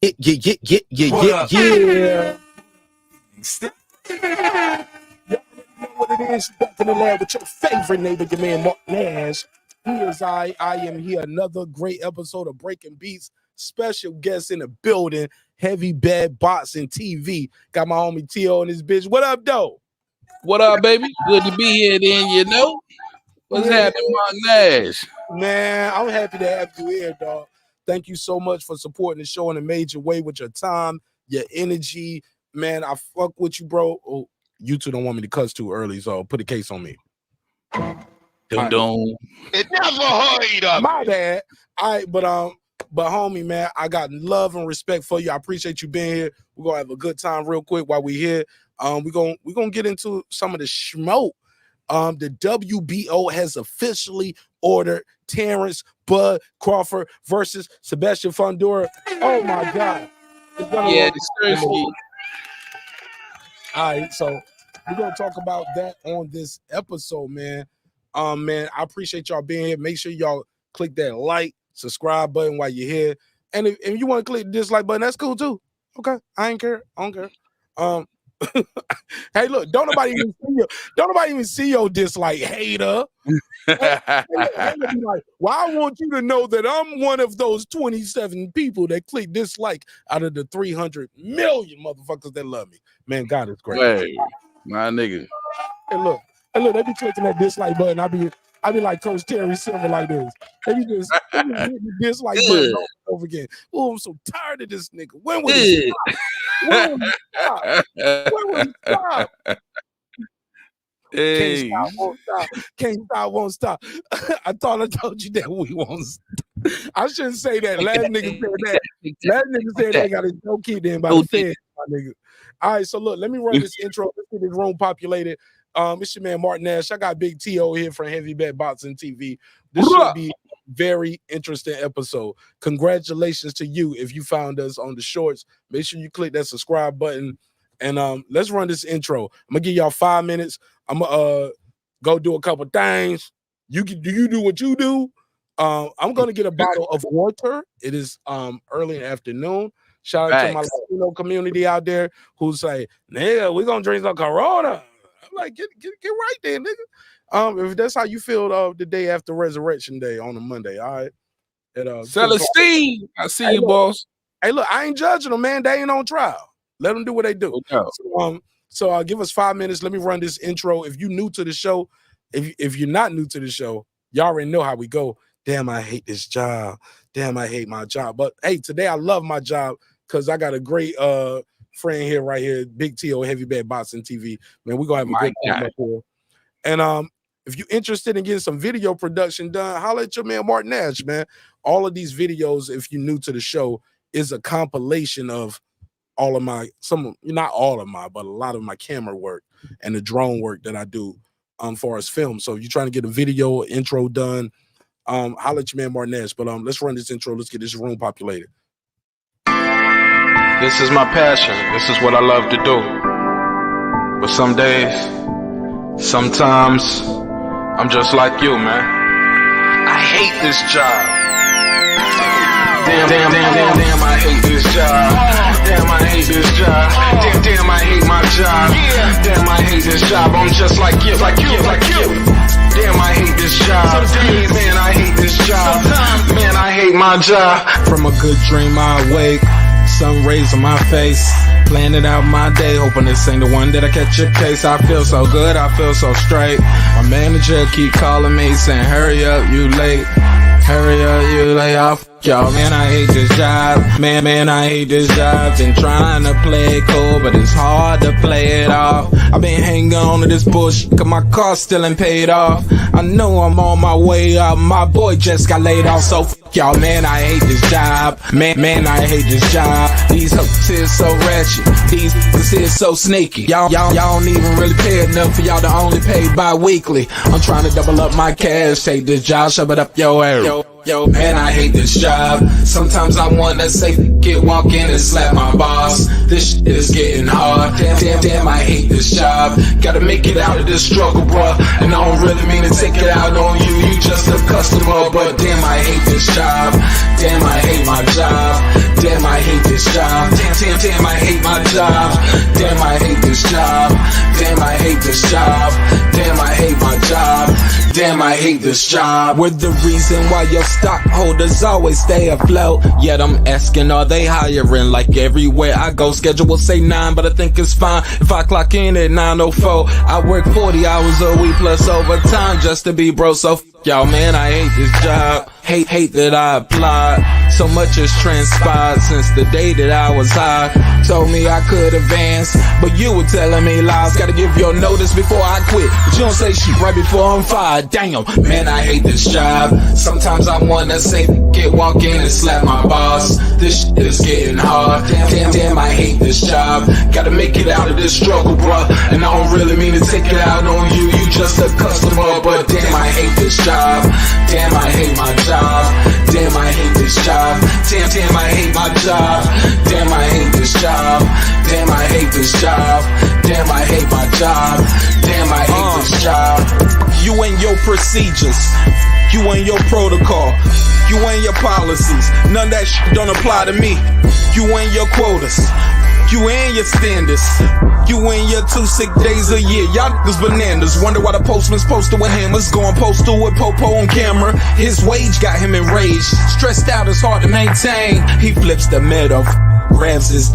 Yeah. You know what it is. Back in the lab with your favorite neighbor, your man Mark Nash. Here's I am here. Another great episode of Breaking Beats. Special guest in the building. Heavy Bad Boxing TV. Got my homie T.O. in this bitch. What up, though? What up, baby? Good to be here then, you know. What's happening, Mark Nash? Man, I'm happy to have you here, dog. Thank you so much for supporting the show in a major way with your time, your energy. Man, I fuck with you, bro. Oh, you two don't want me to cuss too early, so put a case on me. Don't. It never hurried up. My bad. All right, but homie, man, I got love and respect for you. I appreciate you being here. We're gonna have a good time real quick while we're here. We're gonna get into some of the schmoke. The WBO has officially ordered Terence Crawford versus Sebastian Fundora. Oh my God. It's gonna the all right, so we're gonna talk about that on this episode, man. Man, I appreciate y'all being here. Make sure y'all click that like, subscribe button while you're here. And if you want to click the dislike button, that's cool too. Okay, I ain't care. I don't care. Hey, look, don't nobody even see your dislike, hater. Like, well, I want you to know that I'm one of those 27 people that click dislike out of the 300 million motherfuckers that love me. Man, God is great. Hey, my nigga. Hey, look, they be clicking that dislike button. I be like Coach Terry Silver like this. They be just hitting the dislike button over and over again. Oh, I'm so tired of this nigga. When will it stop? When will it stop? Hey. Can't stop, won't stop. I thought I told you that we won't stop. I shouldn't say that. Last nigga said that. Last nigga said they got his no key then by the fed, my nigga. All right, so look, let me run this intro. Let's get this room populated. It's your man Mark Nash. I got Big T.O. here from Heavy Bad Boxing TV. This should be a very interesting episode. Congratulations to you if you found us on the shorts. Make sure you click that subscribe button. And let's run this intro. I'm gonna give y'all 5 minutes. I'm gonna go do a couple things. You do what you do. I'm gonna get a bottle of water. It is early in the afternoon. Shout out to my Latino community out there who say, nigga, we're gonna drink some Corona. I'm like, get right there, nigga. If that's how you feel the day after Resurrection Day on a Monday, all right. Celestine, I see you, boss. Hey, look, I ain't judging them, man. They ain't on trial. Let them do what they do. Okay. So give us 5 minutes. Let me run this intro. If you're new to the show, if you're not new to the show, y'all already know how we go. Damn, I hate this job. Damn, I hate my job. But hey, today I love my job because I got a great friend here, right here, Big T.O. Heavy Bad Boxing TV. Man, we're gonna have a good time up here. And if you're interested in getting some video production done, holla at your man Mark Nash, man. All of these videos, if you're new to the show, is a compilation of all of my, not all of my, but a lot of my camera work and the drone work that I do far as film. So if you're trying to get a video intro done, holla at your man Mark Nash. But let's run this intro. Let's get this room populated. This is my passion. This is what I love to do. But some days, sometimes, I'm just like you, man. I hate this job. Damn, I hate this job. Damn, I hate this job. Damn, I hate my job. Damn, I hate this job. I'm just like you. Damn, I hate this job. Man, I hate this job. Man, I hate my job. From a good dream I wake, sun rays on my face, planning out my day, hoping this ain't the one that I catch a case. I feel so good, I feel so straight. My manager keep calling me saying, hurry up, you late. Hurry up, you lay off. Y'all, man, I hate this job. Man, I hate this job. Been trying to play it cool, but it's hard to play it off. I've been hanging on to this bush, cause my car still ain't paid off. I know I'm on my way up, my boy just got laid off. So f y'all, man, I hate this job. Man, I hate this job. These hoes here so ratchet, these niggas here so sneaky. Y'all don't even really pay enough for y'all to only pay bi-weekly. I'm trying to double up my cash, take this job, shove it up your ass. Yo, man, I hate this job. Sometimes I wanna say, walk in and slap my boss. This shit is getting hard. Damn, I hate this job. Gotta make it out of this struggle, bruh. And I don't really mean to take it out on you. You just a customer, but damn, I hate this job. Damn, I hate my job. Damn, I hate this job. hate this job. We're the reason why your stockholders always stay afloat. Yet I'm asking, are they hiring? Like everywhere I go, schedule will say 9, but I think it's fine if I clock in at 9:04. I work 40 hours a week plus overtime just to be bro. So y'all, man, I hate this job. Hate that I applied. So much has transpired since the day that I was high. Told me I could advance, but you were telling me lies. Gotta give your notice before I quit, but you don't say shit right before I'm fired. Damn, Man, I hate this job. Sometimes I wanna say walk in and slap my boss. This shit is getting hard. Damn, I hate this job. Gotta make it out of this struggle, bruh. And I don't really mean to take it out on you. You just a customer, but damn, I hate this job. Damn, I hate my job. Damn, I hate this job. Damn, I hate my job. Damn, I hate this job. Damn, I hate this job. Damn, I hate my job. Damn, I hate this job. You and your procedures, you and your protocol, you and your policies, none of that shit don't apply to me. You and your quotas, you and your standards, you and your 2 sick days a year. Y'all niggas bananas. Wonder why the postman's posted with hammers, going postal with Popo on camera. His wage got him enraged, stressed out, it's hard to maintain. He flips the middle, grabs his.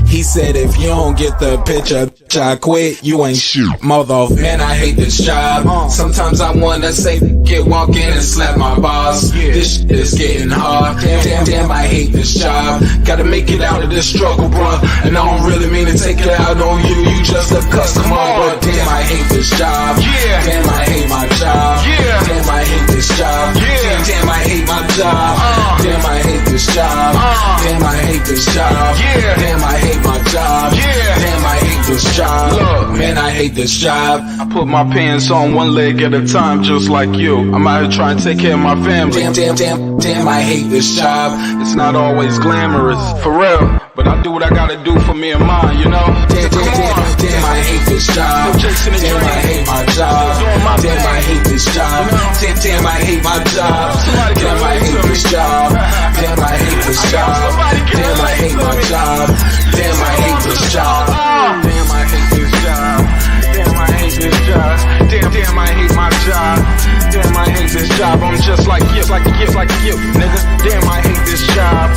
He said, if you don't get the picture, I quit, you ain't shoot, mother. Man, I hate this job. Sometimes I wanna say, walk in and slap my boss. This shit is getting hard. Damn, I hate this job. Gotta make it out of this struggle, bruh. And I don't really mean to take it out on you. You just a customer, but damn, I hate this job. Damn, I hate my job. Damn, I hate this job. Damn, I hate my job. Damn, I hate this job. Damn, I hate this job. Damn, I hate my job. Damn, I hate this job. Look, man, I hate this job. I put my pants on one leg at a time, just like you. I'm out here trying to take care of my family. Damn, I hate this job. It's not always glamorous, for real, but I do what I gotta do for me and mine, you know? Damn, I hate this job. Damn, I hate my job. Damn, I hate this job. Damn, I hate my job. Damn, I hate this job. Damn, I hate this job. Damn, I hate my job. Damn, I hate this job. Damn, I hate this job. Damn, I hate this job. Damn, I hate my job. Damn, I hate this job. I'm just like you, nigga. Damn, I hate this job.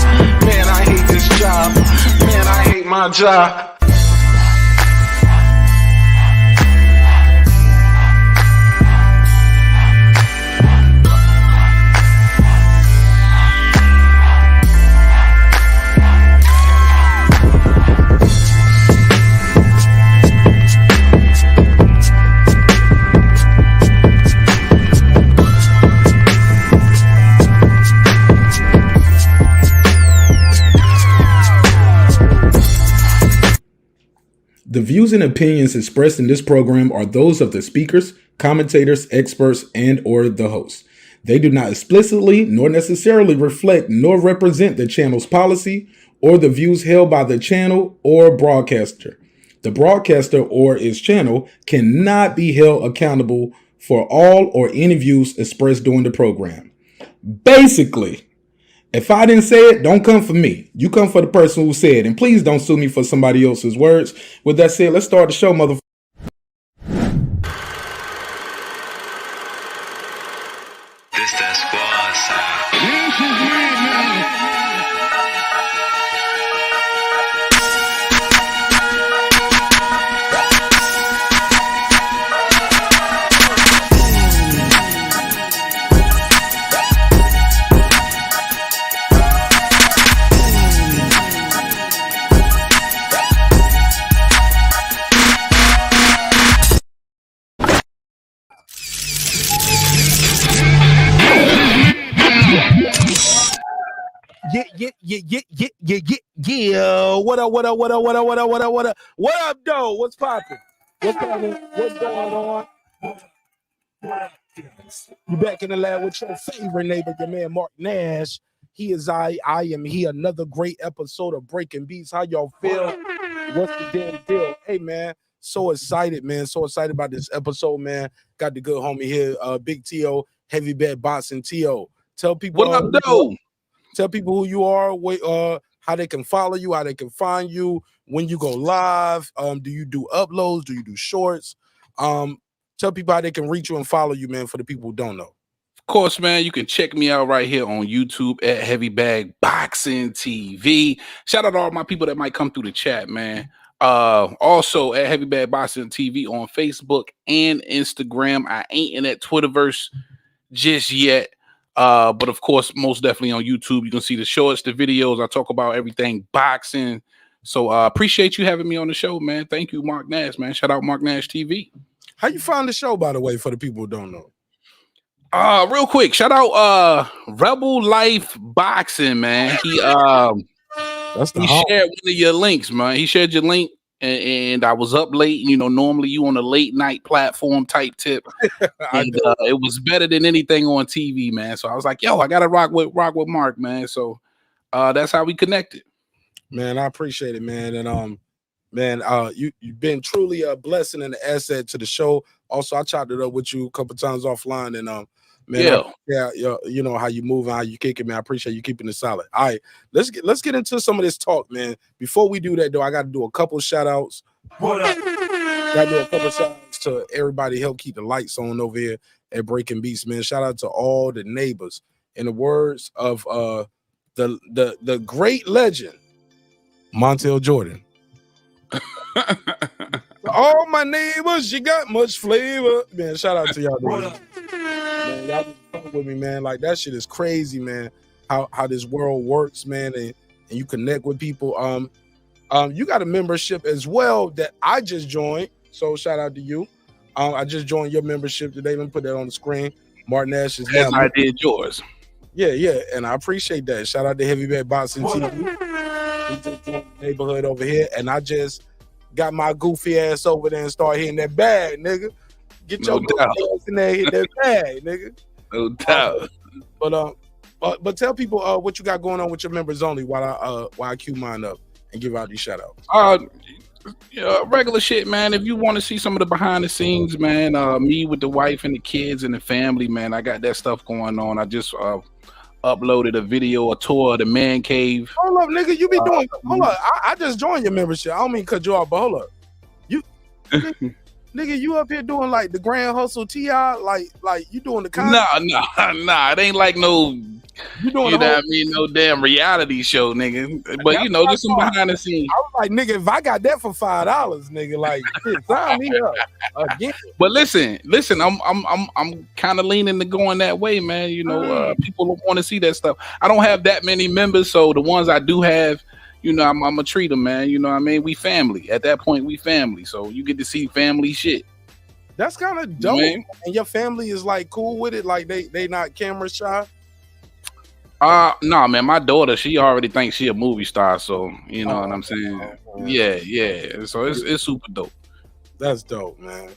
Man, I hate this job. Man, I hate my job. The views and opinions expressed in this program are those of the speakers, commentators, experts, and or the host. They do not explicitly nor necessarily reflect nor represent the channel's policy or the views held by the channel or broadcaster. The broadcaster or its channel cannot be held accountable for all or any views expressed during the program. Basically, if I didn't say it, don't come for me. You come for the person who said it. And please don't sue me for somebody else's words. With that said, let's start the show, motherfucker. This that squad sound. Yeah. What up, though? What's poppin'? What's happening? What's going on? You back in the lab with your favorite neighbor, your man Mark Nash. He is I am he. Another great episode of Breaking Beats. How y'all feel? What's the damn deal? Hey, man. So excited, man. So excited about this episode, man. Got the good homie here, Big T.O., Heavy Bad Boxing T.O. Tell people What up, though? Tell people who you are, how they can follow you, how they can find you, when you go live. Do you do uploads? Do you do shorts? tell people how they can reach you and follow you, man, for the people who don't know. Of course, man, you can check me out right here on YouTube at Heavy Bag Boxing TV. Shout out to all my people that might come through the chat, man. Also at Heavy Bag Boxing TV on Facebook and Instagram. I ain't in that Twitterverse just yet. But of course, most definitely on YouTube. You can see the shorts, the videos. I talk about everything boxing. So appreciate you having me on the show, man. Thank you, Mark Nash, man. Shout out Mark Nash TV. How you find the show, by the way, for the people who don't know? Real quick, shout out Rebel Life Boxing, man. He shared one of your links, man. He shared your link, and I was up late. You know, normally you on a late night platform type tip, and it was better than anything on TV, man. So I was like, yo, I gotta rock with Mark, man. So that's how we connected. Man, I appreciate it, man. And man, you've been truly a blessing and an asset to the show. Also, I chopped it up with you a couple times offline, and man, you know how you move and how you kick it, man. I appreciate you keeping it solid. All right, let's get into some of this talk, man. Before we do that, though, I got to do a couple shout outs. Got to do a couple shout outs to everybody help keep the lights on over here at Breaking Beats, man. Shout out to all the neighbors. In the words of the great legend Montel Jordan. All my neighbors, you got much flavor, man. Shout out to y'all, man. Y'all been fucking with me, man. Like that shit is crazy, man. How this world works, man, and you connect with people. You got a membership as well that I just joined, so shout out to you. I just joined your membership today. Let me put that on the screen. Martin Nash is now. I did yours. Yeah, and I appreciate that. Shout out to Heavy Bag Boxing TV. We just joined the neighborhood over here, and I just got my goofy ass over there and start hitting that bag, nigga. Get your goofy ass in there, hit that bag, nigga. No doubt. But tell people what you got going on with your members only while I cue mine up and give out these shout outs. Regular shit, man. If you want to see some of the behind the scenes, man, me with the wife and the kids and the family, man, I got that stuff going on. I just uploaded a video, a tour of the man cave. Hold up, nigga. You be doing. Hold up. I just joined your membership. I don't mean cut you off, but hold up. You, nigga, you up here doing like the Grand Hustle TI, like you doing the content? Nah. It ain't like no. You know what I mean? No damn reality show, nigga. But you know, just some behind the scenes. I was like, nigga, if I got that for $5, nigga, like sign me up again. But listen, I'm kind of leaning to going that way, man. You know, people want to see that stuff. I don't have that many members, so the ones I do have, you know, I'm gonna treat them, man. You know what I mean? We family. At that point, we family. So you get to see family shit. That's kind of dope. Man. And your family is like cool with it, like they not camera shy. No, man, my daughter, she already thinks she a movie star, so you know what I'm saying. Yeah. So it's super dope. That's dope, man.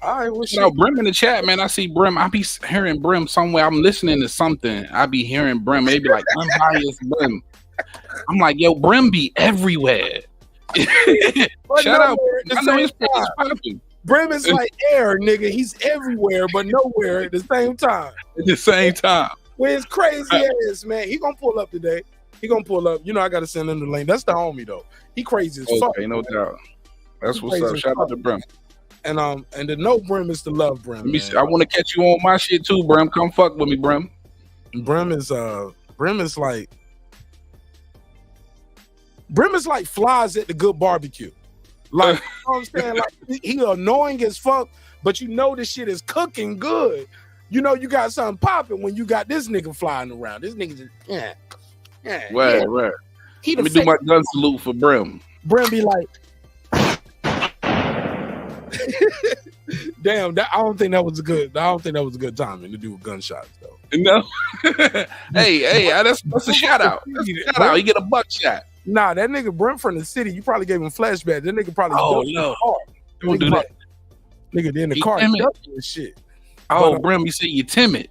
All right, what's Brim in the chat, man? I see Brim. I be hearing Brim somewhere. I'm listening to something. I be hearing Brim. Maybe like unbiased Brim. I'm like, yo, Brim be everywhere. Shout out. I know his page popping. Brim is like air, nigga. He's everywhere, but nowhere at the same time. At the same time. With his crazy ass, man. He gonna pull up today. He gonna pull up. You know, I gotta send him the link. That's the homie though. He crazy as fuck. Okay, no doubt. That's what's up. Shout out to Brim. And the no Brim is the love Brim. I want to catch you on my shit too, Brim. Come fuck with me, Brim. Brim is like flies at the good barbecue. Like, you know what I'm saying? Like he annoying as fuck, but you know this shit is cooking good. You know you got something popping when you got this nigga flying around. This nigga just Right. Let me do my gun salute for Brim. Brim be like, damn, I don't think that was a good timing to do with gunshots though. No. hey, that's a shout out. Shout out. You get a buckshot. Nah, that nigga Brim from the city. You probably gave him flashback. That nigga probably don't do that. Nigga in the car and shit. Oh, Brim, you say you're timid.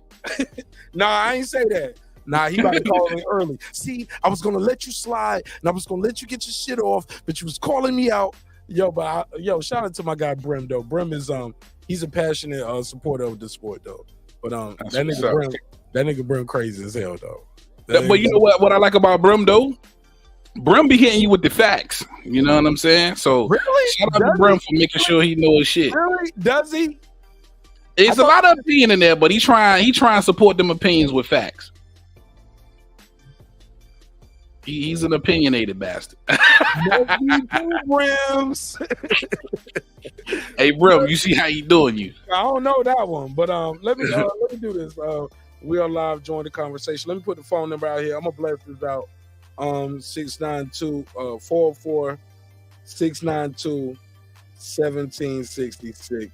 Nah, I ain't say that. Nah, he about to call me early. See, I was gonna let you slide and I was gonna let you get your shit off, but you was calling me out. Shout out to my guy Brim though. Brim is he's a passionate supporter of the sport though. But that nigga Brim crazy as hell though. But you know what I like about Brim though? Brim be hitting you with the facts. You know what I'm saying? So really? Shout out to Brim for making sure he knows his shit. Really? Does he? It's a lot of opinion in there, but he trying to support them opinions with facts. He's an opinionated bastard. Brims. Hey, Brim, you see how he doing you? I don't know that one, but let me do this. We are live. Join the conversation. Let me put the phone number out here. I'm gonna blast this out. 692-44692-1766.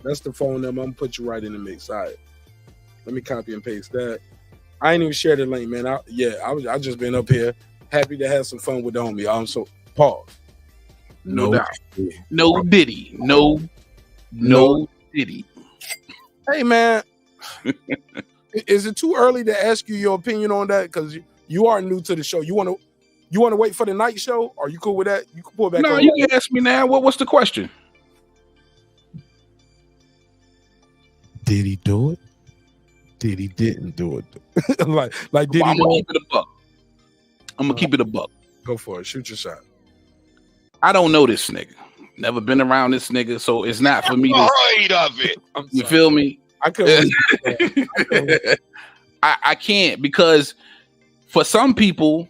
That's the phone number. I'm gonna put you right in the mix. All right. Let me copy and paste that. I ain't even shared the link, man. I just been up here, happy to have some fun with the homie. So pause. No doubt. No Diddy. No Diddy. Hey, man. Is it too early to ask you your opinion on that? Because you are new to the show. You want to wait for the night show? Are you cool with that? You can pull back. No, you can ask me now. What's the question? Did he do it? Did he didn't do it? like did I'm he? gonna keep it a buck. I'm gonna keep it a buck. Go for it. Shoot your shot. I don't know this nigga. Never been around this nigga, so it's not for me to. Afraid of it. You feel me? I couldn't. I can't, because for some people,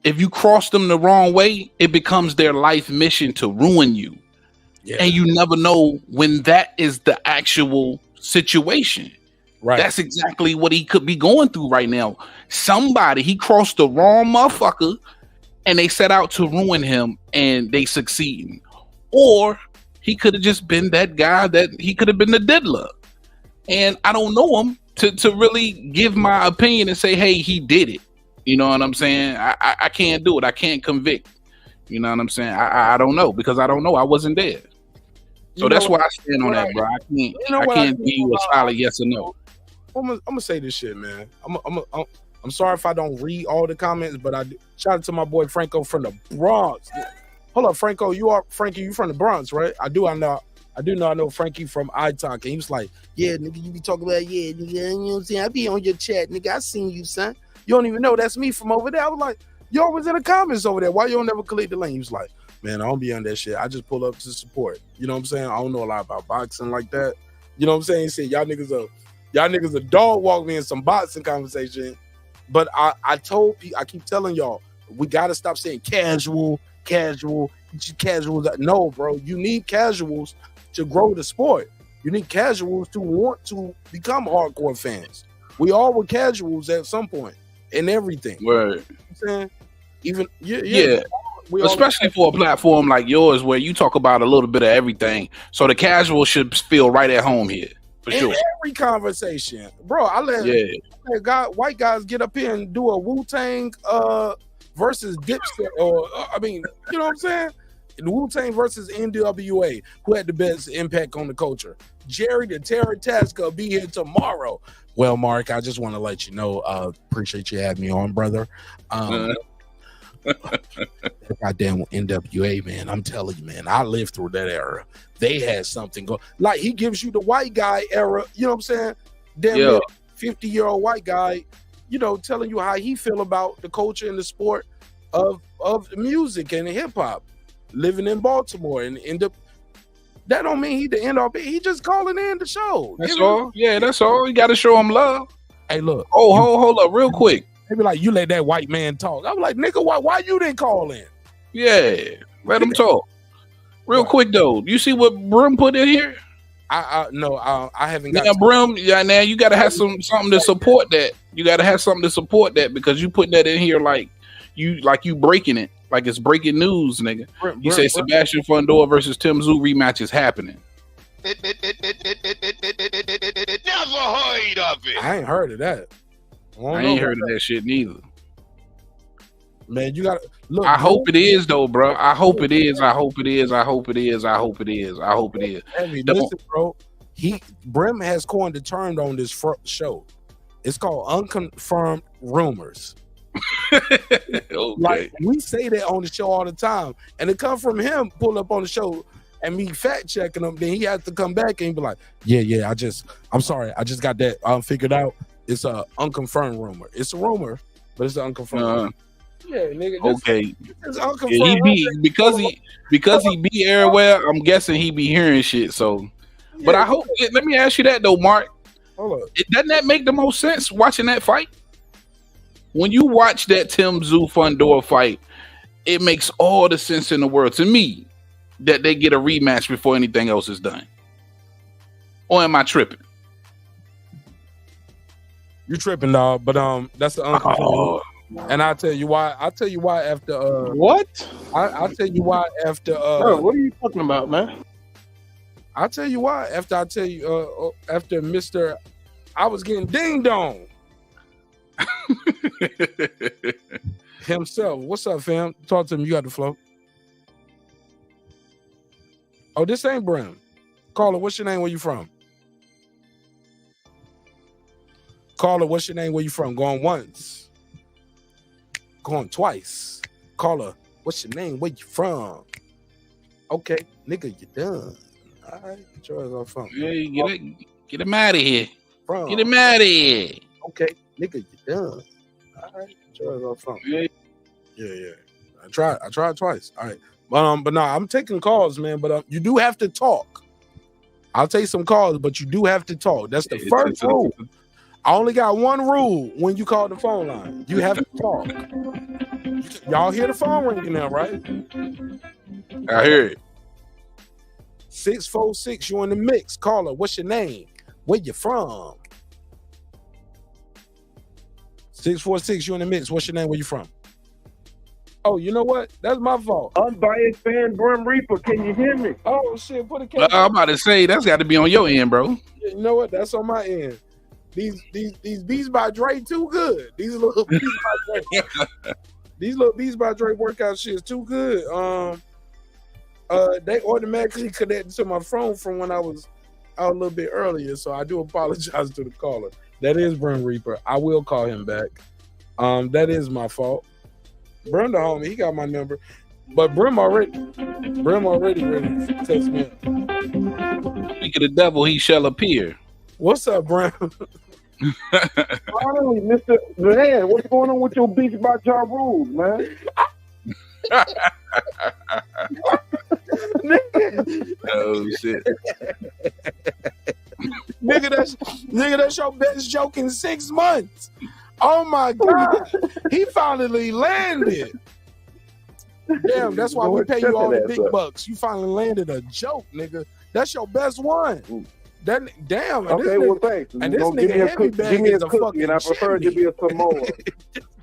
if you cross them the wrong way, it becomes their life mission to ruin you. Yeah. And you never know when that is the actual situation. Right. That's exactly what he could be going through right now. He crossed the wrong motherfucker and they set out to ruin him and they succeed. Or he could have just been that guy that he could have been the diddler. And I don't know him to really give my opinion and say, hey, he did it. You know what I'm saying? I can't do it. I can't convict. You know what I'm saying? I don't know, because I don't know. I wasn't there. So that's why I stand on that, bro. I can't give you a solid yes or no. I'm gonna say this shit, man. I'm sorry if I don't read all the comments, but I shout out to my boy Franco from the Bronx. Hold up, Franco. You from the Bronx, right? I know Frankie from iTalk, and he was like, yeah, nigga, you be talking about, yeah, nigga, you know what I'm saying? I be on your chat, nigga. I seen you, son. You don't even know that's me from over there. I was like, you always in the comments over there. Why you don't never click the link? He was like, man, I don't be on that shit. I just pull up to support. You know what I'm saying? I don't know a lot about boxing like that. You know what I'm saying? He said, y'all niggas a dog walk me in some boxing conversation. But I keep telling y'all, we got to stop saying casual. No, bro, you need casuals to grow the sport. You need casuals to want to become hardcore fans. We all were casuals at some point in everything. Right. You know what I'm saying? Even yeah. Especially for a platform like yours where you talk about a little bit of everything. So the casual should feel right at home here. For sure. Every conversation. Bro, I let white guys get up here and do a Wu-Tang versus Dipset, or you know what I'm saying? Wu-Tang versus NWA, who had the best impact on the culture. Jerry the Terror Tasker will be here tomorrow. Well, Mark, I just want to let you know, appreciate you having me on, brother. Goddamn NWA, man, I'm telling you, man, I lived through that era. They had something go, like he gives you the white guy era, you know what I'm saying? Damn, 50-year-old white guy, you know, telling you how he feel about the culture and the sport of music and hip hop, living in Baltimore, and that don't mean he the end all be. He just calling in the show. That's all. Yeah, that's all. You got to show him love. Hey, look. Oh, hold up, real quick. They be like, you let that white man talk. I was like, nigga, why you didn't call in? Yeah, let him talk. Real quick though, you see what Brim put in here? No, I haven't got. Now, Brim, now you got to have something to support that. You got to have something to support that, because you putting that in here like you breaking it, like it's breaking news, nigga. You say Sebastian Fundora versus Tim Tszyu rematch is happening. Never heard of it. I ain't heard of that. I ain't heard of that shit neither. Man, you gotta look. I hope it is though, bro. I hope it is. I hope it is. I hope it is. I hope it is. I hope it is. Listen, bro. Brim has coined the term on this show. It's called unconfirmed rumors. Okay. Like we say that on the show all the time, and it come from him pulling up on the show and me fact checking him. Then he has to come back and be like, "Yeah, I'm sorry, I just got that figured out. It's a unconfirmed rumor. It's a rumor, but it's an unconfirmed rumor." Yeah, nigga. Okay. Yeah, because he be everywhere. I'm guessing he be hearing shit. So But I hope. Let me ask you that though, Mark. Hold up. Doesn't that make the most sense watching that fight? When you watch that Tim Tszyu Fundora fight, it makes all the sense in the world to me that they get a rematch before anything else is done. Or am I tripping? You tripping, dog? But that's the unconfirmed. And I'll tell you why. I'll tell you why after. What? I'll tell you why after. Bro, what are you talking about, man? I'll tell you why after I tell you after Mr. I was getting ding dong himself. What's up, fam? Talk to him. You got the flow. Oh, this ain't Brim. Caller, what's your name? Where you from? Caller, what's your name? Where you from? Going once. Going twice. Caller, what's your name? Where you from? Okay, nigga, you done. All right, get your ass off phone. Hey, get him out of here. From. Get him out of here. Okay, nigga, you done. All right, get your ass off phone. Yeah. Yeah. I tried twice. All right. But no, I'm taking calls, man. But you do have to talk. I'll take some calls, but you do have to talk. That's the first rule. I only got one rule when you call the phone line. You have to talk. Y'all hear the phone ringing now, right? I hear it. 646, you in the mix. Caller, what's your name? Where you from? 646, you in the mix. What's your name? Where you from? Oh, you know what? That's my fault. Unbiased fan, Grim Reaper. Can you hear me? Oh shit! Put a camera. I'm about to say that's got to be on your end, bro. You know what? That's on my end. These Beats by Dre too good. These little Beats by Dre. These little Beats by Dre workout shit is too good. They automatically connected to my phone from when I was out a little bit earlier, so I do apologize to the caller. That is Brim Reaper. I will call him back. That is my fault. Brim the homie, he got my number. But Brim already ready to text me. Speak of the devil, he shall appear. What's up, Brim? Finally, Mr. Man, what's going on with your Beats by Ja Rules, man? Oh shit. nigga, that's your best joke in 6 months. Oh my God. He finally landed. Damn, that's why we pay you all the big bucks. You finally landed a joke, nigga. That's your best one. That damn. Okay, well, thanks. And this nigga heavy bag is a fucking and I prefer it to be a Samoa.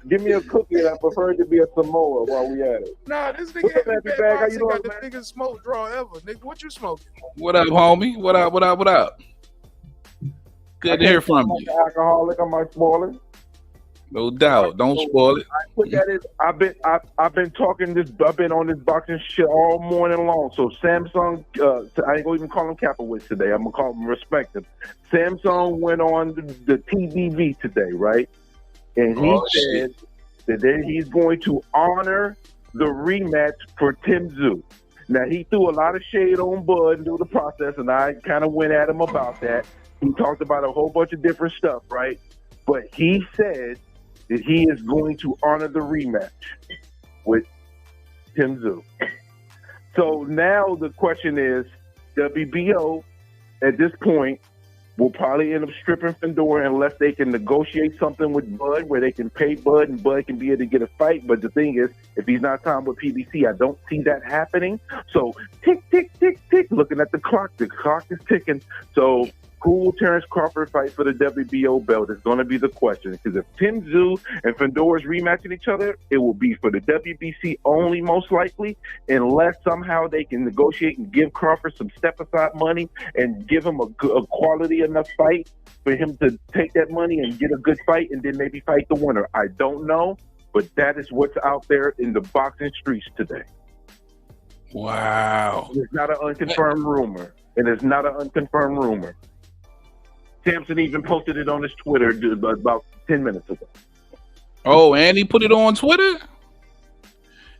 Give me a cookie, and I prefer it to be a Samoa while we at it. Nah, this nigga heavy bag boxing got the biggest smoke draw ever. Nigga, what you smoking? What up, homie? What up? Good to hear from you. I'm an alcoholic. I might spoil it. No doubt. Don't spoil it. Look at it. I've been talking this. I've been on this boxing shit all morning long. So Samsung, I ain't gonna even call him Capowitz today. I'm gonna call him respect him. Samsung went on the TVV today, right? And he said that he's going to honor the rematch for Tim Tszyu. Now he threw a lot of shade on Bud through the process, and I kind of went at him about that. He talked about a whole bunch of different stuff, right? But he said that he is going to honor the rematch with Tim Tszyu. So now the question is, WBO at this point will probably end up stripping Fundora unless they can negotiate something with Bud where they can pay Bud and Bud can be able to get a fight. But the thing is, if he's not signed with PBC, I don't see that happening. So tick, tick, tick, tick, looking at the clock is ticking. So who will Terence Crawford fight for the WBO belt is going to be the question. Because if Tim Tszyu and Fundora is rematching each other, it will be for the WBC only, most likely, unless somehow they can negotiate and give Crawford some step-aside money and give him a quality enough fight for him to take that money and get a good fight and then maybe fight the winner. I don't know, but that is what's out there in the boxing streets today. Wow. It's not an unconfirmed rumor. Sampson even posted it on his Twitter about 10 minutes ago. Oh, and he put it on Twitter?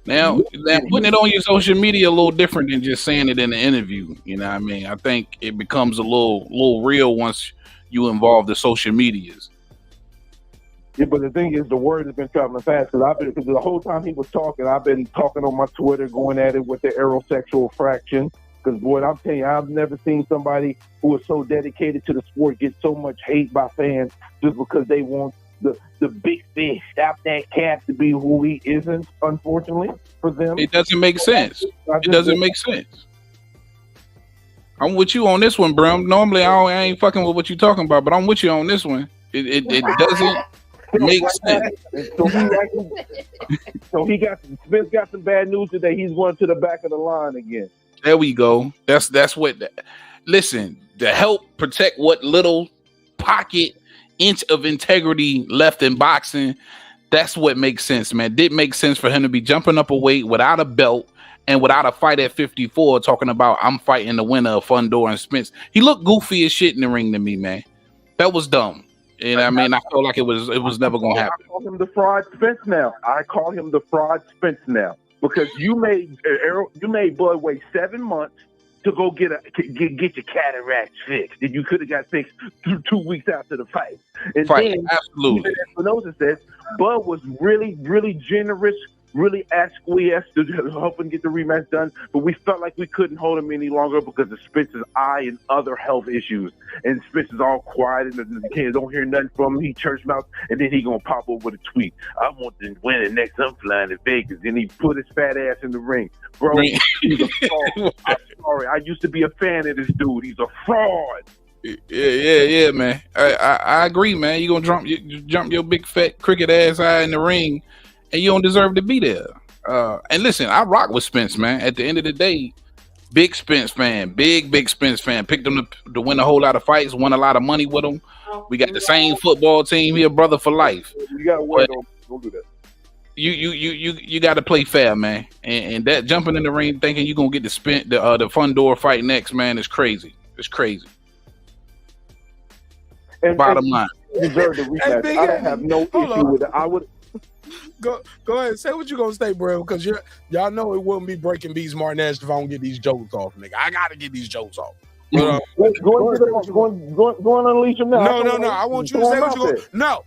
Now putting it on your social media a little different than just saying it in the interview. You know what I mean? I think it becomes a little real once you involve the social medias. Yeah, but the thing is, the word has been traveling fast because the whole time he was talking, I've been talking on my Twitter, going at it with the aerosexual fraction. Because, boy, I'm telling you, I've never seen somebody who is so dedicated to the sport get so much hate by fans just because they want the big fish, stop that cat to be who he isn't, unfortunately, for them. It doesn't make sense. It doesn't make sense. I'm with you on this one, bro. Normally, I ain't fucking with what you're talking about, but I'm with you on this one. It doesn't make sense. So Spence got some bad news today. He's going to the back of the line again. There we go. That's what. Listen, to help protect what little pocket inch of integrity left in boxing, that's what makes sense, man. Did make sense for him to be jumping up a weight without a belt and without a fight at 54, talking about I'm fighting the winner of Fundora and Spence. He looked goofy as shit in the ring to me, man. That was dumb. And I mean, I felt like it was never gonna happen. I call him the fraud Spence now. Because you made Bud wait 7 months to go get your cataracts fixed, and you could have got fixed 2 weeks after the fight. And then, absolutely. Espinosa says Bud was really, really generous, really acquiesced to help him get the rematch done, but we felt like we couldn't hold him any longer because of Spence's eye and other health issues. And Spence is all quiet, and the kids don't hear nothing from him. He church mouth, and then he gonna pop up with a tweet. I want to win it next. I'm flying to Vegas. And he put his fat ass in the ring. Bro, he's a fraud. I'm sorry. I used to be a fan of this dude. He's a fraud. Yeah, man. I agree, man. You gonna jump your big fat cricket ass eye in the ring, and you don't deserve to be there. And listen, I rock with Spence, man. At the end of the day, big Spence fan, big Spence fan. Picked him to win a whole lot of fights, won a lot of money with him. We got the same football team here, brother for life. You gotta wait on. Don't do that. You got to play fair, man. And that jumping in the ring, thinking you're gonna get the Fundora fight next, man, is crazy. It's crazy. Bottom line, deserve the rematch. I have no issue with it. I would. Go ahead, say what you gonna say, bro. Because y'all know it wouldn't be breaking Beats Martinez if I don't get these jokes off, nigga. I gotta get these jokes off. But, go and unleash them now. No. I want you to say what you gonna. No.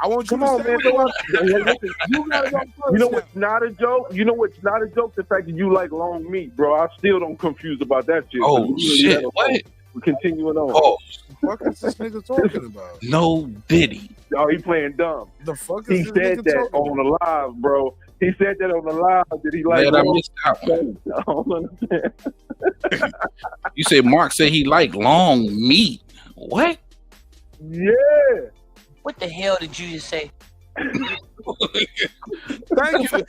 I want you to say what you gonna. You gotta go first. You know what's not a joke? The fact that you like long meat, bro. I still don't confused about that shit. Oh shit! What? We're continuing on. Oh, what is this nigga talking about? No Diddy. Oh, he playing dumb. The fuck is he said that on the live, bro. He said that on the live. Did he like? Man, I missed out. I don't understand. You said Mark said he liked long meat. What? Yeah. What the hell did you just say? Thank you,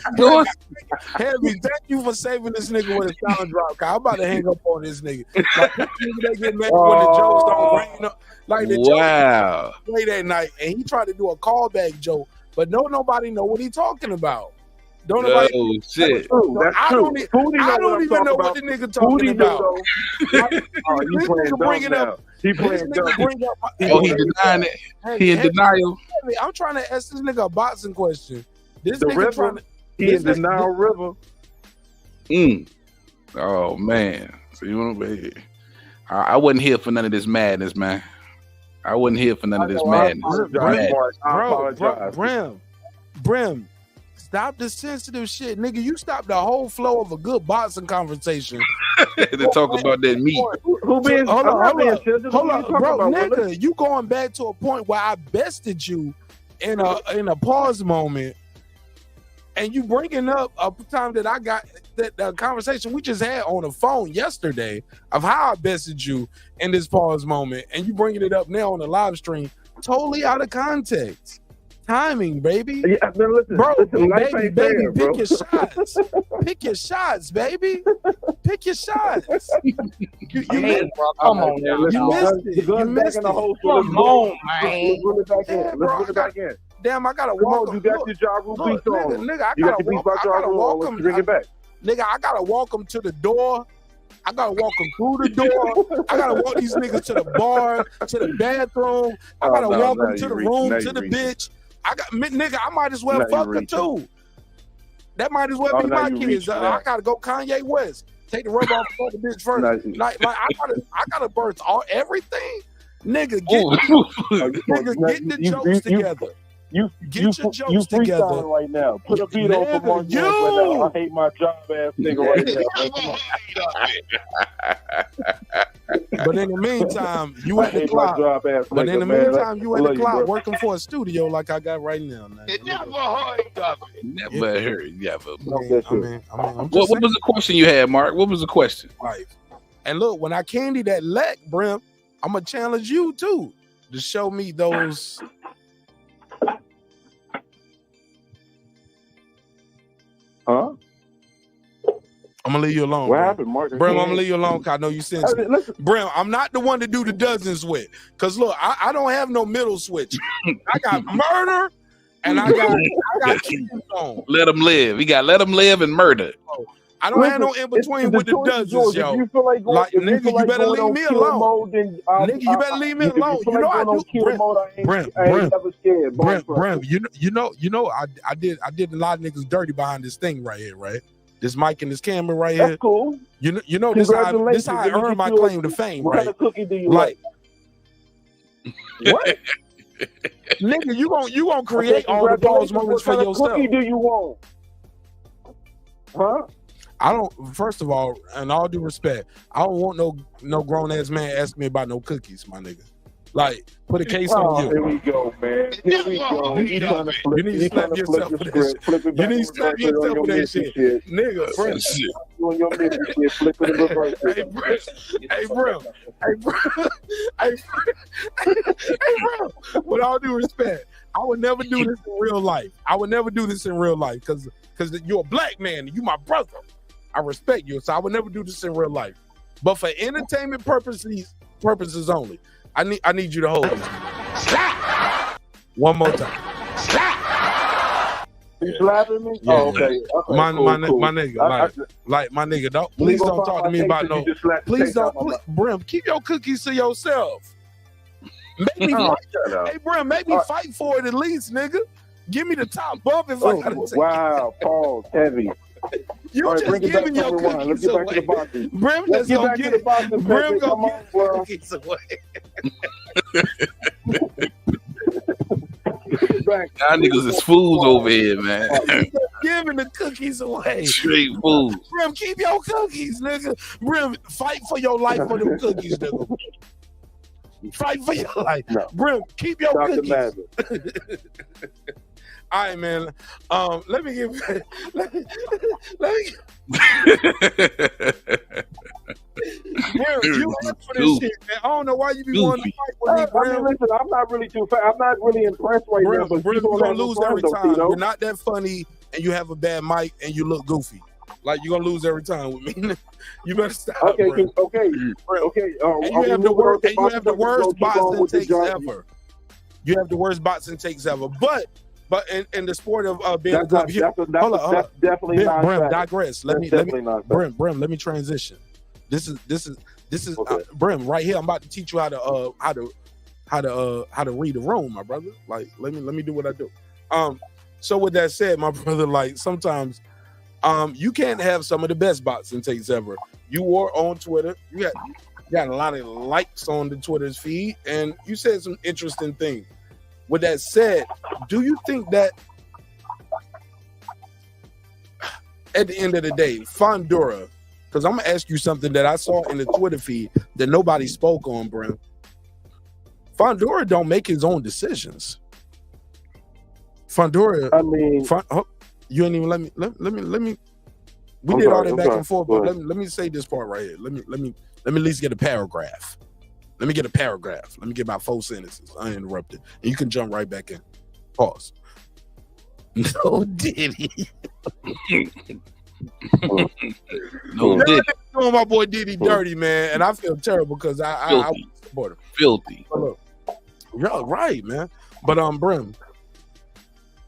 Heavy. Thank you for saving this nigga with a sound drop. I'm about to hang up on this nigga. Like they get mad when the jokes don't rain up. Like the wow. Joke late at night, and he tried to do a callback joke, but nobody know what he talking about. Don't nobody. Oh shit! I don't even know what the nigga talking about. You playing bringing dumb up. He playing dumb. Oh, he denying it. He in denial. I'm trying to ask this nigga a boxing question. This the nigga river, trying to. He in denial river. Oh man. So you want to be? I wasn't here for none of this madness, man. I wasn't here for none of this madness. Brim. Stop the sensitive shit, nigga. You stopped the whole flow of a good boxing conversation to talk about that meat. Who being? Hold up, bro, nigga. You going back to a point where I bested you in a pause moment, and you bringing up a time that I got the conversation we just had on the phone yesterday of how I bested you in this pause moment, and you bringing it up now on the live stream, totally out of context. Timing, baby. Yeah, man, listen, baby, fair, pick your shots. Pick your shots, baby. Pick your shots. You missed it. Come on, now. You missed it. Come on, man. Let's put it back in. Damn, I gotta walk. You got your job beats on. Nigga, I gotta walk him. Bring it back. Nigga, I gotta walk him to the door. I gotta walk them through the door. I gotta walk these niggas to the bar, to the bathroom. I gotta walk them to the room, to the bitch. I might as well fuck her too. That might as well be my kids. I gotta go Kanye West. Take the rubber off the bitch first. I gotta birth everything. Nigga, get the jokes together. Get your jokes together right now. Put a beat on for Mark Jones right now. I hate my job ass nigga right now. But in the meantime, you at the clock. But in the meantime, you at the clock working for a studio like I got right now. Man. It never hurt. Never hurt. Never. What was the question you had, Mark? What was the question? Right. And look, when I candy that leg, Brim, I'm gonna challenge you too to show me those. Huh? I'm gonna leave you alone. What happened, Mark? Brim, I'm gonna leave you alone because I know you sensitive. Brim, I'm not the one to do the dozens with. Cause look, I don't have no middle switch. I got murder and I got on. Let them live. We got let them live and murder. I don't have no in between with the dozens, yo. You feel like nigga, you better leave me alone. Nigga, you better leave me alone. You know I do. Brim, you know, I did a lot of niggas dirty behind this thing right here, right? This mic and this camera right here. That's cool. You know this how I earn my claim to fame, what right? What kind of cookie do you like? What? Nigga, you gonna create all the pause moments for yourself. What cookie do you want? Huh? I don't. First of all, and all due respect, I don't want no grown ass man asking me about no cookies, my nigga. Like, put a case on you. Here we go, man. Here we go. You need to slap yourself with that shit. You need to slap yourself with that shit. Nigga, Hey, bro. With all due respect, I would never do this in real life. Because you're a black man and you my brother. I respect you, so I would never do this in real life. But for entertainment purposes only, I need you to hold this. One more time. You slapping me? Yeah, oh, okay. My cool. nigga, like my nigga, don't please don't talk to me about no. Please don't, Brim, keep your cookies to yourself. Make me fight. Hey, Brim, make me fight for it at least, nigga. Give me the top bump if I gotta take wow, Paul, heavy. You just giving your cookies away. Brim just gonna get it. Brim gonna get cookies away. Y'all niggas is fools over here, man. Giving the cookies away. Straight fools. Brim, keep your cookies, nigga. Brim, fight for your life for them cookies, nigga. Fight for your life. No. Brim, keep your cookies. All right, man. Let me give. Let me. Brim, you asked for this shit, man. I don't know why you be wanting to fight with me, Brim. I mean, listen, I'm not really too fast. I'm not really impressed right now. But Brim, you're gonna lose every time. You're not that funny, and you have a bad mic, and you look goofy. Like you're gonna lose every time with me. You better stop. Okay. Brim. Okay. And you have the worst. And you have the worst boxing takes ever. You have the worst boxing takes ever. But in the sport of being a good, hold on. That's definitely not. Brim, digress. Let me Brim, let me transition. This is okay. Brim right here. I'm about to teach you how to read the room, my brother. Like let me do what I do. So with that said, my brother, like sometimes you can't have some of the best boxing takes ever. You were on Twitter. You got a lot of likes on the Twitter's feed, and you said some interesting things. With that said, do you think that at the end of the day, Fundora, because I'm gonna ask you something that I saw in the Twitter feed that nobody spoke on, Brim. Fundora don't make his own decisions. Fundora, I mean, you ain't even let me. We did all that back and forth, but let me say this part right here. Let me at least get a paragraph. Let me get a paragraph. Let me get my 4 sentences uninterrupted, and you can jump right back in. Pause. No Diddy. No Diddy. Doing my boy Diddy dirty, man, and I feel terrible because I support him. Filthy. Yeah, right, man. But Brim,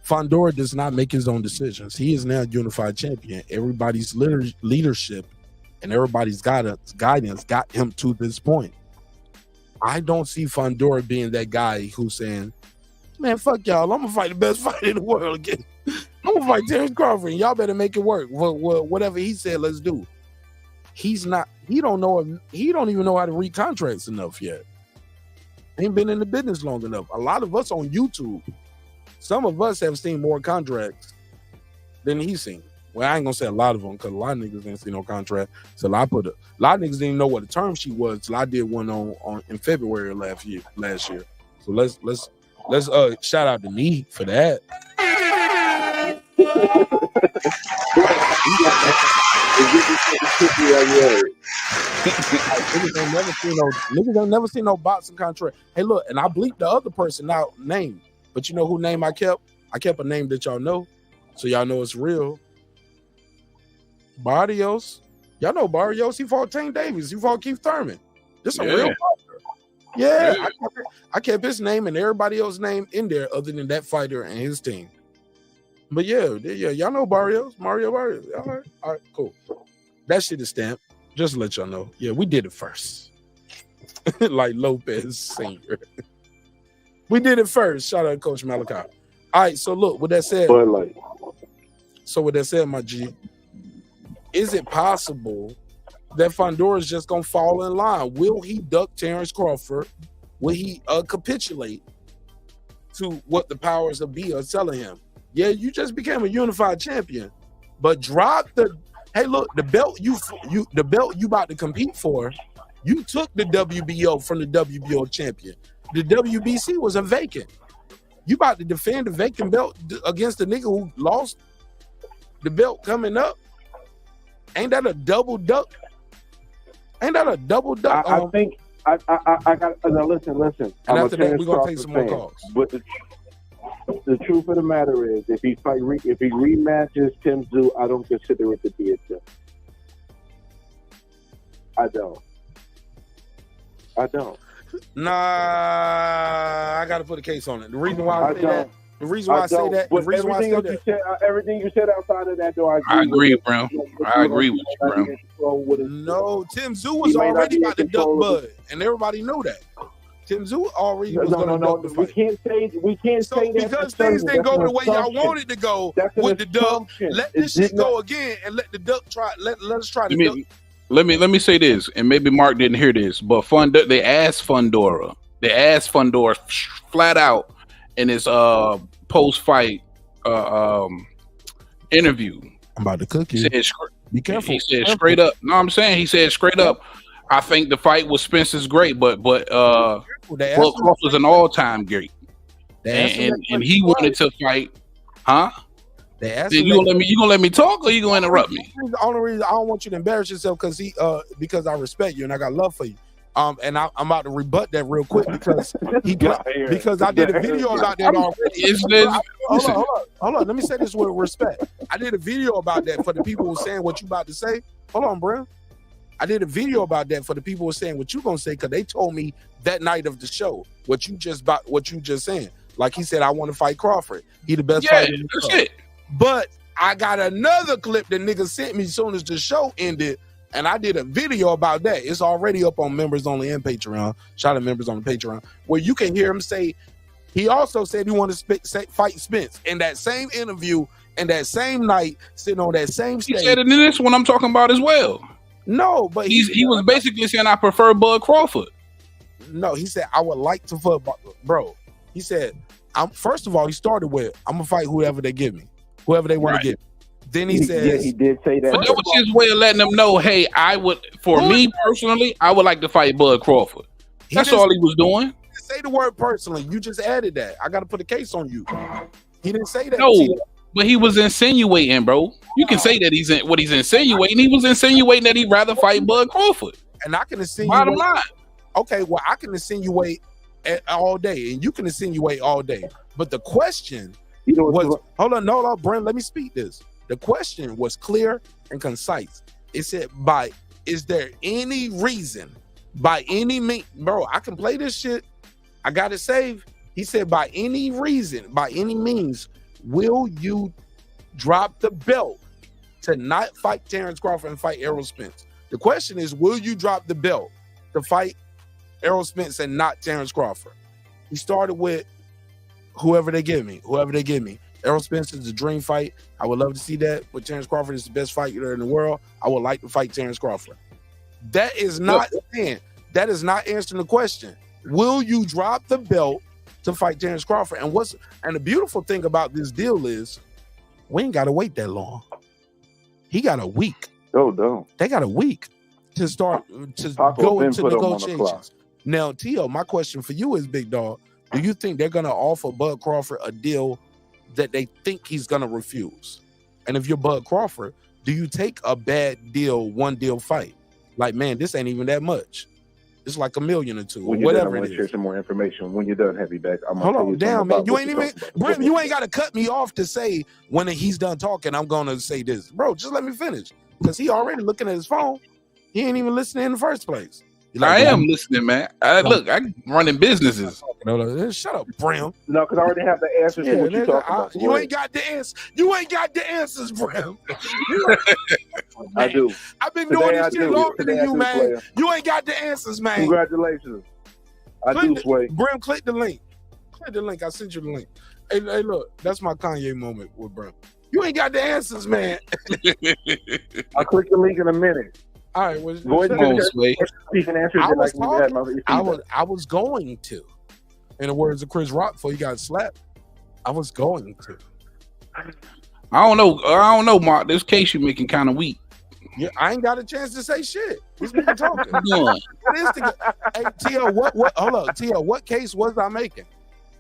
Fundora does not make his own decisions. He is now unified champion. Everybody's leadership and everybody's guidance got him to this point. I don't see Fundora being that guy who's saying, man, fuck y'all. I'm going to fight the best fighter in the world again. I'm going to fight Terence Crawford. And y'all better make it work. Whatever he said, let's do. He don't even know how to read contracts enough yet. Ain't been in the business long enough. A lot of us on YouTube some of us have seen more contracts than he's seen. Well, I ain't gonna say a lot of them because a lot of niggas didn't see no contract. So a lot of niggas didn't even know what the term sheet was till I did one on in February of last year. So let's shout out to me for that. Niggas ain't never seen no boxing contract. Hey, look, and I bleeped the other person out name, but you know who name I kept? I kept a name that y'all know, so y'all know it's real. Barrios, y'all know Barrios. He fought Tank Davis. He fought Keith Thurman. This a real fighter. Yeah, I kept his name and everybody else's name in there, other than that fighter and his team. But yeah, y'all know Barrios, Mario Barrios. All right, cool. That shit is stamped. Just to let y'all know. Yeah, we did it first. Like Lopez Sr. We did it first. Shout out to Coach Malachi. All right, so look, with that said, my G, is it possible that Fundora is just gonna fall in line? Will he duck Terence Crawford? Will he capitulate to what the powers of be are telling him? Yeah, you just became a unified champion, but drop the. Hey, look, the belt you about to compete for, you took the WBO from the WBO champion. The WBC was a vacant. You about to defend the vacant belt against the nigga who lost the belt coming up. Ain't that a double duck? I think I got now listen. And after that, we're gonna take some more calls. But the truth of the matter is, if he rematches Tim Tszyu, I don't consider it to be a tip. I don't. Nah, I gotta put a case on it. The reason why I say that. The reason why I say that. Everything you said outside of that, though, I agree, bro. I agree with you, bro. No, Tim Tszyu was already about to duck Bud, and everybody knew that. Tim Tszyu already was going to duck the fight. We can't say that because things didn't go the way y'all wanted to go with the duck. Let this shit go again, and let the duck try. Let's try to duck. Let me say this, and maybe Mark didn't hear this, but they asked Fundora flat out in his post-fight interview. I'm about to cook you. Be careful. He said straight up. No, I'm saying he said straight up. I think the fight with Spence is great, but Crawford's an all-time great, and he wanted to fight, huh? You gonna let me talk, or you gonna interrupt me? The only reason I don't want you to embarrass yourself because I respect you and I got love for you. And I'm about to rebut that real quick because I did a video about that already. Hold on. Let me say this with respect. I did a video about that for the people who are saying what you about to say. Hold on, bro. I did a video about that for the people who are saying what you gonna say because they told me that night of the show what you just saying. Like he said, I want to fight Crawford. He the best fighter in the show. But I got another clip that niggas sent me as soon as the show ended, and I did a video about that. It's already up on members only and Patreon. Shout out members on the Patreon, where you can hear him say he also said he wanted to fight Spence in that same interview and that same night, sitting on that same stage. He said it in this one I'm talking about as well. No, but he was basically saying I prefer Bud Crawford. No, he said I would like to fight, bro. He said, first of all, he started with I'm gonna fight whoever they give me. Whoever they want to get. Then he says, yeah, he did say that. But that was his way of letting them know, hey, me personally, I would like to fight Bud Crawford. That's all he was doing. He didn't say the word personally. You just added that. I got to put a case on you. He didn't say that. No, but he was insinuating, bro. You can say that he's insinuating. He was insinuating that he'd rather fight Bud Crawford. And I can insinuate. Bottom line. Okay, well, I can insinuate all day, and you can insinuate all day. But the question hold on, Brent, let me speak this. The question was clear and concise. It said, is there any reason, by any means, bro, I can play this shit. I got it saved. He said, by any reason, by any means, will you drop the belt to not fight Terence Crawford and fight Errol Spence? The question is, will you drop the belt to fight Errol Spence and not Terence Crawford? He started with whoever they give me. Errol Spence is the dream fight. I would love to see that, but Terence Crawford is the best fighter in the world. I would like to fight Terence Crawford. That is not answering the question. Will you drop the belt to fight Terence Crawford. And the beautiful thing about this deal is we ain't got to wait that long. He got a week. No. They got a week to start to Paco go been into put him on the negotiations. clock. Now, Tio, my question for you is, Big Dog, do you think they're going to offer Bud Crawford a deal that they think he's going to refuse? And if you're Bud Crawford, do you take a bad deal, one deal fight? Like, man, this ain't even that much. It's like $1 million or $2 million, When you're whatever done, I want it to share is. some more information. When you're done, heavy back, I'm Hold gonna on, damn, man. You ain't even, Brim, you ain't got to cut me off to say when he's done talking, I'm going to say this. Bro, just let me finish. Because he already looking at his phone. He ain't even listening in the first place. I am listening, man. Look, I'm running businesses. Shut up, Brim. No, because I already have the answers to what you're talking about. You ain't got the answer. You ain't got the answers, Brim. I do. I've been doing this shit longer than you, man. Player. You ain't got the answers, man. Congratulations. I do, Sway. Brim, click the link. Click the link. I sent you the link. Hey, look, that's my Kanye moment with Brim. You ain't got the answers, man. I'll click the link in a minute. All right, well, go ahead and speak and answer it like we had. I was going to. In the words of Chris Rock, before he got slapped, I was going to. I don't know, Mark. This case you're making kind of weak. Yeah, I ain't got a chance to say shit. This nigga talking. Hey, T.O., hold up, T.O., what case was I making?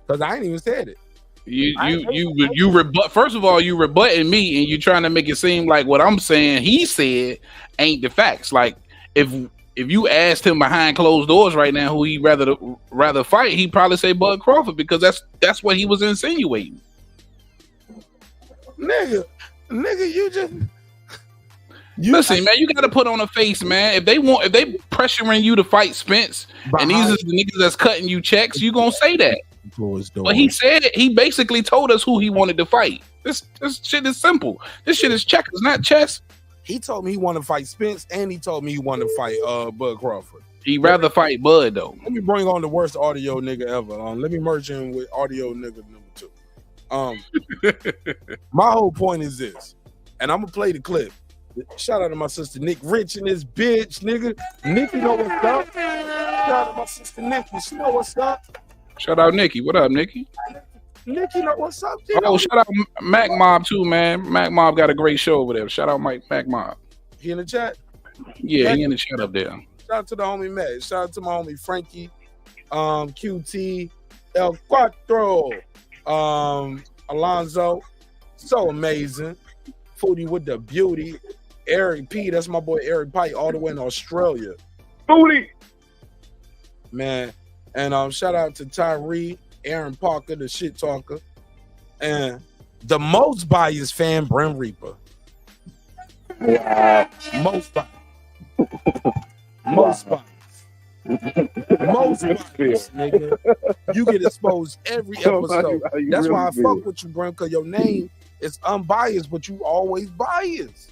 Because I ain't even said it. You rebut. First of all, you rebutting me, and you trying to make it seem like what I'm saying he said ain't the facts. Like if you asked him behind closed doors right now who he rather fight, he'd probably say Bud Crawford because that's what he was insinuating. Nigga, you just listen, man. You got to put on a face, man. If they pressuring you to fight Spence, and these are the niggas that's cutting you checks, you gonna say that. But he said he basically told us who he wanted to fight. This shit is simple. This shit is checkers, not chess. He told me he wanted to fight Spence, and he told me he wanted to fight Bud Crawford. He'd rather fight Bud though. Let me bring on the worst audio nigga ever. Let me merge him with audio nigga number 2. My whole point is this, and I'm gonna play the clip. Shout out to my sister Nick Rich and this bitch, nigga. Nikki know what's up. Shout out to my sister Nikki. She know what's up. Shout out Nikki. What up, Nikki? Nikki know what's up. Oh, shout out Mac Mob too, man. Mac Mob got a great show over there. Shout out Mac Mob. He in the chat? Yeah, he in the chat up there. Shout out to the homie Mac. Shout out to my homie Frankie, QT, El Cuatro, Alonzo. So amazing. Foodie with the beauty. Eric P. That's my boy Eric Pike, all the way in Australia. Foodie. Man. And shout out to Tyree, Aaron Parker, the shit talker, and the most biased fan, Brim Reaper. Wow. Most biased. Most biased. Most biased, nigga. You get exposed every episode. That's why I fuck with you, Brim, because your name is unbiased, but you always biased.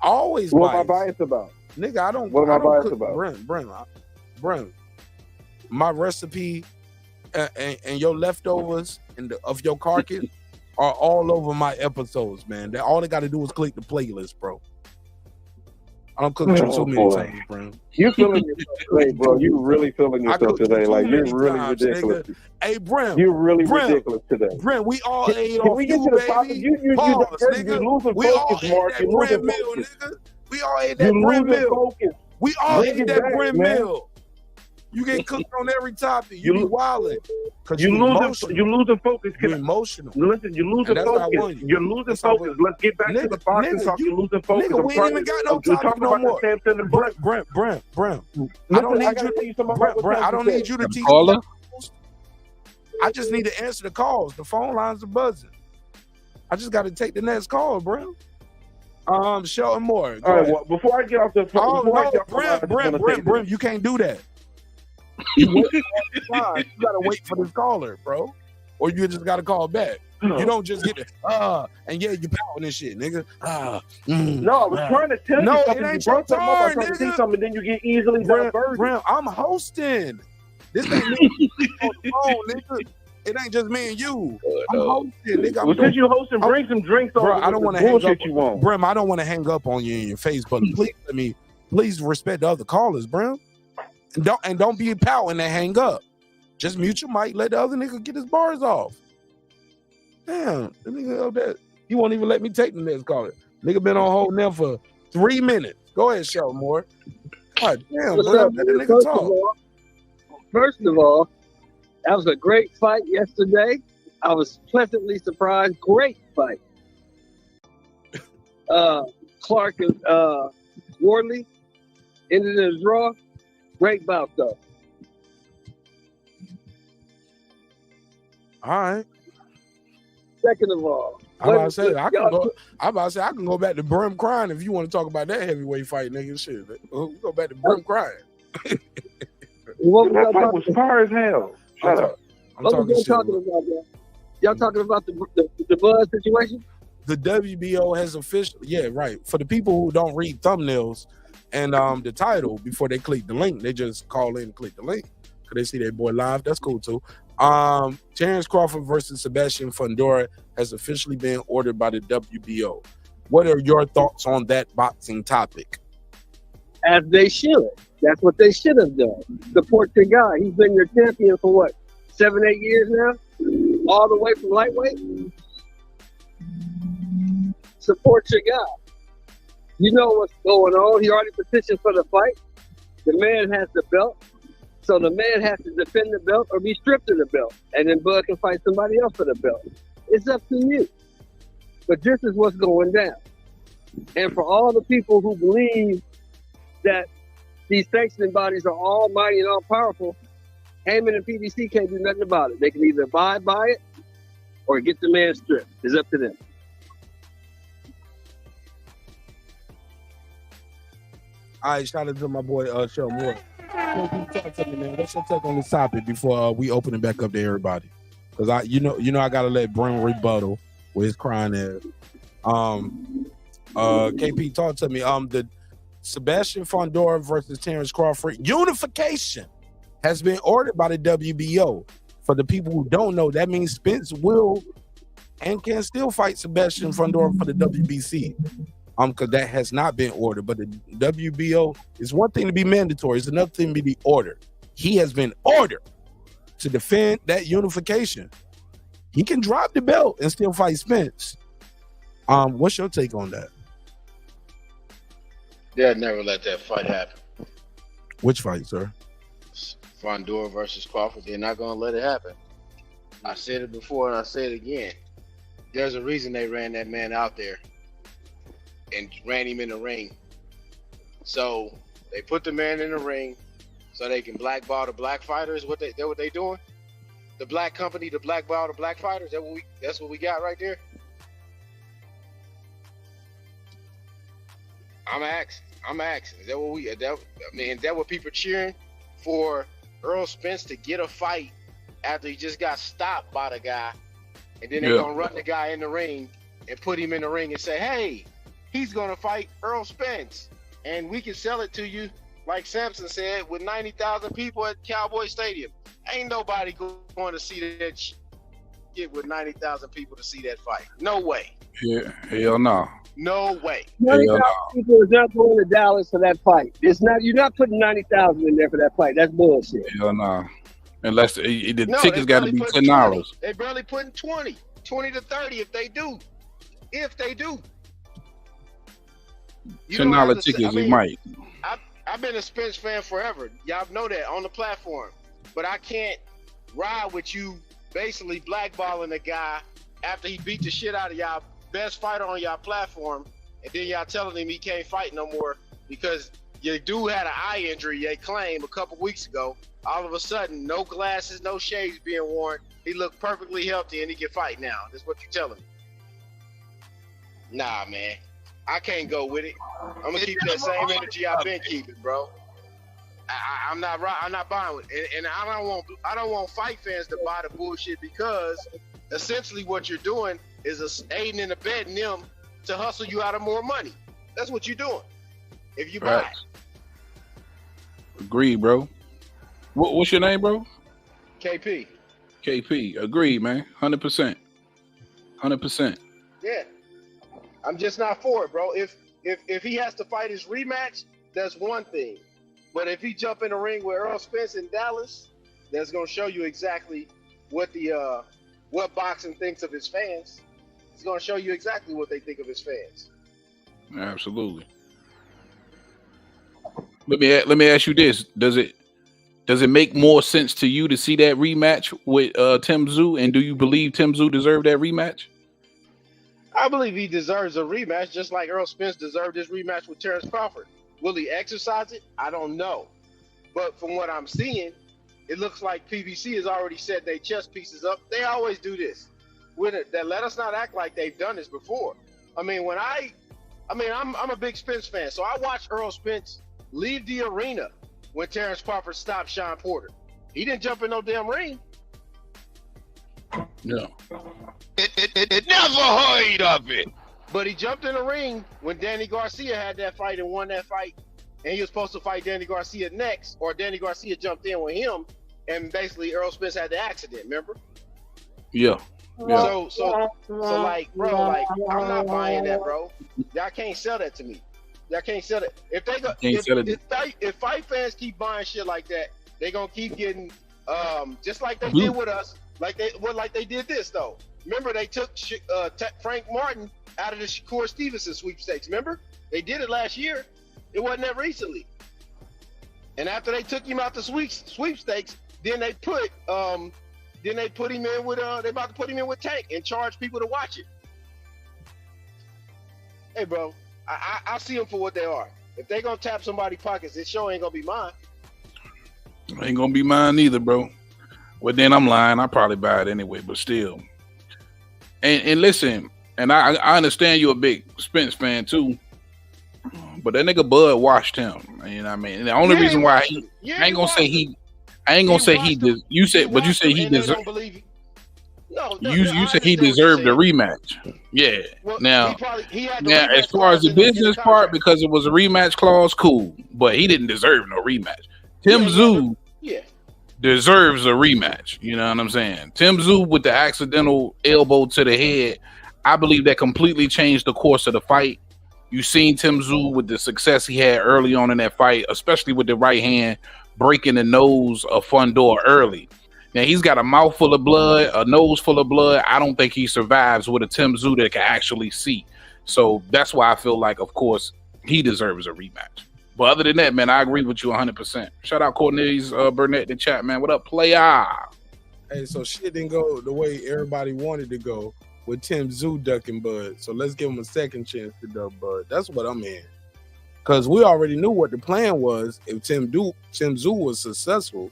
Always biased. What am I biased about? Nigga, I don't. What am I biased about? Brim. My recipe and your leftovers of your carcass are all over my episodes, man. All they got to do is click the playlist, bro. I don't cook you too many times, bro. You feeling yourself today, bro. You really feeling yourself today. Like, you're really ridiculous. Nigga. Hey, Brim. You're really ridiculous today. Brim, we all ate off we get you, to the baby. You're losing focus, Mark. You're losing focus. Nigga. We all ate that Brim meal. We all ate that Brim meal. You get cooked on every topic. You be wilding. You're losing focus. You're emotional. Listen, you're losing focus. You're losing focus. Let's get back to the boxing talk. You're losing focus. Nigga, we ain't even got no topic no more. Brent. I don't need you to teach me. I just need to answer the calls. The phone lines are buzzing. I just got to take the next call, Brent. Shelton Moore. All right, well, before I get off the phone, Brent, you can't do that. You gotta wait for this caller, bro, or you just gotta call back. You don't just get it. And yeah, you pouting this shit, nigga. No, I was trying to tell you something. It ain't You your brought something up, I turn, tried to say nigga. something, then you get easily diverted. I'm hosting. This ain't me on the phone, nigga. It ain't just me and you. I'm hosting, nigga. Well, since you hosting, bring some drinks on. Bro, I don't want to hang up. You want. Brim, I don't want to hang up on you in your face, but please respect the other callers, Brim. And don't be pouting and hang up. Just mute your mic. Let the other nigga get his bars off. Damn, the nigga up there, he won't even let me take the next caller. Nigga been on hold now for 3 minutes. Go ahead, Sheldon Moore. God damn, bro, let the nigga talk. First of all, that was a great fight yesterday. I was pleasantly surprised. Great fight. Clark and Wardley ended in a draw. Great bout, though. All right. Second of all, I'm about to say I can go back to Brim crying if you want to talk about that heavyweight fight, nigga. Shit, we go back to Brim crying. That fight was fire as hell. Shut up. What was y'all talking about, man? Y'all talking about the Buzz situation? The WBO has officially, yeah, right. For the people who don't read thumbnails and the title before they click the link, they just call in and click the link because they see their boy live. That's cool too. Terence Crawford versus Sebastian Fundora has officially been ordered by the WBO. What are your thoughts on that boxing topic? As they should. That's what they should have done. Support your guy. He's been your champion for what, 7-8 years now? All the way from lightweight? Support your guy. You know what's going on. He already petitioned for the fight. The man has the belt. So the man has to defend the belt or be stripped of the belt. And then Bud can fight somebody else for the belt. It's up to you. But this is what's going down. And for all the people who believe that these sanctioning bodies are almighty and all-powerful, Heyman and PBC can't do nothing about it. They can either abide by it or get the man stripped. It's up to them. All right, shout out to my boy Sheldon Moore. Talk to me, man. What's your take on this topic before we open it back up to everybody? Because I gotta let Brim rebuttal with his crying ass. KP, talk to me. The Sebastian Fundora versus Terence Crawford unification has been ordered by the WBO. For the people who don't know, that means Spence will and can still fight Sebastian Fundora for the WBC. Because that has not been ordered, but the WBO is one thing to be mandatory, it's another thing to be ordered. He has been ordered to defend that unification. He can drop the belt and still fight Spence. What's your take on that? They'll never let that fight happen. Which fight, sir? Fundora versus Crawford. They're not going to let it happen. I said it before and I say it again. There's a reason they ran that man out there and ran him in the ring. So they put the man in the ring so they can blackball the black fighters. What they doing? The black company to blackball the black fighters. That's what we got right there. I'm asking. Is that what is that what people cheering for? Errol Spence to get a fight after he just got stopped by the guy, and then they're gonna run the guy in the ring and put him in the ring and say, "Hey, he's gonna fight Errol Spence, and we can sell it to you," like Sampson said, with 90,000 people at Cowboy Stadium. Ain't nobody going to see that shit with 90,000 people to see that fight. No way. Yeah, hell no. No way. 90,000 people is not going to Dallas for that fight. It's not. You're not putting 90,000 in there for that fight. That's bullshit. Hell no. Unless the tickets got to be $10. They barely putting 20 to 30 if they do. $10 tickets, we might. I've been a Spence fan forever. Y'all know that on the platform. But I can't ride with you basically blackballing a guy after he beat the shit out of y'all best fighter on y'all platform, and then y'all telling him he can't fight no more because your dude had an eye injury they claimed a couple weeks ago. All of a sudden, no glasses, no shades being worn. He looked perfectly healthy and he can fight now. That's what you're telling me. Nah, man. I can't go with it. I'm gonna keep that same energy I've been keeping, bro. I'm not buying with it. And I don't want fight fans to buy the bullshit because essentially what you're doing is aiding and abetting them to hustle you out of more money. That's what you're doing. If you buy it. Agreed, bro. What's your name, bro? KP. KP. Agreed, man. 100%. 100%. Yeah. I'm just not for it, bro. If he has to fight his rematch, that's one thing. But if he jump in the ring with Errol Spence in Dallas, that's gonna show you exactly what the what boxing thinks of his fans. It's gonna show you exactly what they think of his fans. Absolutely. Let me ask you this: Does it make more sense to you to see that rematch with Tim Tszyu, and do you believe Tim Tszyu deserved that rematch? I believe he deserves a rematch, just like Errol Spence deserved his rematch with Terence Crawford. Will he exercise it? I don't know. But from what I'm seeing, it looks like PBC has already set their chess pieces up. They always do this. Let us not act like they've done this before. I mean, I'm a big Spence fan, so I watched Errol Spence leave the arena when Terence Crawford stopped Shawn Porter. He didn't jump in no damn ring. No. It never heard of it. But he jumped in the ring when Danny Garcia had that fight and won that fight. And he was supposed to fight Danny Garcia next, or Danny Garcia jumped in with him, and basically Errol Spence had the accident, remember? Yeah. So like, bro, like, I'm not buying that, bro. Y'all can't sell that to me. Y'all can't sell that. If they go, if fight fans keep buying shit like that, they gonna keep getting, just like they did with us, like they did this though. Remember they took Frank Martin out of the Shakur Stevenson sweepstakes. Remember they did it last year. It wasn't that recently. And after they took him out the sweepstakes, then they put him in with they about to put him in with Tank and charge people to watch it. Hey, bro, I see them for what they are. If they gonna tap somebody's pockets, this show ain't gonna be mine. Ain't gonna be mine either, bro. Well, then I'm lying. I probably buy it anyway, but still. And listen, and I understand you're a big Spence fan too. But that nigga Bud washed him. You know what I mean? And the only reason why I ain't gonna say he did. You said he deserved. You said he deserved a rematch. Yeah. Well, now, as far as the business part, because it was a rematch clause, cool. But he didn't deserve no rematch. Tim Tszyu deserves a rematch. You know what I'm saying? Tim Tszyu with the accidental elbow to the head, I believe that completely changed the course of the fight. You seen Tim Tszyu with the success he had early on in that fight, especially with the right hand breaking the nose of Fundora early. Now he's got a mouth full of blood, a nose full of blood. I don't think he survives with a Tim Tszyu that can actually see. So that's why I feel like, of course, he deserves a rematch. But other than that, man, I agree with you 100%. Shout out Cornelius Burnett in the chat, man. What up, player? Hey, so shit didn't go the way everybody wanted to go with Tim Tszyu ducking Bud. So let's give him a second chance to duck Bud. That's what I'm in. Because we already knew what the plan was. If Tim Tszyu was successful,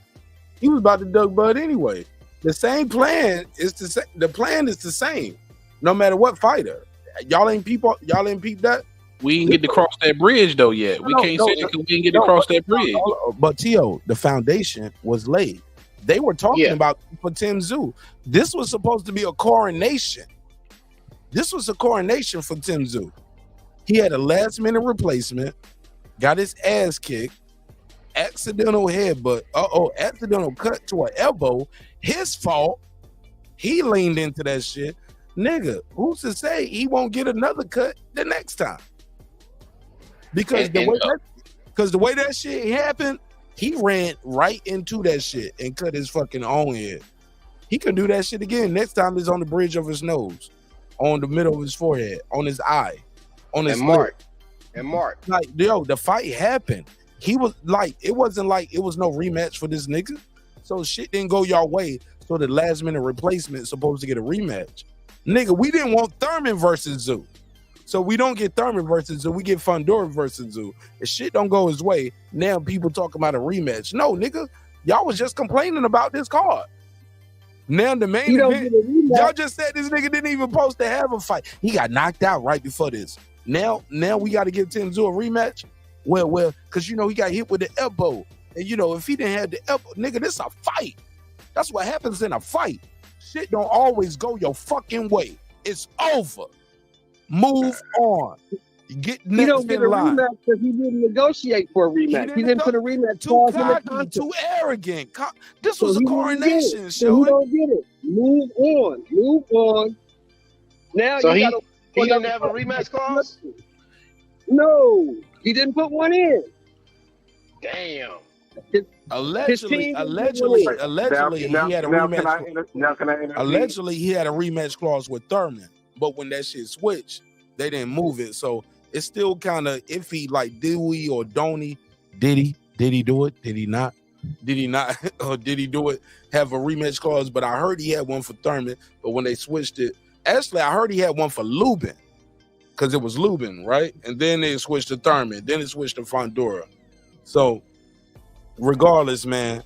he was about to duck Bud anyway. The same plan is the plan is the same, no matter what fighter. Y'all ain't peep that. We didn't get to cross that bridge though yet. We can't say that because we didn't get to cross that bridge. But Tio, the foundation was laid. They were talking about for Tim Tszyu. This was supposed to be a coronation. This was a coronation for Tim Tszyu. He had a last-minute replacement, got his ass kicked, accidental headbutt, accidental cut to an elbow, his fault. He leaned into that shit. Nigga, who's to say he won't get another cut the next time? Because the way that shit happened, he ran right into that shit and cut his fucking own head. He could do that shit again. Next time it's on the bridge of his nose, on the middle of his forehead, on his eye, on his lip. Like, yo, the fight happened. He was like, it wasn't like it was no rematch for this nigga. So shit didn't go your way. So the last minute replacement is supposed to get a rematch. Nigga, we didn't want Thurman versus Tszyu. So we don't get Thurman versus Tszyu. We get Fundora versus Tszyu. If shit don't go his way, now people talking about a rematch. No, nigga, y'all was just complaining about this card. Now the main event, y'all just said this nigga didn't even supposed to have a fight. He got knocked out right before this. Now we got to give Tim Tszyu a rematch. Well, because you know he got hit with the elbow, and you know if he didn't have the elbow, nigga, this a fight. That's what happens in a fight. Shit don't always go your fucking way. It's over. Move on. Get next. He don't get a rematch because he didn't negotiate for a rematch. He didn't put a rematch. Too cocky, too arrogant. This was a coronation show. You don't get it. Move on. Now so he didn't have a rematch clause? No, he didn't put one in. Damn. Allegedly, team- allegedly, Now, allegedly, he had a now rematch. now can I intervene? Allegedly, he had a rematch clause with Thurman, but when that shit switched, they didn't move it. So it's still kind of iffy. Like, did we or don't he? Did he? Did he do it? Did he not? Did he not? Or did he do it? Have a rematch clause? But I heard he had one for Thurman. But when they switched it, actually, I heard he had one for Lubin because it was Lubin, right? And then they switched to Thurman. Then it switched to Fundora. So regardless, man,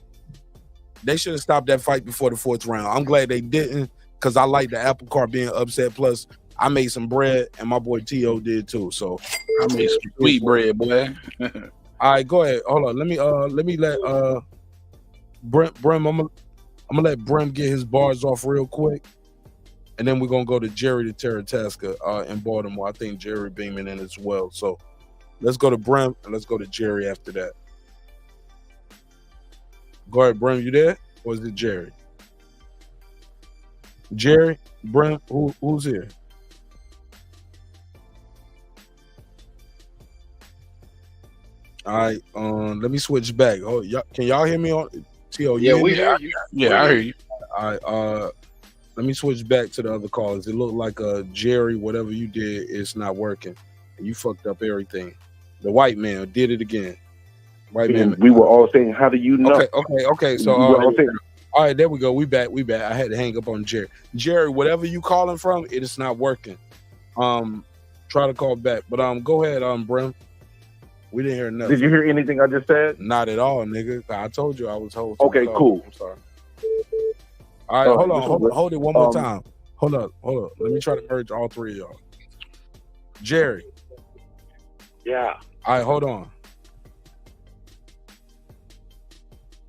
they should have stopped that fight before the 4th round. I'm glad they didn't because I like the apple cart being upset. Plus, I made some bread and my boy T.O. did too. So I made some sweet bread, boy. all right, go ahead. Hold on. Let me let Brem. I'm gonna let Brem get his bars off real quick. And then we're gonna go to Jerry to Taratasca in Baltimore. I think Jerry beaming in as well. So let's go to Brem and let's go to Jerry after that. Go ahead, Brem, you there? Or is it Jerry? Jerry, Brem, who's here? All right, let me switch back. Oh, can y'all hear me on T.O.? Yeah, we hear you. Yeah, I hear you. All right, let me switch back to the other callers. It looked like Jerry, whatever you did, is not working. You fucked up everything. The white man did it again. White man. We were all saying, how do you know? Okay. So all right, there we go. We back. I had to hang up on Jerry. Jerry, whatever you calling from, it is not working. Try to call back. But go ahead, Brem. We didn't hear nothing. Did you hear anything I just said? Not at all, nigga. I told you I was holding. Okay, cool. I'm sorry. All right, hold it one more time. Hold up. Let me try to merge all three of y'all. Jerry. Yeah. All right, hold on.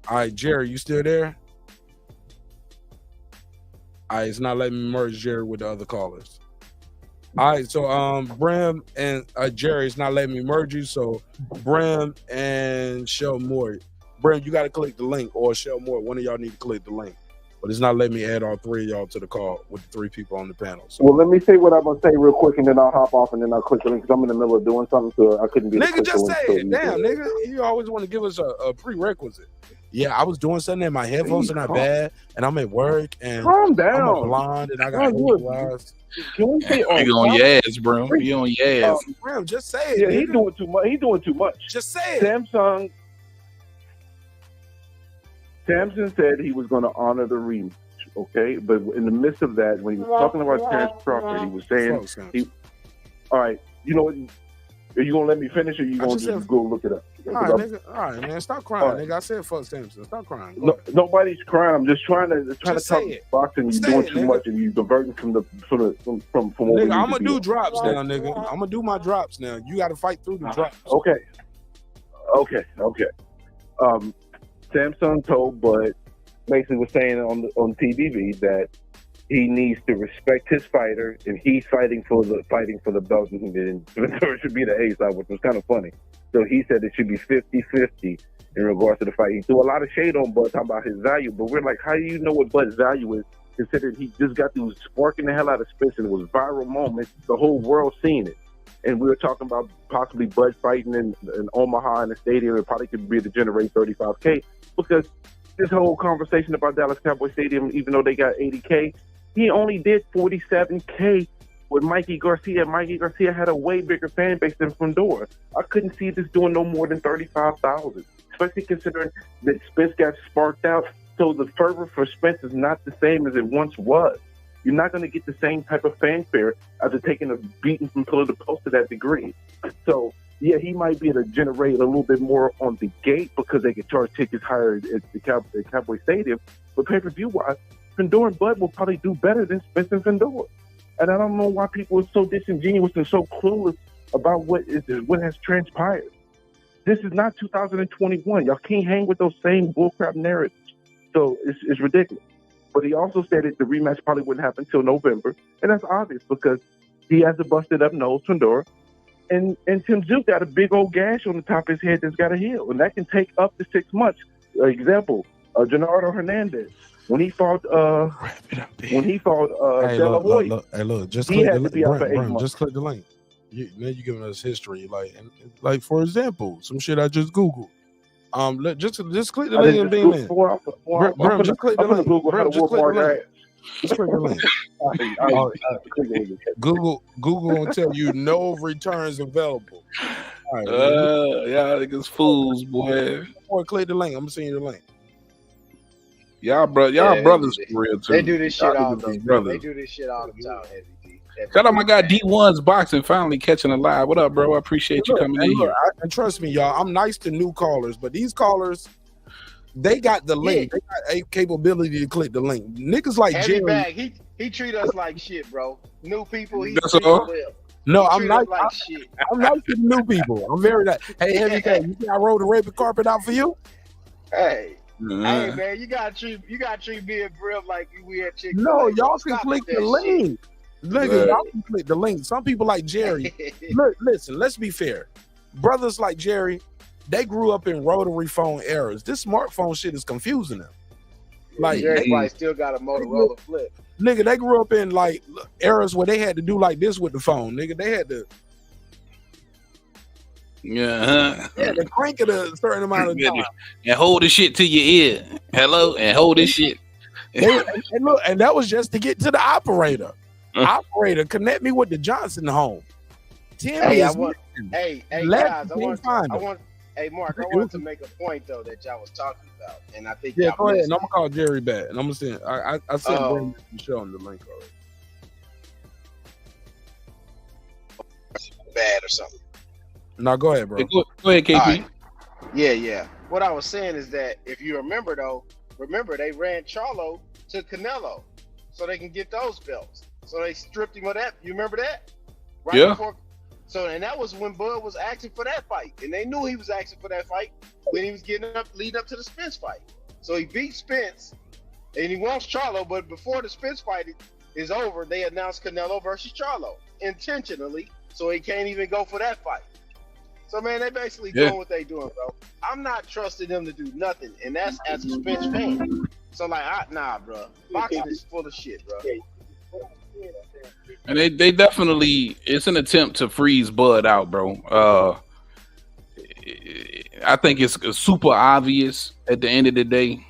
All right, Jerry, you still there? All right, it's not letting me merge Jerry with the other callers. All right, so Bram and Jerry, it's not letting me merge you. So Bram and Shell Moore. Bram, you got to click the link, or Shell Moore, one of y'all need to click the link. But it's not letting me add all three of y'all to the call with the 3 people on the panel. So. Well, let me say what I'm going to say real quick, and then I'll hop off, and then I'll click the link, because I'm in the middle of doing something, so I couldn't be Nigga, just say it. Damn, nigga. You always want to give us a prerequisite. Yeah, I was doing something, and my headphones are not bad, and I'm at work, and calm down. I'm blind, and I got blue. Can we say you on your ass, bro? You on your ass. Bro, just say it. Yeah, nigga. he's doing too much. He's doing too much. Just say it. Samson said he was going to honor the rematch, okay? But in the midst of that, when he was talking about Terence Crawford, he was saying, all right, you know what? Are you going to let me finish, or are you going to just go look it up? All right, nigga. All right, man. Stop crying, nigga. I said fuck Samson. Stop crying. No, nobody's crying. I'm just trying to talk boxing. You're doing too much, and you're diverting from what nigga, I'm gonna do drops now, nigga. I'm gonna do my drops now. You got to fight through the drops. Okay. Samsung told Bud, basically was saying on TVV that he needs to respect his fighter, and he's fighting for the belt, and it should be the ace out, which was kind of funny. So he said it should be 50-50 in regards to the fight. He threw a lot of shade on Bud, talking about his value, but we're like, how do you know what Bud's value is, considering he just got through sparking the hell out of Spence, and it was a viral moment, the whole world seen it. And we were talking about possibly Bud fighting in Omaha in the stadium. It probably could be to generate 35K, because this whole conversation about Dallas Cowboy Stadium, even though they got 80K, he only did 47K with Mikey Garcia. Mikey Garcia had a way bigger fan base than Fundora. I couldn't see this doing no more than 35,000, especially considering that Spence got sparked out. So the fervor for Spence is not the same as it once was. You're not going to get the same type of fanfare after taking a beating from pillar to post to that degree. So, yeah, he might be able to generate a little bit more on the gate because they can charge tickets higher at the Cowboy Stadium. But pay-per-view-wise, Fundora and Bud will probably do better than Spence and Fundora. And I don't know why people are so disingenuous and so clueless about what has transpired. This is not 2021. Y'all can't hang with those same bullcrap narratives. So it's ridiculous. But he also said that the rematch probably wouldn't happen until November. And that's obvious because he has a busted up nose, Fundora. And Tim Zook got a big old gash on the top of his head that's got to heal. And that can take up to 6 months. Example, Genardo Hernandez. When he fought De La Hoya, just he click had the to be out for 8 link. months. Just click the link. Now you're giving us history, like for example, some shit I just Googled. Just click the link and beam in. Bro, just click the link. Bro, just click the link. Just click the link. Google gonna tell you no returns available. All right, y'all niggas fools, boy. Or click the link. I'm gonna send you the link. Y'all brothers for real too. They do this shit all the time. They do this shit all the time. Shout out my guy D1's Boxing finally catching a live. What up, bro? I appreciate you coming in here. And trust me, y'all, I'm nice to new callers, but these callers, they got the link. They got a capability to click the link. Niggas like Heavy Jerry. Bag, he treat us like shit, bro. New people, he That's treat all? us well. No, He I'm treat nice. us like shit. I'm nice to new people. I'm very nice. Hey, Heavy Bag, you think I rolled the red carpet out for you? Hey, hey, man, you gotta treat me and Brill like we had chicken. No, y'all can click the link. Nigga, y'all can click the link. Some people like Jerry. Look, listen, let's be fair. Brothers like Jerry, they grew up in rotary phone eras. This smartphone shit is confusing them. Like Jerry probably still got a Motorola flip. Nigga, they grew up in like eras where they had to do like this with the phone. Nigga, they had to to crank it a certain amount of time. And hold the shit to your ear. Hello, and hold this shit. and look, and that was just to get to the operator. Operator, connect me with the Johnson home. Hey, guys, Mark, I wanted to make a point though that y'all was talking about, and I think go ahead. And I'm gonna call Jerry back, and I'm gonna send. I sent Brandon Michelle on the link already. Bad or something. No, go ahead, bro. Go ahead, KP. Right. Yeah. What I was saying is that if you remember they ran Charlo to Canelo so they can get those belts. So they stripped him of that. You remember that? Right before. So, and that was when Bud was asking for that fight. And they knew he was asking for that fight when he was leading up to the Spence fight. So he beat Spence and he wants Charlo, but before the Spence fight is over, they announced Canelo versus Charlo intentionally. So he can't even go for that fight. So, man, they basically doing what they doing, bro. I'm not trusting them to do nothing. And that's as a Spence fan. So, like, nah, bro. Boxing is full of shit, bro. And they definitely, it's an attempt to freeze Bud out, bro. I think it's super obvious at the end of the day.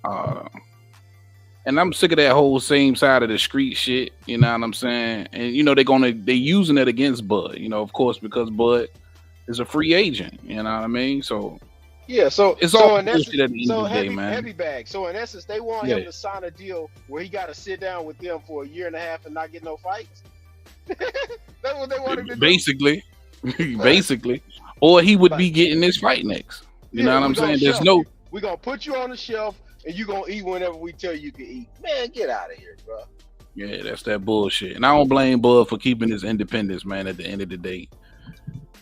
And I'm sick of that whole same side of the street shit. You know what I'm saying? And you know they using it against Bud. You know, of course, because Bud is a free agent. You know what I mean? So yeah, so it's all in essence, at the end of the day, man. Heavy Bag. So in essence, they want him to sign a deal where he got to sit down with them for a year and a half and not get no fights. That's what they want him to do. Basically, or he would be getting this fight next. You know what I'm saying? There's no. We're gonna put you on the shelf and you're gonna eat whenever we tell you can eat. Man, get out of here, bro. Yeah, that's that bullshit. And I don't blame Bud for keeping his independence, man. At the end of the day.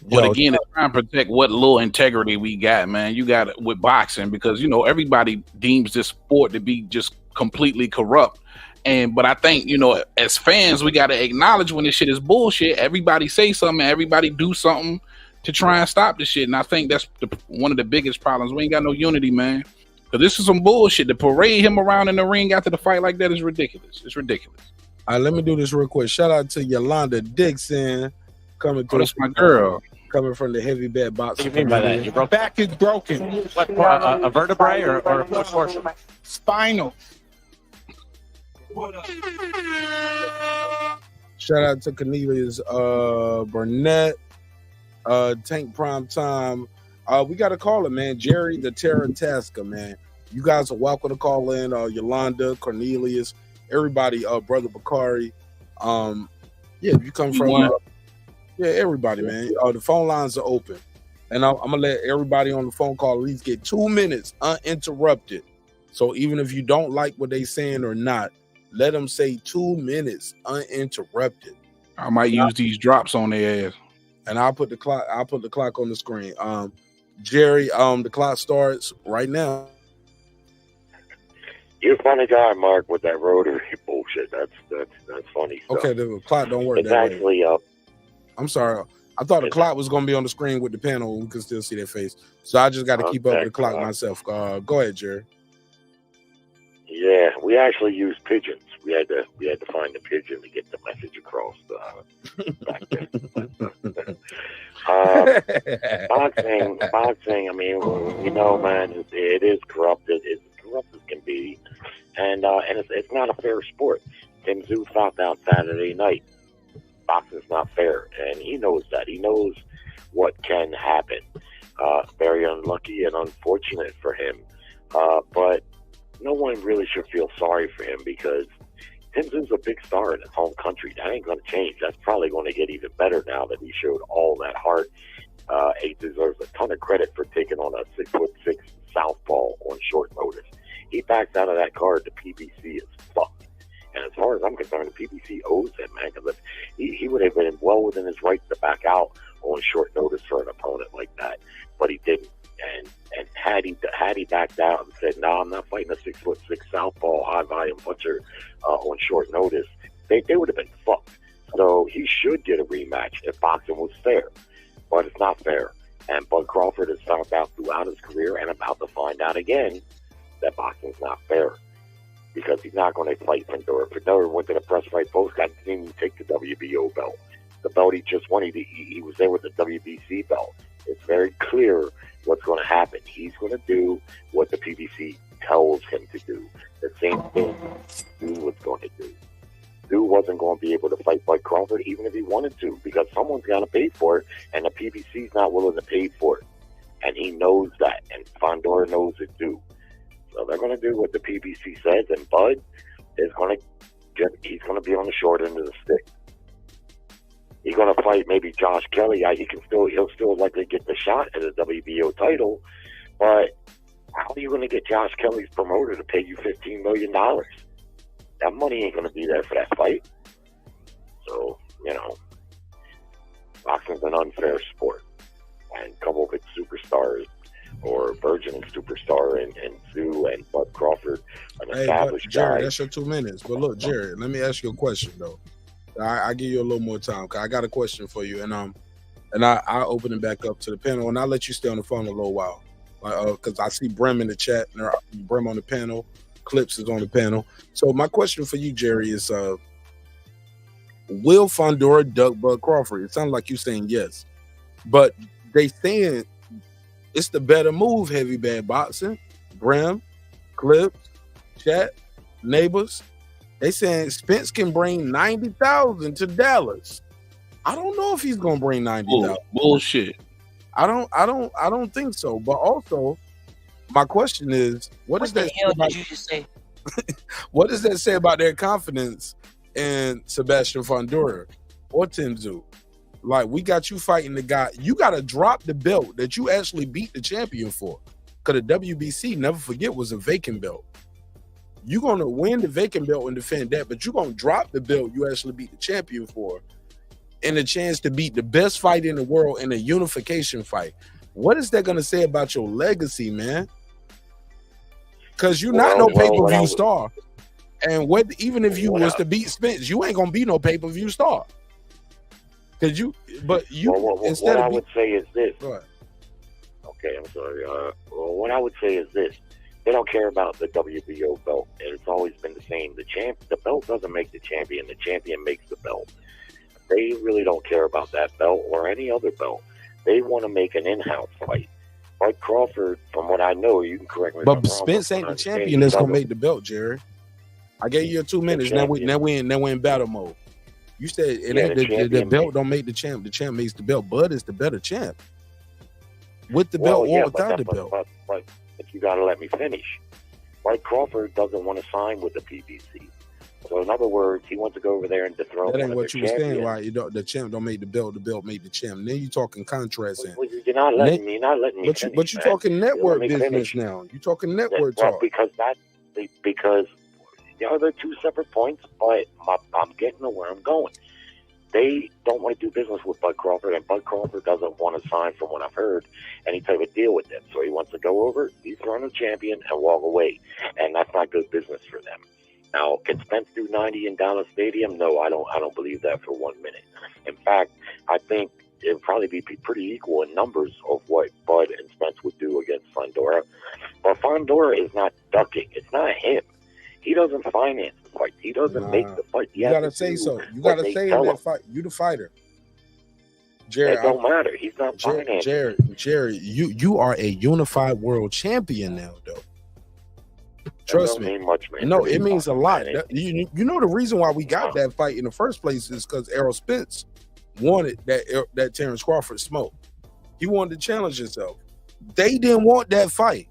But again, it's trying to protect what little integrity we got, man. You got it with boxing because, you know, everybody deems this sport to be just completely corrupt. But I think, you know, as fans, we got to acknowledge when this shit is bullshit. Everybody say something, everybody do something to try and stop this shit. And I think that's one of the biggest problems. We ain't got no unity, man. Because this is some bullshit. To parade him around in the ring after the fight like that is ridiculous. It's ridiculous. All right, let me do this real quick. Shout out to Yolanda Dixon coming through. That's my girl. Coming from the heavy bed box. What do you mean by that? Your back is broken. What, a vertebrae or a portion? Spinal. Shout out to Cornelius Burnett, Tank Prime Time. We got to call it, man. Jerry the Terror Tasker, man. You guys are welcome to call in. Yolanda, Cornelius, everybody, Brother Bakari. If you come from everybody, man. The phone lines are open. And I'm going to let everybody on the phone call at least get 2 minutes uninterrupted. So even if you don't like what they saying or not, let them say 2 minutes uninterrupted. I might use these drops on their ass. And I'll put the clock on the screen. Jerry, the clock starts right now. You're a funny guy, Mark, with that rotary bullshit. That's funny stuff. Okay, the clock don't work. It's actually up. I'm sorry. I thought the clock was going to be on the screen with the panel. We could still see their face. So I just got to keep up with the clock myself. Go ahead, Jerry. Yeah, we actually use pigeons. we had to find the pigeon to get the message across back then. Boxing. I mean, you know, man, it is corrupted. It's corrupt as can be, and it's not a fair sport. Tim Tszyu found out Saturday night. Boxing's not fair, and he knows that. He knows what can happen. Very unlucky and unfortunate for him, but no one really should feel sorry for him because Tim Tszyu's a big star in his home country. That ain't going to change. That's probably going to get even better now that he showed all that heart. He deserves a ton of credit for taking on a 6'6" southpaw on short notice. He backs out of that card. The PBC is fucked. And as far as I'm concerned, the PBC owes him, man, because he would have been well within his rights to back out on short notice for an opponent like that, but he didn't. And had he backed out and said, "No, I'm not fighting a 6'6" southpaw high volume puncher on short notice," they would have been fucked. So he should get a rematch if boxing was fair, but it's not fair. And Bud Crawford has found out throughout his career and about to find out again that boxing's not fair because he's not going to fight Fundora. Fundora went to the press fight post, didn't even take the WBO belt. The belt he just won, he was there with the WBC belt. It's very clear what's going to happen. He's going to do what the PBC tells him to do. The same thing Tszyu was going to do. Tszyu wasn't going to be able to fight Bud Crawford even if he wanted to because someone's got to pay for it, and the PBC's not willing to pay for it. And he knows that, and Fundora knows it too. So they're going to do what the PBC says, and Bud is going to he's going to be on the short end of the stick. He's going to fight maybe Josh Kelly. He'll still likely get the shot at a WBO title, but how are you going to get Josh Kelly's promoter to pay you $15 million? That money ain't going to be there for that fight. So, you know, boxing's an unfair sport, and a couple of its superstars or burgeoning superstar and Tszyu and Bud Crawford, an established Jerry, guy. that's your 2 minutes. But look, Jerry, let me ask you a question though. I give you a little more time because I got a question for you, and I open it back up to the panel, and I'll let you stay on the phone a little while, because I see Brim in the chat, and Brim on the panel, Clips is on the panel. So my question for you, Jerry, is will Fundora duck Bud Crawford? It sounds like you saying yes, but they saying it's the better move. Heavy Bad Boxing, Brim, Clips, chat, neighbors. They saying Spence can bring 90,000 to Dallas. I don't know if he's gonna bring 90,000. Bullshit. I don't think so. But also, my question is, what does that hell did you just say? What does that say about their confidence in Sebastian Fundora or Tim Tszyu? Like, we got you fighting the guy. You got to drop the belt that you actually beat the champion for. Because the WBC, never forget, was a vacant belt. You're going to win the vacant belt and defend that, but you're going to drop the belt you actually beat the champion for and a chance to beat the best fight in the world in a unification fight. What is that going to say about your legacy, man? Because you're not no pay-per-view star. And even if you was to beat Spence, you ain't going to be no pay-per-view star. Because what I would say is this. Okay, I'm sorry. What I would say is this. They don't care about the WBO belt, and it's always been the same. The belt doesn't make the champion. The champion makes the belt. They really don't care about that belt or any other belt. They want to make an in-house fight. Bud Crawford, from what I know, you can correct me if I'm wrong. But Spence ain't the champion that's gonna make the belt, Jerry. I gave you 2 minutes. Now we in battle mode. You said the belt don't make the champ. The champ makes the belt. Bud is the better champ. With the belt or without the belt. But you got to let me finish. Bud Crawford doesn't want to sign with the PBC. So in other words, he wants to go over there and dethrone. That ain't what you were saying, right? The champ don't make the belt make the champ. And then you talking contrast. You're not letting me finish. But you're talking network business now. You're talking network talk. Because they're two separate points, but I'm getting to where I'm going. They don't want to do business with Bud Crawford, and Bud Crawford doesn't want to sign, from what I've heard, any type of deal with them. So he wants to go over, dethrone the champion, and walk away. And that's not good business for them. Now, can Spence do 90 in Dallas Stadium? No, I don't believe that for 1 minute. In fact, I think it would probably be pretty equal in numbers of what Bud and Spence would do against Fundora. But Fundora is not ducking. It's not him. He doesn't finance the fight. He doesn't make the fight. You gotta say so. You gotta say in that fight. You the fighter. Jerry, it don't matter. He's not financing. Jerry, you are a unified world champion now, though. Trust me. Much, man. No, it means a lot. You know the reason why we got that fight in the first place is because Errol Spence wanted that Terence Crawford smoke. He wanted to challenge himself. They didn't want that fight.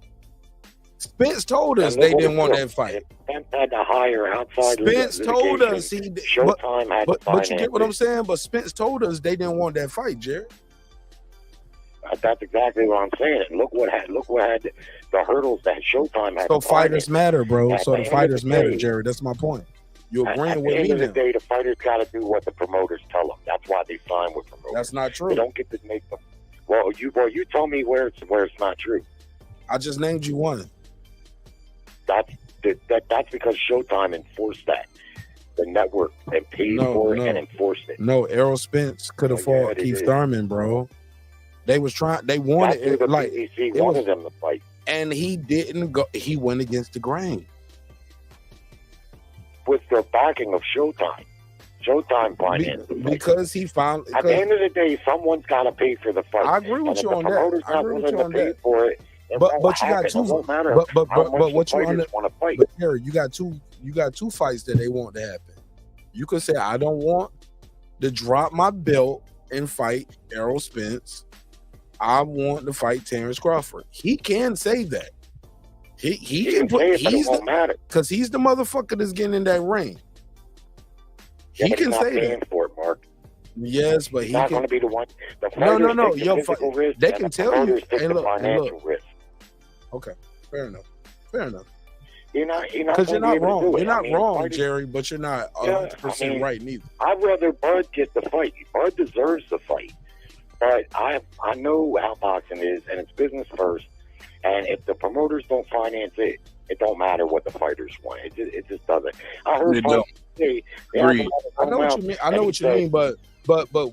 Spence told us they didn't want that fight. Spence had to hire outside. Spence told us Showtime had to but you get what I'm saying? But Spence told us they didn't want that fight, Jerry. That's exactly what I'm saying. Look what had the hurdles that Showtime had. So fighters matter, bro. So the fighters matter, Jerry. That's my point. You agreeing with me? At the end of the day, the fighters got to do what the promoters tell them. That's why they sign with promoters. That's not true. They don't get to make them. Well, you tell me where it's not true. I just named you one. That's because Showtime enforced that. The network and paid for it and enforced it. No, Errol Spence could have fought Keith Thurman, bro. They was trying. They wanted it. Like BBC wanted them to fight, and he didn't go. He went against the grain with the backing of Showtime. Showtime financed because he found. At the end of the day, someone's got to pay for the fight. I agree with you on that. I agree with you on that. For it, but you got two. But what you want to fight? But Harry, you got two fights that they want to happen. You could say I don't want to drop my belt and fight Errol Spence. I want to fight Terence Crawford. He can say that. He can put. He's because he's the motherfucker that's getting in that ring. Yeah, he can say that. For it, Mark. Yes, but he's not going to be the one. No. They can tell you. Hey, look. Okay, fair enough. You're not because you're not wrong. You're not wrong, Jerry, but you're not 100% right neither. I'd rather Bud get the fight. Bud deserves the fight. But I know how boxing is, and it's business first. And if the promoters don't finance it, it don't matter what the fighters want. It just doesn't. I heard say, I know what you mean. I know what you mean, but right now,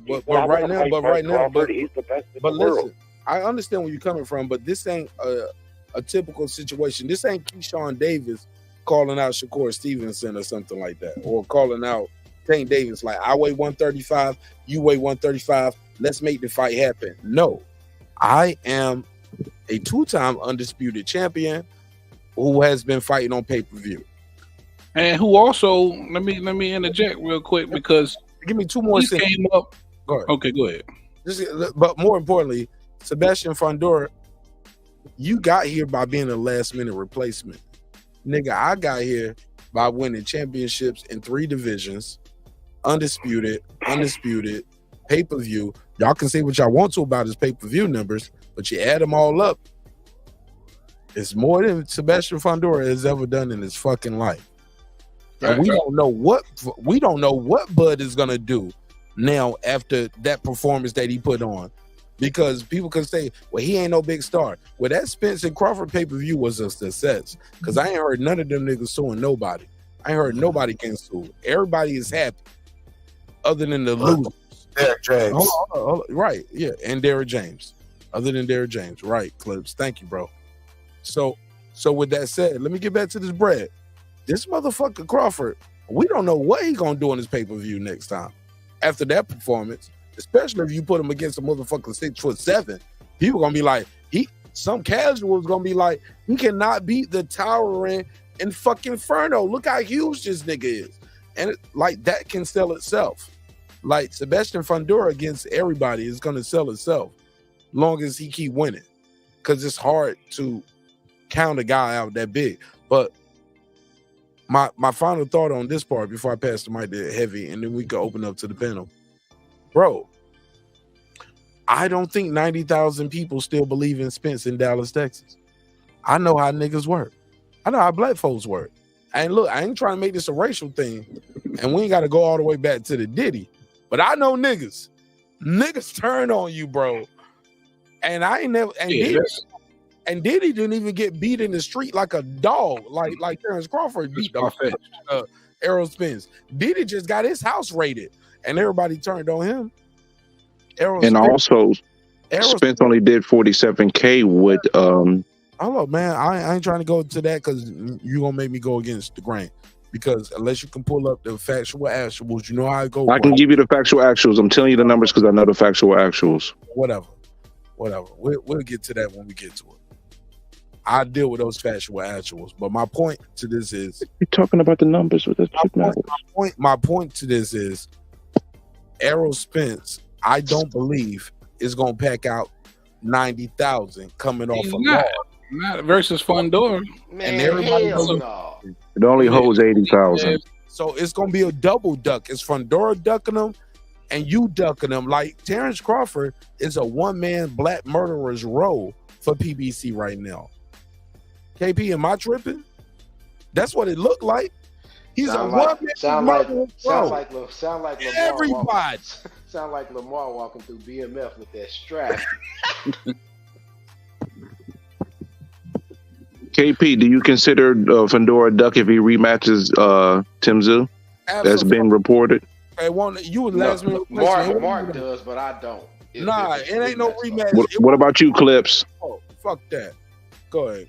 he's the best in but the listen, world. I understand where you're coming from, but this ain't a typical situation. This ain't Keyshawn Davis calling out Shakur Stevenson or something like that, or calling out Tank Davis like, I weigh 135, you weigh 135. Let's make the fight happen. No, I am a two-time undisputed champion who has been fighting on pay-per-view. And who also, let me interject real quick because give me two more seconds. Came up. Go ahead. Okay, go ahead. But more importantly, Sebastian Fundora, you got here by being a last-minute replacement. Nigga, I got here by winning championships in 3 divisions, undisputed, pay-per-view. Y'all can say what y'all want to about his pay-per-view numbers, but you add them all up, it's more than Sebastian Fundora has ever done in his fucking life. And we don't know what Bud is gonna do now after that performance that he put on, because people can say, well, he ain't no big star. Well, that Spence and Crawford pay-per-view was a success, because I ain't heard none of them niggas suing nobody. I ain't heard nobody can sue. Everybody is happy, other than the losers. Derrick James. Hold on. Right, yeah, and Derrick James. Other than Derrick James, right, Clips. Thank you, bro. So with that said, let me get back to this bread. This motherfucker Crawford, we don't know what he gonna do on his pay-per-view next time. After that performance, especially if you put him against a motherfucker 6'7", people gonna be like, some casuals gonna be like, he cannot beat the towering and fucking Inferno. Look how huge this nigga is. And that can sell itself. Like Sebastian Fundora against everybody is gonna sell itself, long as he keep winning. Because it's hard to count a guy out that big. But my final thought on this part before I pass the mic to Heavy, and then we can open up to the panel. Bro, I don't think 90,000 people still believe in Spence in Dallas, Texas. I know how niggas work. I know how black folks work. And look, I ain't trying to make this a racial thing, and we ain't got to go all the way back to the Diddy. But I know niggas turn on you, bro. And I ain't never. And Diddy didn't even get beat in the street like a dog, like Terence Crawford beat Errol Spence. Diddy just got his house raided, and everybody turned on him. Spence only did 47K with hold up, man. I ain't trying to go to that because you gonna make me go against the grain. Because unless you can pull up the factual actuals, you know how it goes. I can give you the factual actuals. I'm telling you the numbers because I know the factual actuals. Whatever. We'll get to that when we get to it. I deal with those factual actuals, but my point to this is you're talking about the numbers with my point to this is Errol Spence, I don't believe is gonna pack out 90,000 coming off a loss. Not versus Fundora. Man, and everybody knows no. It only holds 80,000. So it's gonna be a double duck. It's Fundora ducking them and you ducking them. Like Terence Crawford is a one-man black murderer's role for PBC right now. KP, am I tripping? That's what it looked like. He's Sound a one-man sound murderer's role. like Lamar Everybody. Sound like Lamar walking through BMF with that strap. KP, do you consider Fundora duck if he rematches Tim Tszyu? That's been reported. Hey, you would last minute. Mark does, but I don't. It ain't no rematch. What about you, Clips? Oh, fuck that. Go ahead.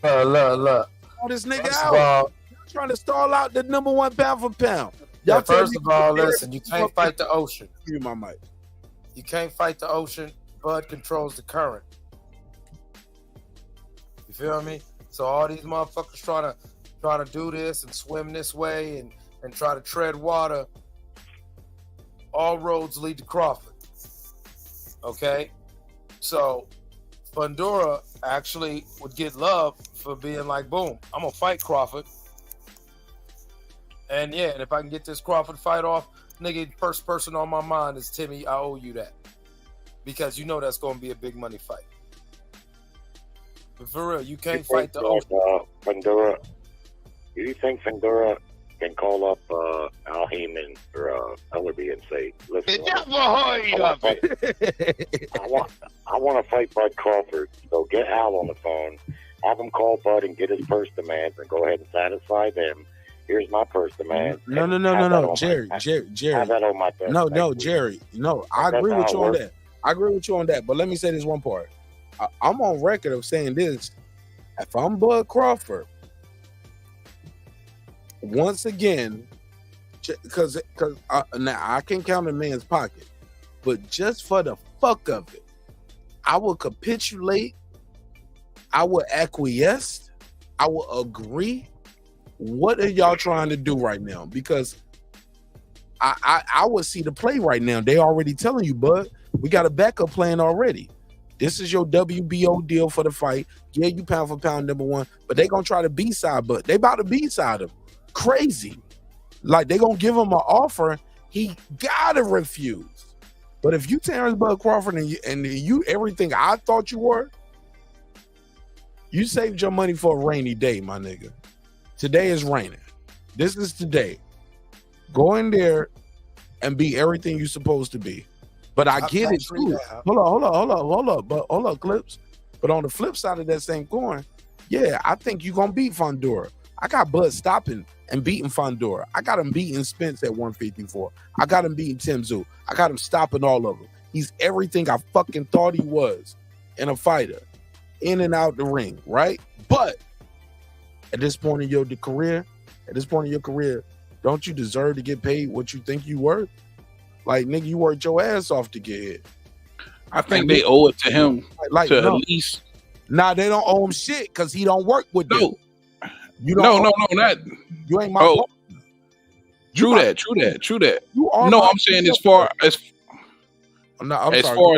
Look. Oh, this nigga First out. of all, You're trying to stall out the number one pound for pound. yeah, first of all, listen, you can't fight the ocean. Give me my mic. You can't fight the ocean. Bud controls the current. You feel me? So all these motherfuckers trying to do this and swim this way and try to tread water. All roads lead to Crawford. Okay? So Fundora actually would get love for being like, boom, I'm gonna fight Crawford. And yeah, and if I can get this Crawford fight off, nigga, first person on my mind is Timmy. I owe you that. Because you know that's gonna be a big money fight. But for real, you can't fight the Fundora. Do you think Fundora can call up Al Heyman or Ellerby and say, "Listen, I want to fight Bud Crawford. So get Al on the phone, have him call Bud and get his purse demands, and go ahead and satisfy them. Here's my purse demand." No, Jerry. Have that on my desk. No, Jerry. No, I agree with you on that. I agree with you on that. But let me say this one part. I'm on record of saying this. If I'm Bud Crawford, once again, because now I can count a man's pocket, but just for the fuck of it, I will capitulate. I will acquiesce. I will agree. What are y'all trying to do right now? Because I would see the play right now. They already telling you, Bud, we got a backup plan already. This is your WBO deal for the fight. Yeah, you pound for pound number one, but they gonna try to B-side, but they about to B-side him. Crazy. Like they gonna give him an offer, he gotta refuse. But if you Terence Bud Crawford and you everything I thought you were, you saved your money for a rainy day, my nigga. Today is raining. This is today. Go in there and be everything you're supposed to be. But I get it too. Hold on, Clips. But on the flip side of that same coin, yeah, I think you're gonna beat Fundora. I got Bud stopping and beating Fundora. I got him beating Spence at 154. I got him beating Tim Tszyu. I got him stopping all of them. He's everything I fucking thought he was in a fighter, in and out the ring, right? But at this point in your career, don't you deserve to get paid what you think you worth? Like, nigga, you worked your ass off to get here. I think they owe it to him at least. Nah, they don't owe him shit because he don't work with them. You don't not. You ain't my partner. True that. No, I'm saying as far as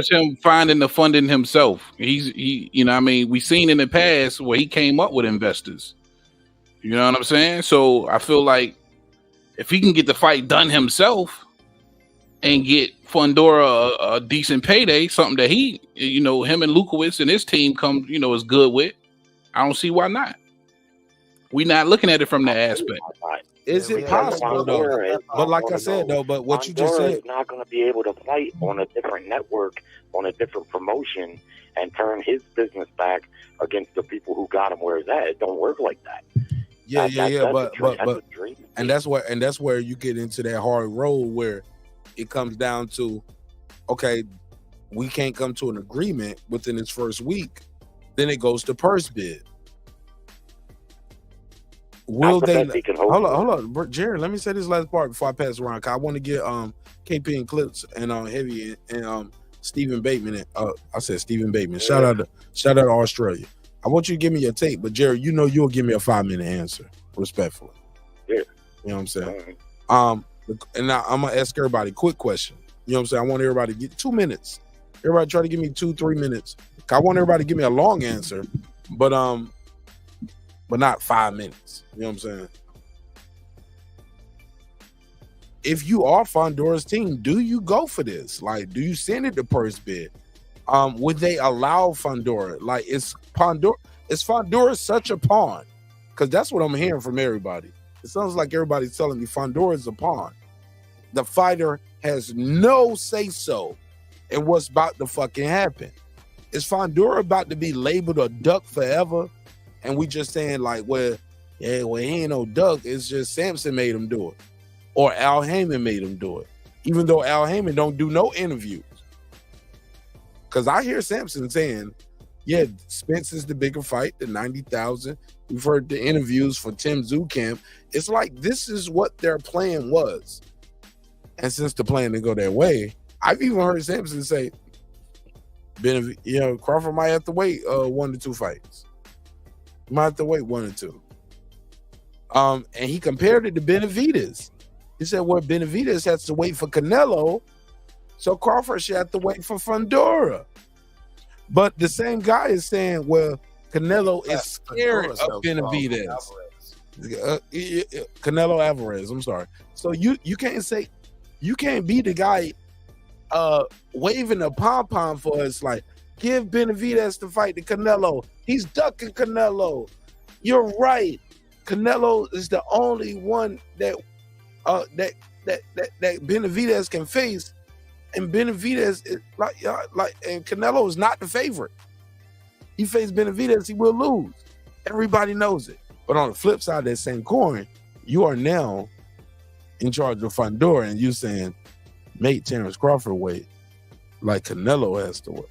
him finding the funding himself, he you know what I mean, we seen in the past where he came up with investors. You know what I'm saying? So I feel like if he can get the fight done himself and get Fundora a decent payday, something that he, you know, him and Lukowitz and his team is good with, I don't see why not. We're not looking at it from that aspect. Is it possible though? But like I said though, but what you just said, is not going to be able to fight on a different network, on a different promotion, and turn his business back against the people who got him where he's at. It don't work like that. But and that's where you get into that hard road where it comes down to, okay, we can't come to an agreement within this first week. Then it goes to purse bid. Will they? Hold on, Jared. Let me say this last part before I pass around. Cause I want to get KP and Clips and Heavy and Stephen Bateman. I said Stephen Bateman. Shout out to Australia. I want you to give me your take, but Jared, you know you'll give me a 5-minute answer, respectfully. Yeah. You know what I'm saying? And now I'm gonna ask everybody a quick question. You know what I'm saying? I want everybody to get 2 minutes. Everybody try to give me 2-3 minutes. I want everybody to give me a long answer, but not 5 minutes. You know what I'm saying? If you are Fundora's team, do you go for this? Like, do you send it to purse bid? Would they allow Fundora? Like, is Fundora such a pawn? Because that's what I'm hearing from everybody. It sounds like everybody's telling me Fundora is a pawn. The fighter has no say-so in what's about to fucking happen. Is Fundora about to be labeled a duck forever? And we just saying like, well, he ain't no duck. It's just Samson made him do it. Or Al Heyman made him do it. Even though Al Heyman don't do no interviews. Because I hear Samson saying, yeah, Spence is the bigger fight, the 90,000. We've heard the interviews for Tim Zucamp. It's like this is what their plan was. And since the plan didn't go their way, I've even heard Samson say, Crawford might have to wait 1 to 2 fights. Might have to wait 1 or 2. And he compared it to Benavidez. He said, well, Benavidez has to wait for Canelo, so Crawford should have to wait for Fundora. But the same guy is saying, well, Canelo is scared of Benavidez. Canelo Alvarez, I'm sorry. So you can't say, you can't be the guy waving a pom-pom for us, like, give Benavidez to fight the Canelo. He's ducking Canelo. You're right. Canelo is the only one that Benavidez can face, and Benavidez is and Canelo is not the favorite. He faced Benavidez, he will lose. Everybody knows it. But on the flip side of that same coin, you are now in charge of Fundora, and you saying, make Terence Crawford wait, like Canelo has to wait,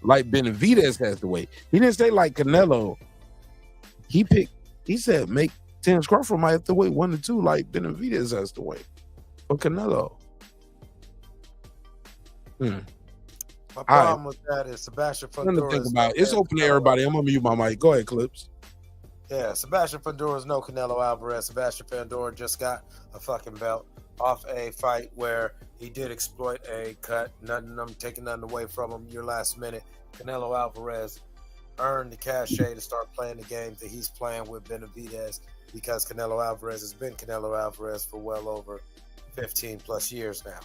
like Benavidez has to wait. He didn't say like Canelo. He said make Terence Crawford might have to wait 1 to 2, like Benavidez has to wait for Canelo. My problem with that is Sebastian Fundora. Think about it. It's open to everybody. I'm gonna mute my mic. Go ahead, Clips. Yeah, Sebastian Fundora is no Canelo Alvarez. Sebastian Fundora just got a fucking belt off a fight where he did exploit a cut. I'm taking nothing away from him. Your last minute, Canelo Alvarez earned the cachet to start playing the game that he's playing with Benavidez, because Canelo Alvarez has been Canelo Alvarez for well over 15 plus years now.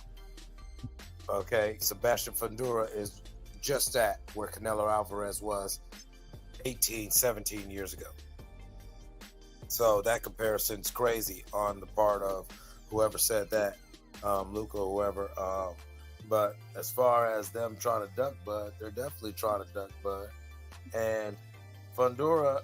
Okay, Sebastian Fundora is just that where Canelo Alvarez was 18, 17 years ago. So that comparison's crazy on the part of whoever said that, Luca or whoever. But as far as them trying to duck Bud, they're definitely trying to duck Bud. And Fundora,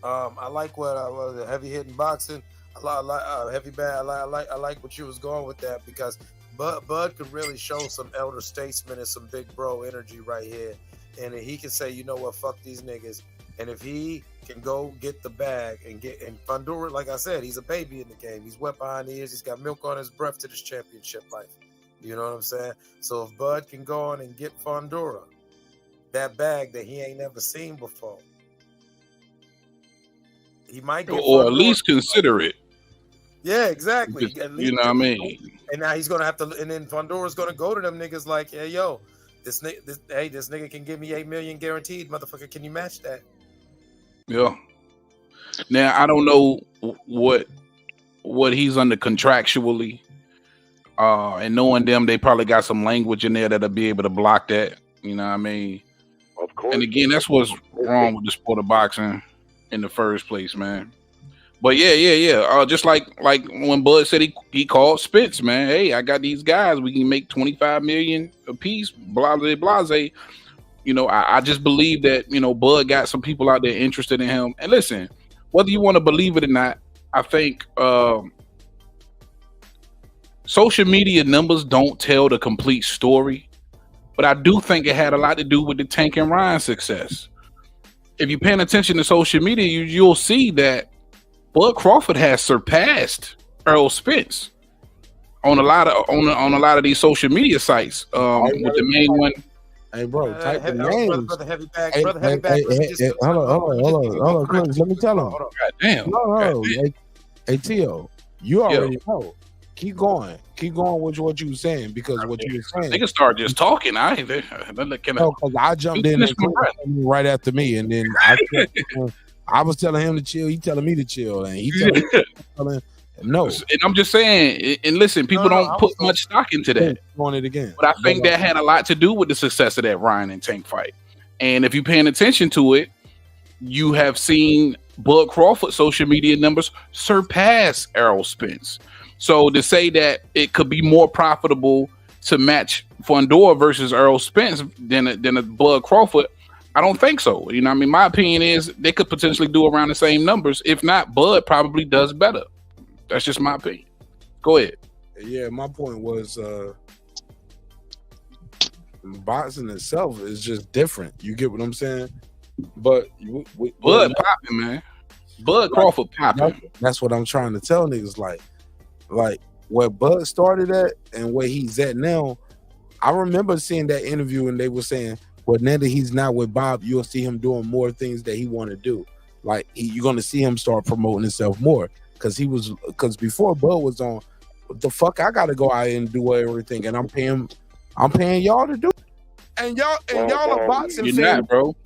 I like what the heavy hitting boxing. I like heavy bad. I like what you was going with that, because Bud could really show some elder statesman and some big bro energy right here. And he can say, you know what, fuck these niggas. And if he can go get the bag and Fundora, like I said, he's a baby in the game. He's wet behind the ears. He's got milk on his breath to this championship life. You know what I'm saying? So if Bud can go on and get Fundora that bag that he ain't never seen before, he might get or at least consider it. Yeah, exactly. You know what I mean? And now he's gonna have to, and then Fundora's gonna go to them niggas like, hey, yo, this nigga can give me $8 million guaranteed, motherfucker. Can you match that? Yeah. Now I don't know what he's under contractually, and knowing them, they probably got some language in there that'll be able to block that. You know what I mean? Of course. And again, that's what's wrong with the sport of boxing in the first place, man. But yeah. Just like when Bud said he called Spence, man. Hey, I got these guys. We can make $25 million a piece. Blase. You know, I just believe that, you know, Bud got some people out there interested in him. And listen, whether you want to believe it or not, I think social media numbers don't tell the complete story. But I do think it had a lot to do with the Tank and Ryan success. if you're paying attention to social media, you'll see that Bud Crawford has surpassed Errol Spence on a lot of these social media sites. With the main one. Hey, bro, type the names. Brother Heavy Bag. Hey, Brother Heavy Bag. hold on, Chris, let me tell him. God damn. No. Hey, Tio, you already know. Keep going with what you were saying, because what you were saying. They can start just talking. Because I jumped in and right after me, and then I was telling him to chill. He telling me to chill, and he telling no. And I'm just saying, and listen, people don't put much stock into that. On it again, but I think that had a lot to do with the success of that Ryan and Tank fight. And if you're paying attention to it, you have seen Bud Crawford social media numbers surpass Errol Spence. So to say that it could be more profitable to match Fundora versus Errol Spence than a Bud Crawford, I don't think so. You know what I mean? My opinion is they could potentially do around the same numbers. If not, Bud probably does better. That's just my opinion. Go ahead. Yeah, my point was boxing itself is just different. You get what I'm saying? But Bud popping, man. Bud Crawford popping. That's what I'm trying to tell niggas. Like where Bud started at and where he's at now. I remember seeing that interview and they were saying, well, now that he's not with Bob, you'll see him doing more things that he want to do. Like you're gonna see him start promoting himself more. Because before Bud was on, what the fuck, I gotta go out and do everything, and I'm paying y'all to do it. And y'all are boxing fans, not, bro.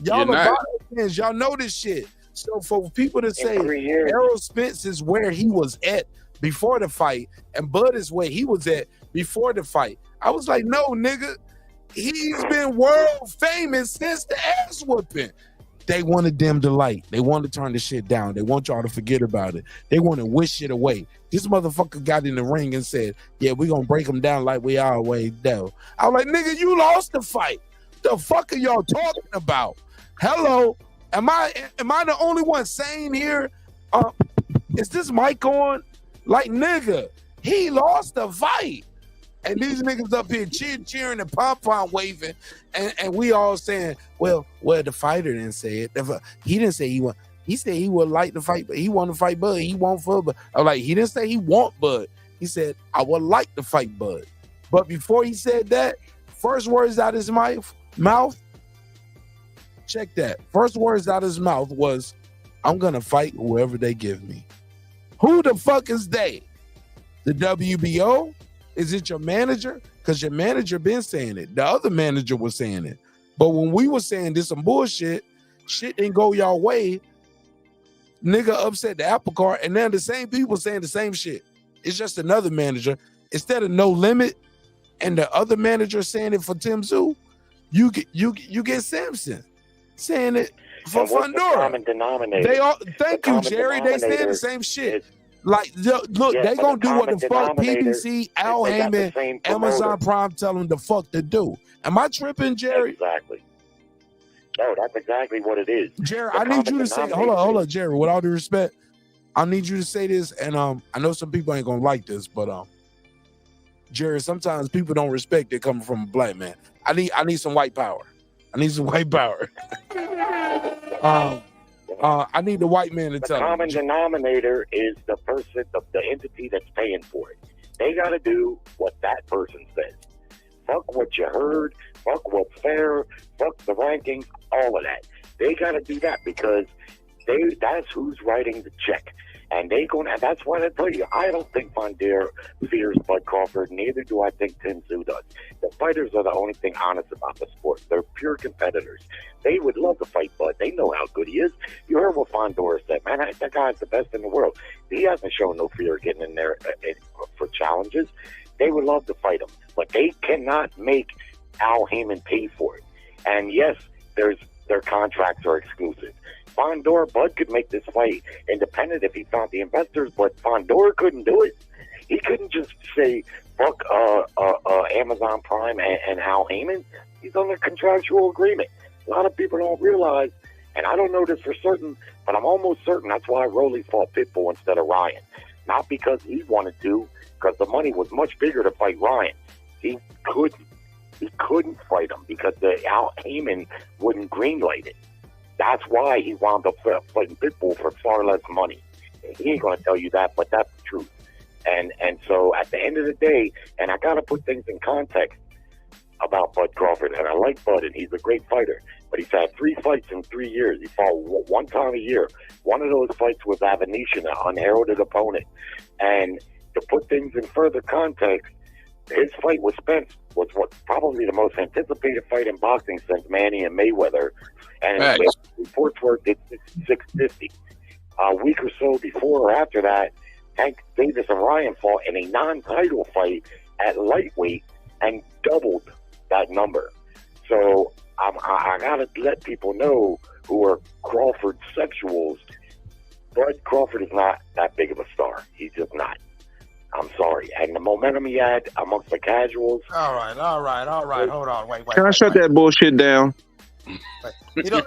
Y'all are boxing fans. Y'all know this shit. So for people to say Errol Spence is where he was at before the fight, and Bud is where he was at before the fight, I was like, no, nigga, he's been world famous since the ass whooping. They want to dim the light. They want to turn the shit down. They want y'all to forget about it. They want to wish it away. This motherfucker got in the ring and said, yeah, we're going to break him down like we always do. I was like, nigga, you lost the fight. The fuck are y'all talking about? Hello? Am I the only one saying here? Is this mic on? Like, nigga, he lost the fight. And these niggas up here cheering and pom-pom waving, and we all saying, well, the fighter didn't say it. He didn't say he want. He said he would like to fight, but he want to fight Bud. He want for Bud. I was like, he didn't say he want Bud. He said, I would like to fight Bud. But before he said that, first words out his mouth, check that. First words out his mouth was, I'm going to fight whoever they give me. Who the fuck is they? The WBO? Is it your manager? Because your manager been saying it. The other manager was saying it. But when we were saying this some bullshit, shit didn't go y'all way, nigga upset the apple cart, and now the same people saying the same shit. It's just another manager. Instead of No Limit and the other manager saying it for Tim Tszyu, you get Samson saying it for Fundora. Common denominator? They all thank you, Jerry. They saying the same shit. Like, look, they gonna do what the fuck PBC, Al Heyman, Amazon Prime tell them the fuck to do. Am I tripping, Jerry? Exactly. No, that's exactly what it is. Jerry, I need you to say, hold on, Jerry, with all due respect, I need you to say this, and I know some people ain't gonna like this, but Jerry, sometimes people don't respect it coming from a black man. I need some white power. I need some white power. I need the white man to tell me. The common denominator is the person, the entity that's paying for it. They got to do what that person says. Fuck what you heard. Fuck what's fair. Fuck the rankings. All of that. They got to do that because that's who's writing the check. And that's why I tell you, I don't think Fundora fears Bud Crawford. Neither do I think Tim Tszyu does. The fighters are the only thing honest about the sport. They're pure competitors. They would love to fight Bud. They know how good he is. You heard what Fundora said, man. That guy's the best in the world. He hasn't shown no fear of getting in there for challenges. They would love to fight him. But they cannot make Al Heyman pay for it. And yes, their contracts are exclusive. Fundora, Bud could make this fight independent if he found the investors, but Fundora couldn't do it. He couldn't just say, fuck Amazon Prime and Al Heyman. He's under contractual agreement. A lot of people don't realize, and I don't know this for certain, but I'm almost certain that's why Rolly fought Pitbull instead of Ryan. Not because he wanted to, because the money was much bigger to fight Ryan. He couldn't fight him because Al Heyman wouldn't greenlight it. That's why he wound up fighting Pitbull for far less money. He ain't gonna tell you that, but that's the truth. And so at the end of the day, and I gotta put things in context about Bud Crawford, and I like Bud, and he's a great fighter, but he's had 3 fights in 3 years. He fought one time a year. One of those fights was Avenetian, an unheralded opponent. And to put things in further context, his fight with Spence was probably the most anticipated fight in boxing since Manny and Mayweather. And reports were it's 650. A week or so before or after that, Hank Davis and Ryan fought in a non-title fight at lightweight and doubled that number. So I gotta let people know who are Crawford sexuals. Bud Crawford is not that big of a star. He's just not. I'm sorry. And the momentum he had amongst the casuals. All right. Hold on. Wait. Can I shut that bullshit down? You know,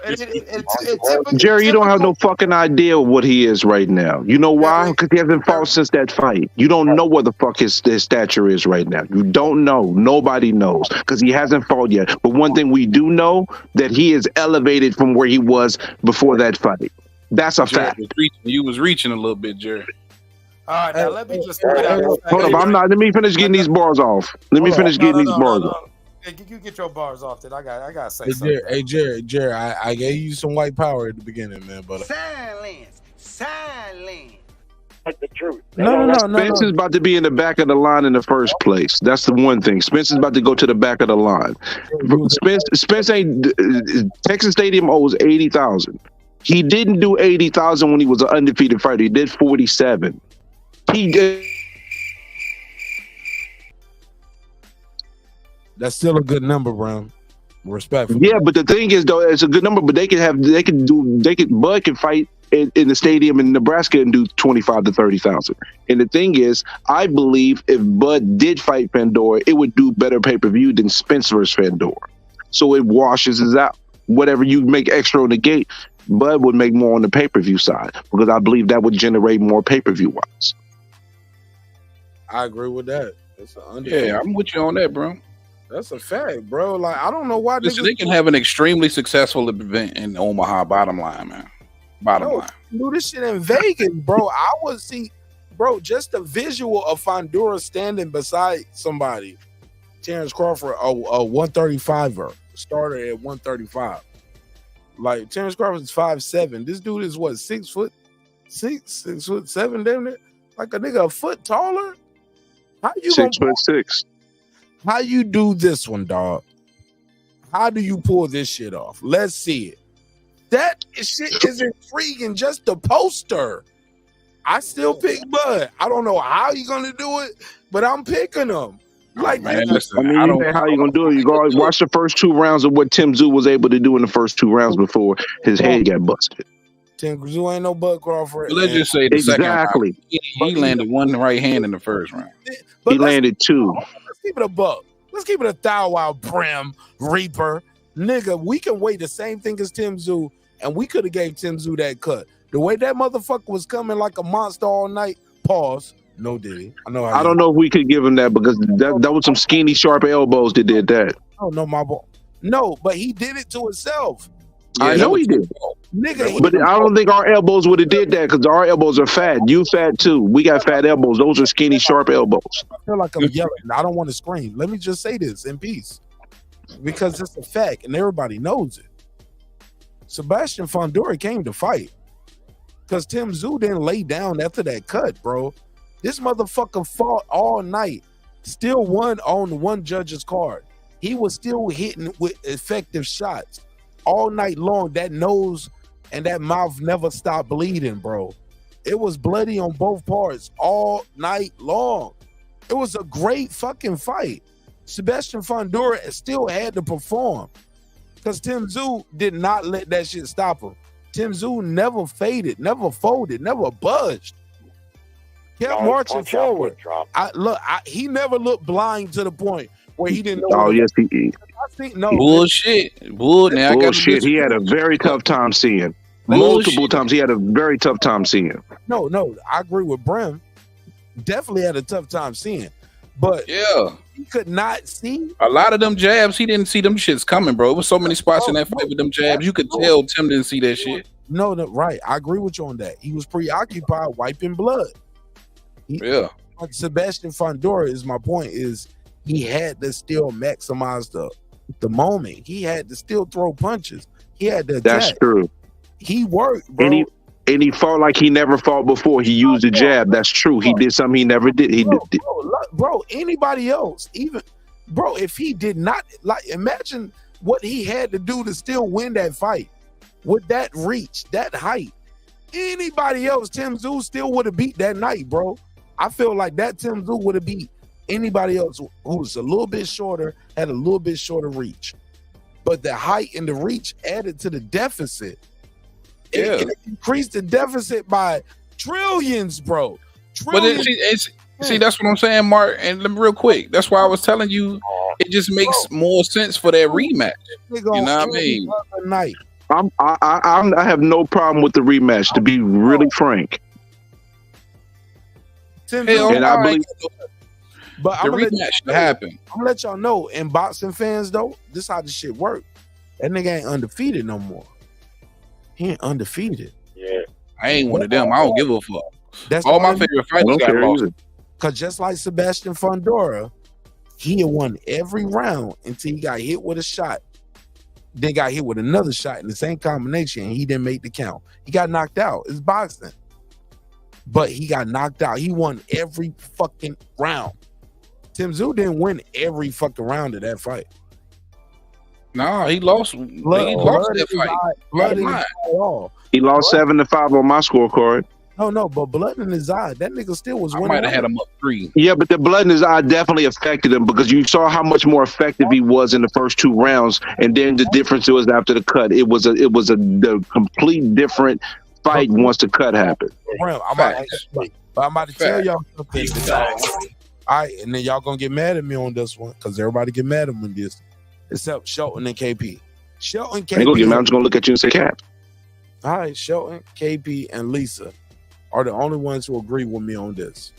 Jerry, you don't have no fucking idea what he is right now. You know why? Because he hasn't fought since that fight. You don't know what the fuck his stature is right now. You don't know. Nobody knows because he hasn't fought yet. But one thing we do know, that he is elevated from where he was before that fight. That's a fact. You was reaching a little bit, Jerry. All right, now let me just hold up. Let me finish getting these bars off. Let me finish getting these bars off. Hey, you get your bars off. Then I gotta say something. Hey, Jerry, I gave you some white power at the beginning, man. But silence. That's the truth. No. Spence is about to be in the back of the line in the first place. That's the one thing. Spence is about to go to the back of the line. Spence ain't. Texas Stadium owes $80,000. He didn't do $80,000 when he was an undefeated fighter. He did 47. He did. That's still a good number, Brown. Respectfully. Yeah, but the thing is, though, it's a good number. But Bud can fight in the stadium in Nebraska and do 25 to 30,000. And the thing is, I believe if Bud did fight Fundora, it would do better pay-per-view than Spence versus Fundora. So it washes it out. Whatever you make extra on the gate, Bud would make more on the pay-per-view side because I believe that would generate more pay-per-view wise. I agree with that. Yeah, I'm with you on that, bro. That's a fact, bro. Like, I don't know why they can have an extremely successful event in Omaha. Bottom line, man. Bottom line. Do this shit in Vegas, bro. I would see, bro, just the visual of Fundora standing beside somebody. Terence Crawford, a 135er, started at 135. Like, Terence Crawford's 5'7". This dude is what, 6'6", 6'7", damn it? Like a nigga a foot taller? How you 6'6". How you do this one, dog? How do you pull this shit off? Let's see it. That shit is intriguing. Just the poster. I still pick Bud. I don't know how you're gonna do it, but I'm picking him. Like, man, listen, I don't know how you gonna do it. You go watch the first 2 rounds of what Tim Tszyu was able to do in the first 2 rounds before his head got busted. Tim Tszyu ain't no Bud Crawford. Let's just say the second round, he landed 1 right hand in the first round. He landed 2. Let's keep it a buck. Let's keep it a Thou Wow Brim Reaper. Nigga, we can weigh the same thing as Tim Tszyu, and we could have gave Tim Tszyu that cut. The way that motherfucker was coming like a monster all night, pause. No diddy. I don't know if we could give him that because that was some skinny, sharp elbows that did that. Oh, no, my boy. No, but he did it to himself. Yeah, I know he did. Nigga, but I don't think our elbows would have did that because our elbows are fat. You fat too. We got fat elbows. Those are skinny, sharp elbows. I feel like I'm yelling. I don't want to scream. Let me just say this in peace because it's a fact and everybody knows it. Sebastian Fundora came to fight because Tim Tszyu didn't lay down after that cut, bro. This motherfucker fought all night, still won on one judge's card. He was still hitting with effective shots all night long. That nose and that mouth never stopped bleeding, bro. It was bloody on both parts all night long. It was a great fucking fight. Sebastian Fundora still had to perform because Tim Tszyu did not let that shit stop him. Tim Tszyu never faded, never folded, never budged. Kept marching forward. He never looked blind to the point where he didn't know. Oh, yes, he no, bullshit. Bullshit. He had a very tough time seeing. Multiple times he had a very tough time seeing. No, I agree with Brim. Definitely had a tough time seeing. But yeah, he could not see a lot of them jabs. He didn't see them shits coming, bro. It was so many spots in that fight with them jabs. You could tell Tim didn't see that shit. No, right. I agree with you on that. He was preoccupied wiping blood. Yeah. Like Sebastian Fundora is my point. Is he had to still maximize the moment. He had to still throw punches. He had to attack. That's true. He worked, bro. And he fought like he never fought before. He used a jab. That's true. He did something he never did. Bro, anybody else, even bro, if he did not, like, imagine what he had to do to still win that fight with that reach, that height. Anybody else, Tim Tszyu still would have beat that night, bro. I feel like that Tim Tszyu would have beat anybody else who was a little bit shorter, had a little bit shorter reach. But the height and the reach added to the deficit. It increased the deficit by trillions, bro. Trillions. But see, that's what I'm saying, Mark. And let me real quick. That's why I was telling you it just makes more sense for that rematch. You know what I mean? Night. I have no problem with the rematch, to be really frank. And I believe, but the rematch should happen. I'm gonna let y'all know, in boxing fans though, this is how this shit work. That nigga ain't undefeated no more. He ain't undefeated. Yeah, I ain't one of them. I don't give a fuck. That's all my favorite fighters got lost. Cause just like Sebastian Fundora, he had won every round until he got hit with a shot. Then got hit with another shot in the same combination, and he didn't make the count. He got knocked out. It's boxing. But he got knocked out. He won every fucking round. Tim Tszyu didn't win every fucking round of that fight. No, he lost. He lost that fight. He lost 7-5 on my scorecard. No, but blood in his eye. That nigga still was winning. I might have had him up 3. Yeah, but the blood in his eye definitely affected him, because you saw how much more effective he was in the first 2 rounds, and then the difference was after the cut. It was the complete different fight once the cut happened. I'm about to tell y'all something. All right, and then y'all gonna get mad at me on this one, because everybody get mad at me on this, except Shelton and KP. Shelton, KP. I ain't gonna get mad. I'm just gonna look at you and say, "Cap." All right, Shelton, KP, and Lisa are the only ones who agree with me on this.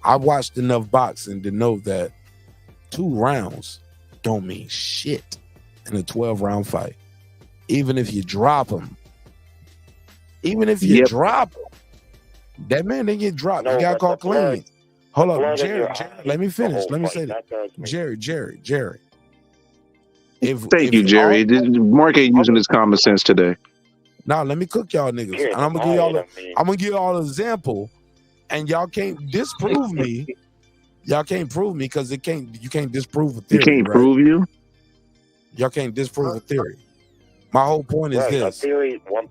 I watched enough boxing to know that 2 rounds don't mean shit in a 12-round fight. Even if you drop them. Even if you drop him, that man didn't get dropped. He got caught clean. Hold up, Jerry, let me finish. Let me say that. Jerry. Thank you, Jerry. Mark ain't using his common sense today. Now let me cook y'all niggas. And I'm gonna give y'all an example, and y'all can't disprove me. Y'all can't prove me, because you can't disprove a theory. You can't prove you? Y'all can't disprove a theory. My whole point is this.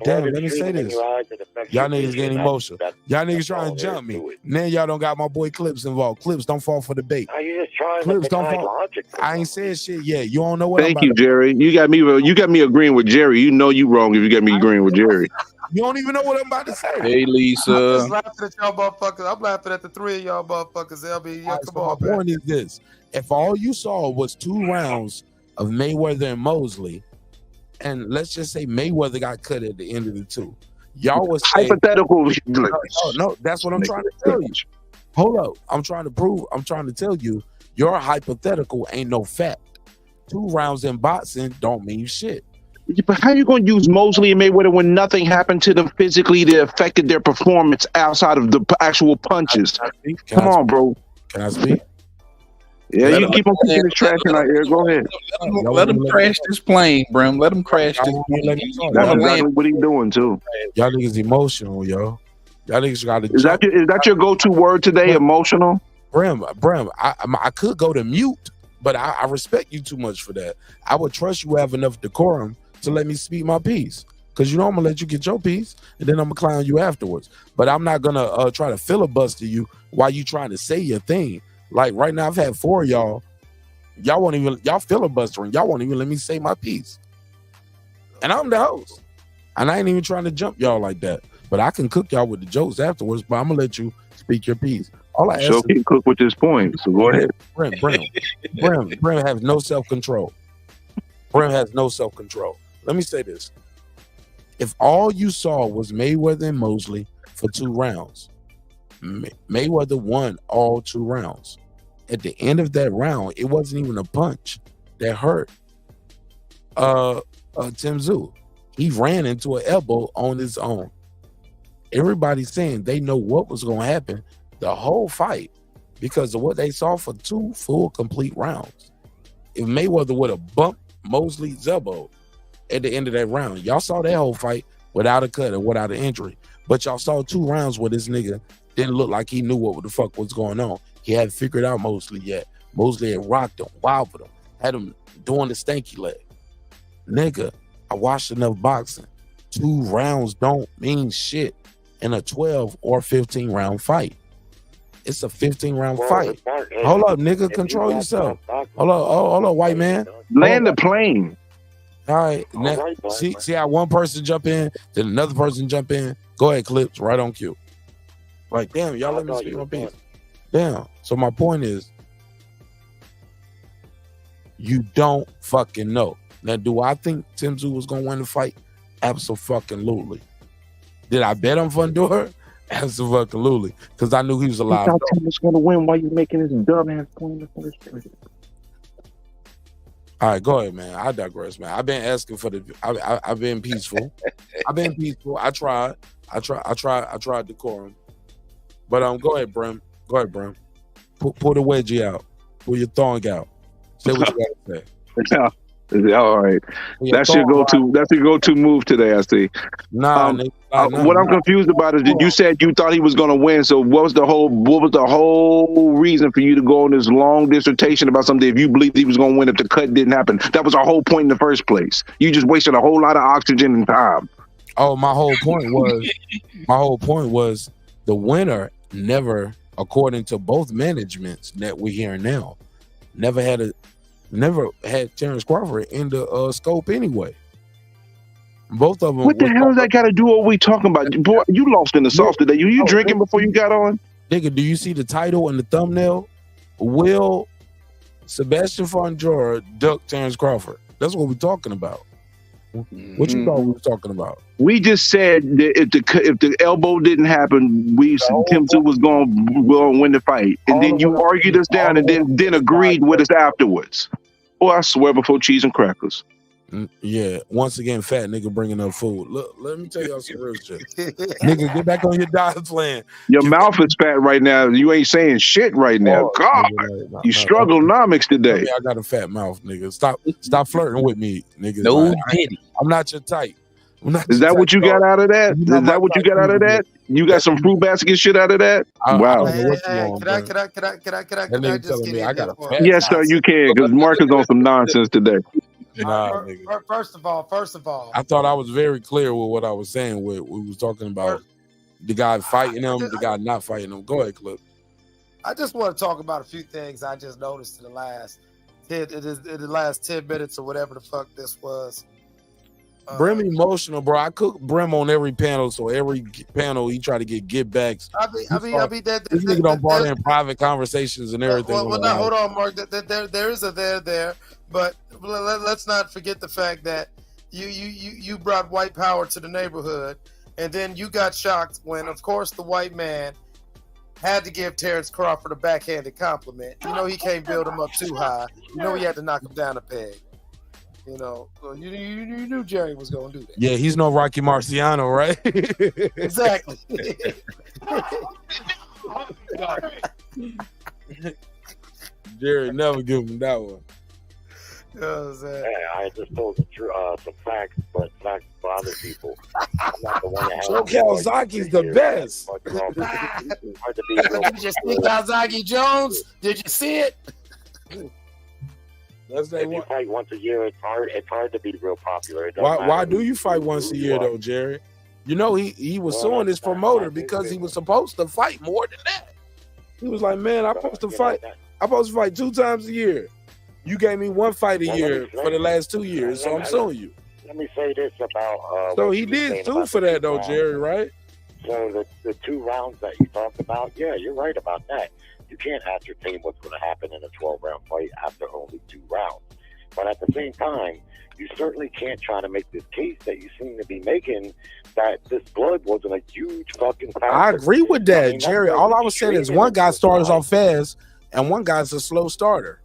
Damn, let me say this. Y'all niggas getting emotional. Y'all niggas trying to jump me. Now y'all don't got my boy Clips involved. Clips don't fall for the bait. Clips don't fall. I ain't said shit yet. You don't know what. Thank you, Jerry. You got me agreeing with Jerry. You know you wrong if you got me agreeing with Jerry. You don't even know what I'm about to say. Hey, Lisa. I'm just laughing at y'all motherfuckers. I'm laughing at the 3 of y'all motherfuckers. My point is this. If all you saw was 2 rounds of Mayweather and Mosley, and let's just say Mayweather got cut at the end of the 2, y'all was hypothetical. No, that's what I'm trying to tell you. Hold up. I'm trying to tell you, your hypothetical ain't no fact. 2 rounds in boxing don't mean shit. But how you going to use Mosley and Mayweather when nothing happened to them physically that affected their performance outside of the actual punches? Come on, bro. Can I speak? Yeah, you keep on kicking the trash in our ear. Go ahead. Let him crash this plane, Brim. Let him crash this plane. That's exactly what he's doing too. Y'all niggas emotional, yo. Y'all niggas got to. Is that your go-to word today? Emotional. Brim. I could go to mute, but I respect you too much for that. I would trust you have enough decorum to let me speak my piece, because you know I'm gonna let you get your piece, and then I'm gonna clown you afterwards. But I'm not gonna try to filibuster you while you trying to say your thing. Like right now, I've had 4 of y'all. Y'all filibustering. Y'all won't even let me say my piece. And I'm the host. And I ain't even trying to jump y'all like that. But I can cook y'all with the jokes afterwards, but I'm gonna let you speak your piece. All I ask can cook with his point. So go ahead. Brim has no self-control. Brim has no self-control. Let me say this. If all you saw was Mayweather and Mosley for 2 rounds, Mayweather won all 2 rounds. at the end of that round, it wasn't even a punch that hurt Tim Tszyu. He ran into an elbow on his own. Everybody's saying they know what was going to happen the whole fight because of what they saw for 2 full complete rounds. If Mayweather would have bumped Mosley's elbow at the end of that round, y'all saw that whole fight without a cut or without an injury. But y'all saw 2 rounds where this nigga didn't look like he knew what the fuck was going on. He hadn't figured out Mosley yet. Mosley had rocked him, wobbled him, had him doing the stanky leg. Nigga, I watched enough boxing. 2 rounds don't mean shit in a 12 or 15 round fight. It's a 15-round fight. Hold up, nigga. Control yourself. Hold up, white man. Land the plane. All right. Now, see how one person jump in, then another person jump in. Go ahead, Clips. Right on cue. Like, damn, y'all let me speak my piece. Damn. So my point is, you don't fucking know. Now, do I think Tim Tszyu was gonna win the fight? Absolutely. Did I bet on Fundora? Absolutely. Because I knew he was alive. You thought Tim was gonna win while you making this dumbass point in the first place. All right, go ahead, man. I digress, man. I've been asking for the. I've been peaceful. I've been peaceful. I tried decorum. But go ahead, Brim. Go ahead, Brim. Pull the wedgie out. Pull your thong out. Say what you gotta say. All right. That's your go-to move today, I see. What I'm confused about is that you said you thought he was going to win. So what was the whole reason for you to go on this long dissertation about something if you believed he was going to win if the cut didn't happen? That was our whole point in the first place. You just wasted a whole lot of oxygen and time. Oh, my whole point was the winner never, according to both managements that we're hearing now, never had Terence Crawford in the scope anyway. Both of them. What the hell does that got to do with what we talking about? Boy, you lost in the sauce today. You drinking before you got on? Nigga, do you see the title and the thumbnail? Will Sebastian Fundora duck Terence Crawford? That's what we're talking about. What you thought we were talking about? We just said that if the elbow didn't happen, Tim Tszyu was going to win the fight, and then you argued us down, and then agreed with us afterwards. Oh, I swear before cheese and crackers. Yeah, once again, fat nigga bringing up food. Look, let me tell y'all some real shit. Nigga, get back on your diet plan. Your mouth is fat right now. You ain't saying shit right now. God, you struggle-nomics today. I got a fat mouth, nigga. Stop flirting with me, nigga. No pity. I'm not your type. Is that what you got out of that? Is that what you got out of that? You got some fruit basket shit out of that? Wow. Can I just get in? Yes, sir, you can, because Mark is on some nonsense today. First of all, I thought I was very clear with what I was saying. We was talking about the guy fighting him, the guy not fighting him. Go ahead, Clip. I just want to talk about a few things I just noticed in the last 10 minutes or whatever the fuck this was. Brim emotional, bro. I cook Brim on every panel, so every panel he try to get backs. I mean, this nigga don't bother in private conversations and everything. Well, now, hold on, Mark. There is a there, but let's not forget the fact that you brought white power to the neighborhood, and then you got shocked when, of course, the white man had to give Terence Crawford a backhanded compliment. You know he can't build him up too high. You know he had to knock him down a peg. You know, you knew Jerry was going to do that. Yeah, he's no Rocky Marciano, right? Exactly. Jerry never give him that one. Hey, I just told some facts, but facts for other people. I'm not the one that has Joe Calzaki's the best. Did you see Calzaghe Jones? Did you see it? If you fight once a year, it's hard to be real popular. Why do you fight once a year though, Jerry? You know he was suing his promoter because he was supposed to fight more than that. He was like, man, I'm supposed to fight 2 times a year. You gave me 1 fight a year for the last 2 years, so I'm suing you. Let me say this about. So he did sue for that though, Jerry, right? So the 2 rounds that you talked about, yeah, you're right about that. You can't ascertain what's going to happen in a 12-round fight after only 2 rounds. But at the same time, you certainly can't try to make this case that you seem to be making that this blood wasn't a huge fucking factor. I agree with that, Jerry. All I was saying is one guy starts off fast, and one guy's a slow starter.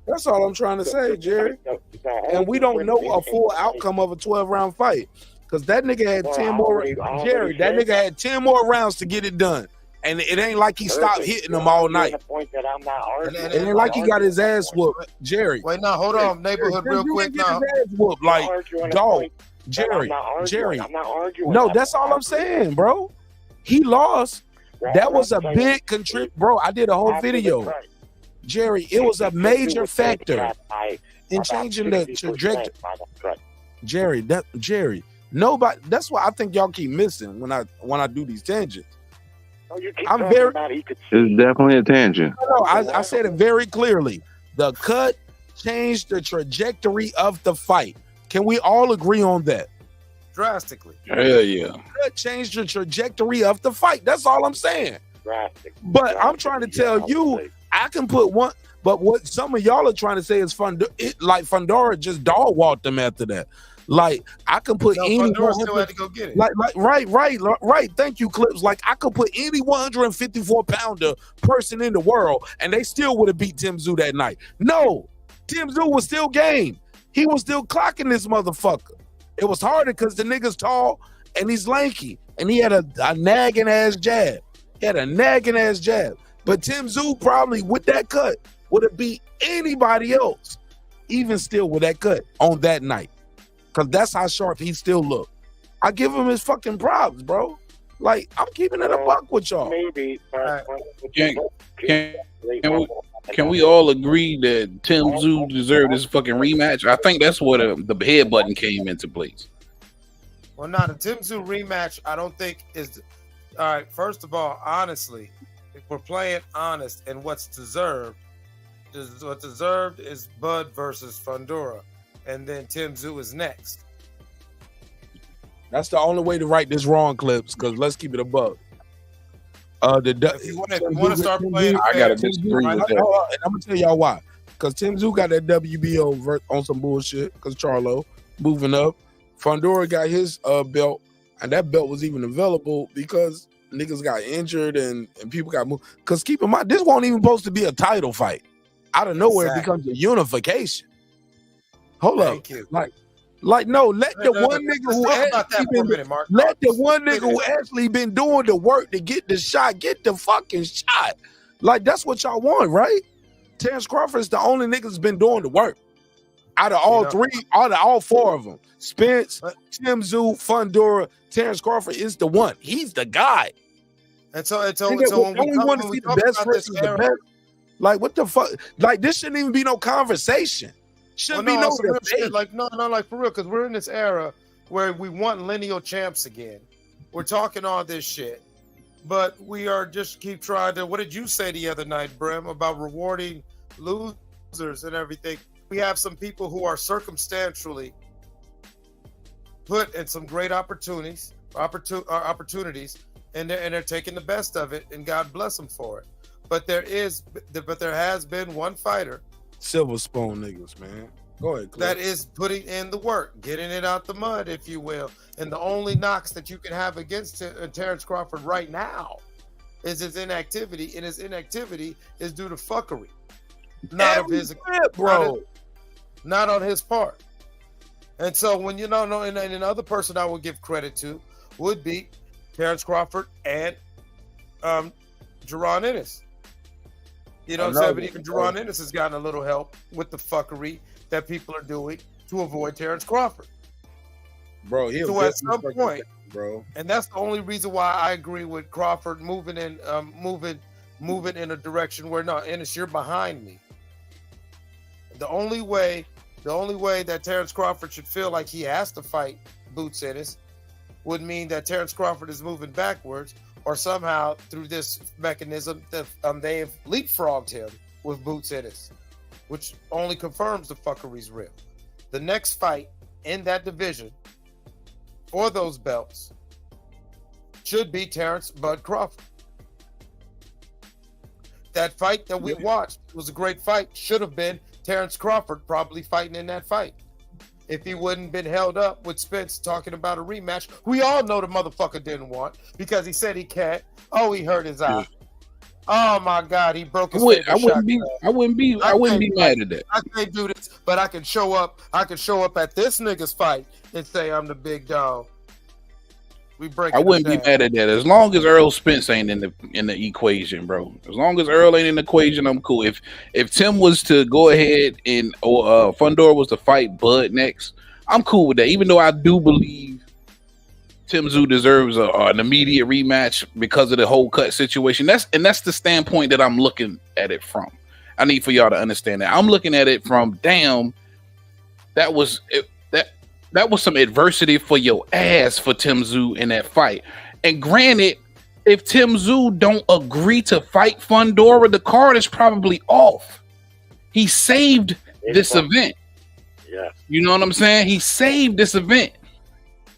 That's all I'm trying to say, Jerry. And we don't know a full outcome of a 12-round fight because that nigga had 10 more. Jerry, that nigga had 10 more rounds to get it done, and it ain't like he stopped hitting them all night. It ain't like he got his ass whooped, Jerry. Wait, now hold on, neighborhood, real quick now. Whooped, like, dog, Jerry. No, that's all I'm saying, bro. He lost. That was a big bro. I did a whole video. Jerry, it was a major factor in changing the trajectory. Jerry, nobody. That's why I think y'all keep missing when I do these tangents. It's definitely a tangent. No, I said it very clearly. The cut changed the trajectory of the fight. Can we all agree on that? Drastically. Hell yeah. The cut changed the trajectory of the fight. That's all I'm saying. But I'm trying to tell you, I can put one. But what some of y'all are trying to say is like Fundora just dog walked them after that. Like I can put any Fundora still had to go get it. Like right. Thank you, Clips. Like I could put any 154-pounder person in the world, and they still would have beat Tim Tszyu that night. No, Tim Tszyu was still game. He was still clocking this motherfucker. It was harder because the nigga's tall and he's lanky, and he had a nagging ass jab. But Tim Tszyu probably with that cut would have beat anybody else, even still with that cut on that night. Because that's how sharp he still looked. I give him his fucking props, bro. Like, I'm keeping it a buck with y'all. Maybe. Can we all agree that Tim Tszyu deserved this fucking rematch? I think that's where the head button came into place. Well, now the Tim Tszyu rematch, I don't think is. All right, first of all, honestly, if we're playing honest and what's deserved is Bud versus Fundora, and then Tim Tszyu is next. That's the only way to right this wrong, Clips, because let's keep it a buck. If you want to start playing, I gotta disagree with that. And I'm gonna tell y'all why. Because Tim Tszyu got that WBO on some bullshit. Because Charlo moving up, Fundora got his belt, and that belt was even available because niggas got injured and people got moved. Because keep in mind, this wasn't even supposed to be a title fight. Out of nowhere, It becomes a unification. Hold up, like no, let the one nigga who actually been doing the work to get the shot, get the fucking shot. Like that's what y'all want, right? Terence Crawford is the only nigga that's been doing the work. Out of all four of them, Spence, Tim Tszyu, Fundora, Terence Crawford is the one. He's the guy. And so when we want to see the best versus the best, like what the fuck? Like this shouldn't even be no conversation. Shouldn't be no debate. Like for real, because we're in this era where we want lineal champs again. We're talking all this shit, but we are just keep trying to. What did you say the other night, Brim, about rewarding losers and everything? We have some people who are circumstantially put in some great opportunities, and they're taking the best of it, and God bless them for it. But there has been one fighter, silver spoon niggas, man. Go ahead, Cliff. That is putting in the work, getting it out the mud, if you will. And the only knocks that you can have against Terence Crawford right now is his inactivity, and his inactivity is due to fuckery, not on his part. And so when and another person I would give credit to would be Terence Crawford and Jaron Ennis. You know what I'm saying? But even Jaron Ennis has gotten a little help with the fuckery that people are doing to avoid Terence Crawford. Bro, so at some point, bro. And that's the only reason why I agree with Crawford moving in a direction where Ennis, you're behind me. The only way that Terence Crawford should feel like he has to fight Boots Ennis would mean that Terence Crawford is moving backwards, or somehow through this mechanism that they have leapfrogged him with Boots Ennis, which only confirms the fuckery's real. The next fight in that division for those belts should be Terence Bud Crawford. That fight that we watched was a great fight. Should have been Terence Crawford probably fighting in that fight. If he wouldn't been held up with Spence talking about a rematch, we all know the motherfucker didn't want, because he said he can't. Oh, he hurt his eye. Oh my God, he broke his I favorite wouldn't shot. be mad at that. I can't do this, but I can show up at this nigga's fight and say I'm the big dog. I wouldn't be mad at that as long as Errol Spence ain't in the equation, bro. As long as Earl ain't in the equation, I'm cool. If Tim was to go ahead and Fundora was to fight Bud next, I'm cool with that. Even though I do believe Tim Tszyu deserves an immediate rematch because of the whole cut situation. That's the standpoint that I'm looking at it from. I need for y'all to understand that. I'm looking at it from that was some adversity for your ass for Tim Tszyu in that fight. And granted, if Tim Tszyu don't agree to fight Fundora, the card is probably off. He saved this event. Yeah. You know what I'm saying? He saved this event.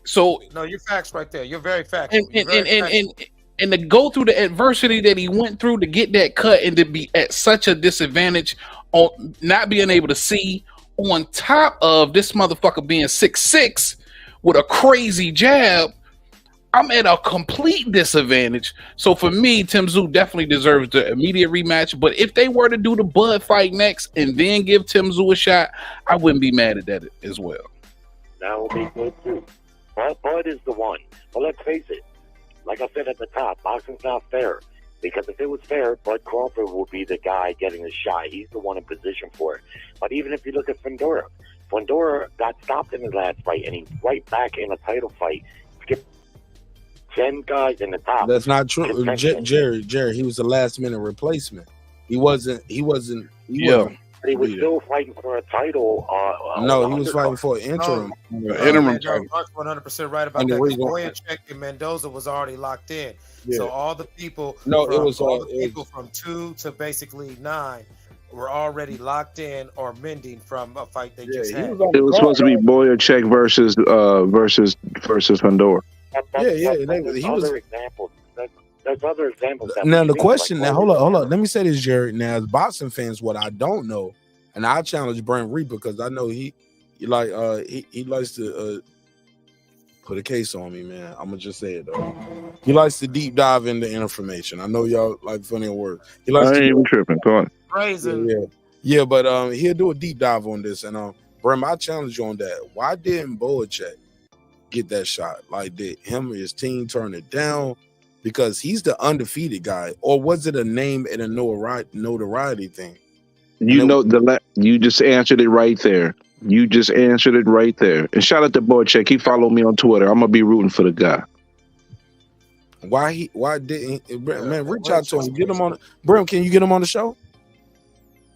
So no, you're facts right there. You're very factual. And to go through the adversity that he went through to get that cut and to be at such a disadvantage on not being able to see, on top of this motherfucker being 6'6" with a crazy jab, I'm at a complete disadvantage. So for me, Tim Tszyu definitely deserves the immediate rematch. But if they were to do the Bud fight next and then give Tim Tszyu a shot, I wouldn't be mad at that as well. That would be good too. Bud is the one. But let's face it, like I said at the top, boxing's not fair. Because if it was fair, Bud Crawford would be the guy getting the shot. He's the one in position for it. But even if you look at Fundora got stopped in his last fight, and he's right back in a title fight. Skipped 10 guys in the top. That's not true, Jerry. He was a last minute replacement. He wasn't. But he was still fighting for a title. No, he was fighting for an interim. Interim title. 100% right about that. Boyacek and Mendoza was already locked in. Yeah. So all the people, people from 2 to basically 9 were already locked in or mending from a fight they just had. It was supposed to be Boyacek versus Fundora. He was other examples. There's other examples. Now the question. Now hold on. Let me say this, Jared. Now as boxing fans, what I don't know, and I challenge Brent Reed because I know he likes to put a case on me, man. I'm gonna just say it though. He likes to deep dive into information. I know y'all like funny words. He likes I ain't even tripping. Go on. Yeah, but he'll do a deep dive on this. And Brent, I challenge you on that. Why didn't Boyacek get that shot? Like, did him or his team turn it down? Because he's the undefeated guy, or was it a name and a notoriety thing? You just answered it right there. You just answered it right there. And shout out to Boyacek. He followed me on Twitter. I'm gonna be rooting for the guy. Why didn't man reach out to him? Get him on. Bro, can you get him on the show?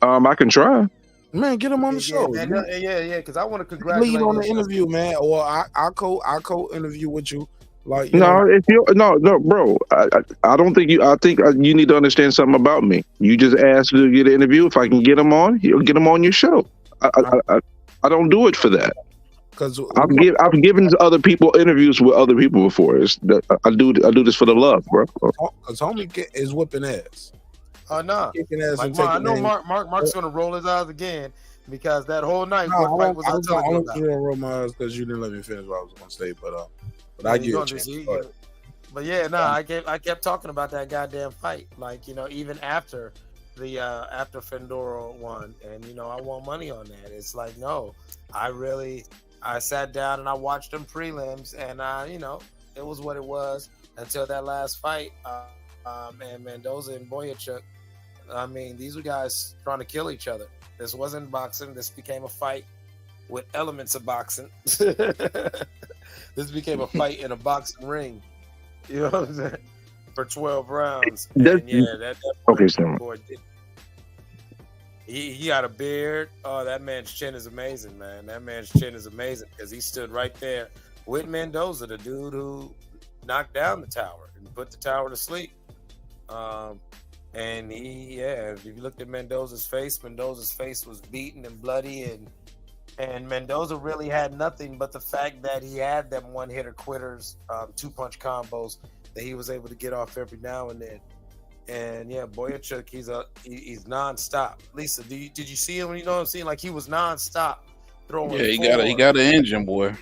I can try. Man, get him on the show. Yeah. Because I want to congratulate lead on the interview, man. Or I co interview with you. Like bro. I don't think you. I think you need to understand something about me. You just asked to get an interview. If I can get him on, you'll get him on your show. I don't do it for that. Because I've given other people interviews with other people before. I do this for the love, bro. Because homie is whipping ass. Nah. Kicking ass and I know Mark's gonna roll his eyes again because that whole night. I was gonna roll my eyes because you didn't let me finish what I was gonna say, but I get you. But yeah, I kept talking about that goddamn fight. Like, even after the after Fundora won, and I want money on that. It's like, no, I sat down and I watched them prelims, and it was what it was until that last fight. And Mendoza and Boyacek. I mean, these were guys trying to kill each other. This wasn't boxing. This became a fight with elements of boxing. This became a fight in a boxing ring. You know what I'm saying? For 12 rounds. Boy, he got a beard. Oh, that man's chin is amazing, man. That man's chin is amazing because he stood right there with Mendoza, the dude who knocked down the tower and put the tower to sleep. And if you looked at Mendoza's face was beaten and bloody, and Mendoza really had nothing but the fact that he had them one-hitter quitters, 2-punch combos that he was able to get off every now and then. And Boyacek, he's nonstop. Lisa, did you see him? You know what I'm saying? Like, he was nonstop throwing. Yeah, he got an engine, boy.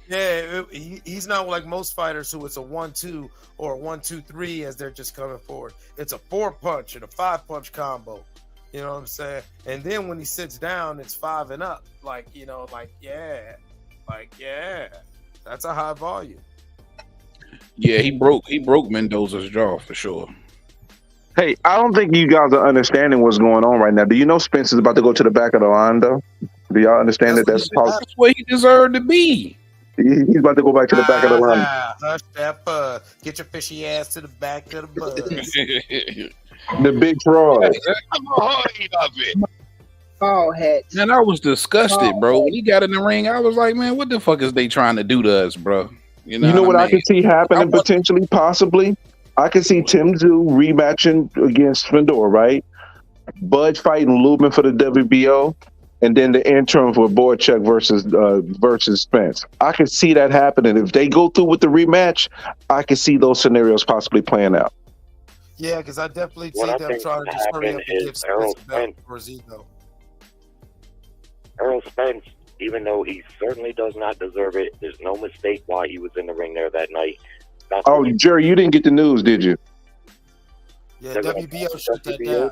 He's not like most fighters who it's a 1-2 or a 1-2-3 as they're just coming forward. It's a 4-punch and a 5-punch combo. You know what I'm saying? And then when he sits down, it's 5 and up. That's a high volume. Yeah, he broke Mendoza's jaw for sure. Hey, I don't think you guys are understanding what's going on right now. Do you know Spence is about to go to the back of the line, though? Do y'all understand that's where he deserved to be? He's about to go back to the back of the line. Hush that buzz. Get your fishy ass to the back of the buzz. The big fraud. Oh, head. Man, I was disgusted, bro. When he got in the ring, I was like, man, what the fuck is they trying to do to us, bro? You know what I mean? could see happening potentially, possibly? I could see Tim Tszyu rematching against Fundora, right? Bud fighting Lubin for the WBO, and then the interim for Boychuk versus Spence. I could see that happening. If they go through with the rematch, I could see those scenarios possibly playing out. Yeah, because I definitely see them trying to just hurry up and give Spence back for his ego. Errol Spence, even though he certainly does not deserve it, there's no mistake why he was in the ring there that night. Jerry, you didn't get the news, did you? Yeah, WBO shut that down.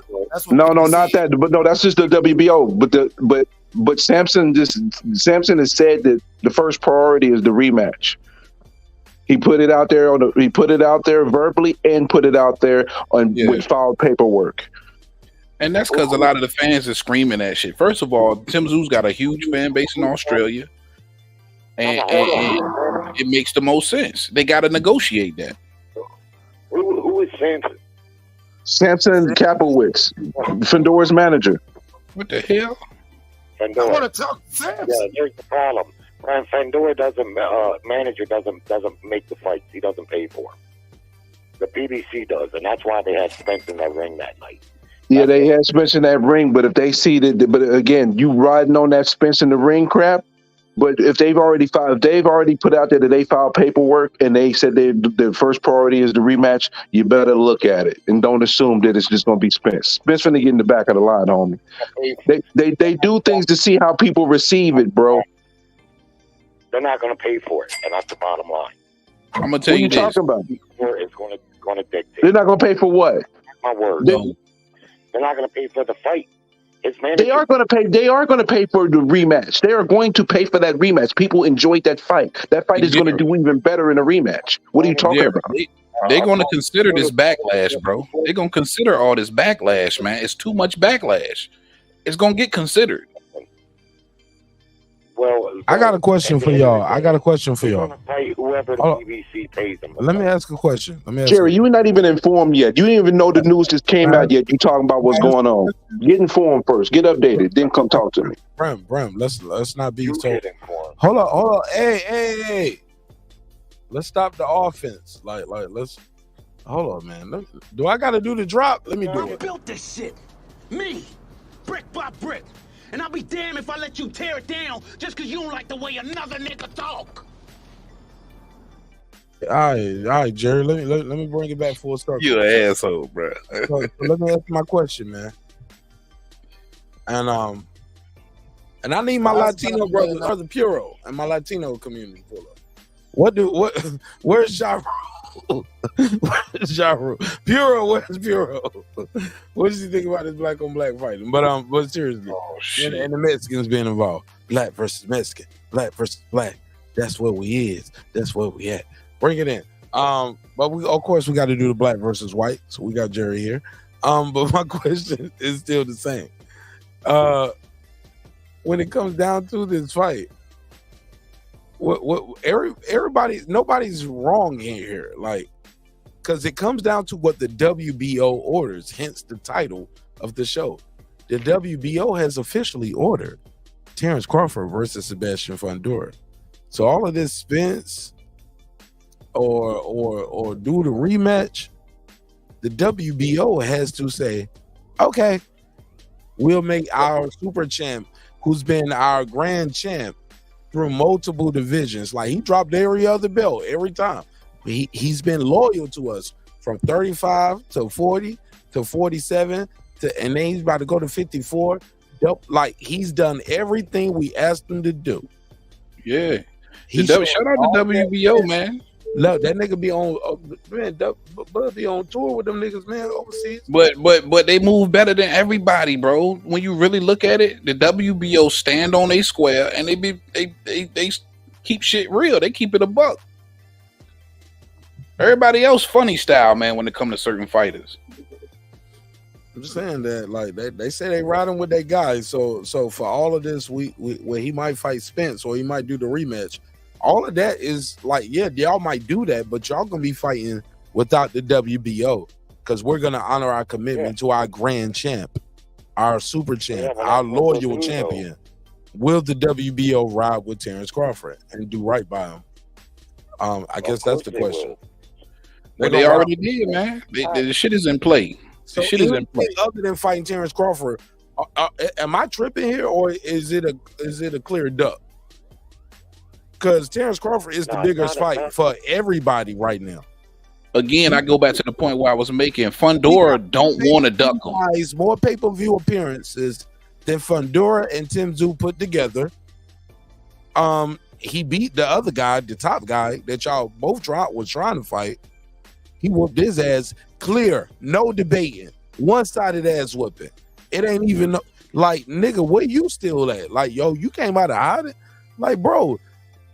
No, not that. But no, that's just the WBO. But Sampson has said that the first priority is the rematch. He put it out there he put it out there verbally and put it out there with filed paperwork. And that's because a lot of the fans are screaming that shit. First of all, Tim Tszyu's got a huge fan base in Australia. And it makes the most sense. They got to negotiate that. Who is Sampson? Samson Kapowicz, Fundora's manager. What the hell? Fundora. I want to talk to Sampson. Yeah, there's the problem. Brian Fundora manager doesn't make the fights. He doesn't pay for them. The PBC does, and that's why they had Spence in that ring that night. Yeah, they had Spence in that ring, but if they see that, but again, you riding on that Spence in the ring crap. But if they've already put out there that they filed paperwork and they said their first priority is the rematch, you better look at it and don't assume that it's just going to be Spence. Spence finna get in the back of the line, homie. They do things to see how people receive it, bro. They're not going to pay for it, and that's the bottom line. I'm gonna tell you this. What are you talking about? It's going to dictate. They're not going to pay for what? My word. They're not going to pay for the fight. They are going to pay. They are going to pay for the rematch. They are going to pay for that rematch. People enjoyed that fight. That fight is going to do even better in a rematch. What are you talking about? They're going to consider this backlash, bro. They're going to consider all this backlash, man. It's too much backlash. It's going to get considered. Well, I got a question for y'all. Whoever the PBC pays them. Let me ask a question. Jerry, you're not even informed yet. You didn't even know the news just came out yet. You talking about what's going on. Get informed first. Get updated. Then come talk to me. Bram, let's not be so. Hold on. Hey. Let's stop the offense. Like let's. Hold on, man. Do I got to do the drop? Let me do it. I built this shit. Me. Brick by brick. And I'll be damned if I let you tear it down just because you don't like the way another nigga talk. All right, Jerry. Let me bring it back full circle. You an asshole, bro. So let me ask my question, man. And I need my Latino brother Puro and my Latino community pull up. Where's Ja Rule? Where's Ja Rule? Puro, where's Puro? What does he think about this black on black fighting? But seriously, and the Mexicans being involved. Black versus Mexican, black versus black. That's where we is. That's where we at. Bring it in. But we of course we got to do the black versus white. So we got Jerry here. But my question is still the same. When it comes down to this fight, nobody's wrong here, like, because it comes down to what the WBO orders, hence the title of the show. The WBO has officially ordered Terence Crawford versus Sebastian Fundora. So all of this Spence or do the rematch, the WBO has to say, okay, we'll make our super champ, who's been our grand champ through multiple divisions. Like, he dropped every other belt every time. He's been loyal to us from 35 to 40 to 47 and then he's about to go to 54. Like, he's done everything we asked him to do. Yeah. He shout out to WBO, man. Look, that nigga be on man. Bud be on tour with them niggas, man, overseas. But they move better than everybody, bro. When you really look at it, the WBO stand on a square and they keep shit real. They keep it a buck. Everybody else funny style, man, when it comes to certain fighters. I'm just saying that, like they say they riding with their guys. So for all of this, we where he might fight Spence or he might do the rematch. All of that is like, yeah, y'all might do that, but y'all gonna be fighting without the WBO because we're gonna honor our commitment to our grand champ, our super champ, our loyal champion. Will the WBO ride with Terence Crawford and do right by him? I guess that's the question. Well, they already did, man. The shit is in play. So shit is in play. Other than fighting Terence Crawford, am I tripping here, or is it a clear duck? Because Terence Crawford is the biggest fight for everybody right now. Again, I go back to the point where I was making. Fundora don't want to duck him. More pay-per-view appearances than Fundora and Tim Tszyu put together. He beat the other guy, the top guy that y'all both was trying to fight. He whooped his ass clear, no debating, one-sided ass whooping. It ain't even like, nigga, where you still at? Like, yo, you came out of hiding? Like, bro,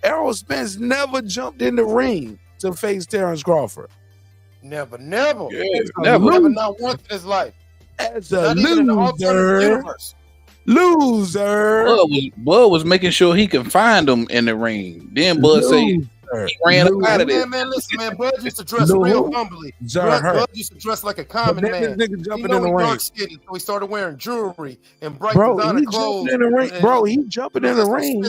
Errol Spence never jumped in the ring to face Terence Crawford. Never. Yeah, never not once in his life. As a loser. Bud was making sure he could find him in the ring. Then Bud said he ran out of there. Man, listen, man. Bud used to dress real humbly. Bud used to dress like a common man. Nigga jumping in the ring. So he started wearing jewelry and bright designer clothes. In the ring. Bro, he jumping in the ring.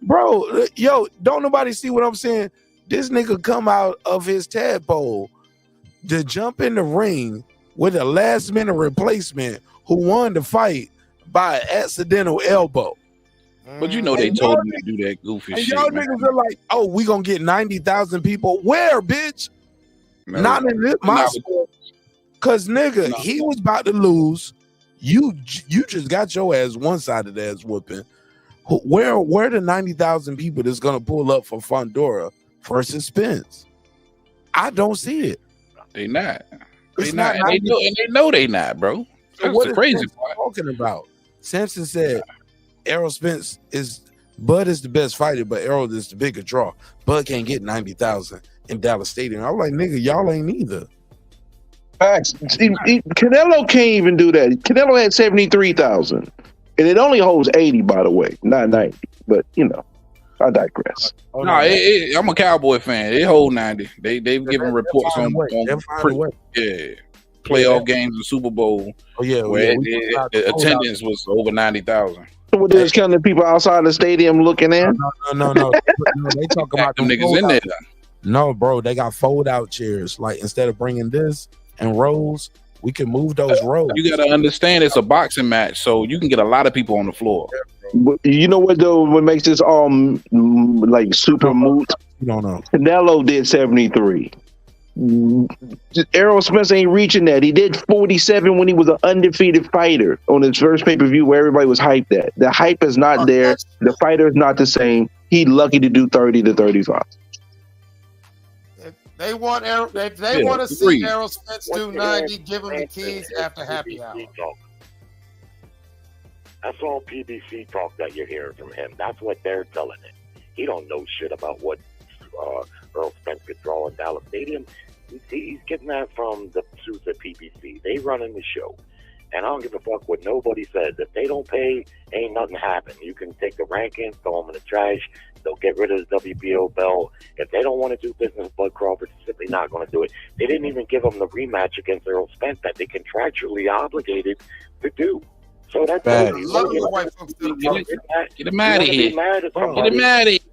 Bro, yo, don't nobody see what I'm saying? This nigga come out of his tadpole to jump in the ring with a last minute replacement who won the fight by an accidental elbow. But you know they told him to do that goofy shit. Y'all niggas are like, oh, we gonna get 90,000 people. Where, bitch? No, not in this, my school. Cause nigga, he was about to lose. You just got your ass one-sided ass whooping. Where the 90,000 people that's gonna pull up for Fundora versus Spence? I don't see it. They not. They not. And they know they not, bro. That's what the crazy part. Talking about Sampson said Errol Spence Bud is the best fighter, but Errol is the bigger draw. Bud can't get 90,000 in Dallas Stadium. I was like, nigga, y'all ain't either. Facts. Canelo can't even do that. Canelo had 73,000, and it only holds 80, by the way, not 90. But you know, I digress. I'm a Cowboy fan. They hold 90. They've given reports on playoff games and Super Bowl. Oh yeah, where the attendance was over 90,000. So there's kind of people outside the stadium looking in. No. They talk about them niggas in there. No, bro, they got fold out chairs. Like instead of bringing this and rows, we can move those rows. You got to understand it's a boxing match, so you can get a lot of people on the floor. But you know what though? What makes this all like super moot? You don't know. Canelo did 73. Errol Spence ain't reaching that. He did 47 when he was an undefeated fighter on his first pay-per-view where everybody was hyped at. The hype is not there. The fighter is not the same. He lucky to do 30 to 35. They want they want to see Errol Spence do 90, give him the keys after happy hour. That's all PBC talk that you're hearing from him. That's what they're telling him. He don't know shit about what Errol Spence could draw in Dallas Stadium. He's getting that from the suits at PBC. They running the show. And I don't give a fuck what nobody says. If they don't pay, ain't nothing happen. You can take the rankings, throw them in the trash. They'll get rid of the WBO belt. If they don't want to do business with Bud Crawford, they're simply not going to do it. They didn't even give him the rematch against Errol Spence that they contractually obligated to do. So that's get him out of here. Get him out of here.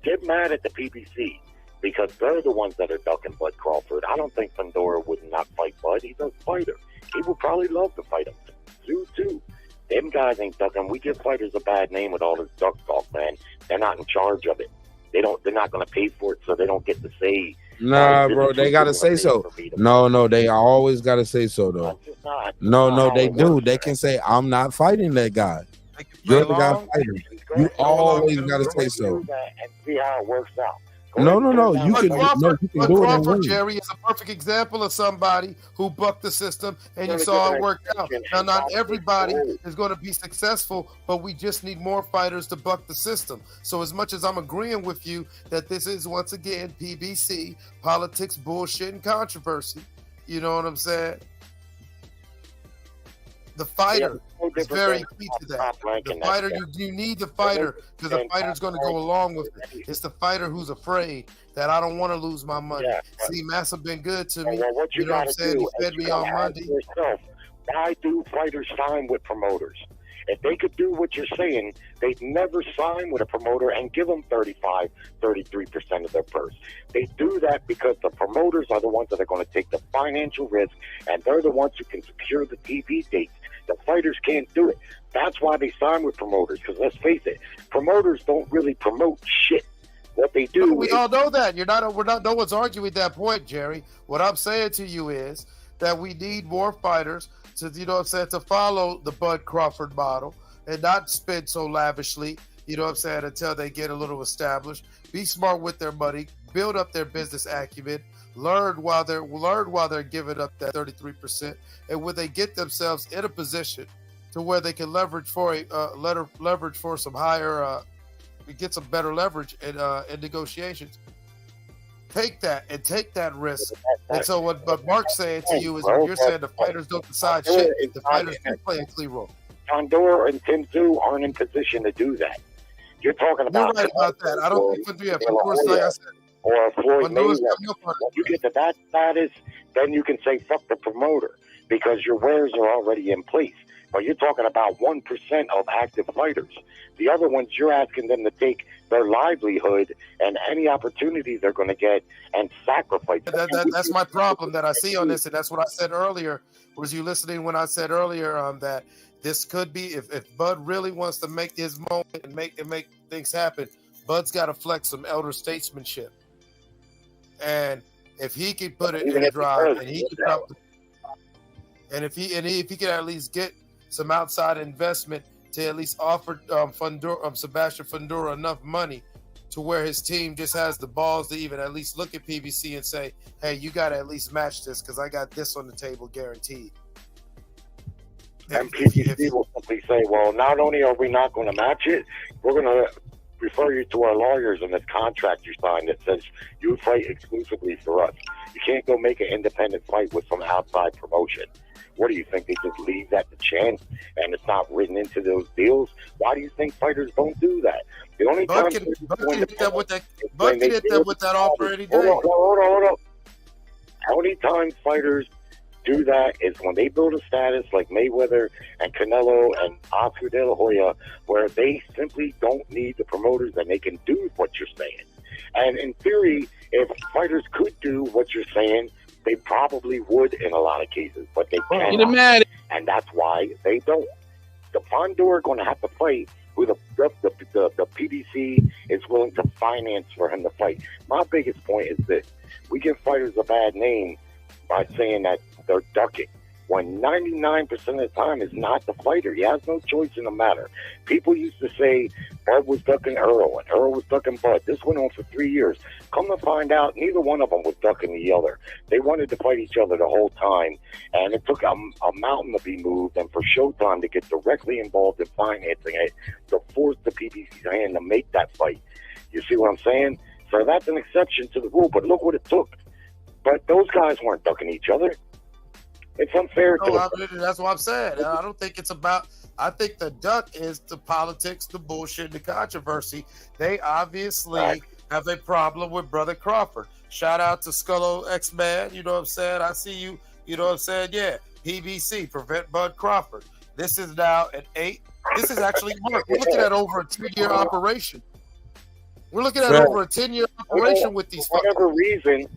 Get mad at the PBC because they're the ones that are ducking Bud Crawford. I don't think Fundora would not fight Bud. He's a fighter. He would probably love to fight him. Too. Them guys ain't ducking. We give fighters a bad name with all this duck talk, man. They're not in charge of it. They're not going to pay for it, so they don't get to say. Nah, bro, they gotta say so. No, they always gotta say so though. No, they do. They can say, "I'm not fighting that guy." You're the guy fighting. You always got to say so. And see how it works out. No. You can do it and win. Jerry is a perfect example of somebody who bucked the system, and you saw it work out. Now, not everybody is going to be successful, but we just need more fighters to buck the system. So as much as I'm agreeing with you that this is, once again, PBC, politics, bullshit, and controversy, you know what I'm saying? The fighter is very key to that. The fighter, you need the fighter, because the fighter's going to go along with it. It's the fighter who's afraid that I don't want to lose my money. See, Massa been good to me. What you know what I'm saying? He fed me on Monday. Why do fighters sign with promoters? If they could do what you're saying, they'd never sign with a promoter and give them 35, 33% of their purse. They do that because the promoters are the ones that are going to take the financial risk, and they're the ones who can secure the TV dates. The fighters can't do it. That's why they sign with promoters, because let's face it, promoters don't really promote shit. What they do we all know that. No one's arguing that point, Jerry. What I'm saying to you is that we need more fighters to, you know what I'm saying, to follow the Bud Crawford model and not spend so lavishly, you know what I'm saying, until they get a little established. Be smart with their money, build up their business acumen, learn while they're giving up that 33%, and when they get themselves in a position to where they can leverage for some higher, get some better leverage in when take that risk. And so what Mark's saying to you is, when you're saying the fighters don't decide shit, the fighters do play a key role. Fundora and Tim Tszyu aren't in position to do that. You're talking about. You're right about that. I don't think Fundora's, like I said, or Floyd Mayweather. When you get to that status, then you can say fuck the promoter, because your wares are already in place. But you're talking about 1% of active fighters. The other ones, you're asking them to take their livelihood and any opportunity they're going to get and sacrifice. That's my problem that I see on this, and that's what I said earlier. Was you listening when I said earlier that this could be, if Bud really wants to make his moment and make things happen, Bud's got to flex some elder statesmanship. And if he can put it in drive, and he can drop, and if he can at least get some outside investment to at least offer Sebastian Fundora enough money to where his team just has the balls to even at least look at PBC and say, hey, you got to at least match this, because I got this on the table guaranteed. And PBC will simply say, well, not only are we not going to match it, we're going to refer you to our lawyers in this contract you signed that says you fight exclusively for us. You can't go make an independent fight with some outside promotion. What do you think? They just leave that to chance and it's not written into those deals? Why do you think fighters don't do that? The only time Bud can hit that with that offer any day. Hold on. How many times fighters do that is when they build a status like Mayweather and Canelo and Oscar De La Hoya, where they simply don't need the promoters and they can do what you're saying. And in theory, if fighters could do what you're saying, they probably would in a lot of cases, but they can't. And that's why they don't. The Fundora are going to have to fight who the PDC is willing to finance for him to fight. My biggest point is this. We give fighters a bad name by saying that they're ducking, when 99% of the time is not the fighter. He has no choice in the matter. People used to say Bud was ducking Errol and Errol was ducking Bud. This went on for 3 years. Come to find out, neither one of them was ducking the other. They wanted to fight each other the whole time, and it took a mountain to be moved and for Showtime to get directly involved in financing it to force the PBC's hand to make that fight. You see what I'm saying? So that's an exception to the rule, but look what it took. But those guys weren't ducking each other. It's unfair. That's what I'm saying. I don't think it's about. I think the duck is the politics, the bullshit, the controversy. They obviously have a problem with Brother Crawford. Shout out to Scullo X-Man. You know what I'm saying? I see you. You know what I'm saying? Yeah. PBC, prevent Bud Crawford. This is now an 8. This is actually work. We're looking at over a 10-year operation. We're looking at over a 10-year operation with these. For whatever reason,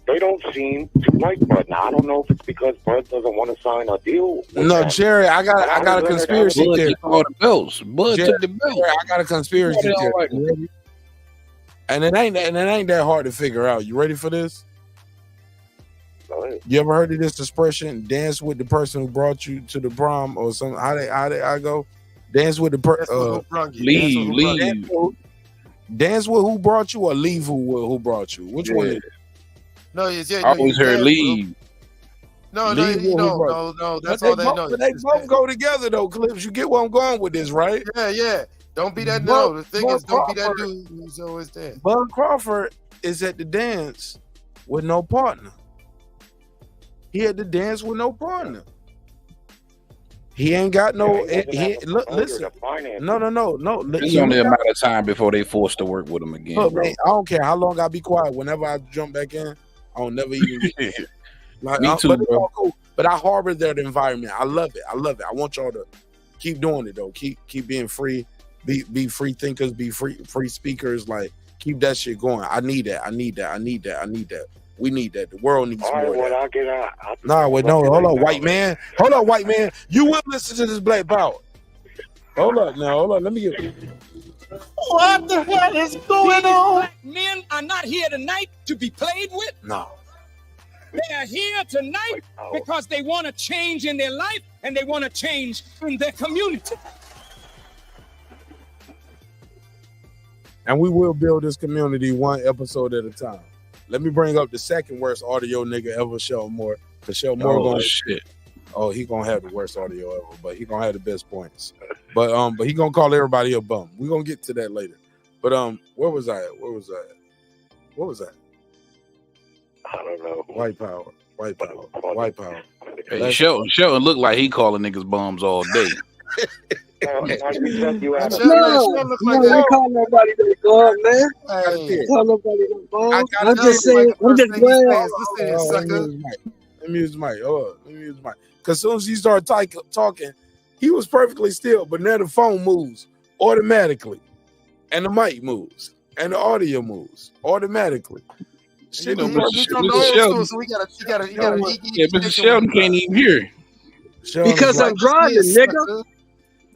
they don't seem to like Bud. Now, I don't know if it's because Bud doesn't want to sign a deal. No, Jerry, I got a conspiracy theory. All the bills. Bud took the bill. I got a conspiracy theory. And it ain't that hard to figure out. You ready for this? You ever heard of this expression? Dance with the person who brought you to the prom or something? How they go? Dance with the leave. Dance with who brought you, or leave who brought you? Which one is it? No, yeah, I always heard leave. No, Leave who brought you. no. That's But all they know. But they both go together though, Clips. You get where I'm going with this, right? Yeah. Don't be that. Bud- The thing Bud is, don't be that Crawford- dude who's always there. Bud Crawford is at the dance with no partner. He had to dance with no partner. He ain't got no. Listen. No. It's only a matter of time before they forced to work with him again. Look, bro. man, I don't care how long I be quiet. Whenever I jump back in, I don't never even get like, Me too, but it's bro. all cool. But I harbor that environment. I love it. I want y'all to keep doing it though. Keep being free. Be free thinkers. Be free speakers. Like keep that shit going. I need that. We need that. The world needs more of that. I'll get out. Nah, wait, no, hold on, white man. Hold on, white man. You will listen to this Black Power. Hold up. Let me get. What the hell is going on? Black men are not here tonight to be played with. No. They are here tonight because they want to change in their life and they want to change in their community. And we will build this community one episode at a time. Let me bring up the second worst audio nigga ever, Sheldon Moore. Because Sheldon Moore gonna shit. Oh, he gonna have the worst audio ever, but he gonna have the best points. But he gonna call everybody a bum. We gonna get to that later. But where was I at? I don't know. White power. Hey, Sheldon look like he calling niggas bums all day. No, we call nobody that bum, man. Call nobody that bum. I'm just saying, I'm just glad. Let me use the mic. Because as soon as he started talking, he was perfectly still, but now the phone moves automatically, and the mic moves, and the audio moves automatically. Shit, Mr. Sheldon can't even hear. Because I'm driving, nigga.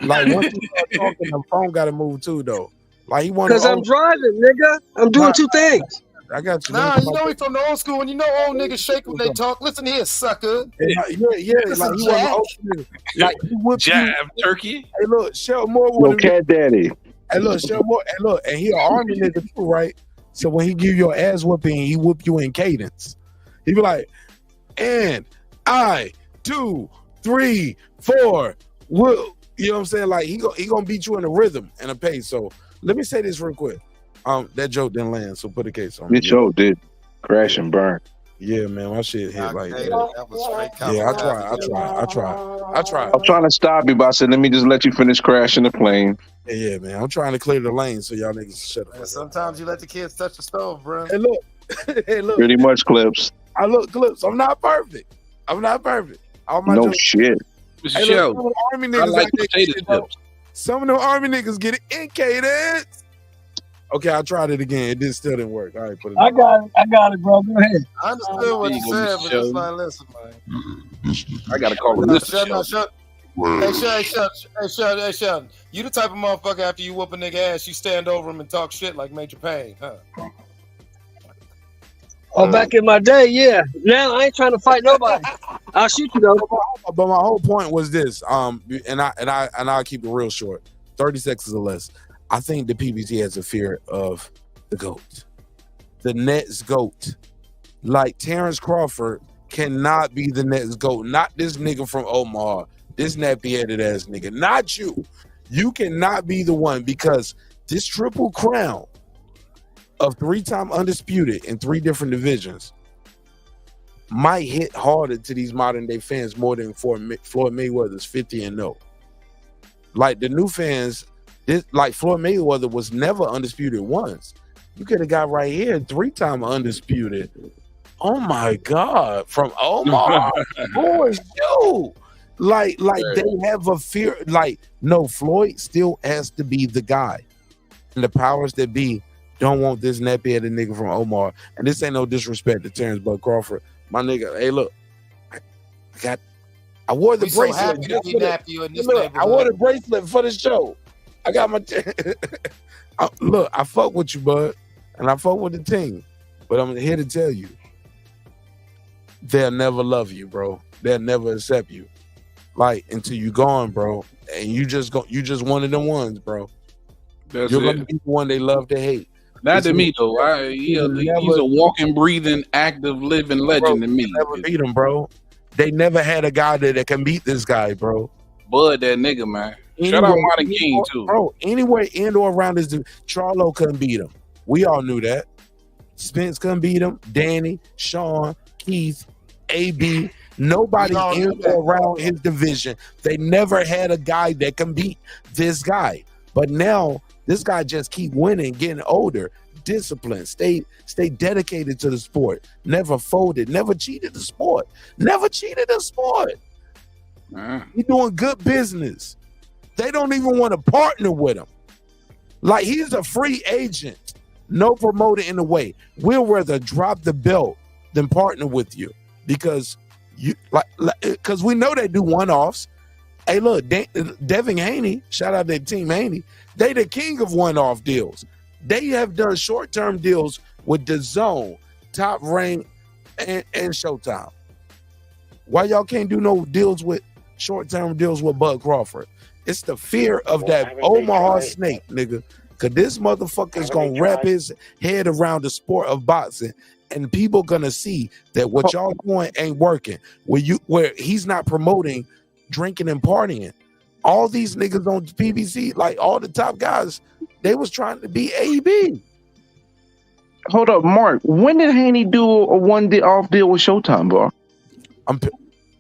Like once you start talking, the phone got to move too, though. Like he wanted. Because I'm driving, nigga. I'm doing two things. I got you. Nah, you know he from the old school, and you know old niggas shake when they talk. Listen here, sucker. Yeah. Like he wasn't old nigga. Like he whipped Jab turkey. Hey, look, Sheldon Moore. No cat daddy. Hey, look, Sheldon Moore. Hey, look, and he an army nigga too, right? So when he give you an ass whooping, he whoop you in cadence. He be like, and 2, 3, 4, whoop. You know what I'm saying? Like he gonna beat you in a rhythm and a pace. So let me say this real quick. That joke didn't land, so put a case on me. It sure did. Crash and burn. Yeah, man, my shit hit like that. That was straight Yeah, I try. I'm trying to stop you, but I said, let me just let you finish crashing the plane. Yeah, man, I'm trying to clear the lane so y'all niggas shut up. Sometimes you let the kids touch the stove, bro. Hey, look. Pretty much, Clips. Clips. I'm not perfect. All my No jokes- shit. Hey, look, some of the army niggas I like that potato get it, though. chips. Some of them army niggas get it in cadence. Okay, I tried it again. It still didn't work. All right, put it. I got it, bro. Go ahead. I understood what you said, but it's like, listen, man. I gotta call him Mr. Sheldon. Hey, Sheldon. You the type of motherfucker after you whoop a nigga ass, you stand over him and talk shit like Major Payne, huh? Oh, back in my day, yeah. Now I ain't trying to fight nobody. I'll shoot you though. But my whole point was this. And I'll keep it real short. 30 seconds or less. I think the PBC has a fear of the GOAT. The next GOAT. Like Terence Crawford cannot be the next GOAT. Not this nigga from Omaha. This nappy-headed ass nigga. Not you. You cannot be the one because this triple crown of 3-time undisputed in 3 different divisions might hit harder to these modern day fans more than Floyd Mayweather's 50-0. Like the new fans, like Floyd Mayweather was never undisputed once. You could have got right here 3-time undisputed. Oh my God, from Omaha, who is you? Like they have a fear. Like no, Floyd still has to be the guy, and the powers that be don't want this nappy-headed nigga from Omaha. And this ain't no disrespect to Terence Bud Crawford. My nigga, hey, look. I wore the bracelet. So happy to be nappy in this I wore the bracelet for the show. I got my... look, I fuck with you, bud. And I fuck with the team. But I'm here to tell you, they'll never love you, bro. They'll never accept you. like until you gone, bro. And you just one of them ones, bro. That's You're it. gonna be the one they love to hate. Not to me though. He's a walking, breathing, active, living legend to me. Never beat him, bro. They never had a guy that can beat this guy, bro. Bud, that nigga, man. Shout out Martin King too, bro. Anywhere in or around this dude, Charlo couldn't beat him. We all knew that. Spence couldn't beat him. Danny, Shawn, Keith, AB. Nobody in or around his division. They never had a guy that can beat this guy. But now this guy just keep winning, getting older, disciplined, stay dedicated to the sport, never folded, never cheated the sport, never cheated the sport. He doing good business. They don't even want to partner with him. Like, he's a free agent, no promoter in the way. We'll rather drop the belt than partner with you because because we know they do one-offs. Hey, look, Devin Haney, shout out to Team Haney. They the king of one-off deals. They have done short-term deals with DAZN, Top Rank, and Showtime. Why y'all can't do no deals with short-term deals with Bud Crawford? It's the fear of that Omaha snake, nigga. Cause this motherfucker's gonna wrap his head around the sport of boxing, and people gonna see that what y'all doing ain't working. Where he's not promoting drinking and partying. All these niggas on PBC, like all the top guys, they was trying to be AB. Hold up, Mark. When did Haney do a one-off deal with Showtime, bro?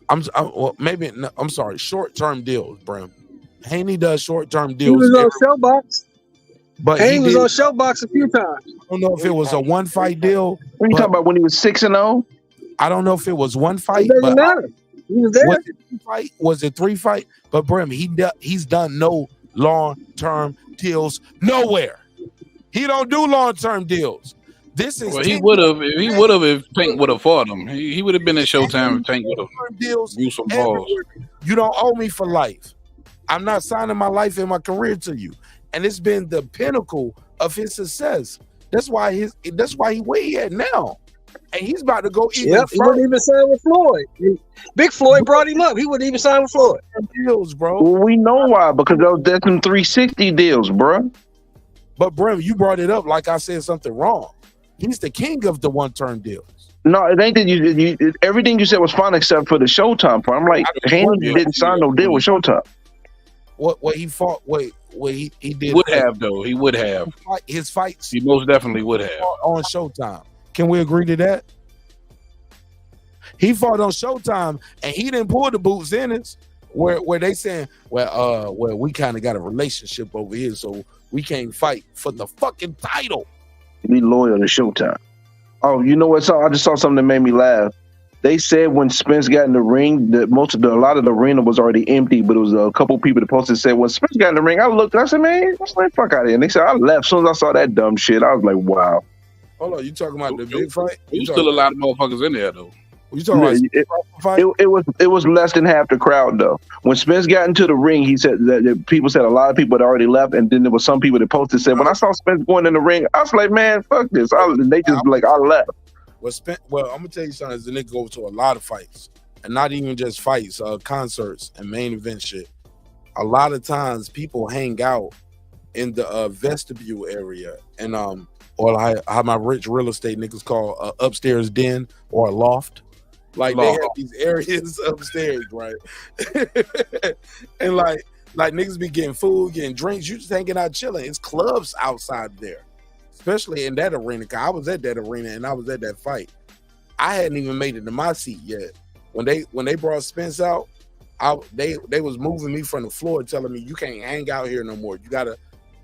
I'm sorry, short-term deals, bro. Haney does short-term deals. He was on Showbox. But Haney was on Showbox a few times. I don't know if it was a one-fight deal. What are you talking about when he was 6-0? I don't know if it was one fight. It doesn't matter. He was there. Was it 2 fight? Was it 3 fight? But Brim, he's done no long-term deals nowhere. He don't do long-term deals. This is he would have if Tank would have fought him. He would have been at Showtime if Tank would have used some balls. You don't owe me for life. I'm not signing my life and my career to you. And it's been the pinnacle of his success. That's why he where he at now. And he's about to go even further. He wouldn't even sign with Floyd. Big Floyd brought him up. He wouldn't even sign with Floyd. Deals, bro. Well, we know why, because that's them 360 deals, bro. But Brim, you brought it up like I said something wrong. He's the king of the one-term deals. No, it ain't that you everything you said was fine except for the Showtime part. I'm like, Haney didn't sign no deal with Showtime. What he fought? Wait, he did. Would have though. He would have his fights. He most definitely would have on Showtime. Can we agree to that? He fought on Showtime and he didn't pull the boots in it. Where they saying, well, we kind of got a relationship over here, so we can't fight for the fucking title. Be loyal to Showtime. Oh, you know what? I just saw something that made me laugh. They said when Spence got in the ring that a lot of the arena was already empty, but it was a couple people that posted said when Spence got in the ring, I looked, I said, man, let's get the fuck out of here. And they said I left as soon as I saw that dumb shit. I was like, wow. Hold on, you talking about the big fight? There's still a lot of motherfuckers in there though. You talking about it was less than half the crowd though. When Spence got into the ring, he said that people said a lot of people had already left, and then there was some people that posted said when I saw Spence going in the ring, I was like, man, fuck this. They just like I left. Well, I'm gonna tell you something. The nigga go to a lot of fights, and not even just fights, concerts and main event shit. A lot of times, people hang out in the vestibule area, and or how my rich real estate niggas call upstairs den or a loft. Like they have these areas upstairs, right? And like niggas be getting food, getting drinks. You just hanging out, chilling. It's clubs outside there. Especially in that arena, because I was at that arena and I was at that fight. I hadn't even made it to my seat yet. When they brought Spence out, they was moving me from the floor, telling me you can't hang out here no more.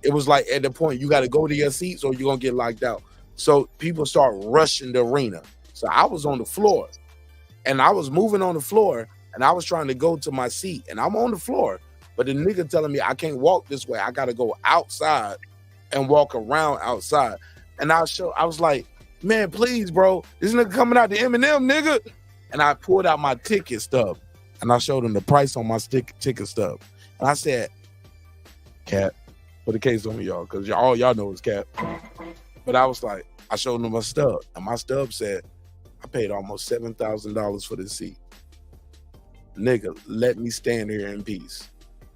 It was like at the point you gotta go to your seats or you're gonna get locked out. So people start rushing the arena. So I was on the floor and I was moving on the floor and I was trying to go to my seat and I'm on the floor, but the nigga telling me I can't walk this way. I gotta go outside and walk around outside. And I was like, man, please, bro, this nigga coming out the Eminem, nigga. And I pulled out my ticket stub and I showed him the price on my ticket stub. And I said, Cap, put a case on me, y'all, because all y'all know is Cap. But I was like, I showed him my stub, and my stub said, I paid almost $7,000 for this seat. nigga, let me stand here in peace.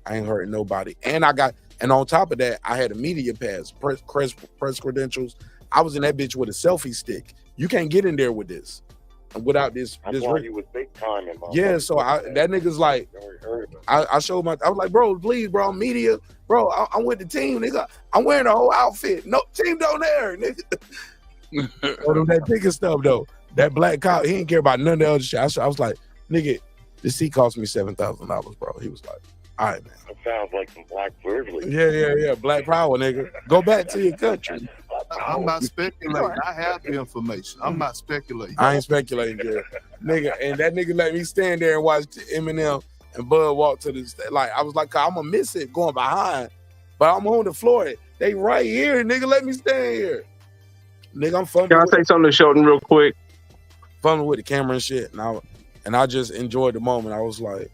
I ain't hurting nobody. And on top of that, I had a media pass, press credentials. I was in that bitch with a selfie stick. You can't get in there with this. Without this. That's why you was big time in my yeah, so that nigga's like, I showed I was like, bro, please, bro, I'm media. Bro, I'm with the team, nigga. I'm wearing the whole outfit. No, team don't air, nigga. That ticket stuff, though. That black cop, he didn't care about none of the other shit. I was like, nigga, this seat cost me $7,000, bro. He was like, all right, man. That sounds like some black privilege. Yeah. Black power, nigga. Go back to your country. I'm not speculating. I have the information. I'm not speculating. I ain't speculating, yeah. Nigga, and that nigga let me stand there and watch Eminem and Bud walk to the stage. Like, I was like, I'm gonna miss it going behind, but I'm on the floor. They right here, nigga. Let me stand here. Nigga, I'm fumbling. Can I say something to Sheldon real quick? Fumbling with the camera and shit. And I just enjoyed the moment. I was like,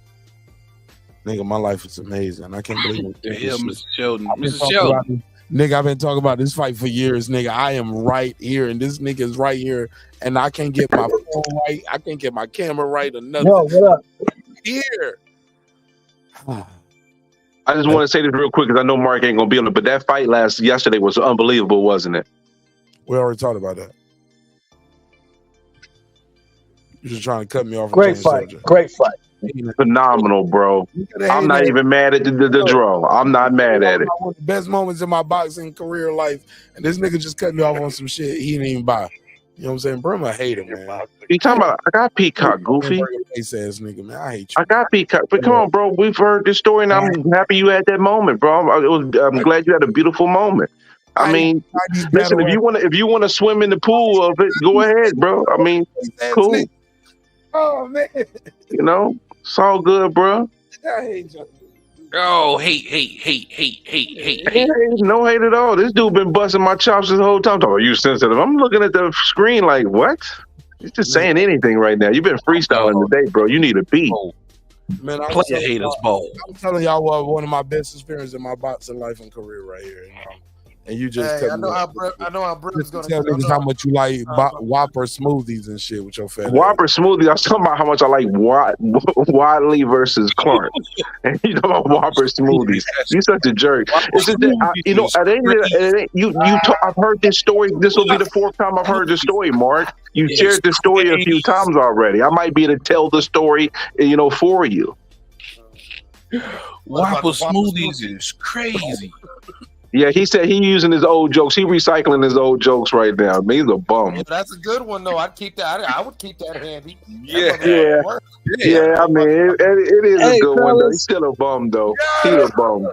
nigga, my life is amazing. I can't believe it. Yeah, Mr. Sheldon. Mr. Sheldon. Nigga, I've been talking about this fight for years, nigga. I am right here, and this nigga is right here, and I can't get my phone right. I can't get my camera right or nothing. Yo, what up? Here. I just want to say this real quick because I know Mark ain't gonna be able to. But that fight yesterday was unbelievable, wasn't it? We already talked about that. You're just trying to cut me off. Great fight. Great fight. Phenomenal, bro. I'm not even mad at the draw. I'm not mad at it. One of the best moments in my boxing career life, and this nigga just cut me off on some shit he didn't even buy. You know what I'm saying? Bro, I'm a hater, man. You talking about? I got Peacock, Goofy. Face ass nigga, man. I hate you. I got Peacock, but come on, bro. We've heard this story, and I'm happy you had that moment, bro. I'm glad you had a beautiful moment. I mean, listen, if you want to swim in the pool of it, go ahead, bro. I mean, cool. Oh man, you know, it's all good, bro. I hate you. Oh, hate. No hate at all. This dude been busting my chops this whole time. Talking, are you sensitive? I'm looking at the screen like, what? He's just saying anything right now. You've been freestyling today, bro. You need a beat. Man, play a hater's ball. I'm telling y'all what one of my best experiences in my boxing life and career right here. You know? And you just I know how Brett's gonna tell niggas how much you like Whopper smoothies and shit with your fat Whopper smoothies. I was talking about how much I like Wadley versus Clark, and you know about Whopper smoothies. You such a jerk. It's just that, I've heard this story. This will be the fourth time I've heard this story, Mark. You shared this story a few times already. I might be able to tell the story, for you. Whopper smoothies is crazy. Yeah, he said he using his old jokes. He recycling his old jokes right now. I mean, he's a bum. Yeah, that's a good one, though. I'd keep that. I would keep that handy. Yeah. I mean, it is a good one, though. He's still a bum, though. He's a bum.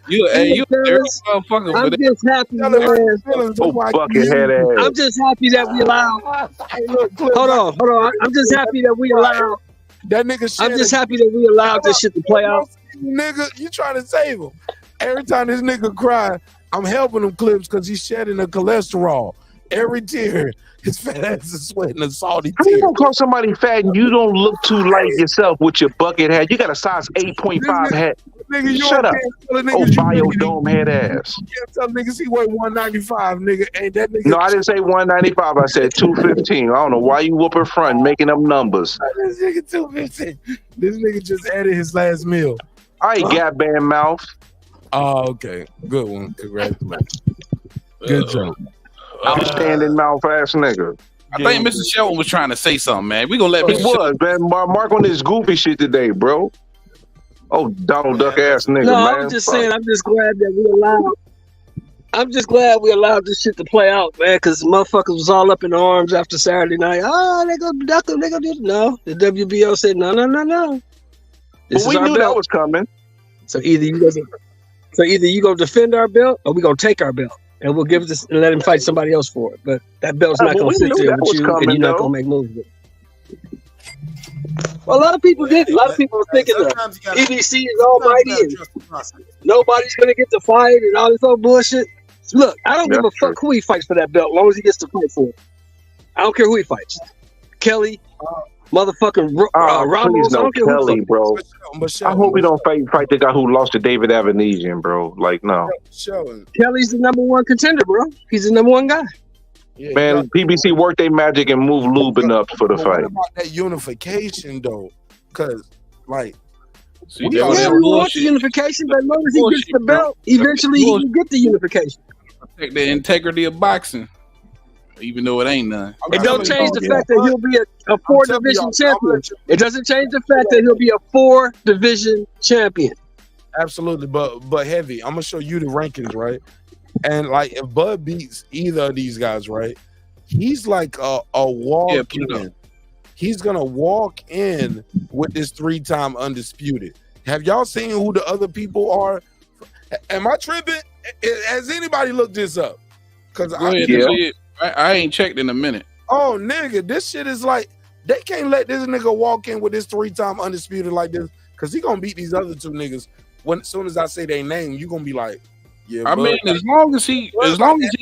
You a motherfucker. I'm just happy, man. Buckethead ass. I'm just happy that we allow. Hold on. I'm just happy that we allow. That nigga. I'm just happy that we allowed this shit to play out. Nigga, you trying to save him? Every time this nigga cry, I'm helping him clips because he's shedding the cholesterol. Every tear, his fat ass is sweating a salty tear. How you gonna call somebody fat and you don't look too light yourself with your bucket head? You got a size 8.5 head. Nigga, shut up. Biodome head ass. You can't tell niggas he weigh 195, nigga. Ain't that nigga? No, I didn't say 195. I said 215. I don't know why you whooping front making them numbers. This nigga 215. This nigga just added his last meal. I ain't gap band mouth. Oh, okay. Good one. Congratulations. Good joke. Outstanding mouth ass nigga. I think Mr. Sheldon was trying to say something, man. We gonna let He was, man. Mark on this goofy shit today, bro. Oh, Donald Duck ass nigga, no, man. I'm just saying, I'm just glad that we allowed this shit to play out, man, because motherfuckers was all up in arms after Saturday night. Oh, they gonna duck him, they gonna do it. No, the WBO said no. But we knew that was coming. So either you gonna defend our belt or we gonna take our belt and we'll give this and let him fight somebody else for it. But that belt's not gonna sit there with you and you're not gonna make moves with it. Well, a lot of people did. A lot of people were thinking that EBC is almighty and nobody's gonna get to fight and all this old bullshit. Look, I don't give a fuck who he fights for that belt, as long as he gets to fight for it. I don't care who he fights. Kelly, motherfucking Ramos. No Kelly, bro. I hope he don't fight the guy who lost to David Avanesian, bro. Like, no. Kelly's the number one contender, bro. He's the number one guy. Yeah, man, PBC worked their magic and moved Lubin up for the fight. What about that unification, though? Cause like See, we that was Yeah, that we want the bullshit. unification, but as long as he gets Bullshit, the bro. belt, eventually he can get the unification. Protect the integrity of boxing, even though it ain't none. It don't change the yeah, fact that he'll be a four division champion. It doesn't change the fact that he'll be a 4 division champion. absolutely, but heavy. I'm gonna show you the rankings, right? And like if Bud beats either of these guys, right? He's like a walk in. He's gonna walk in with this 3-time undisputed. Have y'all seen who the other people are? Am I tripping? Has anybody looked this up? Because I ain't checked in a minute. Oh nigga, this shit is like they can't let this nigga walk in with this 3-time undisputed like this because he gonna beat these other 2 niggas. When as soon as I say their name, you gonna be like, yeah. I mean, as long as he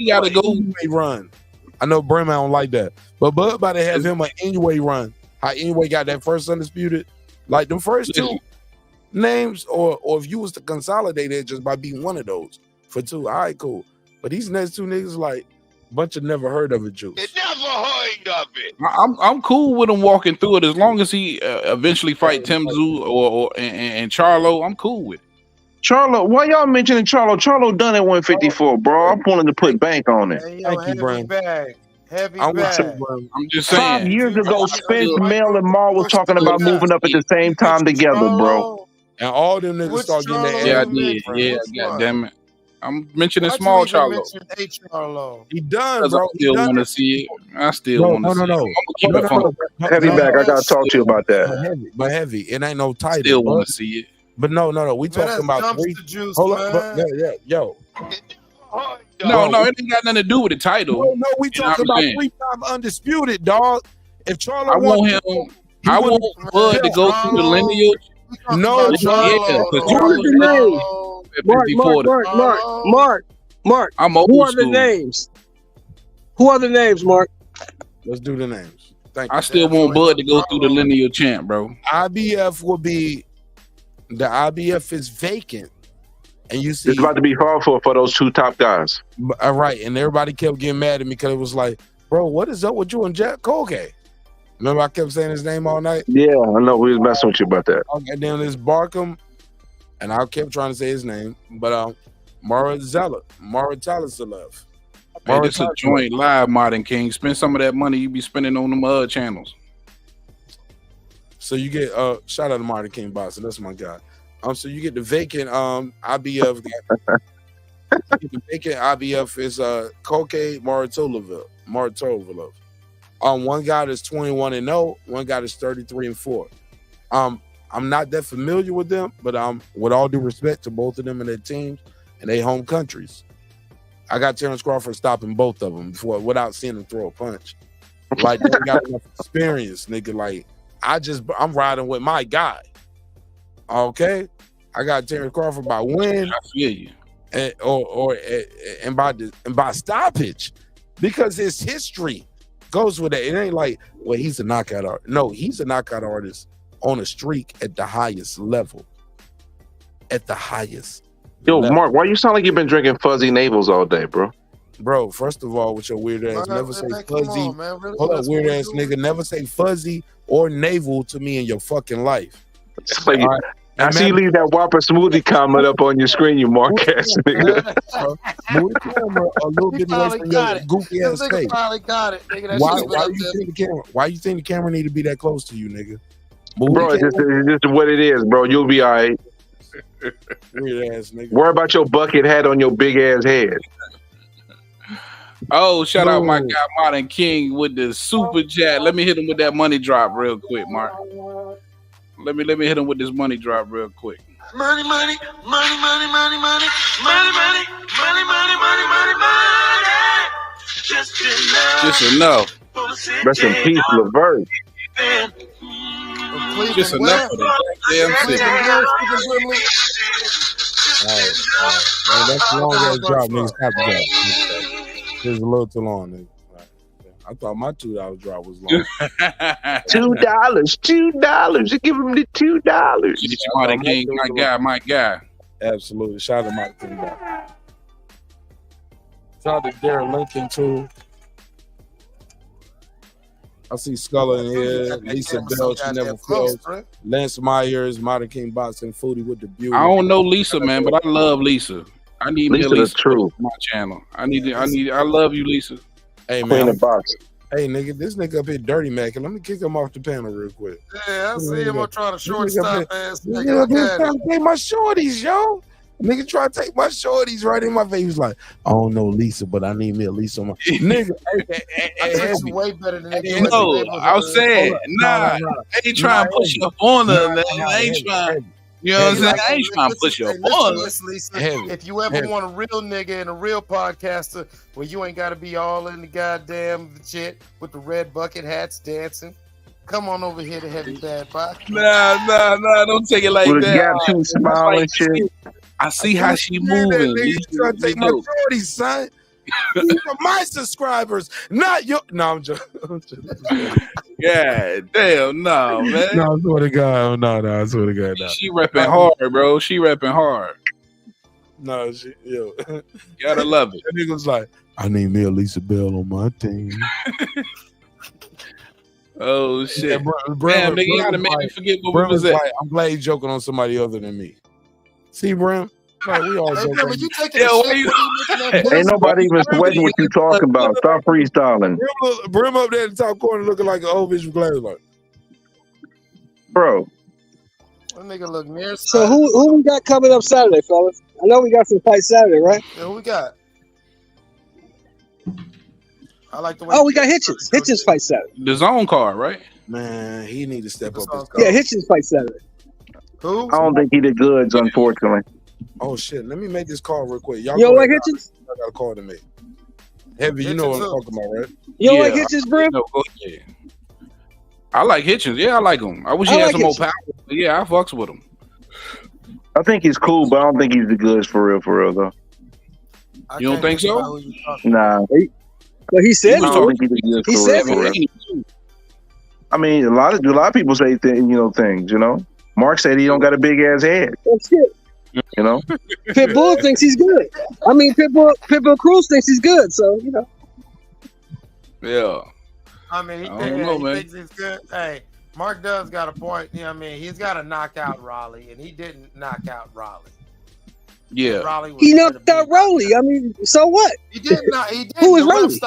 gotta go run. I know Bremen don't like that, but Bud about to have him an anyway run. How anyway got that first undisputed, like them first 2 names, or if you was to consolidate it just by beating one of those for 2, all right, cool. But these next 2 niggas like bunch of never heard of it juice. Never heard of it. I'm cool with him walking through it as long as he eventually fight Tim Tszyu or Charlo. I'm cool with it. Charlo, why y'all mentioning Charlo? Charlo done at 154, bro. I'm willing to put bank on it. Hey, yo, heavy bag. I'm just saying. 5 years ago, Spence, Mel, and Mar was talking about moving up at the same time together, bro. And all them niggas start getting their Yeah, I did. Yeah, goddamn it. I'm mentioning small Charlo. He done, I bro. still want to see it. I still want to see it. I'm gonna keep it fun. Heavy back, I gotta talk to you about that. But heavy, it ain't no title. Still want to see it. But no. We talking about 3. Hold up, yo. No, it ain't got nothing to do with the title. No, we talking about 3-time undisputed, dog. If Charlo I want Bud to go through the lineage. No, Mark. I'm old Who are the school. names? Who are the names, Mark? Let's do the names. Thank you. I still want Bud to go through the lineal champ, bro. IBF will be the IBF is vacant, and you see It's about to be hard for those 2 top guys. All right, and everybody kept getting mad at me because it was like, bro, what is up with you and Jack Colgate? Remember I kept saying his name all night? Yeah, I know. We was messing with you about that. And then there's Barkham, and I kept trying to say his name, but Mara Talasalev. Hey, this is a joint live, Modern King. Spend some of that money you be spending on them other channels. So you get shout out to Martin King Boston, that's my guy. So you get the vacant IBF. The vacant IBF is Koke Maritovilov. One guy that's 21-0, one guy that's 33-4. I'm not that familiar with them, but with all due respect to both of them and their teams and their home countries, I got Terence Crawford stopping both of them without seeing them throw a punch. Like they got enough experience, nigga. Like I'm riding with my guy. Okay, I got Terence Crawford by win. I feel you. And by stoppage, because his history goes with it. It ain't like, well, he's a knockout artist. No, he's a knockout artist on a streak at the highest level. At the highest. Yo, level. Mark, why you sound like you've been drinking fuzzy navels all day, bro? Bro, first of all, with your weird ass, never say fuzzy. Hold up, weird ass nigga. Never say fuzzy or navel to me in your fucking life. Like, right. I see you leave that Whopper smoothie comment up on your screen, you Mark ass nigga. Move the camera a little bit away from your goofy ass face. Why you think the camera need to be that close to you, nigga? Bro, it's just what it is, bro. You'll be all right. Weird ass nigga. Worry about your bucket hat on your big ass head. Oh, shout out my guy Modern King with the super chat. Let me hit him with that money drop real quick, Mark. Let me hit him with this money drop real quick. Money, money, money, money, money, money, money, money, money, money, money, money, money. Just enough. Rest in peace, Levert. Just enough for that damn city. All right. That's the long ass drop, nigga. Stop the drop. It was a little too long, nigga. I thought my $2 drop was long. $2. You give him the $2. Modern King, my guy. Absolutely. Shout out to Mike King. Shout out to Darren Lincoln too. I see Sculler in here. Lisa Bell, she never fails. Lance Myers, Modern King Boxing, Foodie with the beauty. I don't know Lisa, man, but I love Lisa. I need me a Lisa Lisa true. on my channel. I love you, Lisa. Hey man, hey nigga, this nigga up here dirty macking. Let me kick him off the panel real quick. Yeah, I see him. I'm trying to shortstop ass Nigga nigga. up here trying to take my shorties, yo. Nigga try to take my shorties right in my face. He was like, I don't know Lisa, but I need me a Lisa on my nigga. I think you way better than that. No, I was saying, I ain't trying to push you up on her, man. I ain't trying. You know what I'm saying? I ain't trying to push you up on her. Lisa, if you ever want a real nigga and a real podcaster where you ain't got to be all in the goddamn shit with the red bucket hats dancing, come on over here to Heavy Bad Box. Nah, don't take it like With a that. gap tooth smile and shit. I see how she moving. Nigga trying to take my shorties, son. These are my subscribers, not your. No, I'm just. Yeah, damn, no, man. No, I swear to God, no, I swear to God, no. She repping hard, bro. She repping hard. No, she, yo, gotta love it. That nigga was like, I need me a Lisa Bell on my team. Oh shit, yeah, damn, nigga, you gotta make me forget what we was at. Like, I'm glad he's joking on somebody other than me. See, Bram? Like, we all joking. Ain't nobody even sweating what you talking about. Stop freestyling. Brim up there in the top corner looking like an old bitch with glasses, like. Bro. That nigga look near. So who we got coming up Saturday, fellas? I know we got some fights Saturday, right? Yeah, who we got? I like the way. Oh, we got Hitchens. Hitchens fight Saturday. The zone card, right? Man, he need to step up his Yeah, Hitchens fight Saturday. Who? I don't think he did goods, unfortunately. Oh shit! Let me make this call real quick. Y'all You don't go like ahead. Hitchens? I got a call to make. Heavy, you know what I'm talking about, right? You don't like Hitchens, Brim? No, go ahead. I like Hitchens. Yeah, I like him. I wish he had some more power. But yeah, I fucks with him. I think he's cool, but I don't think he's the goods for real though. You don't think so? Nah. But he said I don't think he's the goods he for said real. I mean, a lot of people say things. You know, Mark said he don't got a big ass head. Oh shit. You know, Pitbull thinks he's good. I mean, Pitbull Cruz thinks he's good. So you know. Yeah. I mean, he, I don't know, man. thinks he's good. Hey, Mark does got a point. You know what I mean? He's got to knock out Raleigh, and he didn't knock out Raleigh. Yeah. Raleigh was He knocked out Rowley. I mean, so what? He did not. He did. Who is Rowley?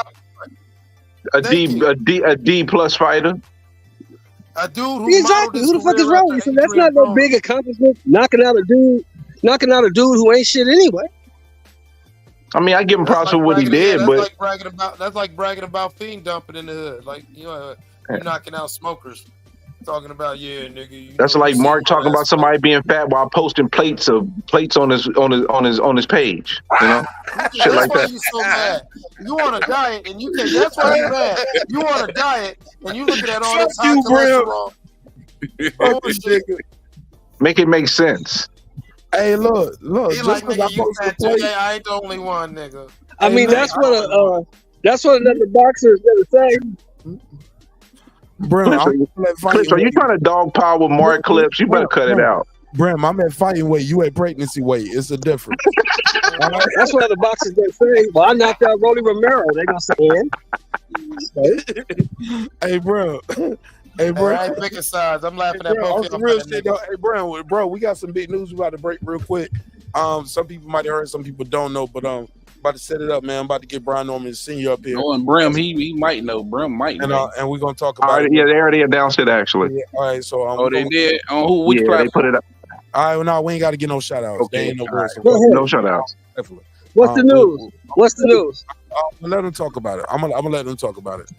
a D plus fighter. A dude who Exactly. Who the fuck is Rowley? So that's not no big accomplishment. Knocking out a dude who ain't shit anyway. I mean, I give him props for what he did, but that's like bragging about fiend dumping in the hood. Like you're knocking out smokers. Talking about nigga. That's like Mark talking about somebody being fat while posting plates on his page. You know, shit like that. You so mad. You on a diet and you can't. That's why you're mad. You on a diet and you looking at all this high cholesterol. Make it make sense. Hey, look. He Just like, because I nigga, you post fat the plate, today. I ain't the only one, nigga. I mean, that's what another boxer is gonna say. Brim, Clips, are you trying to dog pile with Mark Clips? You better cut it out. Brim, I'm at fighting weight. You at pregnancy weight. It's a difference. That's what other boxers gonna say. Well, I knocked out Rolly Romero. They gonna say, Hey, bro. Hey, bro. I ain't picking sides. I'm laughing at Bro, both on of some them. real shit, though. Hey, bro, we got some big news. We about to break real quick. Some people might have heard, some people don't know, but about to set it up, man. I'm about to get Brian Norman Senior up here. Knowing Brim, he might know. Brim might know. And we're gonna talk about it. Yeah, they already announced it actually. Yeah, all right, so they did. On who? Which platform? They put it up. All right, well, no, we ain't got to get no shout outs. Okay. They ain't no words. No shout outs. Definitely. What's the news? What's the news? I'm gonna let them talk about it. I'm gonna let them talk about it.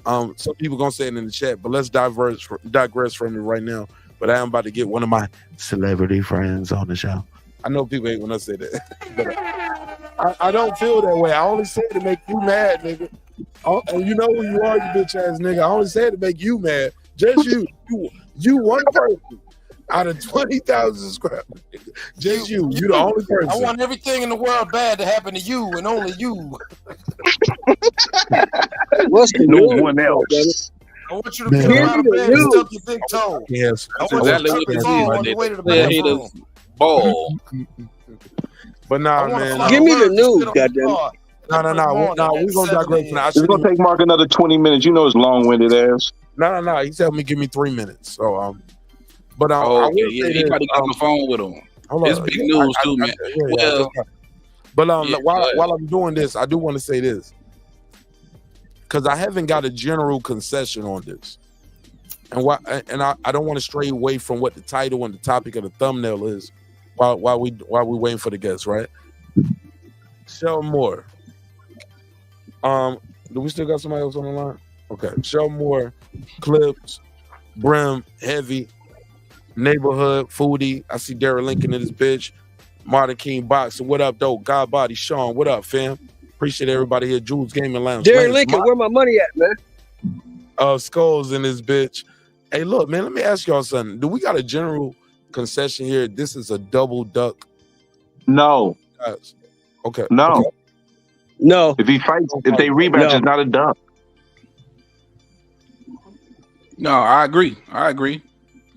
Some people gonna say it in the chat, but let's digress from it right now. But I am about to get one of my celebrity friends on the show. I know people hate when I say that, but I don't feel that way. I only say it to make you mad, nigga. And you know who you are, you bitch ass nigga. I only say it to make you mad. Just you one person out of 20,000 subscribers. Just you the only person. I want everything in the world bad to happen to you and only you. What's the no news? one else. I want you to come out of bed and stump your big toe. Yes, I want you to tuck your phone on the way to the bathroom. Ball. But nah, man. Give me the news, goddamn. No. We're gonna digress now. It's gonna take Mark another 20 minutes. You know it's long-winded ass. No. He said me give me 3 minutes. So but I okay, will yeah, say he this, probably got on the phone with him. It's big news too, man. But while I'm doing this, I do want to say this because I haven't got a general concession on this, and I don't want to stray away from what the title and the topic of the thumbnail is while we waiting for the guests, right? Shell Moore. Do we still got somebody else on the line? Okay, Shell Moore, Clips, Brim, Heavy, Neighborhood, Foodie. I see Darren Lincoln in this bitch. Martin King Boxing. What up, though? God Body, Sean. What up, fam? Appreciate everybody here. Jules Gaming Lounge. Darren Lincoln, where my money at, man? Skulls in this bitch. Hey, look, man, let me ask y'all something. Do we got a general concession here? This is a double duck. No. Okay. No. Okay. No. If he fights, if they rematch, it's not a duck. No, I agree.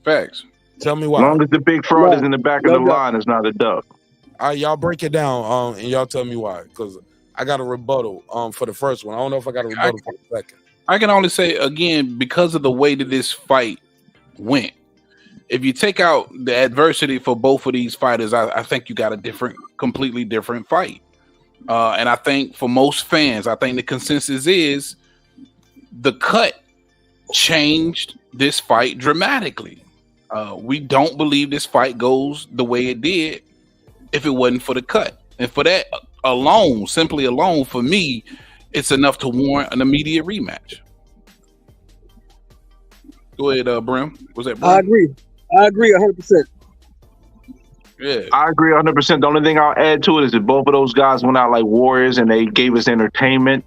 Facts. Tell me why. As long as the big fraud is in the back of the line, it's not a duck. All right, y'all break it down, and y'all tell me why. Because I got a rebuttal for the first one. I don't know if I got a rebuttal for the second. I can only say again because of the way that this fight went. If you take out the adversity for both of these fighters, I think you got a completely different fight. And I think for most fans, I think the consensus is the cut changed this fight dramatically. We don't believe this fight goes the way it did if it wasn't for the cut. And for that alone, simply alone, for me, it's enough to warrant an immediate rematch. Go ahead, Brim. Was that Brim? I agree 100%. Yeah, I agree 100%. The only thing I'll add to it is that both of those guys went out like warriors and they gave us entertainment.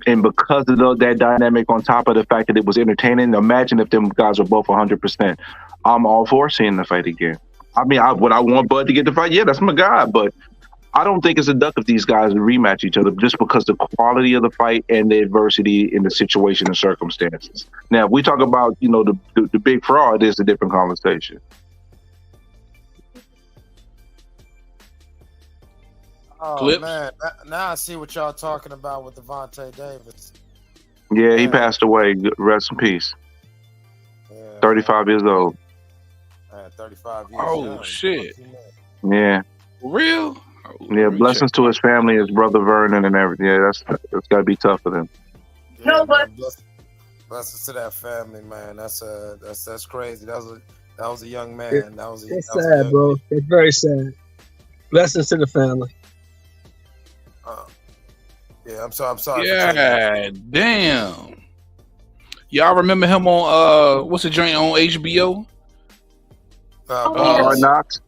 And because of that dynamic, on top of the fact that it was entertaining, imagine if them guys were both 100%. I'm all for seeing the fight again. I mean, would I want Bud to get the fight? Yeah, that's my guy. But I don't think it's a duck if these guys rematch each other just because the quality of the fight and the adversity in the situation and circumstances. Now, if we talk about, the big fraud, is a different conversation. Oh, Clips? man. Now I see what y'all talking about with Devontae Davis. Yeah, he passed away. Rest in peace. Yeah, 35 years old. 35 years Oh, young. shit. Yeah. For real? Yeah, blessings to his family, his brother Vernon and everything. Yeah, that's got to be tough for them. No, but blessings to that family, man. That's crazy. That was a young man. That's sad, bro. It's very sad. Blessings to the family. Yeah, I'm sorry. Yeah, damn. Y'all remember him on what's the joint on HBO? Hard Knocks.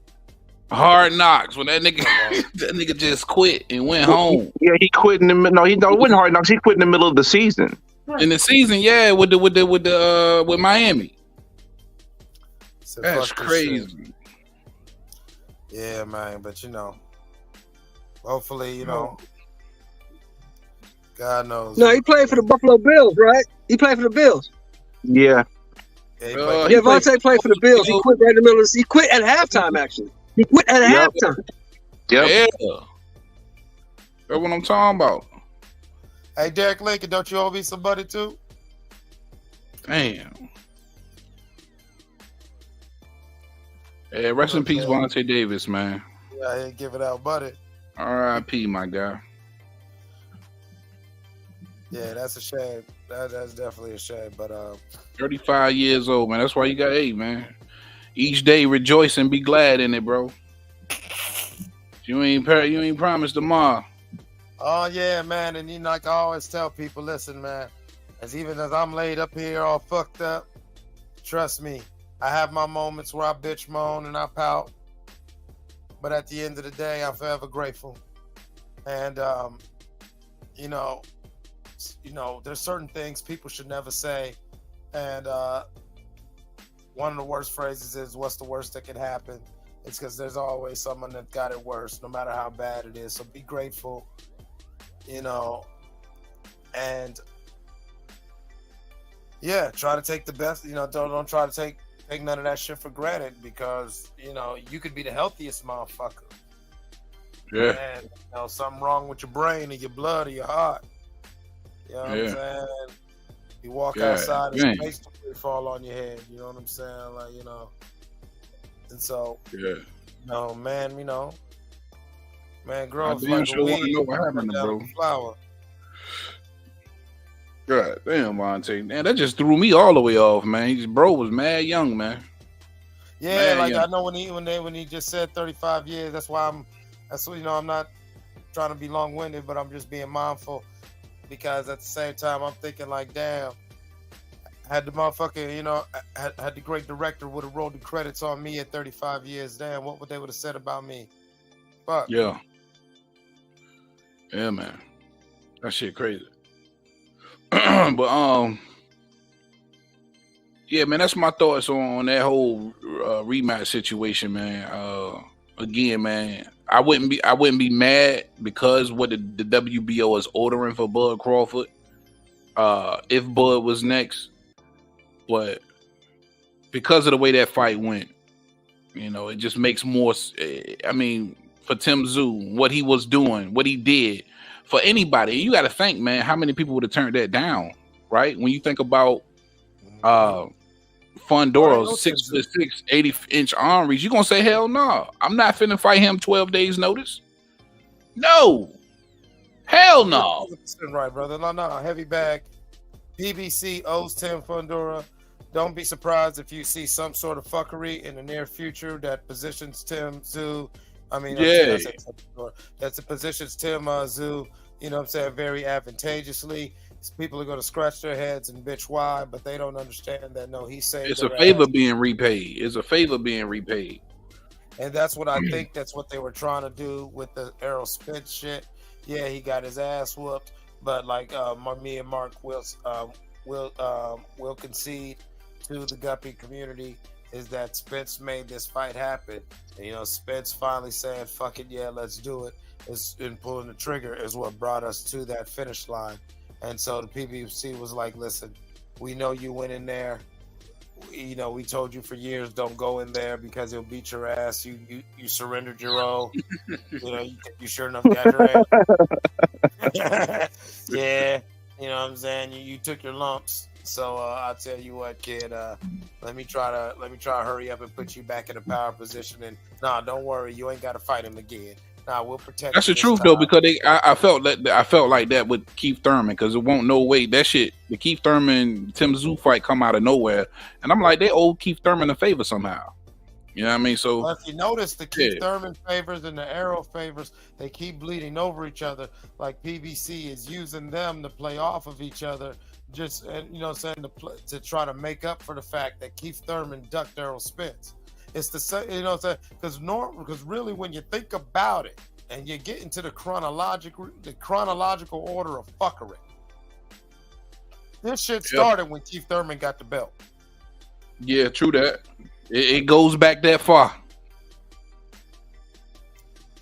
Hard Knocks. When that nigga just quit and went home. Yeah, he quit in the middle. No, it wasn't Hard Knocks. He quit in the middle of the season. In the season, yeah, with Miami. That's crazy. Shit. Yeah, man. But hopefully, God knows. No, he played for the Buffalo Bills, right? He played for the Bills. Yeah. Vontae played for the Bills. He quit right in the middle. He quit at halftime, actually. He quit at halftime. Yep. Yeah. That's what I'm talking about. Hey, Derek Lincoln, don't you owe me somebody too? Damn. Hey, rest in peace, Vontae Davis, man. Yeah, I ain't giving out money. R.I.P., my guy. Yeah, that's a shame. That's definitely a shame. But 35 years old, man. That's why you got 8, man. Each day rejoice and be glad in it, bro. You ain't promised tomorrow. Oh yeah, man. And like I always tell people, listen, man, even as I'm laid up here all fucked up, trust me, I have my moments where I bitch moan and I pout. But at the end of the day, I'm forever grateful. And there's certain things people should never say. And one of the worst phrases is, what's the worst that can happen? It's because there's always someone that got it worse, no matter how bad it is. So be grateful, and yeah, try to take the best, don't try to take none of that shit for granted, because, you could be the healthiest motherfucker. Yeah. Man, you know, something wrong with your brain or your blood or your heart. You know what I'm saying? You walk outside and space debris fall on your head. You know what I'm saying? Like, you know. And so, no, man, you know, man, growth like a weed. Know what happened, bro. Flower. God damn, Vontae. Man, that just threw me all the way off, man. Bro was mad young, man. Yeah, mad like young. I know when he just said 35 years. That's why you know, I'm not trying to be long-winded, but I'm just being mindful because at the same time I'm thinking like, damn, had the motherfucker, you know, had the great director would have rolled the credits on me at 35 years, damn, what would they would have said about me? Fuck. Yeah, man, that shit crazy. But yeah, man, that's my thoughts on that whole rematch situation, man. Again, man, I wouldn't be mad because what the WBO is ordering for Bud Crawford. If Bud was next, but because of the way that fight went, you know, it just makes more. I mean, for Tim Tszyu, what he was doing, what he did for anybody, you got to think, man, how many people would have turned that down, right? When you think about Fundora, 6'6", 80-inch arm reach, you gonna say, hell no, I'm not finna fight him 12 days notice. No, hell no. 100% right, brother. No, heavy bag. PBC owes Tim Fundora. Don't be surprised if you see some sort of fuckery in the near future that positions Tim Tszyu. I mean, that's it positions Tim Tszyu, you know what I'm saying, very advantageously. People are going to scratch their heads and bitch why, but they don't understand that, no, he saved It's a favor being repaid. It's a favor being repaid. And that's what I think that's what they were trying to do with the Errol Spence shit. Yeah, he got his ass whooped, but like me and Mark will concede to the Guppy community is that Spence made this fight happen. And, you know, Spence finally saying, fuck it, yeah, let's do it. And pulling the trigger is what brought us to that finish line. And so the PBC was like, listen, we know you went in there. You know, we told you for years, don't go in there because he'll beat your ass. You surrendered your own. You know, you sure enough got your ass. Yeah, you know what I'm saying? You took your lumps. So I'll tell you what, kid. Let me try to hurry up and put you back in a power position. And don't worry, you ain't got to fight him again. We'll protect. That's the truth though, because I felt like that with Keith Thurman, because it won't no way that shit. The Keith Thurman Tim Tszyu fight come out of nowhere, and I'm like, they owe Keith Thurman a favor somehow. You know what I mean? So well, if you notice, the Keith Thurman favors and the Errol favors, they keep bleeding over each other. Like PBC is using them to play off of each other, just you know, saying to try to make up for the fact that Keith Thurman ducked Errol Spence. It's the same, you know, because really, when you think about it, and you get into the chronological order of fuckery, this shit started when Keith Thurman got the belt. Yeah, true that. It goes back that far.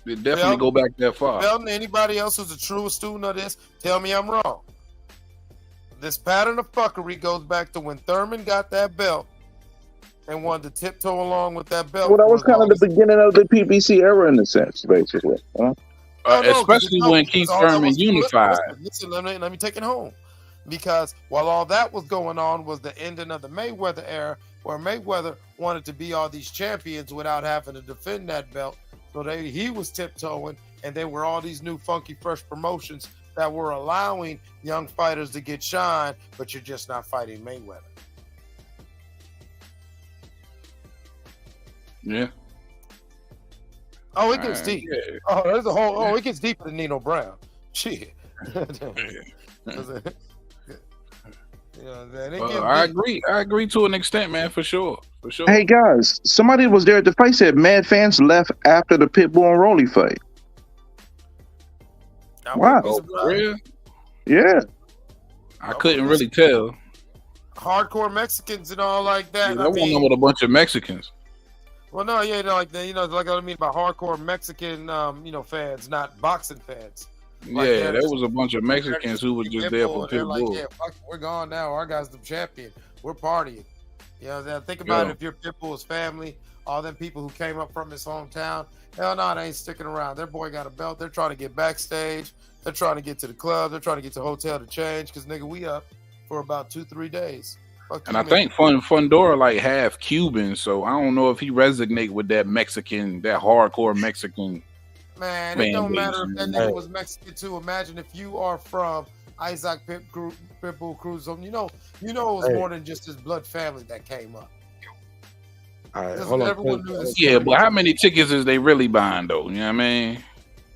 It definitely go back that far. Tell anybody else who's a true student of this, tell me I'm wrong. This pattern of fuckery goes back to when Thurman got that belt and wanted to tiptoe along with that belt. Well, that was kind of the beginning of the PBC era in a sense, basically. Especially when Keith Thurman unified. Listen, let me take it home. Because while all that was going on was the ending of the Mayweather era, where Mayweather wanted to be all these champions without having to defend that belt. So he was tiptoeing, and there were all these new funky, fresh promotions that were allowing young fighters to get shine, but you're just not fighting Mayweather. Yeah. Oh, it gets deep. Yeah. Oh, there's a whole. Oh, it gets deeper than Nino Brown. Shit. I agree to an extent, man, for sure. Hey guys, somebody was there at the fight said mad fans left after the Pitbull and Rolly fight. Wow. Oh, really? Yeah. I couldn't really tell. Hardcore Mexicans and all like that. Yeah, I went with a bunch of Mexicans. Well, no, yeah, like what I mean by hardcore Mexican, fans, not boxing fans. Like yeah, there was a bunch of Mexicans who were just there for Pitbull. Like, yeah, fuck, we're gone now. Our guy's the champion. We're partying. You know what I'm saying? Think about it, if your Pitbull's family, all them people who came up from his hometown, hell no, they ain't sticking around. Their boy got a belt. They're trying to get backstage. They're trying to get to the club. They're trying to get to the hotel to change because, nigga, we up for about 2-3 days. And I think Fundora like half Cuban, so I don't know if he resonate with that Mexican, that hardcore Mexican. Man, it don't matter if that nigga was Mexican too. Imagine if you are from Isaac Pitbull Cruz. You know it was more than just his blood family that came up. All right, hold on. Yeah, but how many tickets is they really buying though? You know what I mean?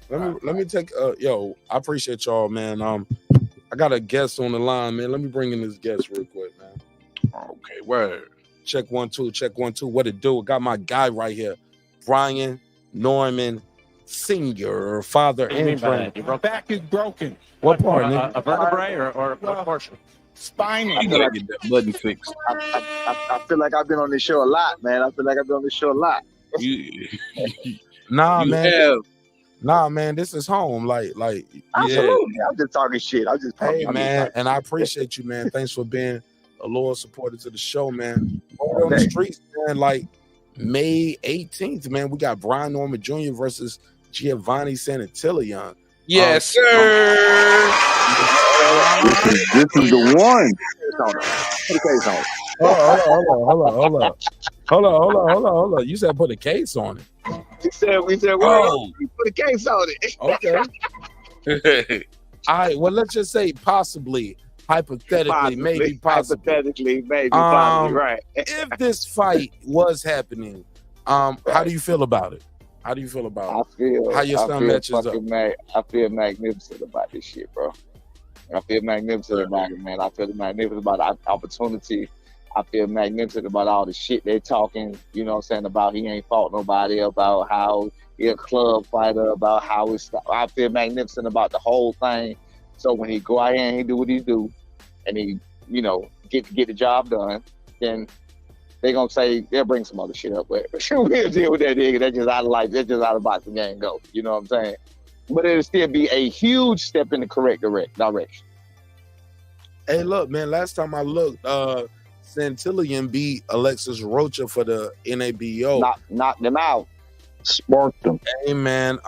Let me take yo, I appreciate y'all, man. I got a guest on the line, man. Let me bring in this guest real quick, man. Okay, word. Check 1 2, check 1 2. What it do? Got my guy right here, Brian Norman Senior, father and friend. Your back is broken. What part, nigga? A vertebrae or what portion? Spinal. You gotta get that button fixed. I feel like I've been on this show a lot, man. Nah, You man. have- Nah, man, this is home. Like, Absolutely. I'm just talking shit. I'm just hey, man, and I appreciate you, man. Thanks for being a loyal supporter to the show, man. We're on the streets, man. Like May 18th, man, we got Brian Norman Jr. versus Giovanni Santillan. Yes, sir. This is the one. Put the case on. Hold on. You said put a case on it. We said, well, put a case on it. Okay. All right. Well, let's just say possibly, hypothetically, maybe possibly. Hypothetically, maybe, possibly, right. If this fight was happening, how do you feel about it? How do you feel about it? How your son matches up? I feel magnificent about this shit, bro. I feel magnificent about it, man. I feel magnificent about the opportunity. I feel magnificent about all the shit they're talking, you know what I'm saying, about he ain't fought nobody, about how he a club fighter, about how it's. I feel magnificent about the whole thing. So when he go out here and he do what he do, and he, you know, get the job done, then they gonna say they'll bring some other shit up, but we'll deal with that nigga. That's just out of life. That's just out of boxing game go. You know what I'm saying? But it'll still be a huge step in the correct direction. Hey, look, man. Last time I looked, Santillan beat Alexis Rocha for the NABO. Knocked them out. Sparked them. Hey, man.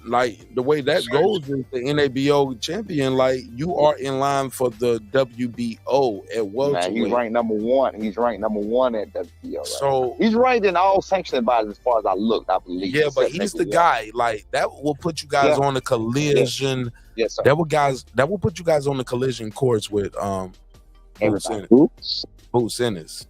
Like the way that goes is the NABO champion. Like you are in line for the WBO at welterweight. Man, he's ranked number one. He's ranked number one at WBO. Right So now. He's ranked in all sanctioning bodies as far as I looked, I believe. yeah, but he's the guy. Like that will put you guys on the collision. Yes, sir. That will put you guys on the collision course with Boots Ennis.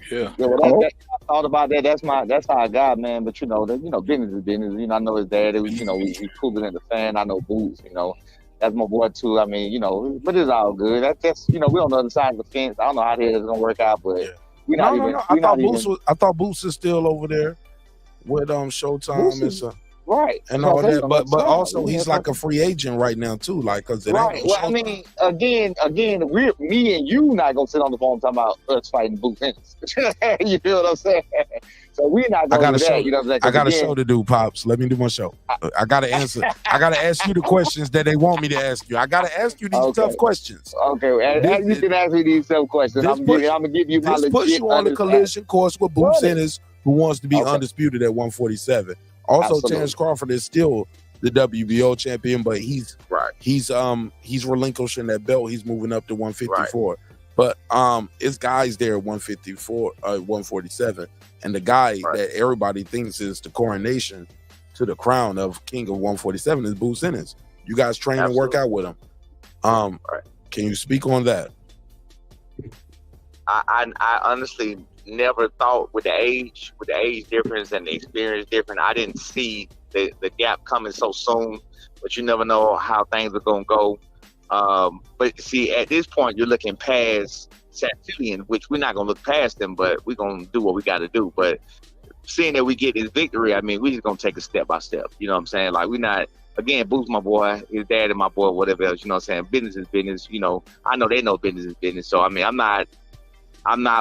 Yeah. Well, I thought about that. That's our guy, man. But you know, business is business. You know, I know his dad. It was, you know, we pulled it in the fan. I know Boots. You know, that's my boy too. I mean, you know, but it's all good. That's just, you know, we're on the other side of the fence. I don't know how it's gonna work out, but we're not even. I thought Boots is still over there with Showtime and stuff. Right. And all that, but also he's like a free agent right now too, like because right. Well, I mean, again, me and you not gonna sit on the phone talking about us fighting Boots Ennis. You feel what I'm saying? So we're not gonna do that. You know what I'm saying? I got a show to do, Pops. Let me do my show. I gotta answer. I gotta ask you the questions that they want me to ask you. I gotta ask you these tough questions. Okay, and you can ask me these tough questions. I'm gonna give you my legit. This puts you on the collision course with Boots Ennis, who wants to be undisputed at 147. Also, Terence Crawford is still the WBO champion, but he's relinquishing that belt. He's moving up to 154. Right. But it's guys there at 154, 147, and the guy that everybody thinks is the coronation to the crown of King of 147 is Boots Ennis. You guys train and work out with him. Can you speak on that? I honestly never thought with the age difference and the experience difference, I didn't see the gap coming so soon. But you never know how things are gonna go. But see, at this point, you're looking past Santillan, which we're not gonna look past them, but we're gonna do what we got to do. But seeing that we get this victory, I mean, we just gonna take it step by step. You know what I'm saying? Like we're not. Again, Boots my boy, his dad and my boy, whatever else. You know what I'm saying? Business is business. You know, I know they know business is business. So I mean, I'm not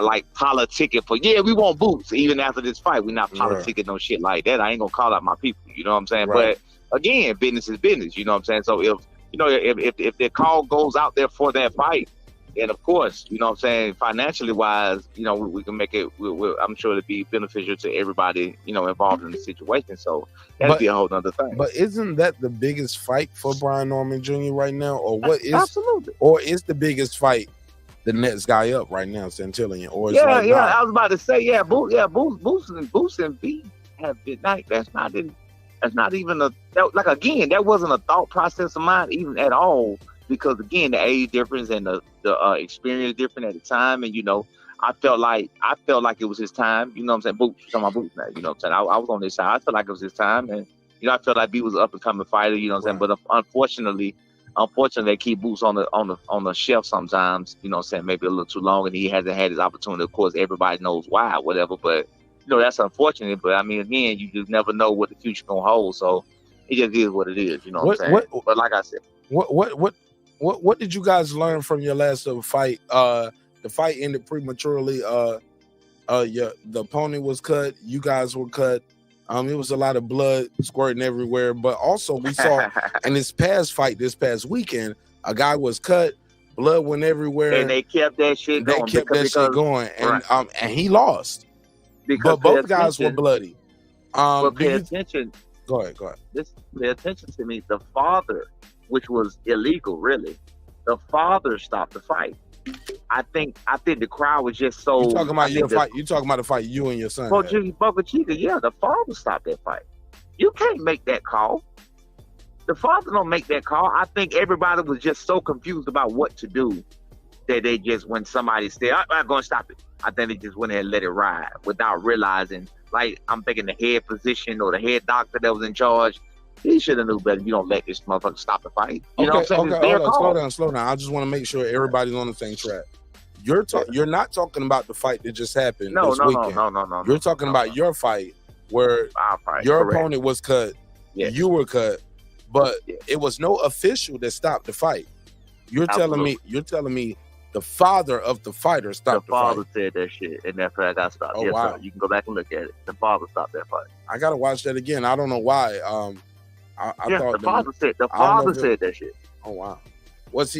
like politicking for, we want Boots. Even after this fight, we're not politicking no shit like that. I ain't gonna call out my people, you know what I'm saying? Right. But again, business is business, you know what I'm saying? So if the call goes out there for that fight, and of course, you know what I'm saying, financially wise, you know, we can make it. I'm sure it'd be beneficial to everybody, you know, involved in the situation. So that'd be a whole nother thing. But isn't that the biggest fight for Brian Norman Jr. right now, or what is? Absolutely. Or is the biggest fight the next guy up right now, Santillan? Or it's I was about to say, Boots and B have been like that's not even like again, that wasn't a thought process of mine even at all, because again, the age difference and the experience different at the time, and you know, I felt like it was his time. You know what I'm saying? Boots, talking about Boots now. You know what I'm saying? I was on this side. I felt like it was his time, and you know, I felt like B was an up and coming fighter. You know what I'm saying? But unfortunately, they keep Boots on the shelf sometimes. You know what I'm saying? Maybe a little too long, and he hasn't had his opportunity. Of course, everybody knows why, whatever. But you know, that's unfortunate. But I mean, again, you just never know what the future gonna hold. So it just is what it is. You know what I'm saying? But like I said, what did you guys learn from your last fight? The fight ended prematurely. The opponent was cut. You guys were cut. It was a lot of blood squirting everywhere. But also we saw in this past fight, this past weekend, a guy was cut, blood went everywhere, and they kept that shit going. And he lost. But both guys were bloody. But pay attention. Go ahead. Pay attention to me. The father, which was illegal, really. The father stopped the fight. I think the crowd was just so. You talking about your fight? You talking about the fight you and your son? Boca Chica, yeah, the father stopped that fight. You can't make that call. The father don't make that call. I think everybody was just so confused about what to do that they just, when somebody said, "I'm going to stop it," I think they just went ahead and let it ride without realizing. Like, I'm thinking the head physician or the head doctor that was in charge, he should have knew better. You don't let this motherfucker stop the fight. You know what I'm saying? Okay, slow down. I just want to make sure everybody's on the same track. You're not talking about the fight that just happened this weekend. No. You're talking about your fight where your opponent was cut, you were cut, but it was no official that stopped the fight. You're telling me the father of the fighter stopped the fight. The father said that shit, and that fight got stopped. Yes, sir. You can go back and look at it. The father stopped that fight. I gotta watch that again. I don't know why. I thought the father said that shit. Oh wow. What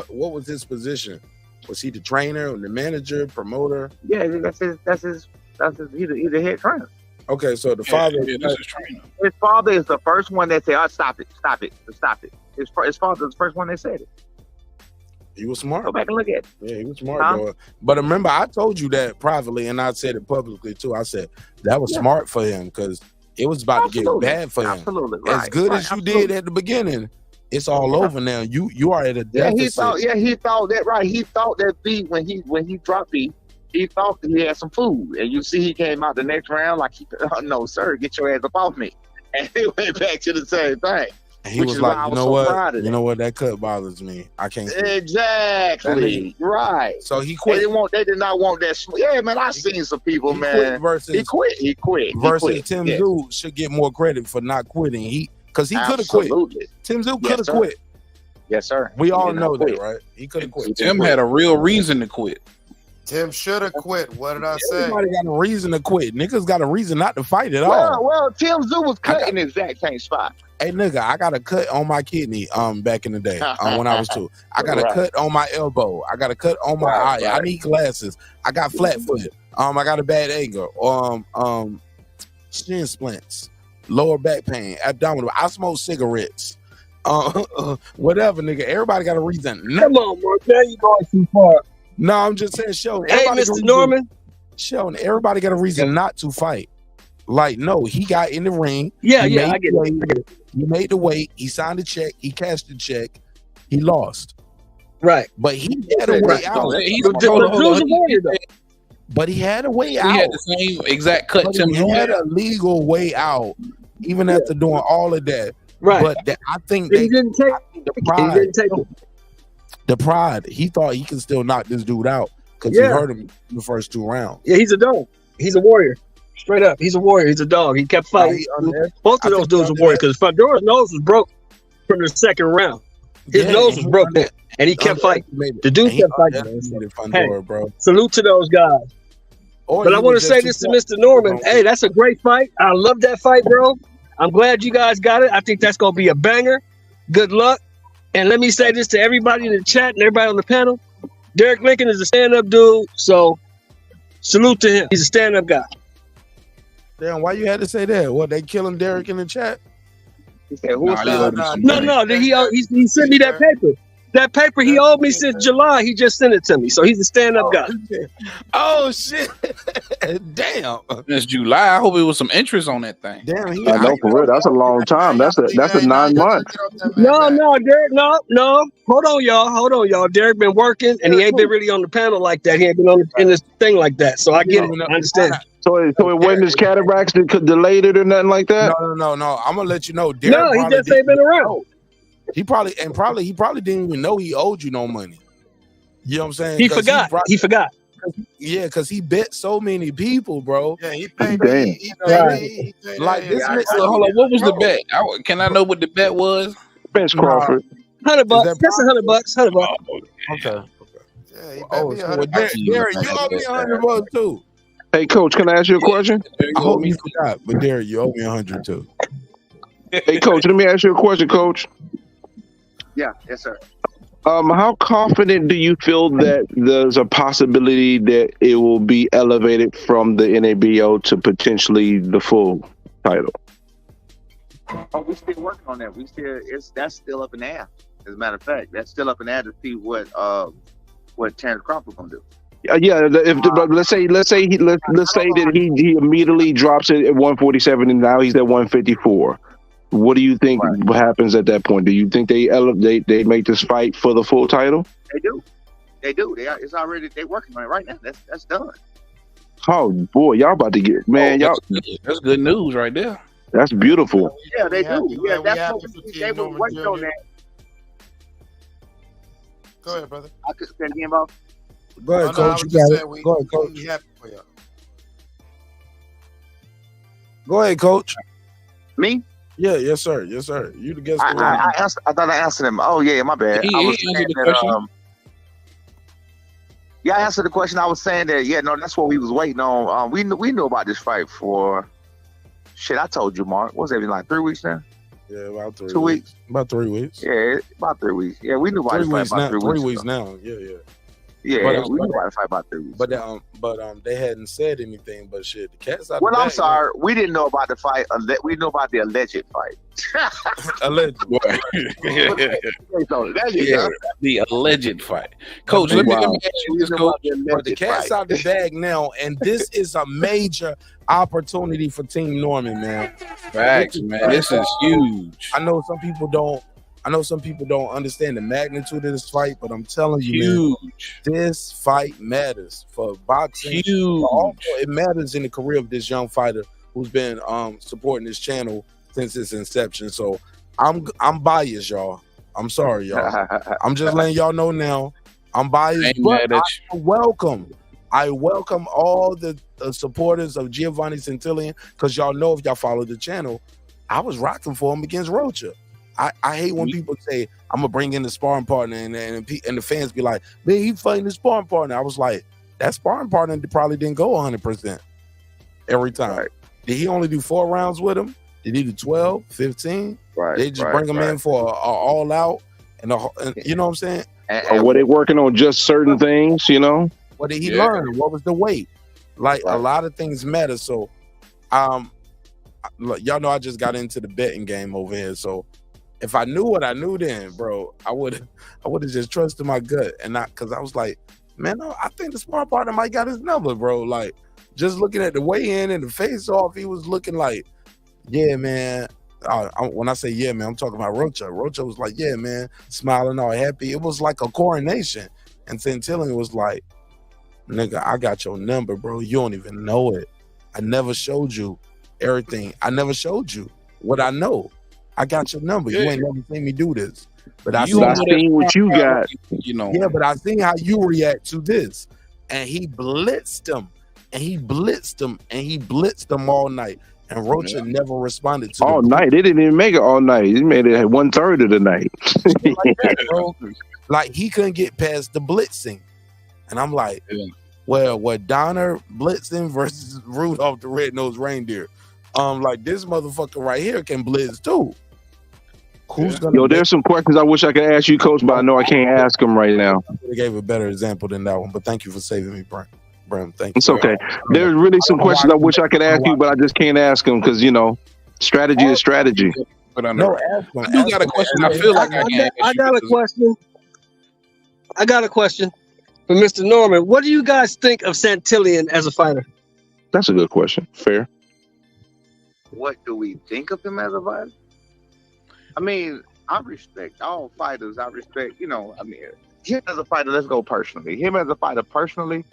was his position? Was he the trainer or the manager, promoter? Yeah, that's his he's the head trainer. Okay, so the father is his trainer. His father is the first one that said, stop it. His father is the first one that said it. He was smart. Go back and look at it. Yeah, he was smart, bro. But remember, I told you that privately, and I said it publicly too. I said that was smart for him because it was about to get bad for him. Absolutely. As good as you did at the beginning, it's all over now. You are at a deficit. He thought that right. He thought that B when he dropped B, he thought that he had some food. And you see he came out the next round like, no, sir, get your ass up off me. And he went back to the same thing. And he was like, you know what? That cut bothers me. I can't. Exactly. Right. So he quit. They did not want that. Yeah, man. I've seen some people, man. He quit. Versus Tim Tszyu should get more credit for not quitting. Because he could have quit. Tim Tszyu could have quit. Yes, sir. We all know that, right? He could have quit. Tim had a real reason to quit. Tim should have quit. What did I say? Everybody got a reason to quit. Niggas got a reason not to fight at all. Well, Tim Tszyu was cut in the exact same spot. Hey, nigga, I got a cut on my kidney back in the day when I was 2. I got a cut on my elbow. I got a cut on my eye. I need glasses. I got flat foot. I got a bad ankle. Shin splints, lower back pain, abdominal. I smoke cigarettes. Whatever, nigga. Everybody got a reason. Come on, bro. Now you going too far. No, I'm just saying, Sheldon. Hey, Mr. Norman. Sheldon, everybody got a reason not to fight. Like, no, he got in the ring. I get it. He made the weight. He signed the check. He cashed the check. He lost. Right. But he had a way out. But he had a way out. He had the same exact cut. He had a legal way out, even after doing all of that. Right. But I think he didn't take it. The pride. He thought he could still knock this dude out because he hurt him in the first 2 rounds. Yeah, he's a dog. He's a warrior. Straight up, he's a warrior. He's a dog. He kept fighting. Both of those dudes were warriors because Fundora's nose was broke from the 2nd round. His nose was broken, and he kept fighting. The dude kept fighting. Fundora, bro. Salute to those guys. But I want to say this to Mr. Norman. Hey, that's a great fight. I love that fight, bro. I'm glad you guys got it. I think that's going to be a banger. Good luck. And let me say this to everybody in the chat and everybody on the panel. Derek Lincoln is a stand-up dude, so salute to him. He's a stand-up guy. Damn, why you had to say that? What, they killing Derek in the chat? He said, "Who's No, he sent me that paper. That paper he owed me since July. He just sent it to me. So he's a stand-up guy. Oh shit! Damn. It's July. I hope it was some interest on that thing. Damn. I know for real. That's a long time. That's a 9 months. No, Derek. No. Hold on, y'all. Derek been working, and he ain't been really on the panel like that. He ain't been in this thing like that. So I get it. I understand. So it wasn't his cataracts that could delayed it or nothing like that. No. I'm gonna let you know. Derek No, he just ain't been around. He probably didn't even know he owed you no money. You know what I'm saying? He forgot. He forgot. Yeah, because he bet so many people, bro. Yeah, he paid Damn. me. He paid me. Like this. Hold on. What was the bet? Can I know what the bet was? Terence Crawford. $100. That's $100. $100. Okay. Yeah, he paid me Derek, you owe me $100 too. Hey, Coach, can I ask you a question? I hope you forgot, but Derek, you owe me $100 too. Hey, Coach, let me ask you a question, Coach. Yeah, yes, sir. How confident do you feel that there's a possibility that it will be elevated from the NABO to potentially the full title? Oh, we're still working on that. That's still up in the air. As a matter of fact, that's still up in the air to see what Terence Crawford gonna do. Yeah, but let's say that he immediately drops it at 147 and now he's at 154. What do you think happens at that point? Do you think they make this fight for the full title? They do. It's already, they're working on it right now. That's done. Oh boy, y'all about to get That's good news right there. That's beautiful. Yeah, they do. Yeah, that's what they were working on that. Go ahead, brother. I could say again, Bob. Go ahead, Coach. You got it. Go ahead, Coach. We happy for you. Go ahead, Coach. Me? Yeah, yes, sir. You the guest. I thought I answered him. Oh yeah, my bad. I was saying that, I answered the question. I was saying that that's what we was waiting on. We knew about this fight for shit. I told you, Mark. What's it been like 3 weeks now? Yeah, about 3 2 weeks. About 3 weeks. Yeah, about 3 weeks. Yeah, we knew about this fight about 3 weeks. 3 weeks now. Yeah. Yeah, we knew about the fight about 3 weeks. But they hadn't said anything. But shit, the cat's out. Well, I'm sorry, we didn't know about the fight. We knew about the alleged fight. Alleged. The alleged fight. Coach, let me ask you this, Coach. But the cat's out the bag now, and this is a major opportunity for Team Norman, man. Facts, man. This is huge. I know some people don't understand the magnitude of this fight, but I'm telling you, man, this fight matters for boxing. Huge. Also, it matters in the career of this young fighter who's been supporting this channel since its inception. So I'm biased, y'all. I'm sorry, y'all. I'm just letting y'all know now. I'm biased, but I welcome all the supporters of Giovanni Santillan, because y'all know, if y'all follow the channel, I was rocking for him against Rocha. I hate when people say I'm gonna bring in the sparring partner and the fans be like, man, he fighting the sparring partner. I was like, that sparring partner probably didn't go 100% every time. Did he only do 4 rounds with him? Did he do 12, 15? They just bring him in for a all out and you know what I'm saying? Or were they working on just certain things? You know, what did he learn? What was the weight? Like a lot of things matter. So, look, y'all know I just got into the betting game over here. So, if I knew what I knew then, bro, I would have just trusted my gut and not, because I was like, man, no, I think the sparring partner might got his number, bro. Like, just looking at the weigh-in and the face-off, he was looking like, yeah, man. When I say yeah, man, I'm talking about Rocha. Rocha was like, yeah, man, smiling, all happy. It was like a coronation. And Santillan was like, nigga, I got your number, bro. You don't even know it. I never showed you everything. I never showed you what I know. I got your number. You ain't never seen me do this. But I seen what you got. You know. Yeah, but I seen how you react to this. And he blitzed him. And he blitzed him. And he blitzed him all night. And Rocha never responded to all night. They didn't even make it all night. He made it at 1/3 of the night. Like that, bro. Like, he couldn't get past the blitzing. And I'm like, well, what Donner blitzing versus Rudolph the Red-Nosed Reindeer. Like, this motherfucker right here can blitz too. Who's gonna? Yo, there's some questions I wish I could ask you, Coach, but I know I can't ask them right now. I gave a better example than that one, but thank you for saving me, Bram. Thank you. It's okay. There's really some questions I wish I could ask you, but I just can't ask them because strategy is strategy. No, ask them. I do got a question. I feel like I got a question. I got a question for Mr. Norman. What do you guys think of Santillan as a fighter? That's a good question. Fair. What do we think of him as a fighter? I mean, I respect all fighters. I respect, him as a fighter, let's go personally. Him as a fighter personally,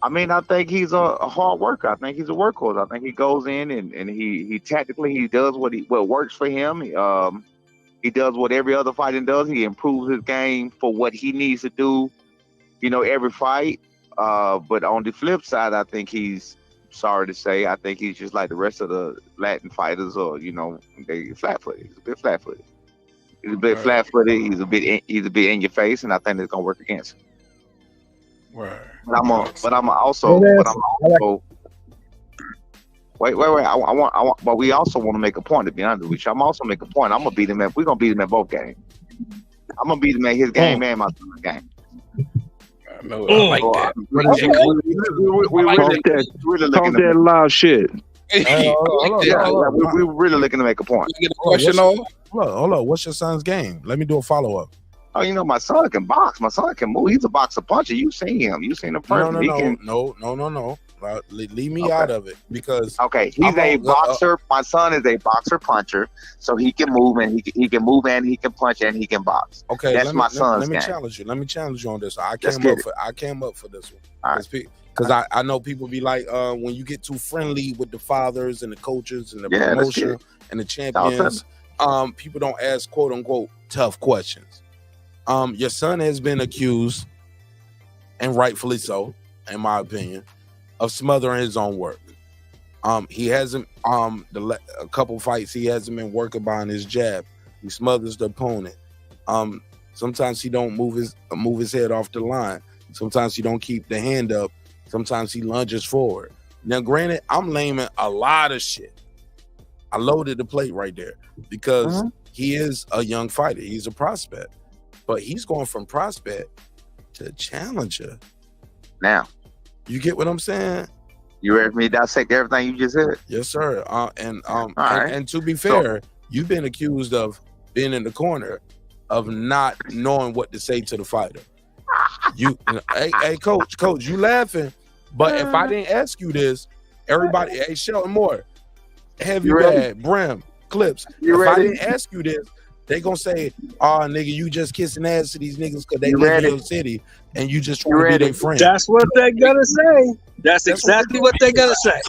I mean, I think he's a hard worker. I think he's a workhorse. I think he goes in and he tactically, he does what works for him. He does what every other fighter does. He improves his game for what he needs to do, every fight. But on the flip side, I think he's, sorry to say, I think he's just like the rest of the Latin fighters, or they flat-footed. He's a bit flat-footed. He's a bit flat-footed. He's a bit in your face, and I think it's gonna work against him. Right. But I'm also. Wait. But we also want to make a point. To be honest with you, I'm also make a point. I'm gonna beat him we're gonna beat him at both games. I'm gonna beat him at his game and my son's game. No, I like that. We're Talk that loud shit. We're really looking to make a point. Get a question on? Hold on. What's your son's game? Let me do a follow-up. Oh, my son can box. My son can move. He's a boxer puncher. You've seen him. You've seen him personally. No. Leave me out of it because he's a boxer. My son is a boxer puncher, so he can move and he can move and he can punch and he can box. Okay, that's my son's Let me game. challenge you. Let me challenge you on this. I came up for this one because I know people be like, when you get too friendly with the fathers and the coaches and the promotion and the champions, people don't ask quote unquote tough questions. Your son has been accused, and rightfully so, in my opinion, of smothering his own work. He hasn't a couple fights he hasn't been working behind his jab. He smothers the opponent. Sometimes he don't move his head off the line. Sometimes he don't keep the hand up. Sometimes he lunges forward. Now, granted, I'm laming a lot of shit. I loaded the plate right there because he is a young fighter. He's a prospect, but he's going from prospect to challenger. Now, you get what I'm saying? You ready for me to dissect everything you just said? Yes, sir. And to be fair, you've been accused of being in the corner of not knowing what to say to the fighter. Hey, coach, you laughing? But if I didn't ask you this, everybody, hey, Shelton Moore, Heavy Bag, Brim, Clips. If I didn't ask you this, they gonna say, "Oh, nigga, you just kissing ass to these niggas because they live in your city and you just trying to be their friend." That's what they're gonna say. That's exactly what they're gonna say.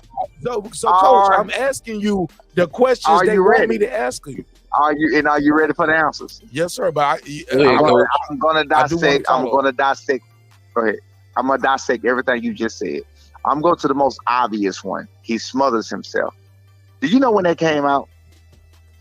So coach, I'm asking you the questions they want me to ask you. Are you ready for the answers? Yes, sir. But I'm gonna dissect. Go ahead. I'm gonna dissect everything you just said. I'm going to the most obvious one. He smothers himself. Do you know when that came out?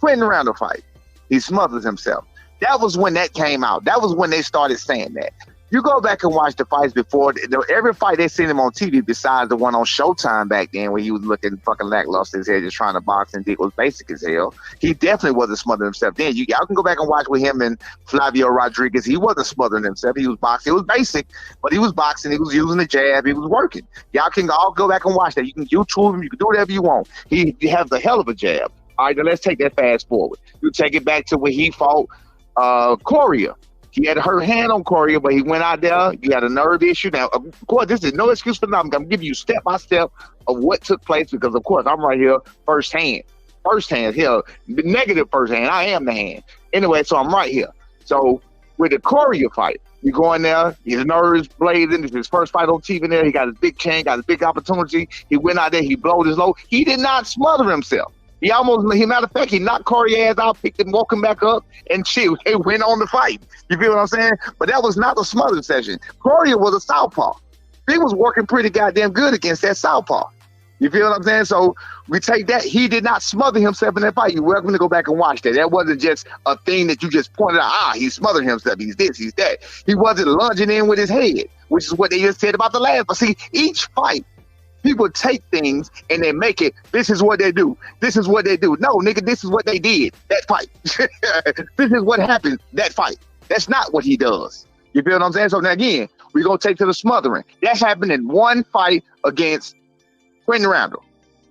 Quentin Randall fight. He smothers himself. That was when that came out. That was when they started saying that. You go back and watch the fights before. Every fight they seen him on TV besides the one on Showtime back then where he was looking fucking lackluster as hell, just trying to box and dick was basic as hell. He definitely wasn't smothering himself then. Y'all can go back and watch with him and Flavio Rodriguez. He wasn't smothering himself. He was boxing. It was basic, but he was boxing. He was using the jab. He was working. Y'all can all go back and watch that. You can YouTube him. You can do whatever you want. He has a hell of a jab. All right, now let's take that fast forward. You take it back to when he fought Correa. He had her hand on Correa, but he went out there. You had a nerve issue. Now, of course, this is no excuse for nothing. I'm going to give you step by step of what took place because, of course, I'm right here firsthand. Firsthand, here, negative firsthand. I am the hand. Anyway, so I'm right here. So with the Correa fight, you go in there, his nerves blazing. It's his first fight on TV there. He got his big chain, got his big opportunity. He went out there, he blowed his load. He did not smother himself. Matter of fact, he knocked Correa out, picked him, woke him back up, and chill. They went on the fight. You feel what I'm saying? But that was not a smothering session. Correa was a southpaw. He was working pretty goddamn good against that southpaw. You feel what I'm saying? So we take that. He did not smother himself in that fight. You're welcome to go back and watch that. That wasn't just a thing that you just pointed out. He smothered himself. He's this, he's that. He wasn't lunging in with his head, which is what they just said about the last. But see, each fight People take things and they make it, this is what they do. This is what they do. No, nigga, this is what they did. That fight. This is what happened. That fight. That's not what he does. You feel what I'm saying? So now again, we're going to take to the smothering. That happened in one fight against Quentin Randall.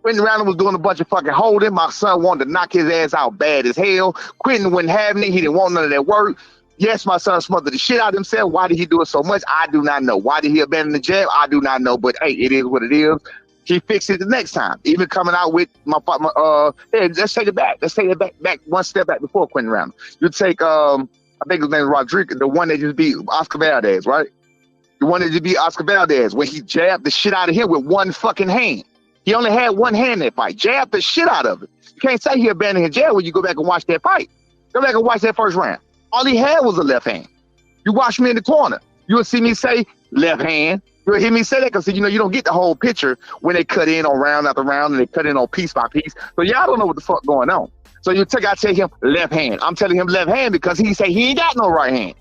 Quentin Randall was doing a bunch of fucking holding. My son wanted to knock his ass out bad as hell. Quentin wasn't having it. He didn't want none of that work. Yes, my son smothered the shit out of himself. Why did he do it so much? I do not know. Why did he abandon the jab? I do not know. But hey, it is what it is. He fixed it the next time. Even coming out with hey, let's take it back. Let's take it back one step back before Quentin Randall. You take I think his name is Rodriguez, the one that just beat Oscar Valdez, right? The one that just beat Oscar Valdez, when he jabbed the shit out of him with one fucking hand. He only had one hand in that fight. Jabbed the shit out of it. You can't say he abandoned his jab when you go back and watch that fight. Go back and watch that first round. All he had was a left hand. You watch me in the corner. You'll see me say left hand. You'll hear me say that because, you know, you don't get the whole picture when they cut in on round after round and they cut in on piece by piece. So y'all don't know what the fuck going on. So I tell him left hand. I'm telling him left hand because he say he ain't got no right hand.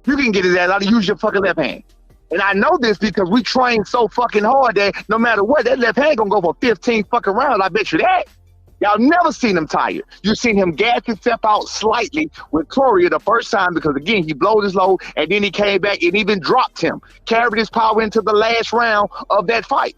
You can get his ass out and use your fucking left hand. And I know this because we train so fucking hard that no matter what, that left hand gonna go for 15 fucking rounds. I bet you that. Y'all never seen him tired. You seen him gas himself out slightly with Courier the first time because, again, he blowed his load and then he came back and even dropped him, carried his power into the last round of that fight.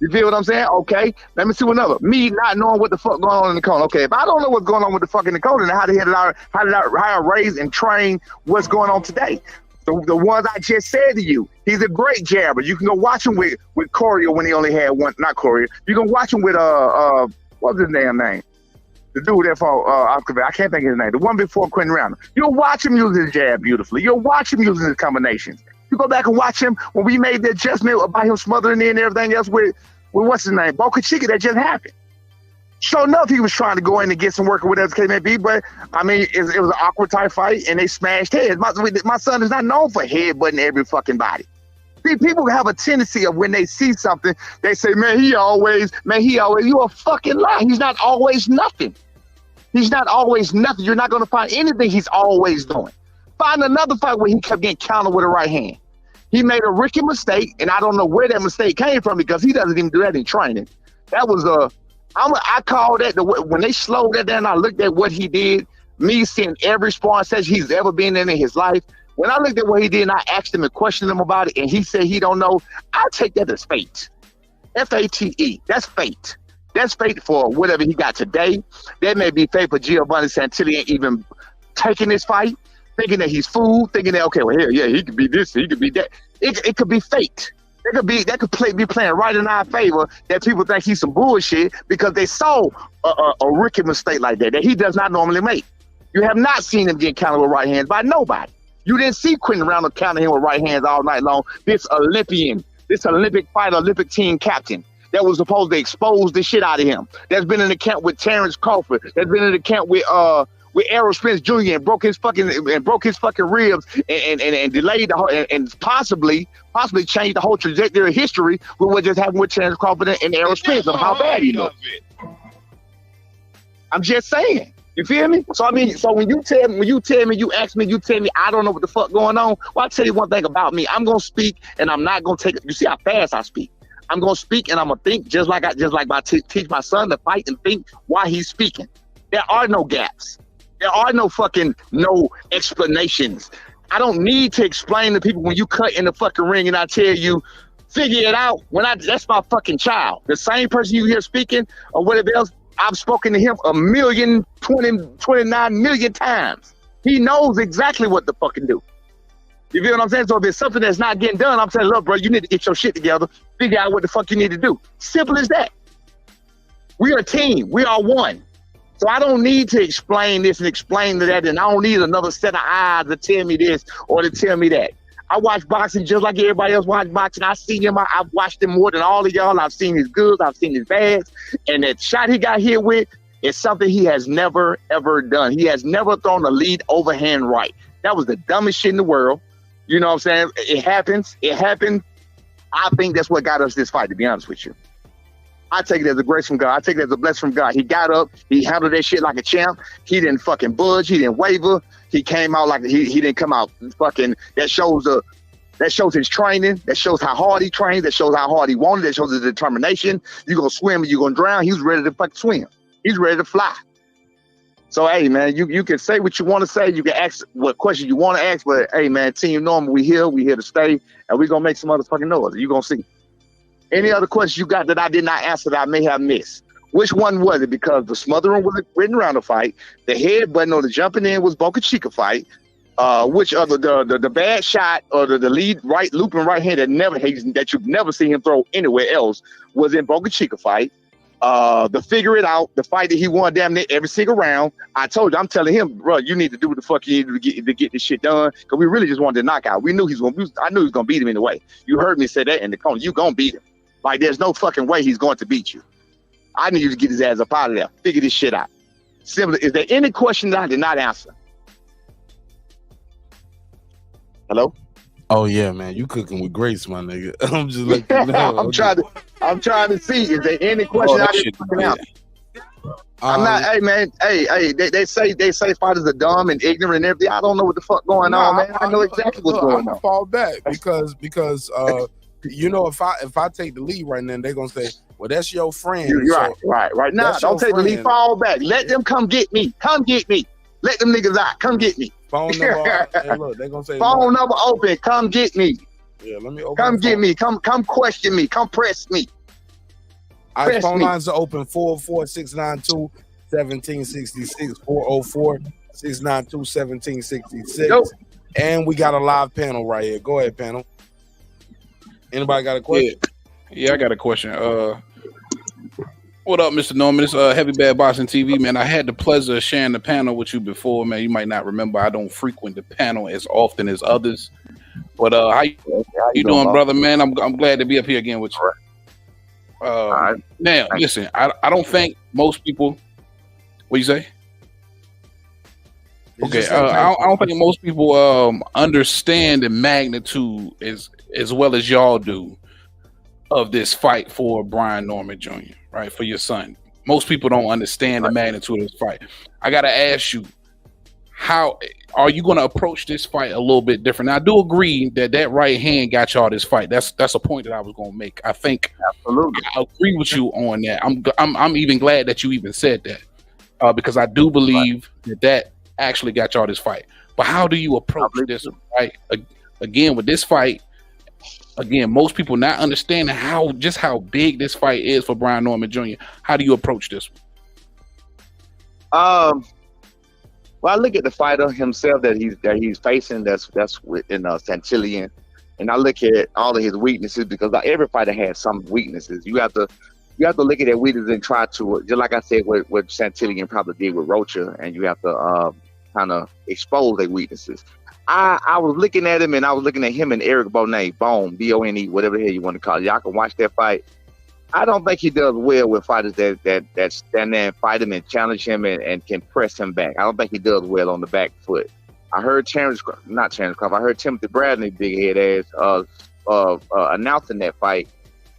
You feel what I'm saying? Okay, let me see another. Me not knowing what the fuck going on in the corner. Okay, if I don't know what's going on with the fuck in the corner, then how did I raise and train what's going on today? The ones I just said to you, he's a great jabber. You can go watch him with Courier when he only had one, not Courier. You can watch him with what's his damn name? The dude that fought Oscar, I can't think of his name. The one before Quentin Randall. You'll watch him use his jab beautifully. You'll watch him using his combinations. You go back and watch him when we made the adjustment about him smothering in and everything else with what's his name? Boca Chica, that just happened. Sure enough, he was trying to go in and get some work or whatever the case may be, but I mean, it was an awkward type fight and they smashed heads. My son is not known for headbutting every fucking body. See, people have a tendency of when they see something, they say, man, he always, you a fucking lie. He's not always nothing. He's not always nothing. You're not going to find anything he's always doing. Find another fight where he kept getting countered with a right hand. He made a rookie mistake, and I don't know where that mistake came from because he doesn't even do that in training. That was I call that, when they slowed that down, I looked at what he did, me seeing every sparring session he's ever been in his life. When I looked at what he did and I asked him and questioned him about it and he said he don't know, I take that as fate. F-A-T-E. That's fate. That's fate for whatever he got today. That may be fate for Giovanni Santilli ain't even taking this fight, thinking that he's fooled, thinking that, okay, well, yeah, he could be this, he could be that. It could be fate. That could be playing right in our favor that people think he's some bullshit because they saw a rookie mistake like that he does not normally make. You have not seen him get countered with right hands by nobody. You didn't see Quentin Randall counter him with right hands all night long. This Olympic fighter, Olympic team captain that was supposed to expose the shit out of him. That's been in the camp with Terence Crawford. That's been in the camp with Errol Spence Jr. and broke his fucking ribs and delayed the whole, and possibly changed the whole trajectory of history with what just happened with Terence Crawford and Errol Spence of how bad he looked. I'm just saying. You feel me? So I mean, when you tell me, I don't know what the fuck going on. Well, I'll tell you one thing about me. I'm gonna speak, and I'm not gonna take it. You see how fast I speak. I'm gonna speak, and I'm gonna think just like I teach my son to fight and think while he's speaking. There are no gaps. There are no explanations. I don't need to explain to people when you cut in the fucking ring and I tell you, figure it out. That's my fucking child. The same person you hear speaking or whatever else. I've spoken to him 29 million times. He knows exactly what to fucking do. You feel what I'm saying? So if there's something that's not getting done, I'm saying, look, bro, you need to get your shit together. Figure out what the fuck you need to do. Simple as that. We are a team. We are one. So I don't need to explain this and explain that, and I don't need another set of eyes to tell me this or to tell me that. I watch boxing just like everybody else watch boxing. I see him. I've watched him more than all of y'all. I've seen his goods. I've seen his bads. And that shot he got hit with is something he has never, ever done. He has never thrown a lead overhand right. That was the dumbest shit in the world. You know what I'm saying? It happens. It happened. I think that's what got us this fight, to be honest with you. I take it as a grace from God. I take it as a blessing from God. He got up. He handled that shit like a champ. He didn't fucking budge. He didn't waver. He came out like he didn't come out fucking. That shows That shows his training. That shows how hard he trains. That shows how hard he wanted. That shows his determination. You're going to swim or you're going to drown. He was ready to fucking swim. He's ready to fly. So, hey, man, you can say what you want to say. You can ask what question you want to ask. But, hey, man, Team Norman, we here to stay. And we're going to make some motherfucking noise. You're going to see. Any other questions you got that I did not answer that I may have missed? Which one was it? Because the smothering was written around the fight. The headbutting or the jumping in was Boca Chica fight. Which other the bad shot or the lead right looping right hand that you've never seen him throw anywhere else was in Boca Chica fight. The figure it out, the fight that he won damn near every single round. I'm telling him, bro, you need to do what the fuck you need to get this shit done. Because we really just wanted to knock out. I knew he was gonna beat him anyway. You heard me say that in the corner. You gonna beat him. Like there's no fucking way he's going to beat you. I need you to get his ass up out of there. Figure this shit out. Simple. Is there any question that I did not answer? Hello? Oh yeah, man, you cooking with grace, my nigga. I'm just like, no, I'm trying to see. Is there any question I didn't fucking answer? I'm not. Hey man. Hey. They say fighters are dumb and ignorant and everything. I don't know what the fuck going on, man. I know exactly what's going on. Fall back because you know, if I take the lead right now, they're gonna say, well, that's your friend. You're right now. Don't take the lead. Fall back. Let them come get me. Come get me. Let them niggas out. Come get me. Phone number. Hey, look, they're gonna say phone number open. Come get me. Yeah, let me open. Come get me. Come question me. Come press me. Our phone lines are open 404-692-1766, 404-692-1766. And we got a live panel right here. Go ahead, panel. Anybody got a question? Yeah, I got a question. What up, Mr. Norman? It's Heavy Bad Boxing TV, man. I had the pleasure of sharing the panel with you before, man. You might not remember. I don't frequent the panel as often as others. But how you doing, brother, man? I'm glad to be up here again with you. Now, listen, I don't think most people. What you say? Okay, I don't think most people understand the magnitude as well as y'all do of this fight for Brian Norman Jr., right? For your son. Most people don't understand the magnitude of this fight. I got to ask you, how are you going to approach this fight a little bit different? Now, I do agree that right hand got y'all this fight. That's a point that I was going to make. I think absolutely I agree with you on that. I'm even glad that you even said that because I do believe that actually got y'all this fight. But how do you approach this fight? Again, with this fight, most people not understanding how big this fight is for Brian Norman Jr. How do you approach this one? Well, I look at the fighter himself that he's facing. That's within Santillan, and I look at all of his weaknesses because every fighter has some weaknesses. You have to look at that weakness and try to, just like I said, what Santillan probably did with Rocha, and you have to kind of expose their weaknesses. I was looking at him, and I was looking at him and Eric Bonet, Bone, whatever the hell you want to call it. Y'all can watch that fight. I don't think he does well with fighters that stand there and fight him and challenge him and can press him back. I don't think he does well on the back foot. I heard not Terence Crawford. I heard Timothy Bradley, big head ass, announcing that fight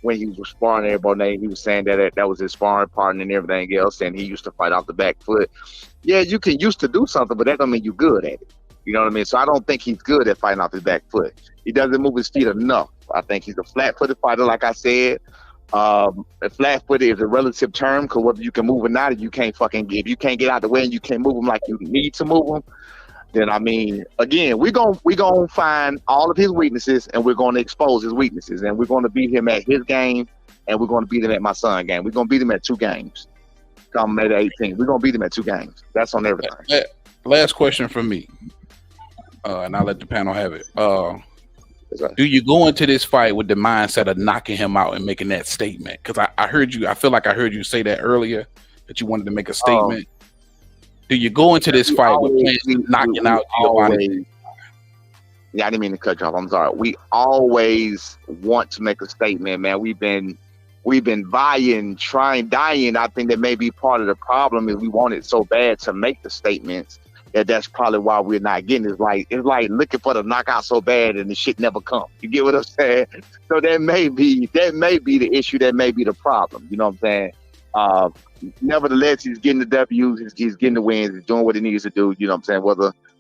when he was sparring Eric Bonet. He was saying that was his sparring partner and everything else, and he used to fight off the back foot. Yeah, you can used to do something, but that don't mean you're good at it. You know what I mean? So I don't think he's good at fighting off his back foot. He doesn't move his feet enough. I think he's a flat-footed fighter, like I said. A flat-footed is a relative term because whether you can move or not, if you can't get out the way and you can't move him like you need to move him, then I mean, again, we're gonna find all of his weaknesses and we're gonna expose his weaknesses and we're gonna beat him at his game and we're gonna beat him at my son's game. We're gonna beat him at 2 games. Come at 18. We're gonna beat him at 2 games. That's on everything. Last question from me. And I'll let the panel have it. Do you go into this fight with the mindset of knocking him out and making that statement? Because I heard you. I feel like I heard you say that earlier that you wanted to make a statement. Do you go into this fight with plans to knocking out Giovanni? Yeah, I didn't mean to cut you off. I'm sorry. We always want to make a statement, man. We've been dying. I think that may be part of the problem is we want it so bad to make the statements. That's probably why we're not getting it. It's like looking for the knockout so bad and the shit never comes. You get what I'm saying? So that may be the issue. That may be the problem. You know what I'm saying? Nevertheless, he's getting the W's. He's getting the wins. He's doing what he needs to do. You know what I'm saying?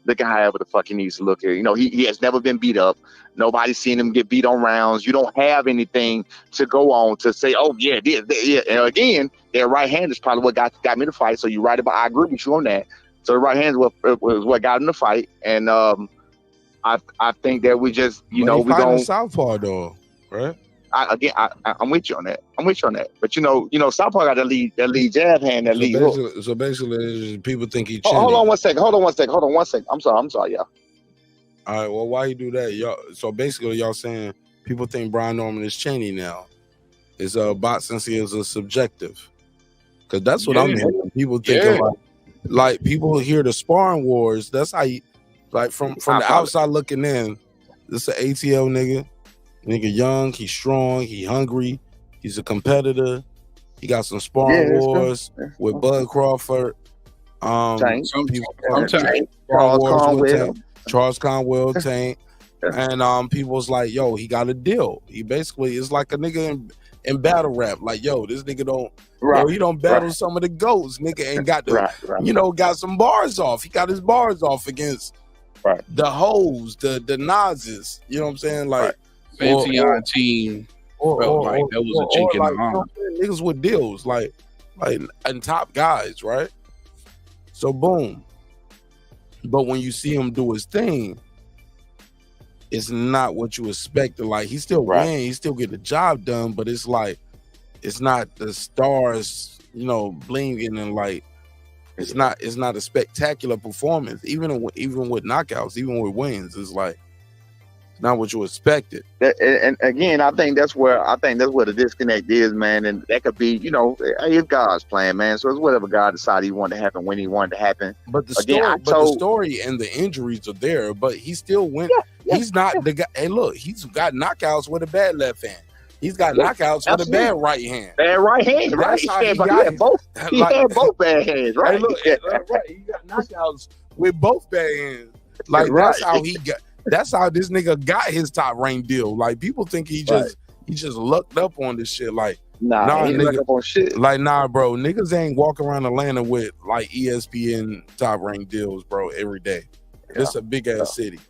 looking however the fuck he needs to look here. You know, he has never been beat up. Nobody's seen him get beat on rounds. You don't have anything to go on to say, oh yeah, yeah. And again, their right hand is probably what got me to fight. So you're right about. I agree with you on that. So the right hand was what got him to fight, and I think that we just we don't southpaw though, right? I'm with you on that. But you know, southpaw got that lead jab hand, that lead hook. So basically, people think he. Hold on one second. I'm sorry, y'all. All right. Well, why you do that, y'all? So basically, y'all saying people think Brian Norman is chinny now. It's boxing skills are subjective, because that's what I'm hearing. People think like people hear the sparring wars. That's how you like from the outside looking in. This an ATL nigga. Nigga young, he's strong, he hungry, he's a competitor. He got some sparring wars with Bud Crawford. Charles Conwell, Tank. And people's like, yo, he got a deal. He basically is like a nigga in battle rap. Like, yo, this nigga he don't battle some of the goats. Nigga ain't got the got some bars off. He got his bars off against the hoes, the Nazes. You know what I'm saying? Like Fancy team felt like that was a chink in the arm. Niggas with deals, like and top guys, right? So boom. But when you see him do his thing, it's not what you expected. Like he still win, he still get the job done, but it's like it's not the stars, blinging and like it's not a spectacular performance. Even with knockouts, even with wins, it's like not what you expected. And again, I think that's where the disconnect is, man. And that could be, it's God's plan, man. So it's whatever God decided he wanted to happen when he wanted to happen. But the story and the injuries are there, but he still went. He's not the guy. Hey, look, he's got knockouts with a bad left hand. He's got knockouts with a bad right hand. Bad right hand, right? He had both bad hands, right? Hey, look, he got knockouts with both bad hands. Like that's how he got. That's how this nigga got his top rank deal. Like people think he just lucked up on this shit. Like nah, he lucked up on shit. Like nah, bro, niggas ain't walking around Atlanta with like ESPN top rank deals, bro, every day. It's a big ass city.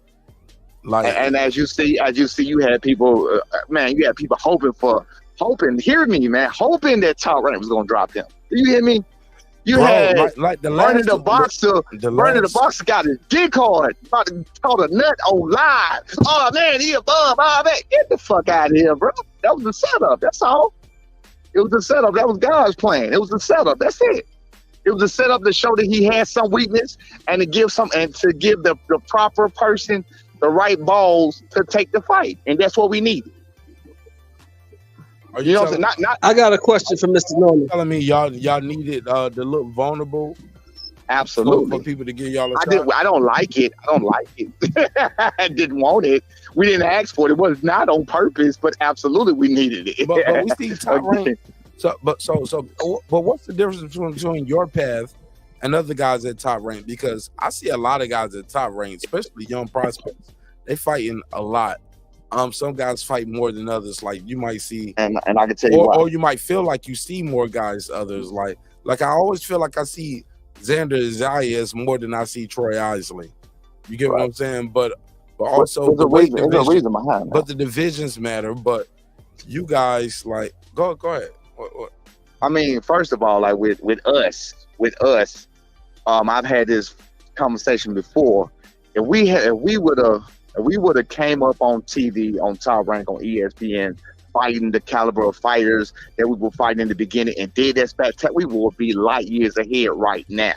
Like and as you see, you had people, you had people hoping. Hear me, man, hoping that top rank was gonna drop them. You hear me? You had like the Bernie the boxer got his dick hard, about to call a nut on live. Oh man, he above all that. Get the fuck out of here, bro. That was the setup. That's all. It was the setup. That was God's plan. It was the setup. That's it. It was a setup to show that he had some weakness and to give the proper person the right balls to take the fight, and that's what we needed. Are you telling, I got a question for Mr. Norman. Telling me y'all needed to look vulnerable? Absolutely. For people to give y'all a shot? I don't like it. I didn't want it. We didn't ask for it. It was not on purpose, but absolutely we needed it. But we see top rank. But what's the difference between your path and other guys at top rank? Because I see a lot of guys at top rank, especially young prospects. They fighting a lot. Some guys fight more than others. Like you might see, and I can tell you why. Or you might feel like you see more guys. Others like I always feel like I see Xander Zayas more than I see Troy Isley. You get what I'm saying? But also there's a reason behind that. But the divisions matter. But you guys like go ahead. What? I mean, first of all, like with us, I've had this conversation before. If we would have came up on TV on Top Rank on ESPN fighting the caliber of fighters that we were fighting in the beginning and did that spectacular, we would be light years ahead right now.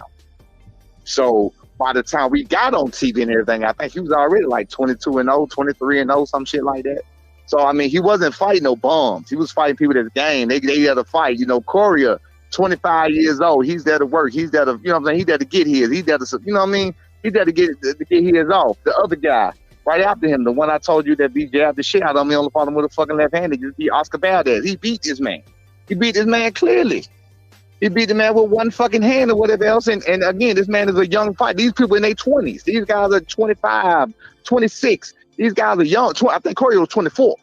So by the time we got on TV and everything, I think he was already like 22-0, 23-0, some shit like that. So I mean, he wasn't fighting no bums. He was fighting people that's game. They had to fight. Coria, 25 years old. He's there to work. He's there to, he's there to get his. He's there to, he's there to get his off. The other guy right after him, the one I told you that beat jabbed the shit out of me on the bottom with a fucking left hand, just beat Oscar Valdez. He beat this man. He beat this man clearly. He beat the man with one fucking hand or whatever else. And again, this man is a young fighter. These people in their 20s. These guys are 25, 26. These guys are young. I think Corey was 24.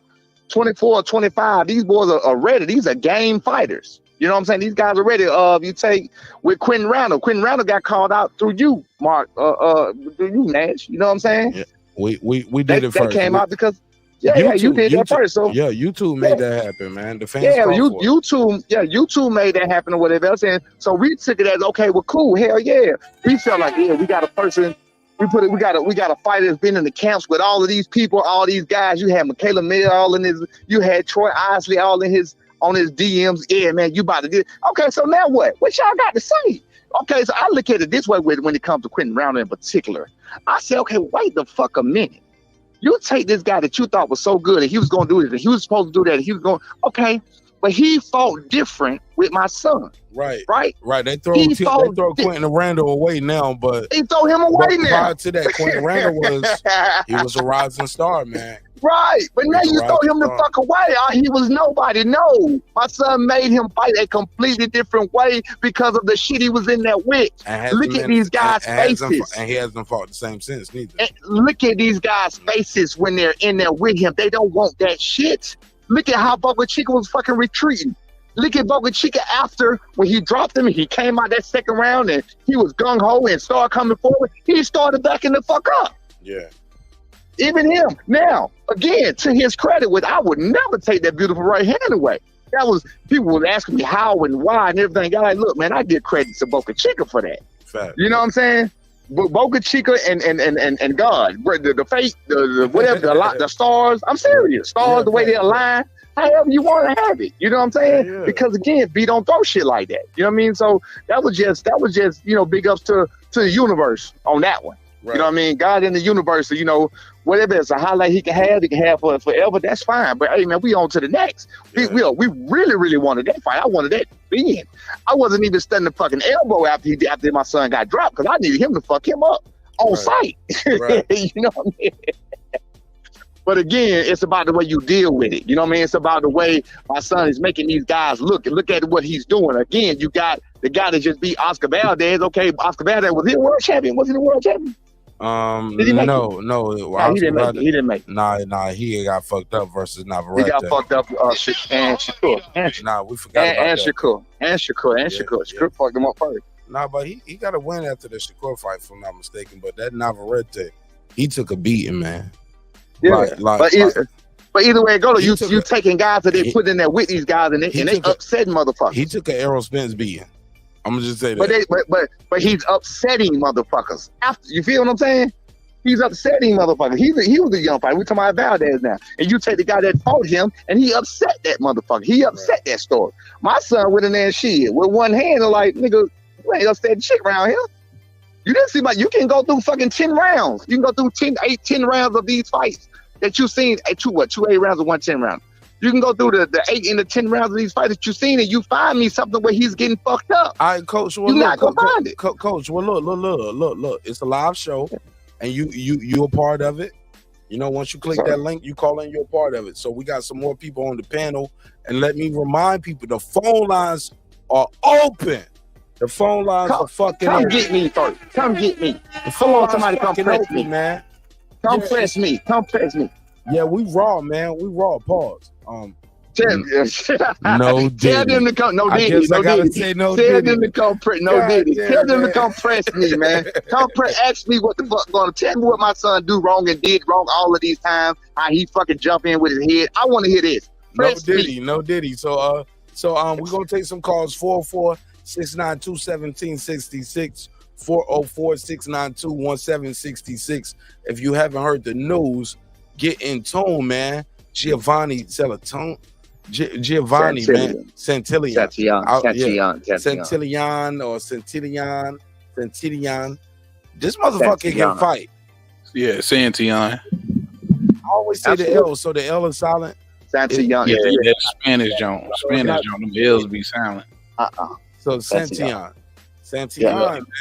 24 or 25. These boys are ready. These are game fighters. You know what I'm saying? These guys are ready. You take with Quentin Randall. Quentin Randall got called out through you, Mark. Through you, Nash. You know what I'm saying? Yeah. We did it first. That came out because you did that first. So yeah, YouTube made that happen, man. The fans YouTube made that happen or whatever else. And so we took it as okay, well, cool, hell yeah. We felt like we got a person. We got a fighter that's been in the camps with all of these people, all these guys. You had Michaela Miller all in his. You had Troy Isley all in his on his DMs. Yeah, man, you about to get okay. So now what? What y'all got to say? Okay, so I look at it this way when it comes to Quentin Randall in particular. I say, okay, wait the fuck a minute. You take this guy that you thought was so good and he was going to do it, and he was supposed to do that, and he was going, okay, but he fought different with my son. Right. They throw Quentin Randall away now, but they throw him away now. Prior to that, Quentin Randall was a rising star, man. Right, but now you throw him the fuck away. He was nobody. No, my son made him fight a completely different way because of the shit he was in there with. Look at these guys' faces. And he hasn't fought the same since neither. And look at these guys' faces when they're in there with him. They don't want that shit. Look at how Boca Chica was fucking retreating. Look at Boca Chica after when he dropped him and he came out that second round and he was gung-ho and started coming forward. He started backing the fuck up. Yeah. Even him. Now, again, to his credit, I would never take that beautiful right hand away. That was, people were asking me how and why and everything. I'm like, look, man, I give credit to Boca Chica for that. Fact. You know what I'm saying? But Boca Chica and God, the fate, the whatever, the stars. I'm serious. Stars, the way they align, however you want to have it. You know what I'm saying? Yeah. Because again, B don't throw shit like that. You know what I mean? So that was just big ups to the universe on that one. Right. You know what I mean? God in the universe, whatever it's a highlight he can have for forever, that's fine. But hey, man, we on to the next. Yeah. We really, really wanted that fight. I wanted that in. I wasn't even studying the fucking elbow after my son got dropped because I needed him to fuck him up on sight. Right. You know what I mean? But again, it's about the way you deal with it. You know what I mean? It's about the way my son is making these guys look at what he's doing. Again, you got the guy that just beat Oscar Valdez. Okay, Oscar Valdez, was he a world champion? Was he the world champion? Did he make no. He didn't make it. Nah, he got fucked up versus Navarrete. He got fucked up and Shakur. Nah, we forgot about Shakur. Shakur fucked him up first. Nah, but he got a win after the Shakur fight, if I'm not mistaken. But that Navarrete, he took a beating, man. Yeah, but either way it goes, you taking guys that they put in there with these guys and they upsetting motherfuckers. He took an Errol Spence beating. I'm gonna just say that. But he's upsetting motherfuckers. After, you feel what I'm saying? He's upsetting motherfuckers. He was a young fighter. We're talking about Valdez now. And you take the guy that fought him and he upset that motherfucker. He upset that story. My son went in there and shit with one hand and like, nigga, you ain't upset shit around here. You didn't see you can go through fucking 10 rounds. You can go through 10 rounds of these fights that you've seen at 2 8 rounds or 1 10 round. You can go through the 8 and the 10 rounds of these fights that you've seen and you find me something where he's getting fucked up. All right, Coach. Well, you're not gonna find it. Coach, well, look. It's a live show and you a part of it. Once you click that link, you call in, you're a part of it. So we got some more people on the panel. And let me remind people, the phone lines are open. The phone lines are fucking open. Come get me first. Come get me. Come on, somebody come press me, man. Come press me. Come press me. Yeah, we raw, man. We raw. Pause. No Diddy. Tell them to come. No Diddy. Tell them to come press. No Diddy. Tell them to come press me, man. Come press. Ask me what the fuck going to tell me what my son do wrong and did wrong all of these times. How he fucking jump in with his head. I want to hear this. Press No Diddy. So we're gonna take some calls. 404-692-1766. 404-692-1766. If you haven't heard the news, get in tune, man. Giovanni, man. Santillan. Santillan. This motherfucker can fight. Yeah, Santillan. I always say the L, so the L is silent. Santillan. Yeah, Spanish John. Them L's be silent. So Santillan,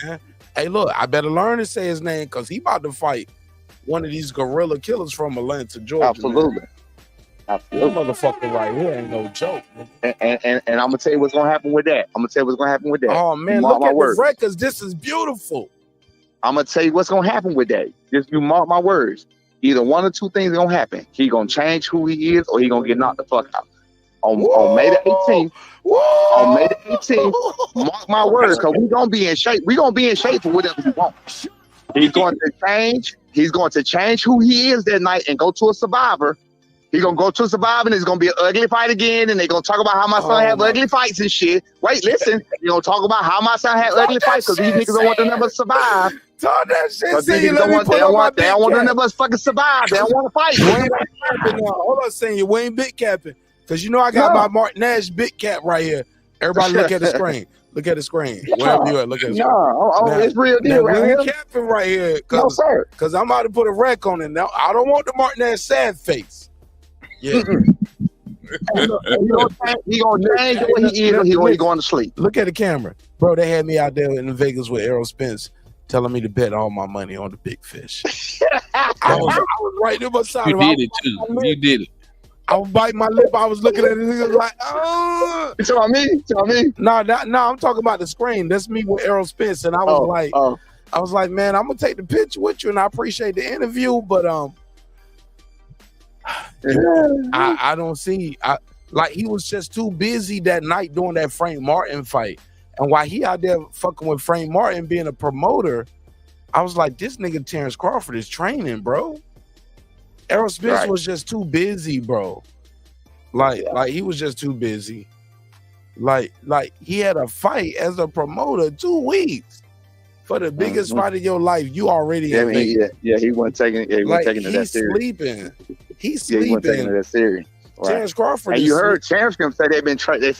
man. Hey, look, I better learn to say his name because he about to fight one of these gorilla killers from Atlanta, Georgia. Absolutely. That motherfucker right here ain't no joke. And I'm gonna tell you what's gonna happen with that. Oh man, look at the records. This is beautiful. I'm gonna tell you what's gonna happen with that. Just you mark my words. Either one or two things are gonna happen. He gonna change who he is, or he gonna get knocked the fuck out. on May the 18th. On May the 18th, mark my words, because we're gonna be in shape. We're gonna be in shape for whatever he wants. He's going to change. He's going to change who he is that night and go to a Survivor. He's gonna go to a Survivor and it's gonna be an ugly fight again, and they're gonna talk about how my son have ugly fights and shit. Wait, listen, you're gonna talk about how my son had ugly fights because these niggas don't want to never survive. Talk that shit. They don't want to never fucking survive. They don't want to fight. Hold on, Senior. We ain't big capping. Because you know I got my Martin Nash big cap right here. Everybody look at the screen. Look at the screen. Wherever you at, look at the screen. It's real deal right here. We capping right here. No, sir. Because I'm about to put a wreck on it now. I don't want the Martin Nash sad face. Yeah. He gonna change what he is or he going to sleep. Look at the camera. Bro, they had me out there in Vegas with Errol Spence telling me to bet all my money on the big fish. I was right there beside him. You did it too. You did it. I was biting my lip. I was looking at it. He was like, oh. You talking about me? No, I'm talking about the screen. That's me with Errol Spence. And I was like, man, I'm going to take the picture with you. And I appreciate the interview. But I don't see. Like, he was just too busy that night doing that Frank Martin fight. And while he out there fucking with Frank Martin being a promoter, I was like, this nigga Terence Crawford is training, bro. Errol Spence was just too busy, bro. Like he was just too busy. Like he had a fight as a promoter 2 weeks for the biggest fight of your life. You already he wasn't taking it. He wasn't taking it that serious. He's sleeping. He wasn't taking it that serious. Right. Terence Crawford. And you heard Terence say they've been training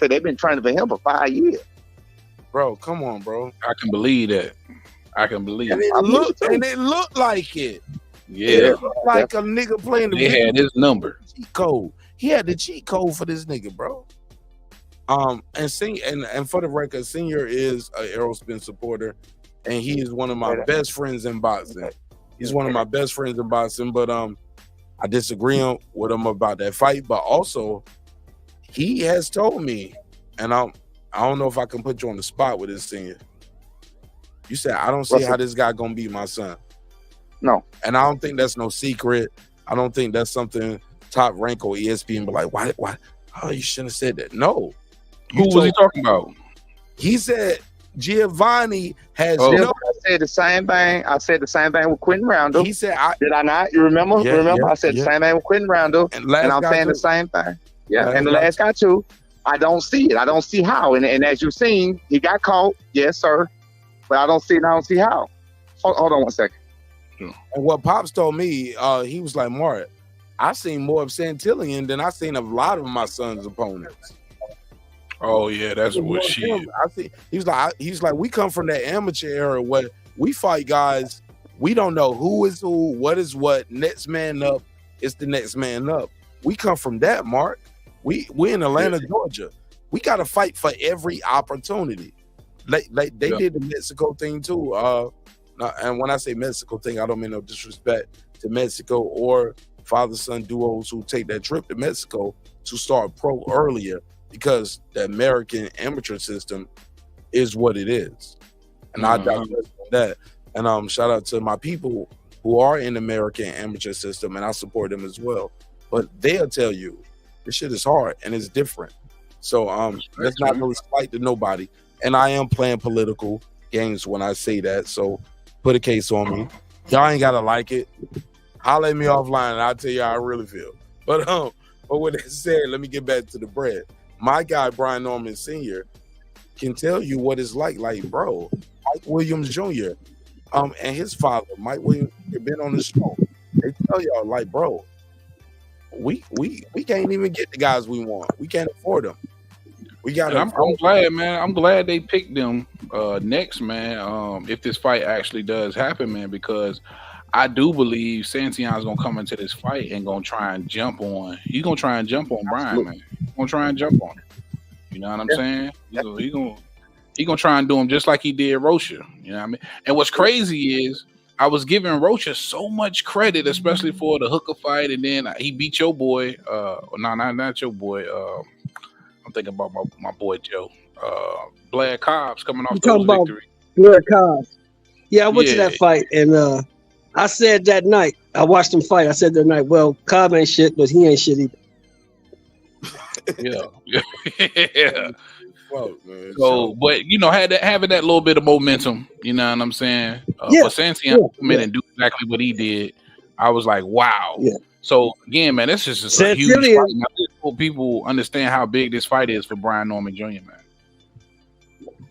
for him for 5 years. Bro, come on, bro. I can believe that. It looked like it. Yeah, it looked like a nigga playing the. They had his number. Cheat code. He had the cheat code for this nigga, bro. And for the record, Senior is an Errol Spence supporter, and he is one of my best friends in boxing. He's one of my best friends in boxing, but I disagree with him about that fight. But also, he has told me, and I don't know if I can put you on the spot with this, Senior. You said I don't see how this guy gonna beat my son. No, and I don't think that's no secret. I don't think that's something Top Rank or ESPN be like, why? Oh, you shouldn't have said that. No. Who was he talking about? He said Giovanni has. I said the same thing. I said the same thing with Quentin Roundle. He said, "Did I not? You remember? I said the same thing with Quentin Roundle, and I'm saying the same thing. Yeah, and the last guy too. I don't see it. I don't see how. And as you've seen, he got caught. Yes, sir. But I don't see it. I don't see how. Hold on 1 second. And what Pops told me, he was like, Mark, I've seen more of Santillion than I've seen of a lot of my son's opponents. Oh yeah, that's what she. I think he's like, we come from that amateur era where we fight guys, we don't know who is who, what is what, next man up, it's the next man up. We come from that, Mark. We in Atlanta, Georgia. We got to fight for every opportunity. Like they did the Mexico thing too. And when I say Mexico thing, I don't mean no disrespect to Mexico or father-son duos who take that trip to Mexico to start pro earlier, because the American amateur system is what it is. And I digress on that. And shout out to my people who are in the American amateur system, and I support them as well. But they'll tell you this shit is hard and it's different. So that's not no slight to nobody. And I am playing political games when I say that. So put a case on me. Y'all ain't gotta like it. Holler at me offline and I'll tell you how I really feel. But with that said, let me get back to the bread. My guy Brian Norman Sr. can tell you what it's like. Like, bro, Mike Williams Jr. And his father, Mike Williams, have been on the show. They tell y'all, like, bro, we can't even get the guys we want. We can't afford them. We got. I'm glad, man. I'm glad they picked them next, man. If this fight actually does happen, man, because I do believe Santion's gonna come into this fight and gonna try and jump on. He's gonna try and jump on Brian, man. He's gonna try and jump on him. You know what I'm saying? He gonna try and do him just like he did Rocha. You know what I mean? And what's crazy is I was giving Rocha so much credit, especially for the hooker fight, and then he beat your boy. Not your boy. I'm thinking about my boy Joe. Blair Cobbs coming off those victory. Blair Cobbs. Yeah, I went to that fight, and I said that night, I watched him fight. I said that night, well, Cobb ain't shit, but he ain't shit either. Yeah. Fuck, man. So, but you know, having that little bit of momentum, you know what I'm saying? Yeah, For Santiago yeah, to come in yeah. and do exactly what he did, I was like, wow. Yeah. So again, man, this is just a huge fight. Santillion, And I just hope people understand how big this fight is for Brian Norman Jr., man.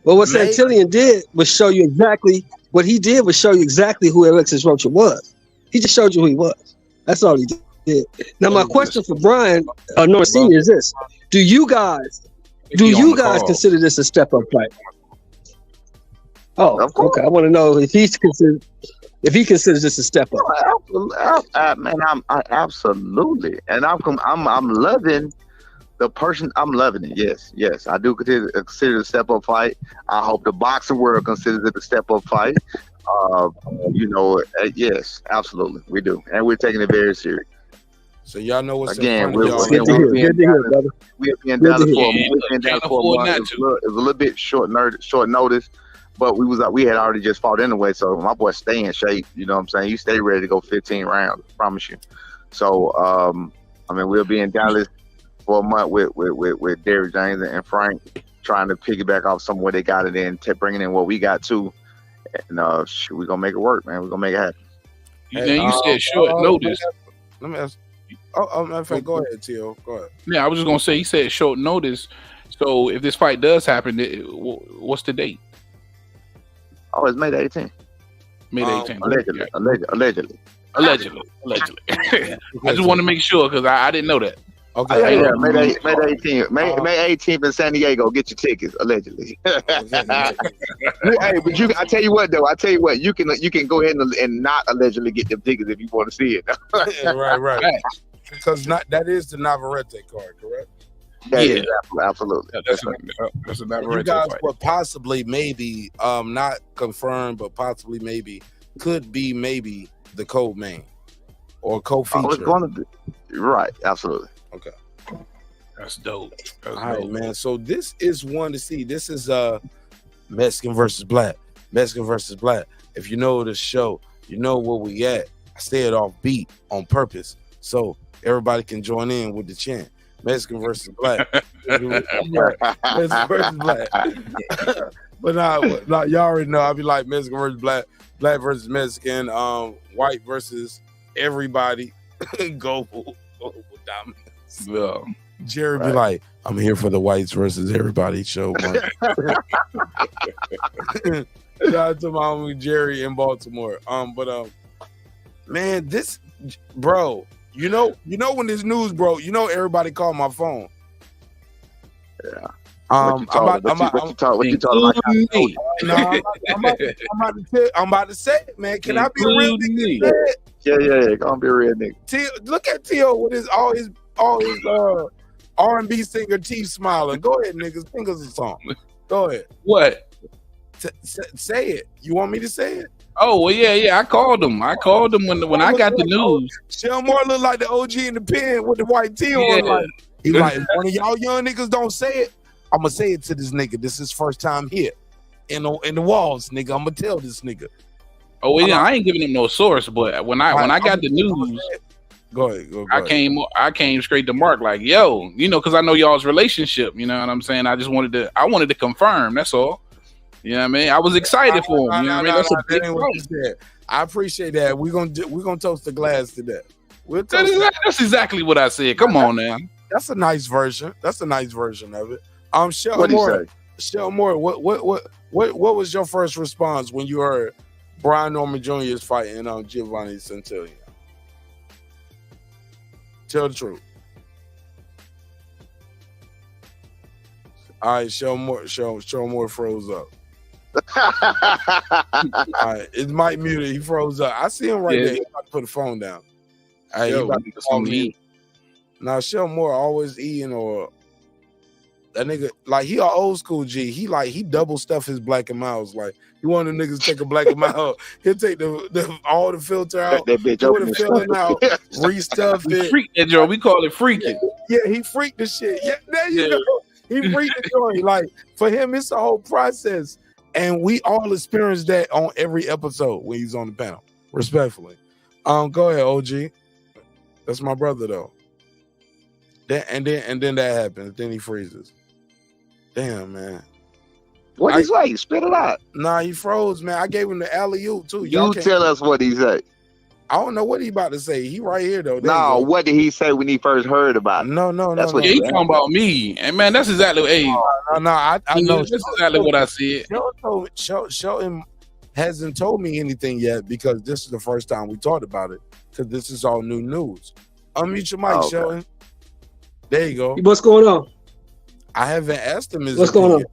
well, what Santillion did was show you exactly what he did was show you exactly who Alexis Rocha was. He just showed you who he was. That's all he did. Now, my question for Brian Norman Sr. is this: Do you guys consider this a step up fight? Oh, okay. I want to know if he considers this a step up. Man, I absolutely, and I'm loving the person. I'm loving it. Yes, I do consider it a step up fight. I hope the boxing world considers it a step up fight. Yes, absolutely, we do, and we're taking it very serious. So y'all know what's again. in front of y'all. We'll be in Dallas for a month. It was a little bit short notice, but we had already just fought anyway. So my boy stay in shape. You know what I'm saying? You stay ready to go 15 rounds. I promise you. So we'll be in Dallas for a month with Derrick James and Frank, trying to piggyback off some where they got it in, bringing in what we got too, and we're gonna make it work, man. We're gonna make it happen. You said short notice. Let me ask. Matter of fact, go ahead, Tio. Go ahead. Yeah, I was just gonna say he said short notice. So if this fight does happen, what's the date? Oh, it's May the 18th. May the 18th. Allegedly. I just want to make sure because I didn't know that. Okay. Yeah, May the 18th. May 18th in San Diego. Get your tickets. Allegedly. Hey, but I tell you what though. You can go ahead and not allegedly get them tickets if you want to see it. Right. Because that is the Navarrete card, correct? Yeah, absolutely. That's a Navarrete You guys fight. would possibly, maybe, not confirmed, but possibly, maybe, could be maybe the co-main or co-feature. It's going to be right. Absolutely. Okay. That's dope. All right, man. So this is one to see. This is Mexican versus Black. Mexican versus Black. If you know the show, you know where we at. I say it off beat on purpose, so everybody can join in with the chant. Mexican versus Black. Mexican versus Black. But y'all already know. I'll be like Mexican versus Black, Black versus Mexican, white versus everybody. Global dominance. Yeah. Jerry be like, I'm here for the whites versus everybody show. Shout out to my homie Jerry in Baltimore. Man, this, bro, you know when this news broke, everybody called my phone. Yeah. I'm about to say it, man. Can I be a real nigga? Yeah. Gonna be a real nigga. Look at Tio with all his R&B singer teeth smiling. Go ahead, niggas. Sing us a song. Go ahead. What? Say it. You want me to say it? Oh well, yeah. I called him. when I got the news. Shell Moore look like the OG in the pen with the white tee on. Like, he like, one of y'all young niggas don't say it. I'm gonna say it to this nigga. This is his first time here in the walls, nigga. I'm gonna tell this nigga. Oh well, yeah, I ain't giving him no source, but when I got the news, go ahead. I came straight to Mark like, yo, because I know y'all's relationship. You know what I'm saying? I wanted to confirm. That's all. You know what I mean? I was excited for him. You know what I mean? That's a big fight. I appreciate that. We're gonna toast the glass to that. That's exactly what I said. Come on now. That's a nice version. That's a nice version of it. Shell What Moore. Shell Moore. What was your first response when you heard Brian Norman Jr. is fighting Giovanni Santillion? Tell the truth. All right, Shell Moore froze up. All right, it might mute it. He froze up. I see him right there. He's about to put the phone down. All right, he about to call me. Now, Shell Moore always eating, or that nigga, like, he an old school G. He double stuff his black and miles. Like, he want the niggas to take a black and mile. He'll take all the filter out, that bitch put the filling out, restuff it. Freak that joint. We call it freaking. Yeah, he freaked the shit. Yeah, there you go. He freaked the joint. Like, for him, it's a whole process. And we all experience that on every episode when he's on the panel. Respectfully. Go ahead, OG. That's my brother, though. And then that happens. Then he freezes. Damn, man. What he say? Spit it out. Nah, he froze, man. I gave him the alley-oop too. You tell us what he say. I don't know what he about to say. He right here though. No, what did he say when he first heard about it? No. That's what he talking about me. And man, that's exactly I know. That's exactly what I said. Shelton hasn't told me anything yet because this is the first time we talked about it. Because this is all new news. Unmute your mic, Shelton. There you go. What's going on? I haven't asked him. What's going on?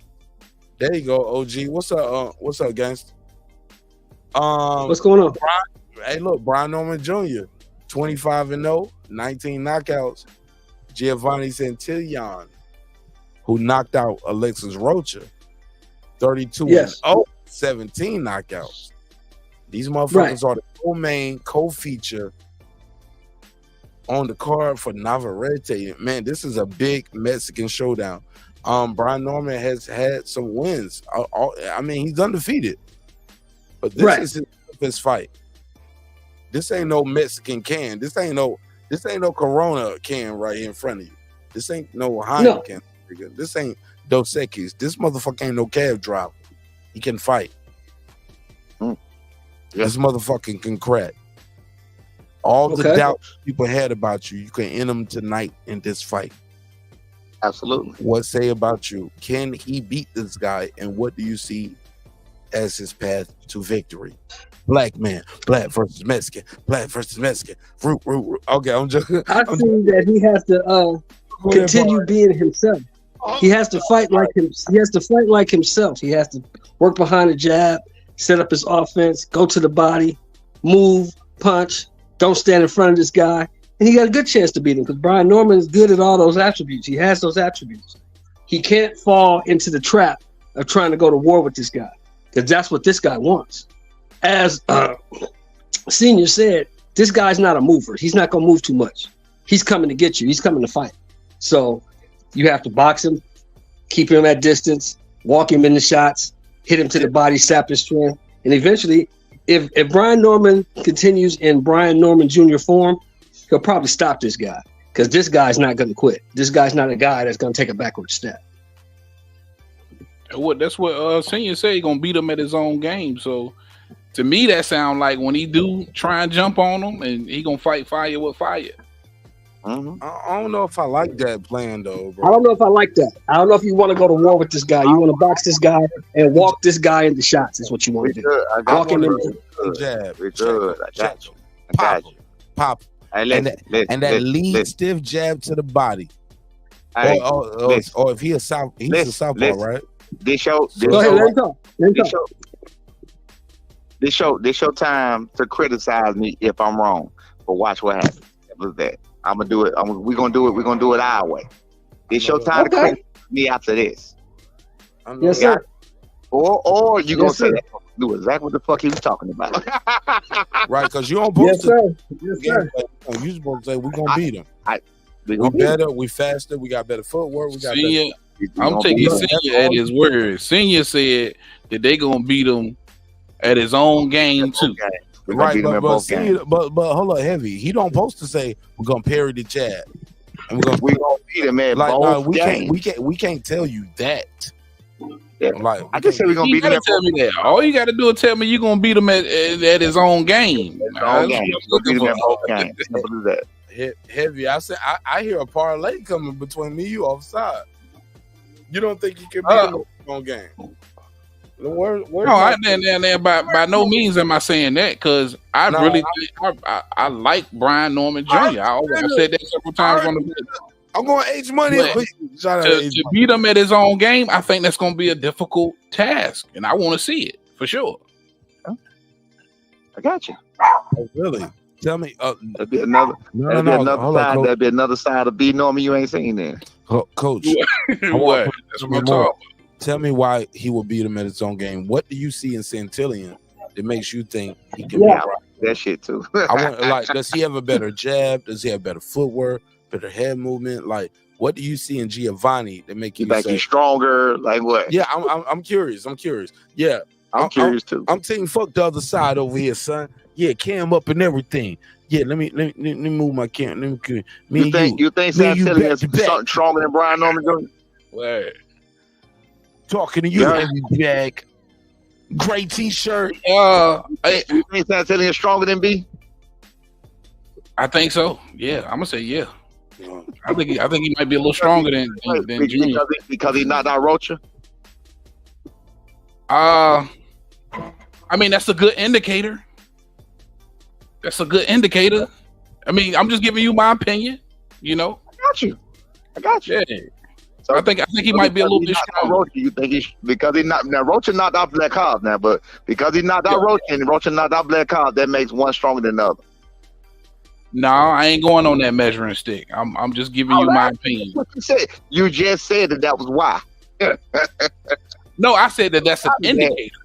There you go, OG. What's up? What's up, gangster? What's going on? Hey, look, Brian Norman Jr. 25-0, 19 knockouts. Giovanni Santillan, who knocked out Alexis Rocha, 32-0, 17 knockouts. These motherfuckers are the co-main, co-feature on the card for Navarrete. Man, this is a big Mexican showdown. Brian Norman has had some wins. I mean, he's undefeated, but this is his fight. This ain't no Mexican can. This ain't no Corona can right here in front of you. This ain't no Heineken. No. This ain't Dos Equis. This motherfucker ain't no cab driver. He can fight. This motherfucker can crack. All the doubts people had about you, you can end them tonight in this fight. Absolutely. What say about you? Can he beat this guy? And what do you see as his path to victory? Black man, black versus Mexican, black versus Mexican. Root. Okay, I'm just. I think that he has to continue being himself. He has to fight like him. He has to fight like himself. He has to work behind the jab, set up his offense, go to the body, move, punch. Don't stand in front of this guy. And he got a good chance to beat him because Brian Norman is good at all those attributes. He has those attributes. He can't fall into the trap of trying to go to war with this guy because that's what this guy wants. As Senior said, this guy's not a mover. He's not going to move too much. He's coming to get you. He's coming to fight. So you have to box him, keep him at distance, walk him in the shots, hit him to the body, sap his strength. And eventually, if Brian Norman continues in Brian Norman Jr. form, he'll probably stop this guy because this guy's not going to quit. This guy's not a guy that's going to take a backward step. That's what Senior said. He's going to beat him at his own game. So to me, that sounds like when he do try and jump on him and he going to fight fire with fire. I don't know if I like that plan though, bro. I don't know if I like that. I don't know if you want to go to war with this guy. You want to box this guy and walk this guy into shots is what you want to do. Walk him into jab. Good. I got you. Pop. And that lead stiff jab to the body. Or if he's a southpaw, right? This your time to criticize me if I'm wrong. But watch what happens. What's that? I'm gonna do it. We're gonna do it our way. It's your time to criticize me after this. Yes, sir. Or you gonna say do exactly what the fuck he was talking about. Right, because you don't supposed to. Yes, sir. You supposed to say we're gonna beat him. We better, we faster, we got better footwork, we got Senior, I'm taking Senior at his word. Senior said that they gonna beat him at his own game too. Right, but hold up, Heavy. He don't supposed to say we're gonna parry the jab. And we're gonna beat him at both games. We can't tell you that. Yeah. Like, I just said we're gonna beat him. Tell me that. All you got to do is tell me you're gonna beat him at his own game. We'll beat him at both games. Simple as that. Heavy. I said I hear a parlay coming between me and you offside. You don't think you can beat him at his own game? By no means am I saying that because I like Brian Norman Jr. I said that several times on the. I'm going H money to beat him at his own game. I think that's going to be a difficult task, and I want to see it for sure. I got you. Oh, really? Tell me. That'd be another. That'd be another side of B Norman you ain't seen there, Coach. What? That's what I'm talking about. Tell me why he will beat him at his own game. What do you see in Santillan that makes you think he can beat him? That shit too. Does he have a better jab? Does he have better footwork? Better head movement? Like, what do you see in Giovanni that make you like say he's stronger? Like what? Yeah, I'm curious. Yeah, I'm curious too. I'm taking fuck the other side over here, son. Yeah, cam up and everything. Yeah, let me move my cam. You think Sam Tilly is something stronger than Brian Norman Jr.? Word. Talking to you, heavy bag. Gray t-shirt. You think Sam Tilly is stronger than B? I think so. Yeah, I'm gonna say yeah. I think he might be a little stronger than Junior. Because he knocked out Rocha. I mean, that's a good indicator. That's a good indicator. I mean, I'm just giving you my opinion. You know. I got you. Yeah. So I think he might be a little bit stronger. Rocha, you think because he not now Rocha knocked out Black Cobb now, but because he knocked out Rocha and Rocha knocked out Black Cobb, that makes one stronger than the other. No, I ain't going on that measuring stick. I'm just giving you my opinion. What you said? You just said that was why. No, I said that's an indicator.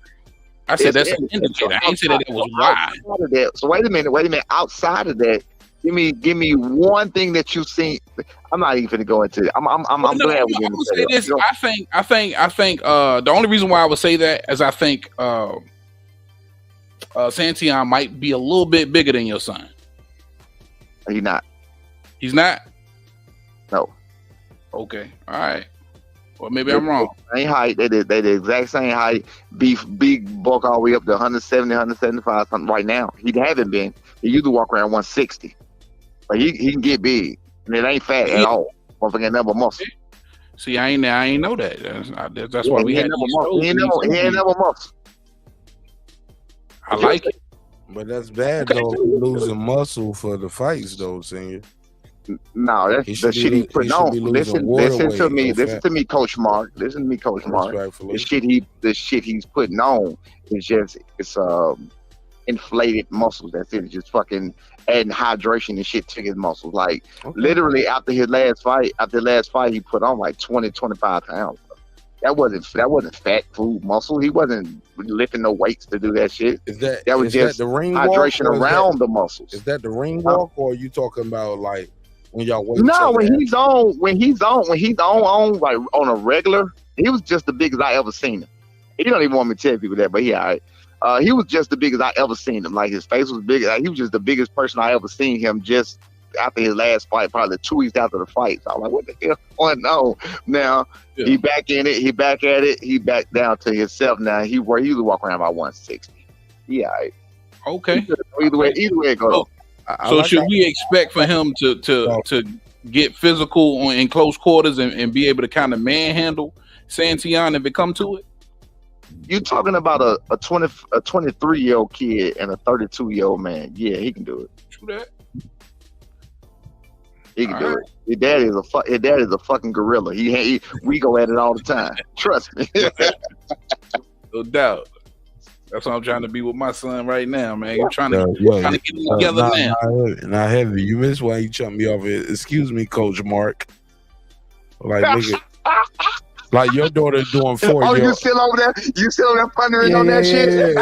I said that's an indicator. I ain't said that was why. So wait a minute. Outside of that, give me one thing that you've seen. I'm not even gonna go into it. I'm glad we didn't say this. I think the only reason why I would say that is I think Santion might be a little bit bigger than your son. He's not. He's not? No. Okay. All right. Well, maybe I'm wrong. Same height. They the exact same height. Big bulk all the way up to 170, 175 something right now. He haven't been. He used to walk around 160. But he can get big. And it ain't fat at all. Motherfucker never muscle. See, I ain't know that. That's why we had muscle. He ain't never muscle. I like it. But that's bad though. Losing muscle for the fights though, Senior. No, that's the shit he's putting on. Listen to me. Listen to me, Coach Mark. Listen to me, Coach Mark. The shit he's putting on is just inflated muscles. That's it. It's just fucking adding hydration and shit to his muscles. Like literally after his last fight, he put on like 20, 25 pounds. That wasn't fat food muscle. He wasn't lifting no weights to do that shit. That was just the ring hydration walk, around the muscles. Is that the ring walk, or are you talking about like when y'all wait? No, when he's on like on a regular, he was just the biggest I ever seen him. He don't even want me to tell people that, but yeah, he was just the biggest I ever seen him. Like his face was big. Like, he was just the biggest person I ever seen him. Just after his last fight, probably 2 weeks after the fight. So I'm like, what the hell going on? Now he back in it. He back at it. He back down to himself now. He usually walk around about 160. Yeah. Okay. Either way it goes. So should we expect for him to get physical in close quarters and be able to kind of manhandle Santion if it come to it? You talking about a 23-year-old kid and a 32-year-old man? Yeah, he can do it. True that. He can do it. His dad is a fucking gorilla. We go at it all the time. Trust me. No doubt. That's what I'm trying to be with my son right now, man. I'm trying to get them together now. Not heavy. You missed why you chumped me off it. Excuse me, Coach Mark. Like nigga. Like your daughter doing 4 years. Oh, you still over there? You still over there pondering on that shit?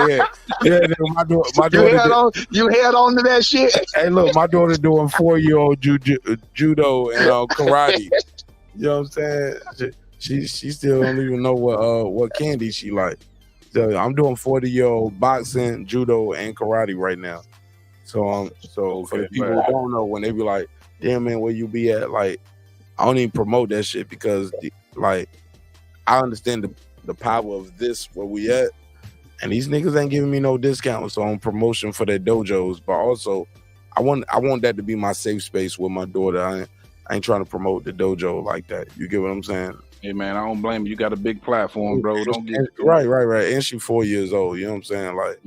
Yeah. My daughter. You held on to that shit. Hey, look, my daughter doing 4-year-old judo and karate. You know what I'm saying? She still don't even know what candy she like. So I'm doing 40-year-old boxing, judo, and karate right now. So for the people who don't know, when they be like, "Damn man, where you be at?" Like, I don't even promote that shit because like. I understand the power of this where we at, and these niggas ain't giving me no discounts on promotion for their dojos. But also, I want that to be my safe space with my daughter. I ain't trying to promote the dojo like that. You get what I'm saying? Hey man, I don't blame you. You got a big platform, bro. Don't get right. And she 4 years old. You know what I'm saying? Like,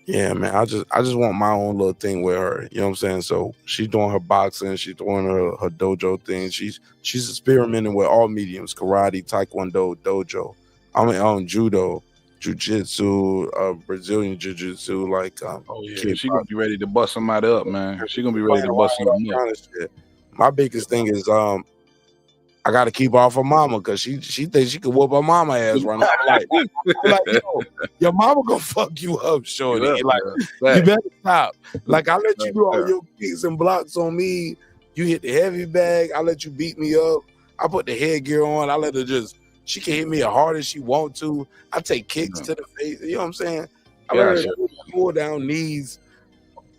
yeah, man. I just want my own little thing with her. You know what I'm saying? So she's doing her boxing. She's doing her dojo thing. She's experimenting with all mediums: karate, taekwondo, dojo. I mean, on judo, jiu-jitsu, Brazilian jiu-jitsu. Like, she gonna be ready to bust somebody up, man. She gonna be ready to bust somebody up. My biggest thing is I gotta keep her off her mama because she thinks she can whoop her mama ass right now. I'm like, yo, your mama gonna fuck you up, shorty. Like, you better stop. Like, I let you do all your kicks and blocks on me. You hit the heavy bag. I let you beat me up. I put the headgear on. I let her she can hit me as hard as she want to. I take kicks to the face. You know what I'm saying? I let her do pull down knees.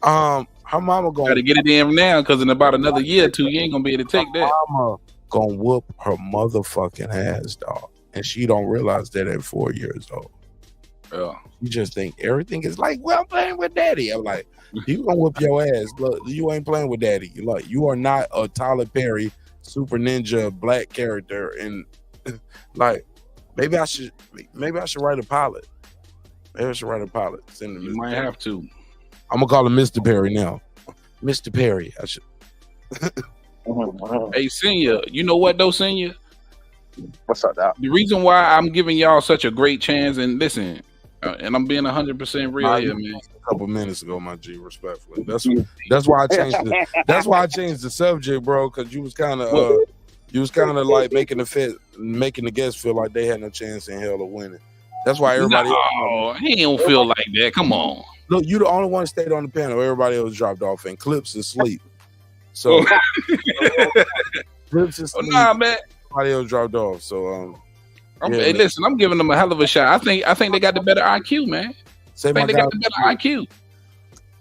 Her mama Gotta get it in now, because in about another year or two, you ain't gonna be able to take that. Mama gonna whoop her motherfucking ass, dog, and she don't realize that at 4 years old. Yeah. You just think everything is like, well, I'm playing with daddy. I'm like, you gonna whoop your ass. Look, you ain't playing with daddy. Like, you are not a Tyler Perry super ninja black character. And like, maybe I should write a pilot. Maybe I should write a pilot. Send him. You might have to. I'm gonna call him Mr. Perry now. Mr. Perry. I should. Hey, Senior, you know what though, Senior? What's up, Doc? The reason why I'm giving y'all such a great chance, and listen, and I'm being 100% real here, man. A couple minutes ago, my G, respectfully. That's why I changed that's why I changed the subject, bro, because you was kind of like making the guests feel like they had no chance in hell of winning. That's why everybody he don't feel like that. Come on. Look, you the only one that stayed on the panel. Everybody else dropped off and Clips is asleep. So Clips is asleep. Nah, man. Everybody else dropped off. So hey, listen, I'm giving them a hell of a shot. I think they got the better IQ, man. I think they got the better IQ.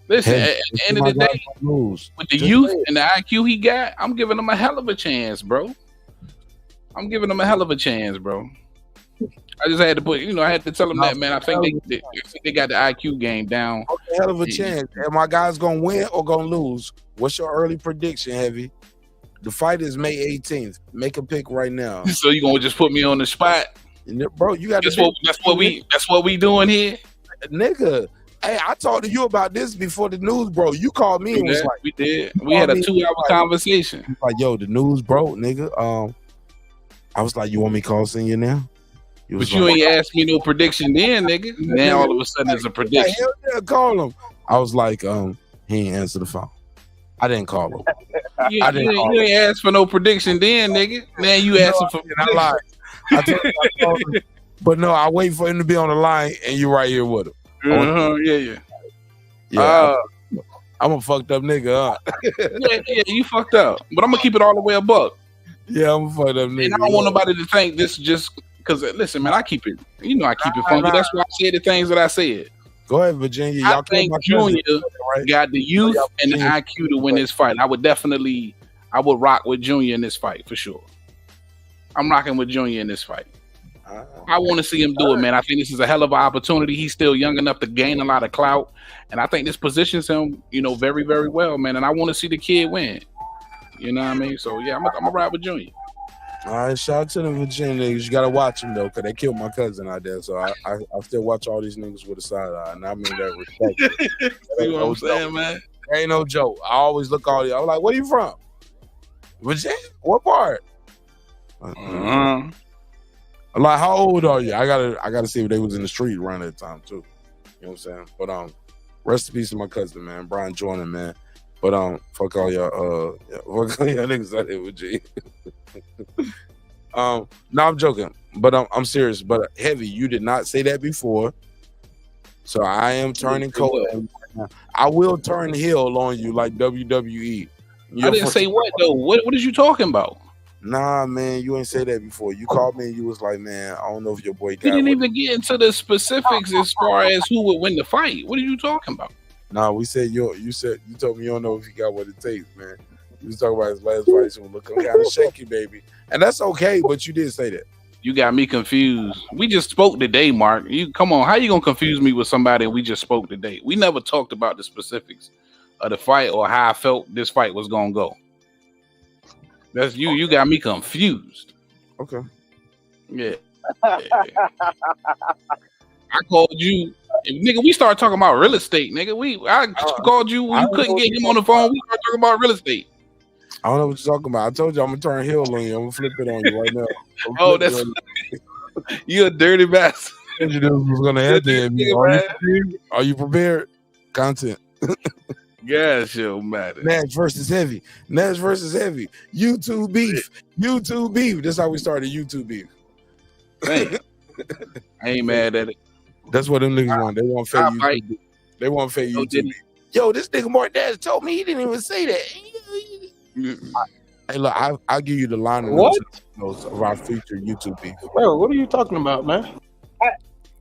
Listen, at the end of the day, with the youth and the IQ he got, I'm giving them a hell of a chance, bro. I'm giving them a hell of a chance, bro. I just had to put, I had to tell them that, man. I think they got the IQ game down. Okay, hell of a chance. Am my guys gonna win or gonna lose? What's your early prediction, Heavy? The fight is May 18th. Make a pick right now. So you gonna just put me on the spot, bro? You got that's what we doing here, nigga. Hey, I talked to you about this before the news, bro. You called me and was like, we did. We had a 2-hour conversation. Like, yo, the news, bro, nigga. I was like, you want me to call Senior now? But you ain't asked me no prediction then, nigga. Now all of a sudden it's a prediction. Hell yeah, call him. I was like, he ain't answer the phone. I didn't call him. You ain't asked for no prediction then, nigga. Now you asking for I lied. I told you I called him. But no, I wait for him to be on the line and you right here with him. Yeah. I'm a fucked up nigga, huh? yeah, you fucked up. But I'm gonna keep it all the way a buck. Yeah, I'm a fucked up nigga. And I don't want nobody to think this just because listen, man, I keep it. I keep it funky. That's why I said the things that I said. Go ahead, Virginia. I think Junior got the youth and the IQ to win this fight. I would rock with Junior in this fight for sure. I'm rocking with Junior in this fight. I want to see him do it, man. I think this is a hell of an opportunity. He's still young enough to gain a lot of clout, and I think this positions him, very, very well, man. And I want to see the kid win. You know what I mean? So yeah, I'm gonna ride with Junior. All right, shout out to the Virginia niggas. You gotta watch them though, cause they killed my cousin out there. So I still watch all these niggas with a side eye, and I mean that respect. See what I'm saying, man? There ain't no joke. I always look all you. I'm like, where you from? Virginia? What part? I'm like, how old are you? I gotta see if they was in the street around that time too. You know what I'm saying? But rest in peace to my cousin, man, Brian Jordan, man. But fuck all y'all fuck all y'all niggas out there with G. No, I'm joking, but I'm serious. But Heavy, you did not say that before, so I am turning cold. I will turn heel on you like WWE. I didn't say what though. What is you talking about? Nah, man, you ain't say that before. You called me and you was like, man, I don't know if your boy got. You didn't even get into the specifics as far as who would win the fight. What are you talking about? Nah, we said you told me you don't know if he got what it takes, man. You was talking about his last fight, so looking kind of shaky, baby. And that's okay, but you did say that. You got me confused. We just spoke today, Mark. You come on, how you gonna confuse me with somebody we just spoke today? We never talked about the specifics of the fight or how I felt this fight was gonna go. That's you. You got me confused. Okay. Yeah. I called you, nigga. We started talking about real estate, nigga. I called you. You couldn't get him on the phone. We started talking about real estate. I don't know what you're talking about. I told you I'm gonna turn heel on you. I'm gonna flip it on you right now. Oh, that's you a dirty bastard. You knew was gonna happen. Are you prepared? Content. Yeah, sure, matter. Nash versus Heavy. YouTube beef. That's how we started YouTube beef. Hey, I ain't mad at it. That's what them niggas want. They want fake YouTube beef. They want fake YouTube beef. Yo, this nigga Martinez told me he didn't even say that. Hey, look, I'll give you the line of notes of our future YouTube beef. Bro, what are you talking about, man?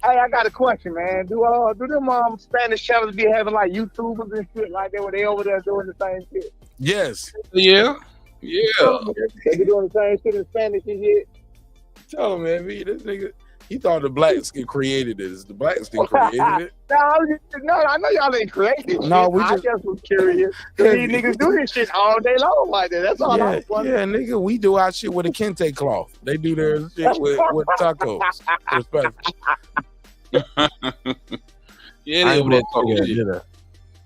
Hey, I got a question, man. Do them Spanish channels be having like YouTubers and shit like that where they over there doing the same shit? Yes. Yeah. They be doing the same shit in Spanish and shit. Tell him, man, this nigga, he thought the blacks created this. The blacks didn't create it. No, I know y'all ain't created. No, we I just was curious. These niggas do this shit all day long like that. That's all I was wondering. Yeah, nigga, we do our shit with a kente cloth. They do their shit with tacos. Yeah, they over there talking shit.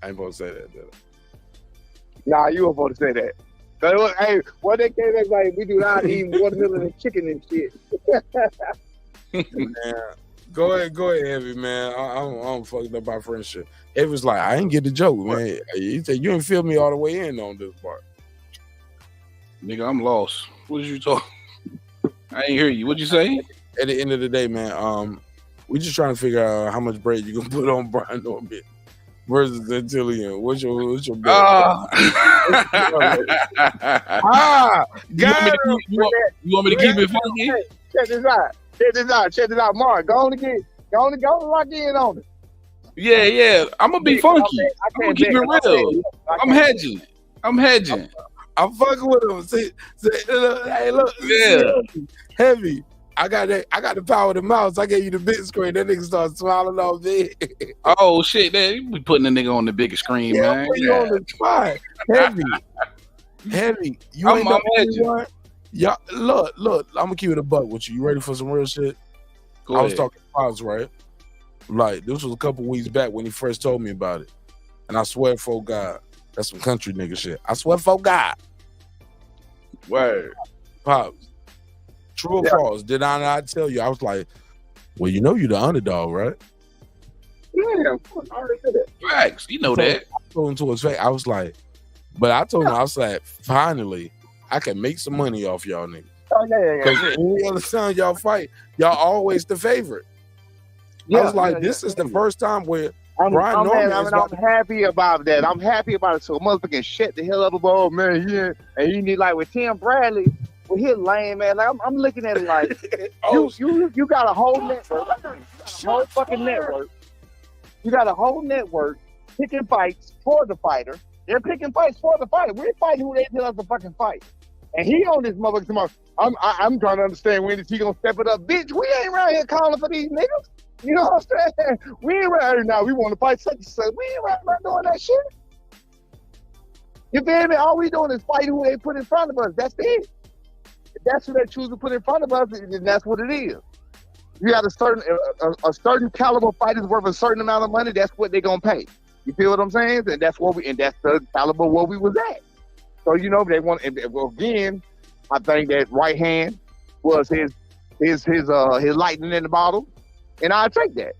I ain't supposed to say that, did I? Nah, you were supposed to say that. Hey, what they came back like, we do not eat watermelon and chicken and shit. Man, go ahead, Heavy, man. I'm fucking up our friendship. It was like, I ain't get the joke, man. He said, you didn't feel me all the way in on this part. Nigga, I'm lost. What did you talk? I ain't hear you. What'd you say? At the end of the day, man, we just trying to figure out how much bread you gonna put on Brian Norbit versus Antillian. What's your bet? You want me to keep it funky? Check this out, Mark. Go on and lock in on it. Yeah. I'm gonna be funky. I'm gonna keep it real. I'm hedging. I'm fucking with him. See, hey, look. Yeah. Heavy. I got the power of the mouse. I gave you the big screen. That nigga started smiling off me. Oh shit, man. You be putting the nigga on the bigger screen, man. You on the spot. Heavy. You ain't no one. Y'all, look, I'm gonna keep it a buck with you. You ready for some real shit? I was talking to Pops, right? Like, this was a couple weeks back when he first told me about it. And I swear for God, that's some country nigga shit. I swear for God. Word. Pops. True or false? Did I not tell you? I was like, well, you know you're the underdog, right? Yeah, of course. I already said that. Facts. You know that. I told him to his face. I was like, but I told him, I was like, finally, I can make some money off y'all niggas. Oh, yeah. Because any other time y'all fight, y'all always the favorite. I was like, this is the first time where Brian Norman I'm happy about that. I'm happy about it. So a motherfucker shut the hell up about, man, he need like with Tim Bradley, with his lame, man. Like, I'm looking at it like, you got a whole network, whole fucking network. You got a whole network picking fights for the fighter. They're picking fights for the fighter. We're fighting who they tell us to fucking fight. And he on this motherfucker tomorrow. I'm trying to understand when is he gonna step it up. Bitch, we ain't around here calling for these niggas. You know what I'm saying? We ain't around here now. We want to fight such and such. We ain't around here doing that shit. You feel me? All we doing is fight who they put in front of us. That's it. If that's who they choose to put in front of us, then that's what it is. You got a certain caliber fighter's worth a certain amount of money, that's what they're gonna pay. You feel what I'm saying? And that's the caliber where we was at. So you know they want. Well, again, I think that right hand was his lightning in the bottle, and I take that.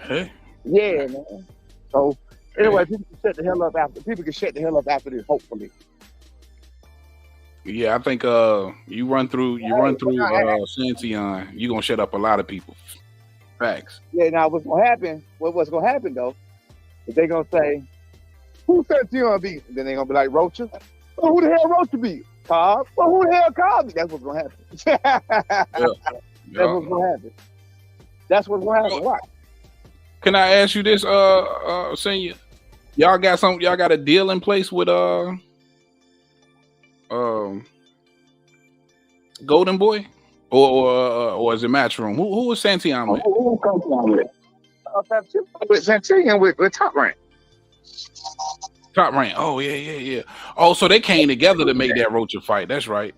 Hey. Yeah, man. So anyway, people can shut the hell up after this. Hopefully. Yeah, I think you run through Santion, you gonna shut up a lot of people. Facts. Yeah, now what's gonna happen? What's gonna happen though? Is they gonna say, who Santion beat? Then they gonna be like Rocha. Well, who the hell Rocha beat? Cobb. Well, who the hell Cobb beat? That's what's gonna happen. That's what's gonna happen. That's what's gonna happen. Why? Can I ask you this, Senior? Y'all got a deal in place with Golden Boy, or is it Matchroom? Who was Santion with? Who comes on with? With Santion with Top Rank. Top Rank. Oh yeah. Oh, so they came together to make that Rocha fight. That's right.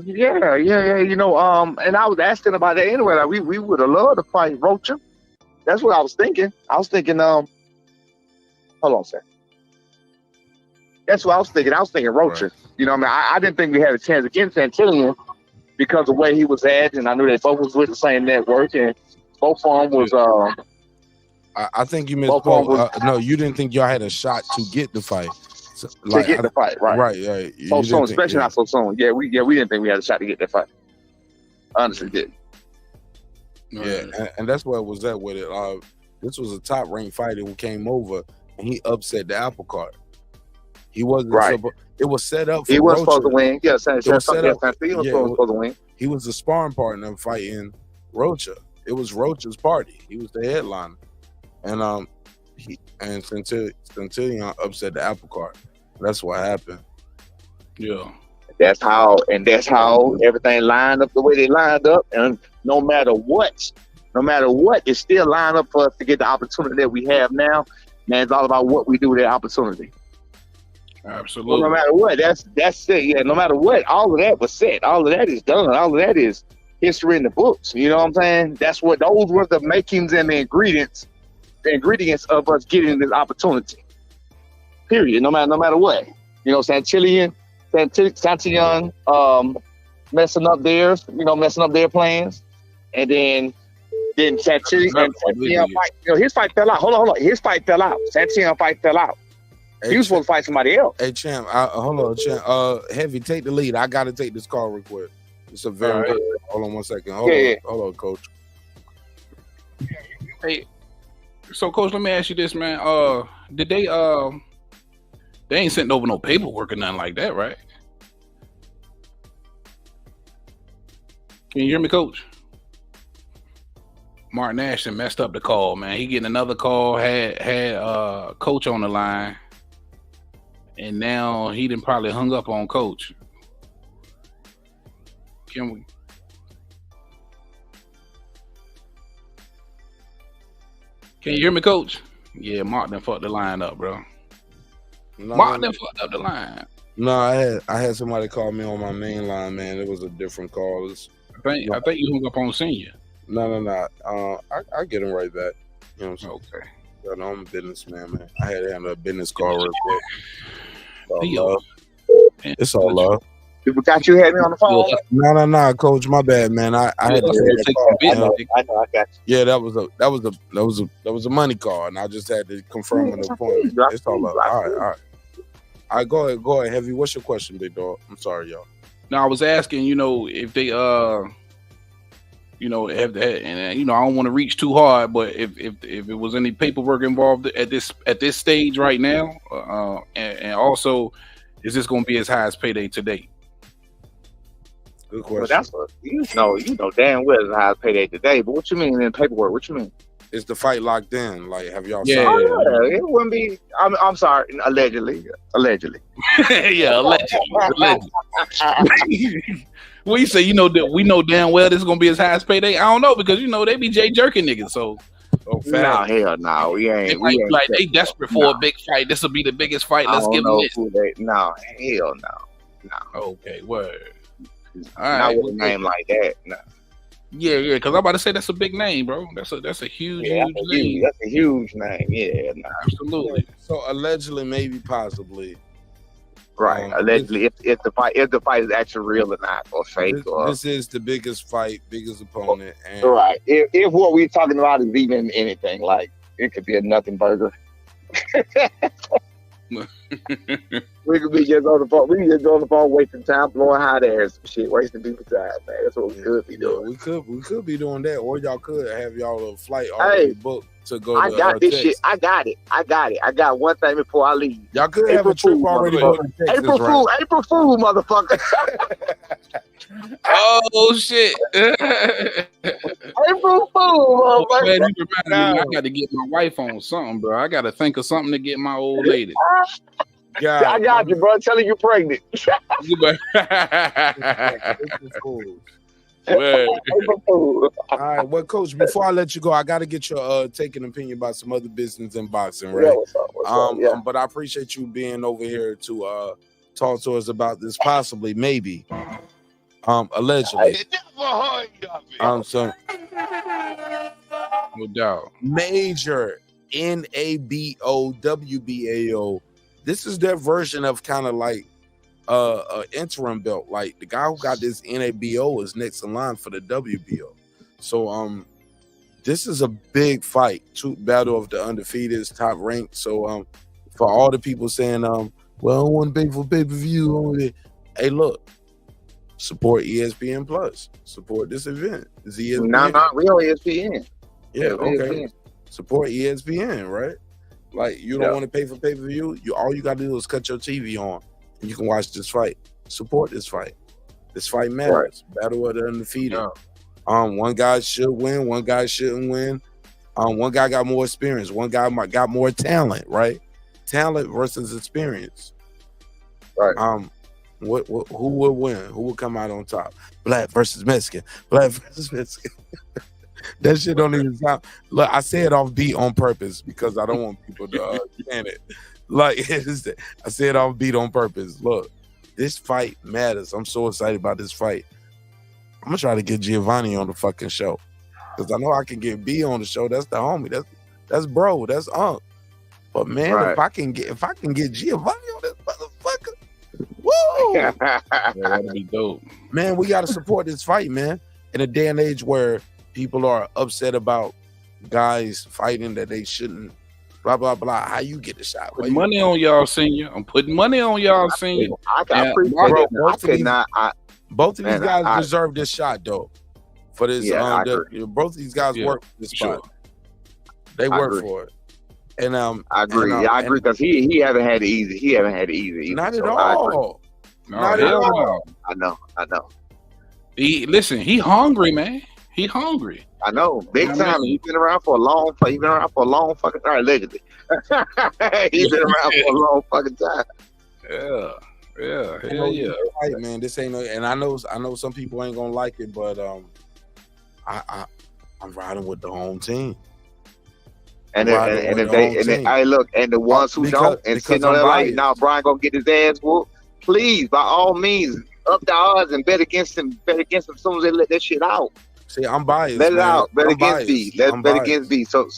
Yeah. You know, and I was asking about that anyway. Like we would have loved to fight Rocha. That's what I was thinking. Hold on a second. That's what I was thinking. I was thinking Rocha. Right. You know what I mean? I didn't think we had a chance against Antillian because of the way he was at, and I knew they both was with the same network, and both of them was. I think you misspoke. No, you didn't think y'all had a shot to get the fight. So, to get the fight, right? Right. So soon, especially not so soon. Yeah, we didn't think we had a shot to get that fight. Honestly, did. Yeah, and that's where it was at with it. This was a top ranked fighter who came over and he upset the apple cart. He wasn't right. It was set up. He was supposed to win. Yeah, he was supposed to win. he was the sparring partner fighting Rocha. It was Rocha's party. He was the headliner, and Centillion upset the apple cart. That's what happened. Yeah. That's how everything lined up the way they lined up, and no matter what, it's still lined up for us to get the opportunity that we have now. Man, it's all about what we do with that opportunity. Absolutely. Well, no matter what, that's it. Yeah, no matter what, all of that was set. All of that is done. All of that is history in the books. You know what I'm saying? Those were the makings and the ingredients of us getting this opportunity. Period. No matter what. You know, Santillan messing up theirs, messing up their plans. And then Santillan fight, his fight fell out. Hold on. His fight fell out. Santillan fight fell out. He was supposed to fight somebody else. Hey, champ, hold on, champ. Heavy, take the lead. I got to take this call real quick. It's a very good. Hold on 1 second. Hold on, coach. Hey, so coach, let me ask you this, man. Did they ain't sent over no paperwork or nothing like that, right? Can you hear me, coach? Martin Ashton messed up the call, man. He getting another call, had coach on the line, and now he done probably hung up on coach. Can you hear me, coach? Yeah, Mark done fucked the line up, bro. Mark done fucked up the line. No, I had somebody call me on my main line, man. It was a different call. I think you hung up on Senior. No. I get him right back. You know what I'm saying? Okay. You know, I'm a businessman, man. I had to handle a business call real quick. It's all love. People got you had me on the phone. No, coach. My bad, man. I had to take the call. I know. I got you. Yeah, that was a money call, and I just had to confirm an appointment. It's all love. All right. Go ahead, Heavy. What's your question, big dog? I'm sorry, y'all. No, I was asking, if they have that, and I don't want to reach too hard, but if it was any paperwork involved at this stage right now, and also, is this going to be his highest payday to date? Good question. Well, that's what you know damn well it's the highest payday today. But what you mean in paperwork? What you mean? Is the fight locked in? Like, have y'all? Yeah, it wouldn't be. I'm sorry. Allegedly. Yeah, allegedly. What you say? We know damn well this is gonna be his highest payday. I don't know because they be Jay jerking niggas. So, no, hell no, we ain't. They desperate for a big fight. This will be the biggest fight. Let's give them this. No, hell no. Okay, word. All right, not with a name like that. No. Yeah, because I'm about to say that's a big name, bro. That's a huge name. That's a huge name. Yeah, no. Absolutely. So allegedly, maybe, possibly. Right. Allegedly, if the fight is actually real or not, or fake, this is the biggest fight, biggest opponent. And right. If what we're talking about is even anything, like it could be a nothing burger. We could be just on the phone. We can just go on the phone, wasting time, blowing hot air and some shit, wasting people's time, man. That's what we could be doing. We could be doing that, or y'all could have y'all a flight already booked to go. I got this shit. I got it. I got one thing before I leave. Y'all could have a trip already booked. April Fool, motherfucker. Oh shit! April Fool, motherfucker. Man, you reminded me, I got to get my wife on something, bro. I got to think of something to get my old lady. God, I got you, bro. Tell her you're pregnant. All right, well, Coach, before I let you go, I got to get your taking opinion about some other business in boxing, right? Yeah, what's up? Yeah. But I appreciate you being over here to talk to us about this, possibly, maybe, allegedly. So, no doubt. Major NABO WBAO. This is their version of kind of like an interim belt. Like the guy who got this NABO is next in line for the WBO. So this is a big fight. Battle of the undefeateds, top ranked. So for all the people saying well, I don't want to pay for pay-per-view. Hey, look, support ESPN Plus. Support this event. It's ESPN. Not real ESPN. Yeah, okay. ESPN. Support ESPN, right? Like you don't want to pay for pay-per-view. All you gotta do is cut your TV on and you can watch this fight. Support this fight. This fight matters. Battle of the undefeated. One guy should win, one guy shouldn't win. One guy got more experience, one guy got more talent, right? Talent versus experience. Right. Who will win? Who will come out on top? Black versus Mexican. Black versus Mexican. That shit don't even sound. Look, I say it off beat on purpose because I don't want people to stand it. Like I say it off beat on purpose. Look, this fight matters. I'm so excited about this fight. I'm gonna try to get Giovanni on the fucking show because I know I can get B on the show. That's the homie. That's bro. That's Unc. But man, if I can get Giovanni on this motherfucker, woo! That'd be dope. Man, we gotta support this fight, man. In a day and age where people are upset about guys fighting that they shouldn't, blah blah blah. How you get the shot? Put money on y'all, senior. I'm putting money on y'all, senior. Both of these guys deserve this shot, though. For this, both of these guys work for this spot. They work for it. And I agree. I agree because he haven't had it easy. He haven't had it easy. Not at all. Not at all. I know. He hungry, man. He hungry. I know, big time. He's been around for a long. He's been around for a long fucking time. Allegedly, he's been around for a long fucking time. Yeah, hell yeah. Right, man. This ain't no, and I know some people ain't gonna like it, but I'm riding with the home team. And I look, and the ones who don't and sitting on there like, now Brian gonna get his ass whooped. Please, by all means, up the odds and bet against him. Bet against him as soon as they let that shit out. See, I'm biased. Bet it man. out. Bet I'm against biased. B. Let's bet against B. So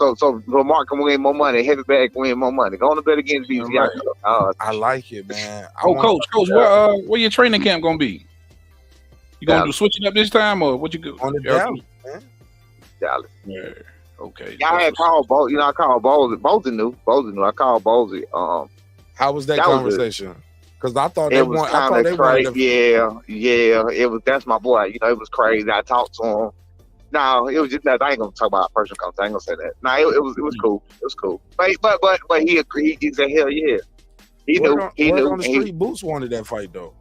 Mark can win more money. Heavy bag can win more money. Go on to bet against B. Right. I like it, man. Coach, where your training camp gonna be? You gonna do switching up this time, or what you go on the Dallas, man? Dallas. Yeah. Okay. Yeah, I had called Bowsy. I called Bowsy. Bowsy knew. I called Bowsy. How was that conversation? Because I thought it was kind of crazy. Yeah. It was. That's my boy. It was crazy. I talked to him. No, it was just that. I ain't gonna talk about personal contact. I ain't gonna say that. No, it was cool. It was cool. But he agreed. He said, hell yeah. He knew. He knew. On the street, Boots wanted that fight though.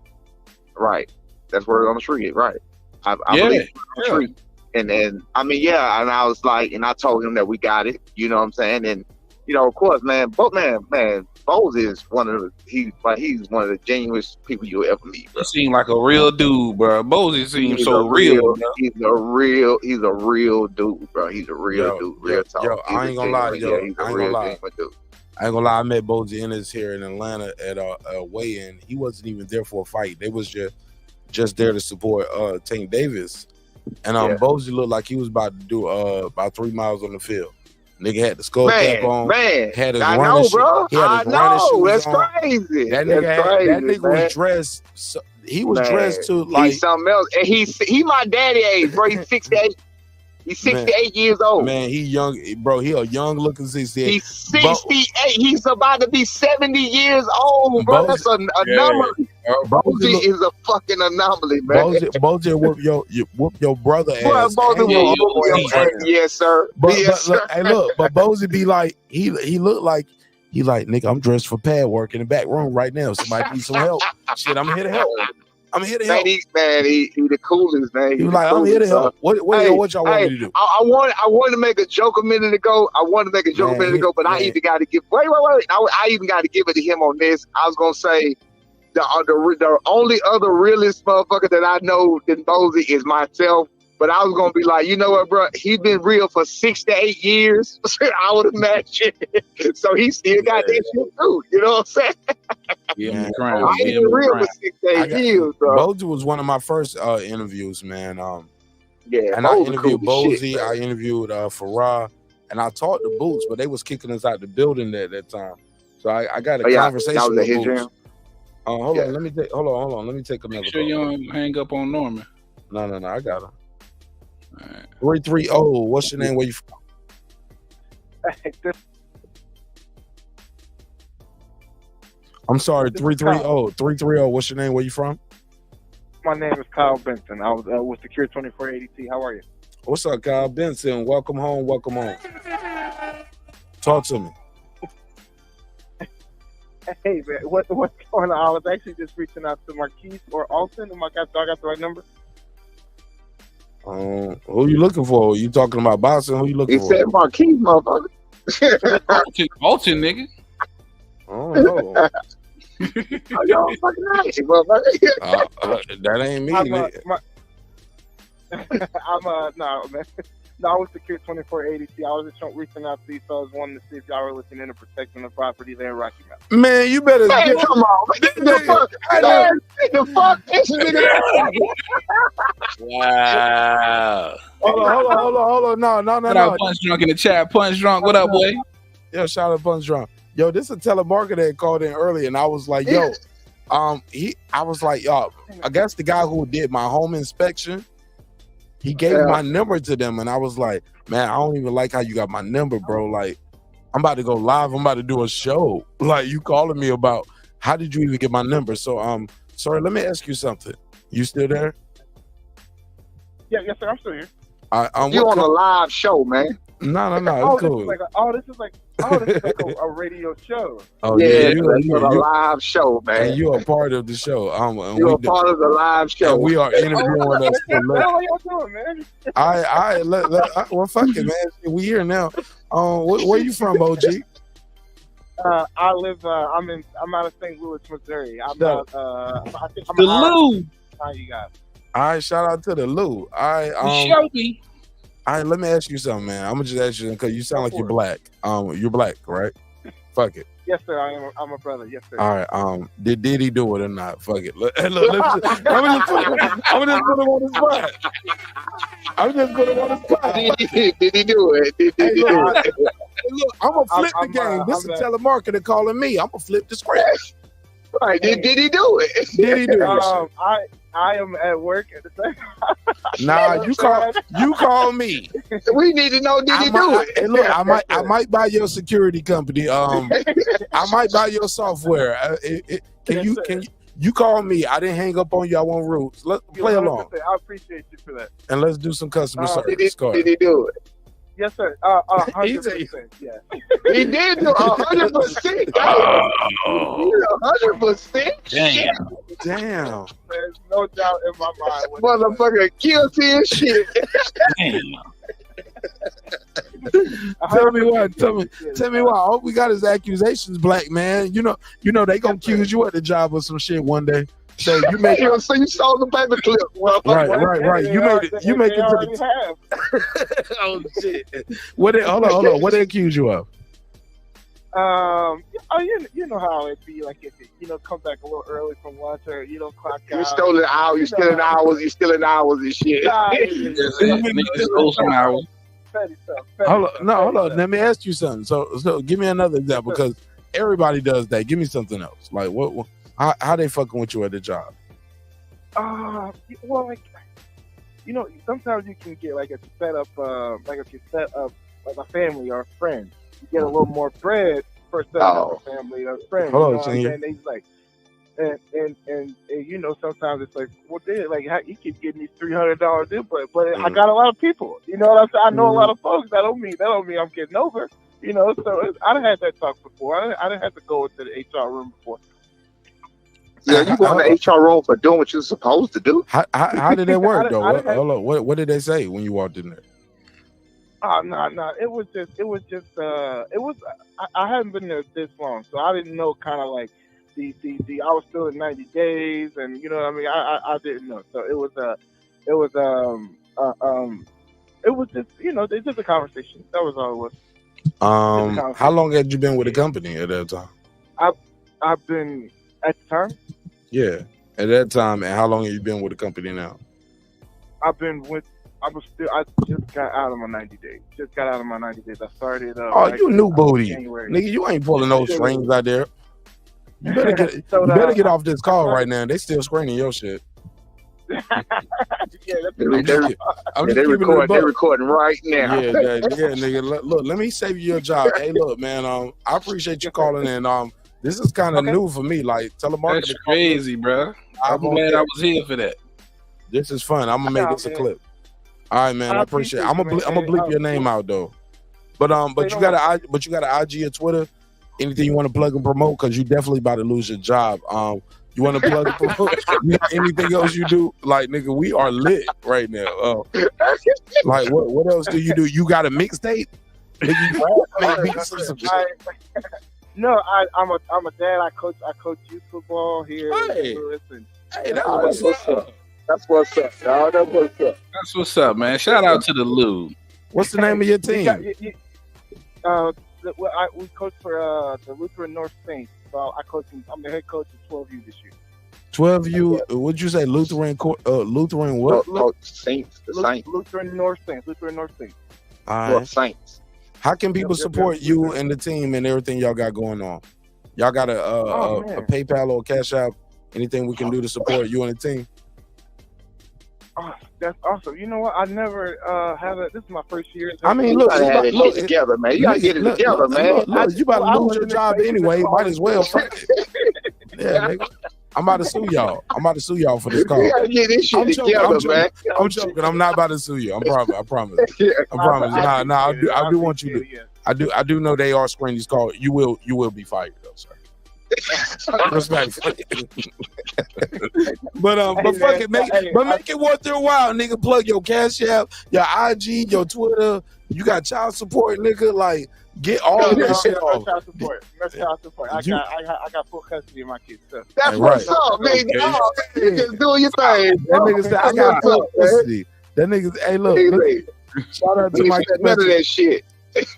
Right. That's word on the street. Right. I believe on the street. And then and I was like, and I told him that we got it. You know what I'm saying? And of course, man. Bowles is he's one of the genuinest people you'll ever meet. Bro. He seemed like a real dude, bro. Bowles seems so real. He's a real dude, bro. He's a real dude. Real talk. Yo, I ain't gonna lie, yo. I ain't gonna lie. Dude. I ain't gonna lie. I met Bowles Ennis here in Atlanta at a weigh-in. He wasn't even there for a fight. They was just there to support Tank Davis. And Bowles looked like he was about to do about 3 miles on the field. Nigga had the skull cap on. Man, had his I know, bro. I know. That's crazy. That nigga was dressed. He was dressed to like he's something else. And he my daddy age, bro. He's 68. He's 68 years old. Man, he young, bro. He a young looking 68. He's 68. He's about to be 70 years old, bro. That's a anomaly. Bowsy is a fucking anomaly, man. Bowsy whoop your brother ass. Yes, sir. But hey, look, but Bowsy be like, he look like nigga, I'm dressed for pad work in the back room right now. Somebody need some help. Shit, I'm here to help. I'm here to help. He the coolest, man. He was like, I'm here to help. What y'all want me to do? I wanted to make a joke a minute ago. But I even got to give. Wait. I even got to give it to him on this. I was gonna say the only other realist motherfucker that I know than Bowsy is myself. But I was gonna be like, you know what, bro? He's been real for 6 to 8 years. I would imagine. So he still got that shit too. You know what I'm saying? Yeah, I ain't been real for 6 to 8 years, bro. Bowsy was one of my first interviews, man. And I interviewed Bowsy. I interviewed Farah, and I talked to Boots, but they was kicking us out the building at that time. So I got a conversation with Boots. Hold on, let me take. Hold on. Let me take another. Make sure you don't hang up on Norman. No, I got him. 330. What's your name? Where you from? I'm sorry. 330. What's your name? Where you from? My name is Kyle Benson. I was with Secure 2480T. How are you? What's up, Kyle Benson? Welcome home. Talk to me. Hey man, what's going on? I was actually just reaching out to Marquise or Alton. I got the right number. Who you looking for? You talking about boxing? Who you looking for? He said Marquise, motherfucker. Alton, nigga. Oh no. Oh, y'all fucking nice, motherfucker. That ain't me. No, man. No, I was the Kid 2480. I was just reaching out to you fellas, wanting to see if y'all were looking into protecting the property there in Rocky Mountain. Man, you better Man, come on. The fuck this nigga. Wow. Hold on. No. What up, Punch Drunk in the chat? Punch Drunk, what up, boy? Yo, shout out Punch Drunk. Yo, this is a telemarketer that called in earlier, and I was like, yo, I was like, yo, I guess the guy who did my home inspection, he gave my number to them, and I was like, man, I don't even like how you got my number, bro. Like, I'm about to go live. I'm about to do a show. Like, you calling me about how did you even get my number? So, sorry, let me ask you something. You still there? Yeah, yes, sir. I'm still here. You on a live show, man. No, it's cool. This is like a radio show. Oh yeah, you're a live show, man. And you are part of the show. You're a part of the live show. And we are interviewing us. What y'all doing, man? Well, fuck it, man. We here now. Where you from, OG? I live. I'm out of St. Louis, Missouri. I'm out. I think I'm the Lou. How you guys? All right, shout out to the Lou. Shelby. All right, let me ask you something, man. I'm gonna just ask you because you sound like you're black. You're black, right? Fuck it. Yes, sir. I'm a brother. Yes, sir. All right. Did he do it or not? Fuck it. Look, I'm gonna just put him on the spot. Did he do it? Did he do it? Look, I'm gonna flip the game. This is a telemarketer calling me. I'm gonna flip the script. Right? Did he do it? Did he do it? I am at work at the same time. Nah, you call me. We need to know, did he do it? Hey, look, I might buy your security company. I might buy your software. Can you call me? I didn't hang up on you. I want rules. Let's play along. I appreciate you for that. And let's do some customer service. Did he do it? Yes, sir. 100%. Yeah. He did do 100%. 100%. Damn. There's no doubt in my mind. Motherfucker guilty as shit. Damn. Tell me why. All we got is accusations, black man. You know they gonna accuse you at the job of some shit one day. So you make it. So you saw the paperclip. Right. You make it to the. Oh shit! What hold on. What they accuse you of? You know how it be like if it, come back a little early from lunch or clock out. You stole an hour. You stealing hours. You stealing hours and shit. Stole some hours. Hold on. Let me ask you something. So give me another example because everybody does that. Give me something else. Like what? How they fucking with you at the job? Well, sometimes you can get like a setup, if you set up like a family or a friend, you get a little more bread for setting up a family or a friend. And they like, and sometimes it's like, well, you keep getting these $300 input, but I got a lot of people. You know what I'm saying? I know a lot of folks. That don't mean I'm getting over. So I done had that talk before. I done had to go into the HR room before. Yeah, you go in the HR role for doing what you're supposed to do. How did that work though? Hold on. What did they say when you walked in there? No. It was just. I hadn't been there this long, so I didn't know kind of like the. I was still in 90 days, and you know what I mean. I didn't know, so it was just it's just a conversation. That was all it was. How long had you been with the company at that time? I've been. At the time? Yeah, at that time. And how long have you been with the company now? I just got out of my 90 days. I started. You new booty. Nigga, you ain't pulling no strings out there. You better get off this call right now. They still screening your shit. They're recording right now. Yeah, nigga. Look, let me save you your job. Hey, look, man. I appreciate you calling in. This is kind of new for me. Like telemarketing. That's crazy, bro. I'm glad I was here for that. This is fun. I'm gonna make this a clip. All right, man. I appreciate it. I'm gonna bleep your name out though. But you got an IG or Twitter. anything you want to plug and promote? Because you definitely about to lose your job. You want to plug and promote? Anything else you do? Like, nigga, we are lit right now. Like, what else do you do? You got a mixtape? No, I'm a dad. I coach youth football here. Hey. That's what's up. That's what's up, dog. That's what's up. That's what's up, man. Shout out to the Lou. What's the name of your team? We coach for the Lutheran North Saints. So I'm the head coach of 12U this year. 12U. What'd you say? Lutheran what? Saints. The Saints. Lutheran North Saints. Lutheran North Saints. All right. Saints. How can people support you and the team and everything y'all got going on? Y'all got a PayPal or a Cash App? Anything we can do to support you and the team? Oh, that's awesome. You know what? I never have it. This is my first year. I mean, look, you gotta get it together, man. You gotta get it together, man. Look, you about to lose your job anyway. Might as well. Yeah, nigga. I'm about to sue y'all. For this call. You gotta get this shit together, man. I'm joking. I'm not about to sue you. I promise. I promise. Nah. I do want you to. I do know they are screening these calls. You will be fired though, sir. Respectfully. but fuck it, make it worth their while, nigga. Plug your Cash App, your IG, your Twitter. You got child support, nigga. Like, get all of that shit off. Child support. I got full custody of my kids. So. That's what's up, man. Just doing your thing. That nigga said I got full custody. That nigga, hey, look. Shout out to my none of that shit.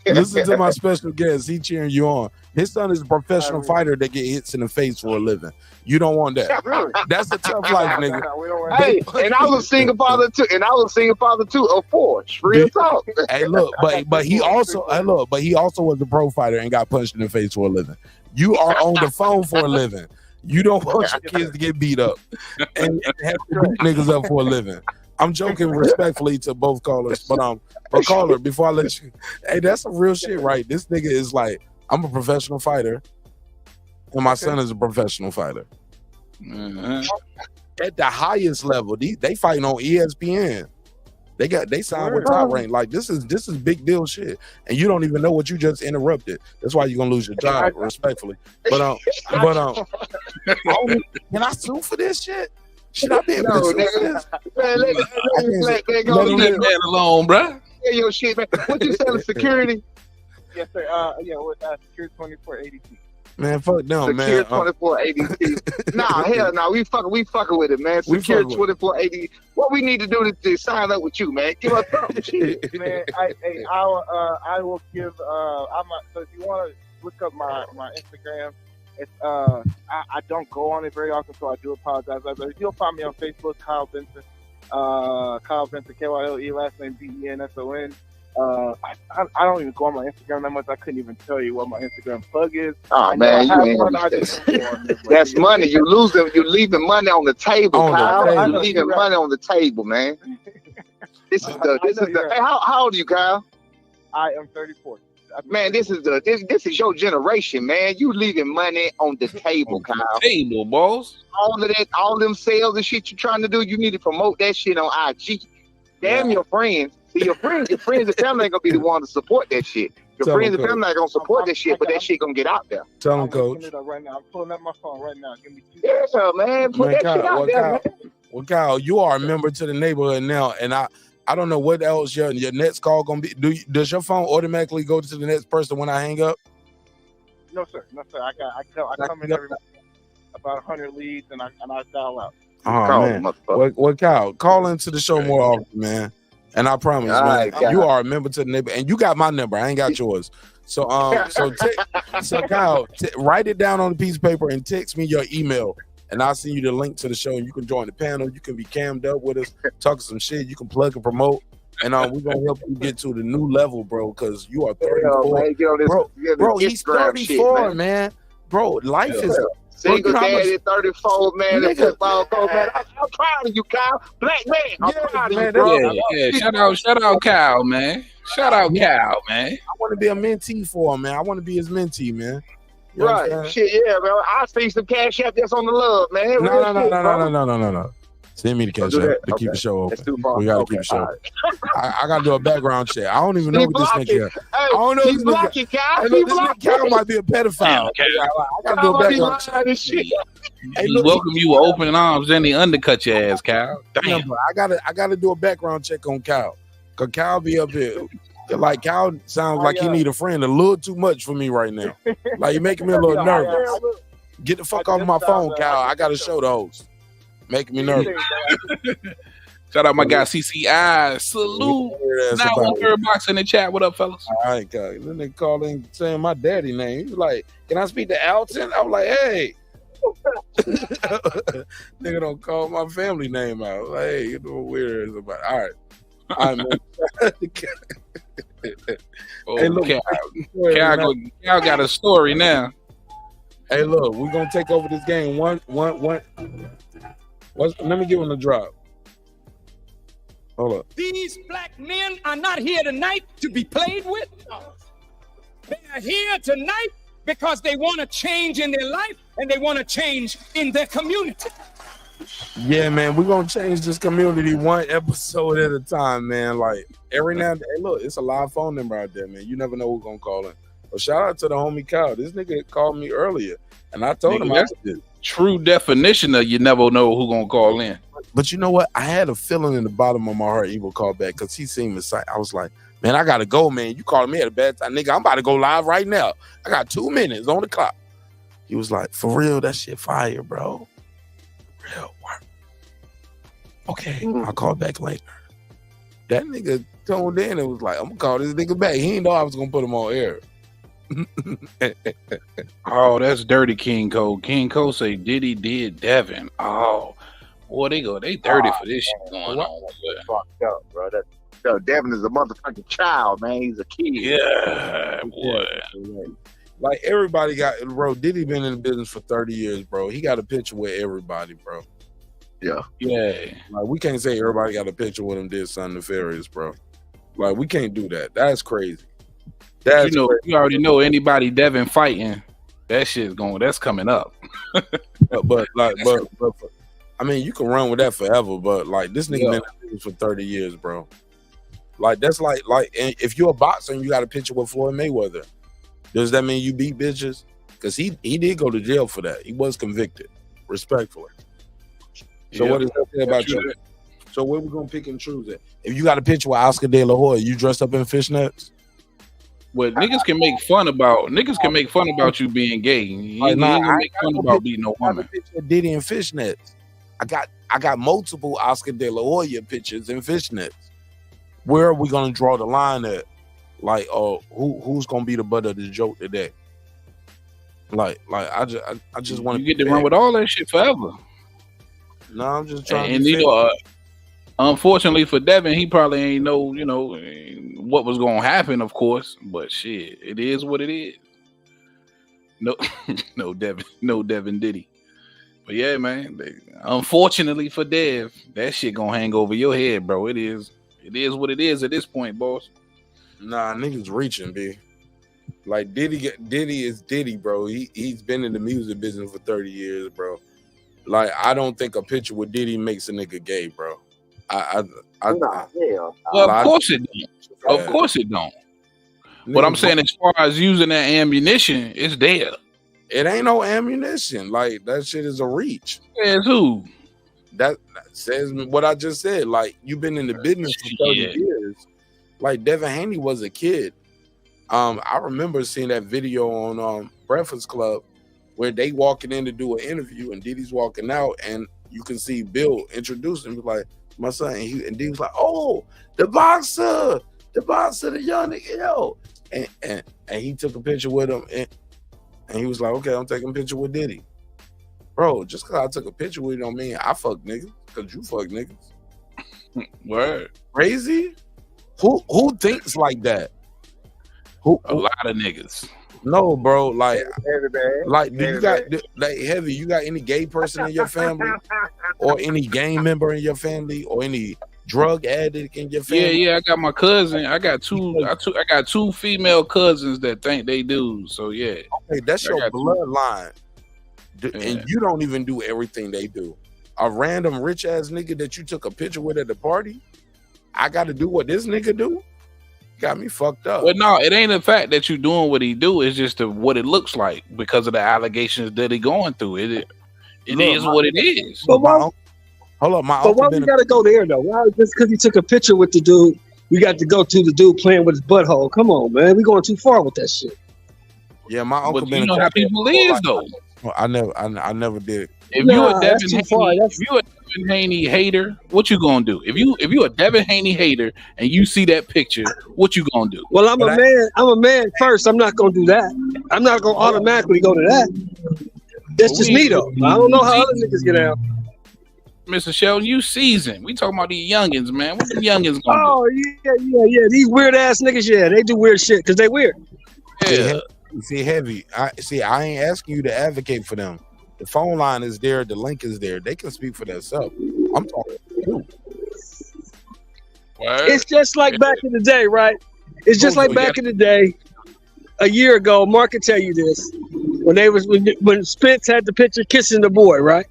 Listen to my special guest. He cheering you on. His son is a professional fighter that get hits in the face for a living. You don't want that. That's a tough life, nigga. Hey, and I was a single father too. Of 4. Real talk. Hey, look, but he also was a pro fighter and got punched in the face for a living. You are on the phone for a living. You don't want your kids to get beat up and have to beat niggas up for a living. I'm joking respectfully to both callers, but caller, before I let you, hey, that's some real shit, right? This nigga is like, I'm a professional fighter, and my son is a professional fighter. Mm-hmm. At the highest level, they fighting on ESPN. They signed with Top Rank. Like, this is big deal shit, and you don't even know what you just interrupted. That's why you're gonna lose your job, respectfully. But can I sue for this shit? Should I be able to sue for this? Man, let that man alone, bro. Yeah, your shit, man. What you selling, security? Yes, sir. With Secure 24 ADT. Man, fuck them, man. Secure 24 ADT. Nah, hell no. We fucking with it, man. Secure 24 ADT. What we need to do to sign up with you, man? Give us something. Shit. Man, I will give. So if you want to look up my Instagram, it's I don't go on it very often, so I do apologize. You'll find me on Facebook, Kyle Benson. Kyle Benson, KYLE, last name BENSON. I don't even go on my Instagram that much. I couldn't even tell you what my Instagram plug is. Oh man, that's money. You lose them. You're leaving money on the table, Kyle. You're leaving money on the table, man. This is the. Hey, how old are you, Kyle? I am 34. Man, this is your generation, man. You leaving money on the table, Kyle. Table, boss. All them sales and shit you're trying to do, you need to promote that shit on IG. Damn your friends. See, your friends and family ain't gonna be the one to support that shit. Your friends and family ain't gonna support that shit, but that shit gonna get out there. Tell them, coach. Right now, I'm pulling up my phone right now. Give me 2 seconds. Yeah, man. Put that shit out there, man. Well, Kyle, you are a member to the neighborhood now, and I don't know what else your next call gonna be. Does your phone automatically go to the next person when I hang up? No, sir. I come in every about 100 leads, and I dial out. Oh man. Well, Kyle, call into the show more often, man. And I promise, man, you are a member to the neighborhood, and you got my number. I ain't got yours. So, so Kyle, write it down on a piece of paper and text me your email. And I'll send you the link to the show, and you can join the panel. You can be cammed up with us, talking some shit. You can plug and promote, and we're gonna help you get to the new level, bro. Because you are 34, bro. He's 34, shit, man. Bro, life is single daddy, 34, man. The football coach, man. I'm proud of you, Kyle. Black man, I'm proud of you, bro. Yeah. Shout out, Kyle, man. Shout out, Kyle, man. I want to be a mentee for him, man. I want to be his mentee, man. You right, shit, yeah, man. I see some cash app that's on the love, man. No. Send me the cash do app that? to keep Okay. the show That's open. too far. We gotta Okay, keep the show. all right. I gotta do a background check. I don't even know He what this nigga. blocking. I don't know He this nigga. blocking, Cal. Hey, He look, this nigga blocking. Cal might be a pedophile. I gotta do a background check. Cal, shit. Hey, He look, welcome you with open arms, then he undercut your ass, Cal. no, Damn. but I gotta do a background check on Cal. Cause Cal be up here. Like Cal sounds like he need a friend a little too much for me right now. Like you making me a little nervous. Get the fuck off my phone, Cal. I gotta show the host. Making me nervous. Shout out my guy CCI. Salute. Now one third box in the chat. What up, fellas? All right, Cal. Then they call in saying my daddy name. He's like, "Can I speak to Alton?" I'm like, "Hey." Nigga don't call my family name out. Like, hey, you know what weird is about. All right, man. Oh, Hey, look, Cal got a story now. Hey, look, we're gonna take over this game. One. Let me give him a drop. Hold up. These black men are not here tonight to be played with. They are here tonight because they want to change in their life and they want to change in their community. Yeah, man, we're gonna change this community one episode at a time, man. Like every now and then, hey, look, it's a live phone number out there, man. You never know who's gonna call in. Well, shout out to the homie Kyle. This nigga called me earlier, and I told him that's the true definition of you never know who gonna call in. But you know what? I had a feeling in the bottom of my heart he would call back because he seemed excited. I was like, man, I gotta go, man. You calling me at a bad time, nigga. I'm about to go live right now. I got 2 minutes on the clock. He was like, for real, that shit fire, bro. Real work. Okay, I'll call back later. That nigga toned in and was like, I'm gonna call this nigga back. He didn't know I was gonna put him on air. Oh, that's dirty King Cole. King Cole say Diddy did Devin. Oh, boy, they dirty for this shit going on. Fucked up, bro. Yo, Devin is a motherfucking child, man. He's a kid. Yeah, boy. Like everybody got, bro. Diddy been in the business for 30 years, bro. He got a picture with everybody, bro. Yeah. Like we can't say everybody got a picture with him did something nefarious, bro. Like we can't do that. That's crazy. That's you crazy. already know anybody Devin fighting, that shit's that's coming up. but I mean, you can run with that forever, but like this nigga been in the business for 30 years, bro. Like that's like and if you're a boxer and you got a picture with Floyd Mayweather, does that mean you beat bitches? Because he did go to jail for that. He was convicted, respectfully. So what does that say about you? So where we gonna pick and choose it? If you got a picture with Oscar De La Hoya, you dressed up in fishnets? Well, niggas can make fun about you being gay. You ain't gonna make fun about being no woman. Diddy in fishnets. I got multiple Oscar De La Hoya pictures in fishnets. Where are we gonna draw the line at? Like, who's gonna be the butt of the joke today? Like I just want to get to run with all that shit forever. No, I'm just trying. And you know, unfortunately for Devin, he probably ain't know, what was gonna happen, of course. But shit, it is what it is. No Devin Diddy. But yeah, man. Unfortunately for Dev, that shit gonna hang over your head, bro. It is what it is at this point, boss. Nah, niggas reaching, B. Like Diddy is Diddy, bro. He's been in the music business for 30 years, bro. Like I don't think a picture with Diddy makes a nigga gay, bro. Well, of course it don't. Of course it don't. But I'm saying, as far as using that ammunition, it's there. It ain't no ammunition. Like that shit is a reach. Says who? That says what I just said. Like you've been in the business for 30 years. Like Devin Haney was a kid. I remember seeing that video on Breakfast Club where they walking in to do an interview and Diddy's walking out and you can see Bill introduce him like my son and Diddy was like, oh, the boxer, the young nigga, yo. And he took a picture with him and he was like, okay, I'm taking a picture with Diddy. Bro, just because I took a picture with you don't mean I fuck niggas, because you fuck niggas. Word. Crazy? Who thinks like that? A lot of niggas. No, bro. Like do you got like Heavy? You got any gay person in your family, or any gang member in your family, or any drug addict in your family? Yeah. I got my cousin. I got two female cousins that think they do. So yeah. Okay, that's your bloodline, and you don't even do everything they do. a random rich ass nigga that you took a picture with at the party, I got to do what this nigga do? Got me fucked up. Well, no, it ain't the fact that you doing what he do. It's just what it looks like because of the allegations that he going through. It is what it is. But why, hold up, my but why we gotta go there though? Why just because he took a picture with the dude, we got to go to the dude playing with his butthole? Come on, man, we going too far with that shit. Yeah, my uncle But been. you know how people is though. I never did. If you a Devin Haney hater, what you gonna do? If you a Devin Haney hater and you see that picture, what you gonna do? Well, I'm a man first. I'm not gonna do that. I'm not gonna automatically go to that. That's just me though. I don't know how other niggas get out. Mr. Sheldon, you seasoned. We talking about these youngins, man. What the youngins gonna do? Oh yeah. These weird ass niggas, yeah, they do weird shit because they weird. Yeah. See, Heavy. I ain't asking you to advocate for them. The phone line is there. The link is there. They can speak for themselves. I'm talking to you. It's just like back in the day, right? It's just like back in the day. A year ago, Mark can tell you this. When Spence had the picture kissing the boy, right?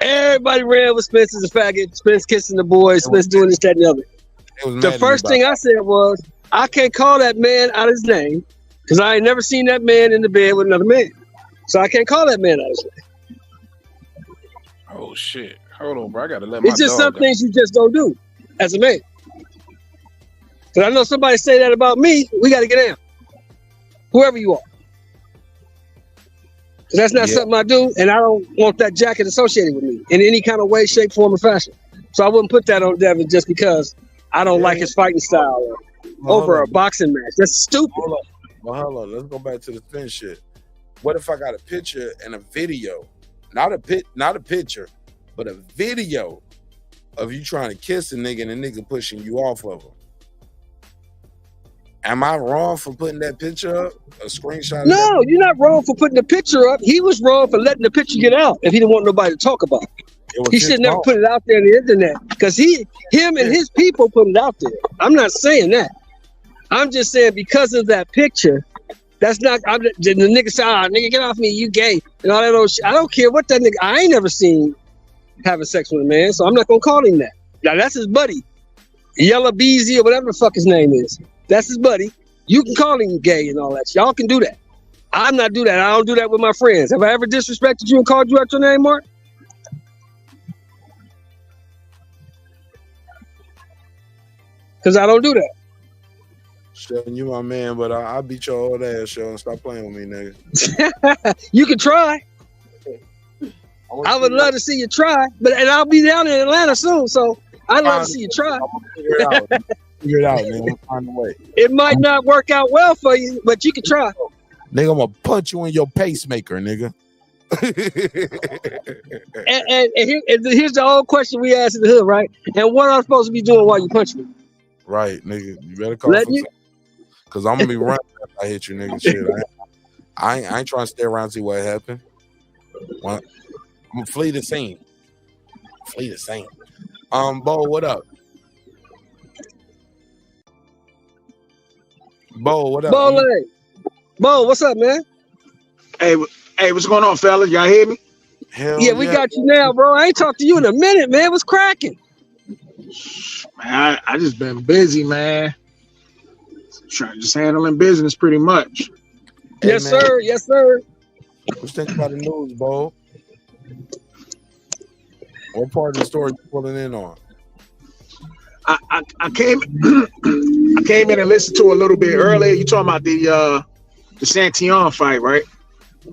Everybody ran with Spence as a faggot. Spence kissing the boy. Spence doing this, that, and the other. The first thing I said was, I can't call that man out his name because I ain't never seen that man in the bed with another man. So I can't call that man out his name. Oh shit! Hold on, bro. I gotta let my. It's just dog some go. things you just don't do as a man. Because I know somebody say that about me. We got to get down. Whoever you are. That's not something I do, and I don't want that jacket associated with me in any kind of way, shape, form, or fashion. So I wouldn't put that on Devin just because I don't like his fighting style over a boxing match. That's stupid. Hold on. Let's go back to the Spence shit. What if I got a picture and a video, not a picture, but a video of you trying to kiss a nigga and a nigga pushing you off of him? Am I wrong for putting that picture up? A screenshot of No, you're not wrong for putting the picture up. He was wrong for letting the picture get out if he didn't want nobody to talk about it. He should never put it out there on the internet because him and his people put it out there. I'm not saying that. I'm just saying because of that picture, that's not, the nigga say, nigga, get off me, you gay, and all that old shit. I don't care what that nigga, I ain't never seen having sex with a man, so I'm not gonna call him that. Now that's his buddy, Yellow Beezy or whatever the fuck his name is. That's his buddy. You can call him gay and all that. Y'all can do that. I'm not do that. I don't do that with my friends. Have I ever disrespected you and called you out your name, Mark? Because I don't do that. Sheldon, you my man, but I'll beat your old ass, Sheldon. Stop playing with me, nigga. You can try. I would love to see you try, and I'll be down in Atlanta soon, so I'd love to see you try. Figure it out, man. We'll find a way. It might not work out well for you, but you can try. Nigga, I'm gonna punch you in your pacemaker, nigga. and here's the old question we asked in the hood, right? And what am I supposed to be doing while you punch me? Right, nigga. You better call for because I'm gonna be running if I hit you, nigga. Shit, I ain't trying to stay around and see what happened. I'm gonna flee the scene. Bo, what up? Bo, what up? Bo, what's up, man? Hey, what's going on, fellas? Y'all hear me? Hell yeah, we got you now, bro. I ain't talked to you in a minute, man. What's cracking? Man, I just been busy, man. Just handling business pretty much. Yes, sir. Yes, sir. What you think about the news, Bo? What part of the story you pulling in on? I came I came in and listened to a little bit earlier. You talking about the Santion fight, right?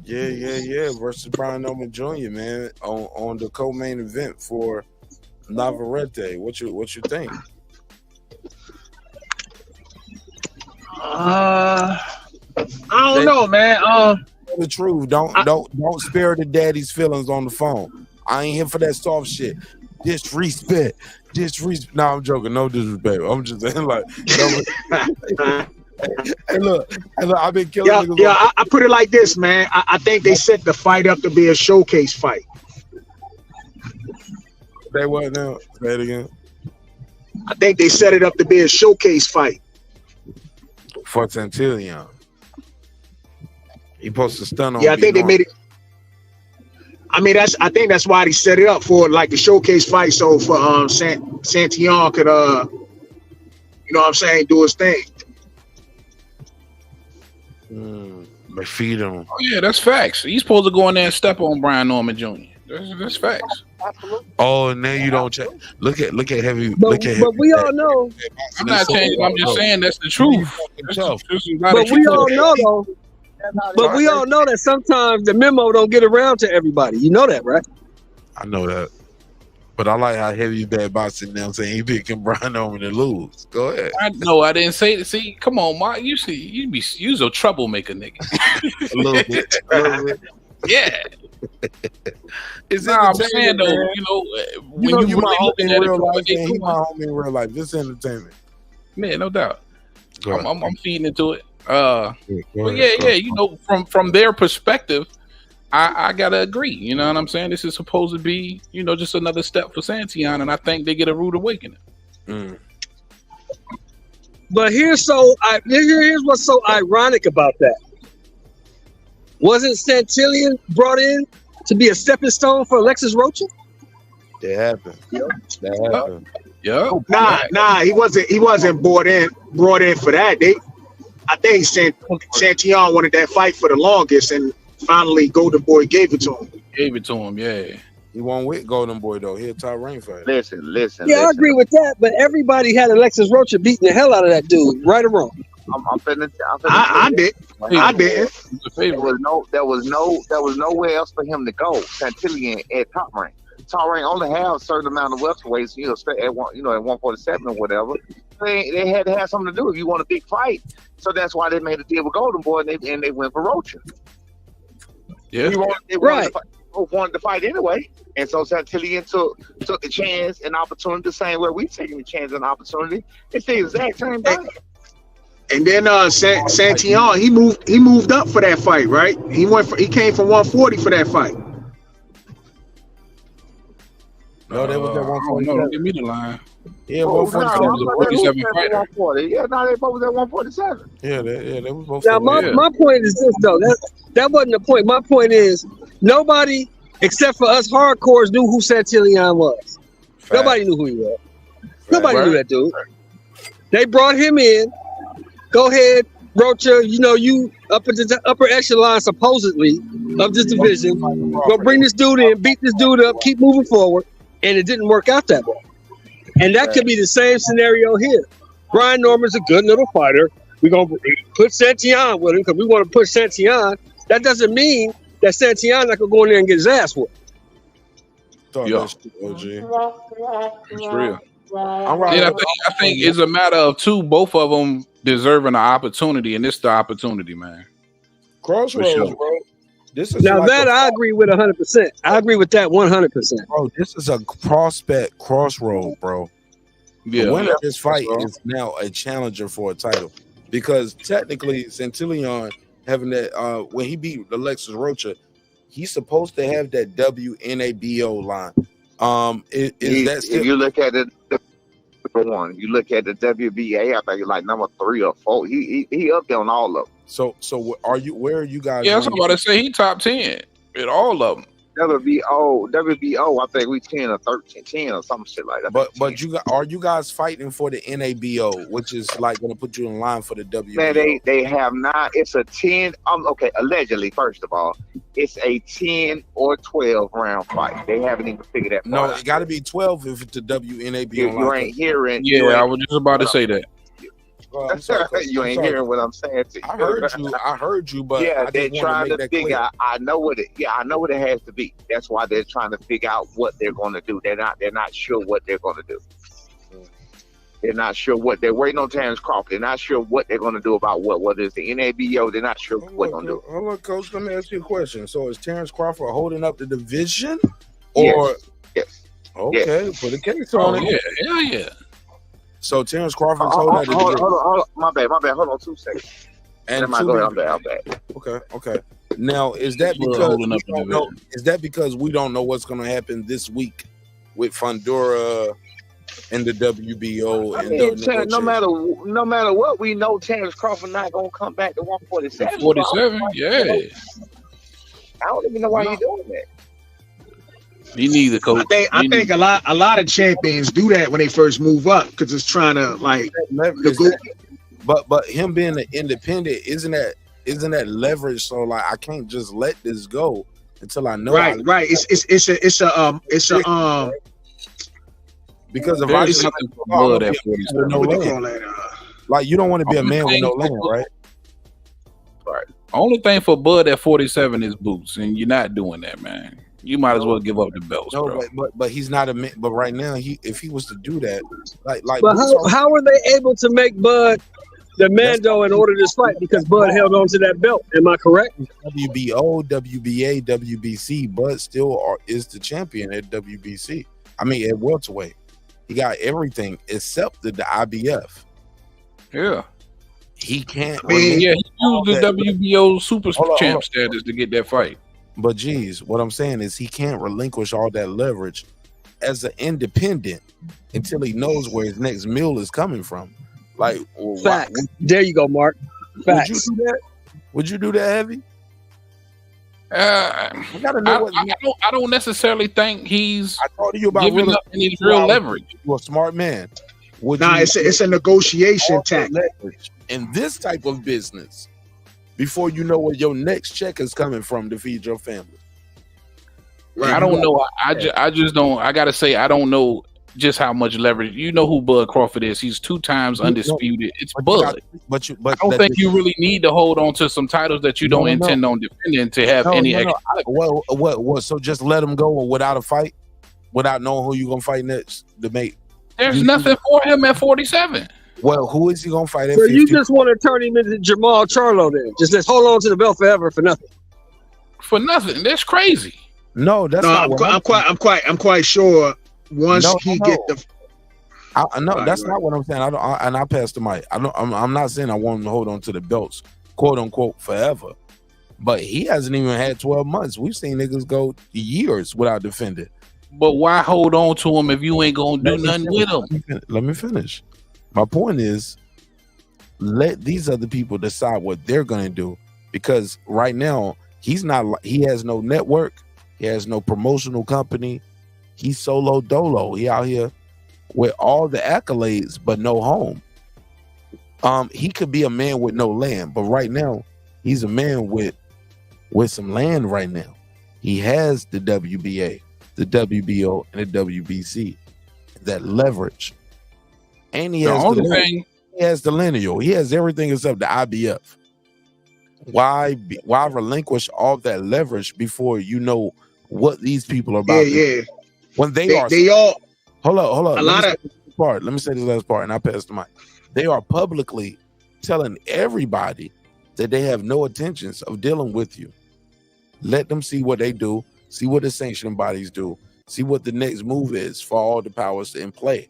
Yeah. Versus Brian Norman Jr., man, on the co-main event for Navarrete. What you think? I don't know, man. The truth. Don't spare the daddy's feelings on the phone. I ain't here for that soft shit. Disrespect. No, I'm joking. No disrespect. I'm just saying, like, hey, look, I've been killing niggas. Yeah, I put it like this, man. I think they set the fight up to be a showcase fight. Say what now? Say it again. I think they set it up to be a showcase fight. For Santillan. He supposed to stun on. Yeah, I think they made it. I mean, I think that's why he set it up for like the showcase fight, so for Santion could you know what I'm saying, do his thing. But feed him. Oh yeah, that's facts. He's supposed to go in there and step on Brian Norman Jr. That's facts. Oh, and then you don't check. Look at heavy. But we all know. I'm not changing. I'm just saying that's the truth. That's the truth. But we all know though. But we all know that sometimes the memo don't get around to everybody. You know that, right? I know that. But I like how heavy bad boxing now saying he picking Brian Norman to lose. Go ahead. I didn't say it. See, come on, Mark. You see, you's a troublemaker, nigga. A little bit. Yeah. It's I'm saying though, man. you know, when You know, you my really homie in looking at real it, life, from and he my homie in real life. This is entertainment. man, no doubt. I'm feeding into it. Go But ahead. you know, from their perspective, I gotta agree. You know what I'm saying? This is supposed to be, you know, just another step for Santion, and I think they get a rude awakening. But here's what's so ironic about that. Wasn't Santillan brought in to be a stepping stone for Alexis Rocha? That happened. That happened. Yeah. Nah, he wasn't brought in for that. I think Santion wanted that fight for the longest, and finally Golden Boy gave it to him. Yeah. He won't with Golden Boy though. He a top rank fighter. Listen. Yeah, I agree with that. But everybody had Alexis Rocha beating the hell out of that dude, right or wrong. I did. There was nowhere else for him to go. Santillan at top rank. Top rank only have a certain amount of welterweights, at 147 or whatever. They had to have something to do if you want a big fight. So that's why they made a deal with Golden Boy and they went for Rocha. Yeah, they wanted to fight anyway, and so Santillan took the chance and opportunity the same way we taking the chance and opportunity. It's the exact same thing. And then Santion, he moved up for that fight, right? He came from 140 for that fight. No, that was at 147. No, don't give me the line. Yeah, 147. 140. Yeah, no, they both was at 147. Yeah, they was both. Now, my point is this, though. That wasn't the point. My point is nobody, except for us hardcores, knew who Santillan was. Fact. Nobody knew who he was. Nobody knew that dude. They brought him in. Go ahead, Rocha. You know, you up at the upper echelon, supposedly, of this division. Go bring this dude in, beat this dude up, keep moving forward. And it didn't work out that way. And that could be the same scenario here. Brian Norman's a good little fighter. We're going to put Santion with him because we want to push Santion. That doesn't mean that Santion not going to go in there and get his ass whooped. It's real. I think it's a matter of both of them deserving an opportunity, and this the opportunity, man. Crossroads, bro. This is now like that I agree with 100%. I agree with that 100%. Bro, this is a prospect crossroad, bro. Yeah. The winner of this fight is now a challenger for a title because technically Santillan having that when he beat Alexis Rocha, he's supposed to have that WNABO line. If you look at it, one, you look at the WBA, I think it's like number 3 or 4. He up there on all of them. So where are you guys? Yeah, I'm about to say he top 10 at all of them. WBO, I think we 10 or 13, 10 or some shit like that. But are you guys fighting for the NABO, which is like going to put you in line for the WBO? Man, they have not. It's a 10. Okay, allegedly, first of all, it's a 10 or 12 round fight. They haven't even figured that. No, it got to be 12 if it's the WNABO. You ain't hearing. Yeah, I was just about to say that. You ain't hearing what I'm saying to you. I heard you, but yeah, I they're just trying to figure clear. out. I know what it has to be. That's why they're trying to figure out what they're going to do. They're not sure what they're going to do. They're not sure what they're waiting on. Terence Crawford. They're not sure what they're going to do about whether it's the NABO. They're not sure what they're going to do. Hold on, Coach. Let me ask you a question. So is Terence Crawford holding up the division, or yes? Okay, yes. put a case on it. Yeah, hell yeah. So Terence Crawford's holding up the division. Hold on. My bad. Hold on 2 seconds. And I'm bad. Okay. Now, is that because we don't know? Is that because we don't know what's going to happen this week with Fundora and the WBO? I mean, no matter what, we know Terence Crawford not going to come back to 147. 47, yeah. I don't even know why you're doing that. Me neither, coach. I think a lot of champions do that when they first move up because it's trying to like. But him being an independent isn't that leverage? So like I can't just let this go until I know. Right. It's a because if I just blood at 47, no land. Like you don't want to be a man with no land, right? Right. Only thing for Bud at 47 is boots, and you're not doing that, man. You might as well give up the belts, bro. But he's not a man. But right now, if he was to do that, like. But how were they able to make Bud the Mando in order to fight? Because Bud held on to that belt. Am I correct? WBO, WBA, WBC, Bud still is the champion at WBC. I mean, at welterweight, he got everything except the IBF. Yeah. He can't. He used the WBO super champ status to get that fight. But geez, what I'm saying is he can't relinquish all that leverage as an independent until he knows where his next meal is coming from. Like facts. There you go, Mark. Facts. Would you do that? Would you do that, Heavy? I don't necessarily think he's. I told you about giving up any real leverage. You're a smart man. It's a negotiation tactic in this type of business. Before you know where your next check is coming from to feed your family. Right. I don't know. I just don't. I gotta say, I don't know just how much leverage. You know who Bud Crawford is? He's 2 times undisputed. It's Bud. But I don't think you really need to hold on to some titles that you don't intend on defending to have any extra. Well, so just let him go without a fight, without knowing who you're gonna fight next to make. There's nothing for him at 47. Well, who is he gonna fight at? So 50? you just want to turn him into Jamal Charlo then? Just let's hold on to the belt forever for nothing. For nothing. That's crazy. No, that's not. I'm quite sure once get the. No, that's not what I'm saying. I passed the mic. I'm not saying I want him to hold on to the belts, quote unquote, forever. But he hasn't even had 12 months. We've seen niggas go years without defending. But why hold on to him if you ain't gonna do nothing with him? Let me finish. My point is, let these other people decide what they're gonna do, because right now he has no network, he has no promotional company, he's solo dolo. He out here with all the accolades but no home. He could be a man with no land, but right now he's a man with some land. Right now, he has the WBA, the WBO, and the WBC, that leverage. And he has the lineal. He has everything except the IBF. Why relinquish all that leverage before you know what these people are about? Yeah. When they all hold on. Let me say this last part, and I pass the mic. They are publicly telling everybody that they have no intentions of dealing with you. Let them see what they do. See what the sanctioning bodies do. See what the next move is for all the powers in play.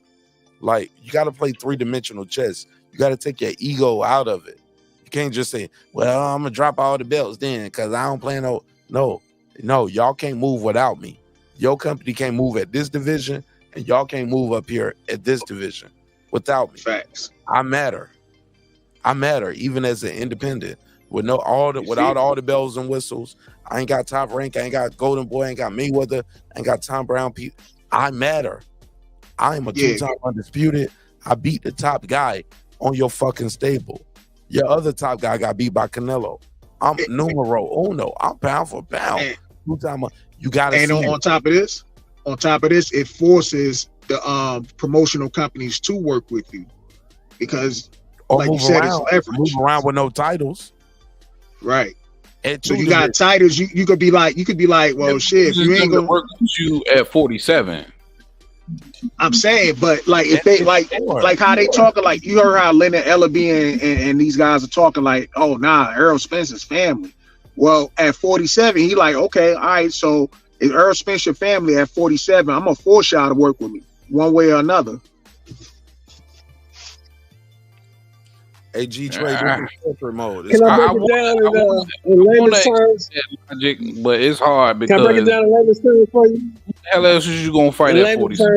Like, you got to play 3-dimensional chess. You got to take your ego out of it. You can't just say, well, I'm going to drop all the belts then because I don't plan on. No, y'all can't move without me. Your company can't move at this division, and y'all can't move up here at this division without me. Facts. I matter, even as an independent. Without all the bells and whistles. I ain't got top rank. I ain't got Golden Boy. I ain't got Mayweather. I ain't got Tom Brown. I matter. I am a 2-time undisputed. I beat the top guy on your fucking stable. Your other top guy got beat by Canelo. I'm numero uno. I'm pound for pound. 2-time. You got to see. And on top of this, it forces the promotional companies to work with you because, like you said, it's leverage. Move around with no titles. Right. So you got titles. You could be like, well, shit. If you ain't gonna work with you at 47. I'm saying, but like if they like how they talking, like you heard how Leonard Ellaby and these guys are talking, like, oh nah, Errol Spence's family. Well, at 47, he like, okay, all right. So if Errol Spence your family at 47, I'm gonna force y'all to work with me one way or another. Hey, G-Trade, corporate mode. Can I break it down in layman's terms? But it's hard because. Can I break it down in layman's terms for you? Hell else is you gonna fight at 47?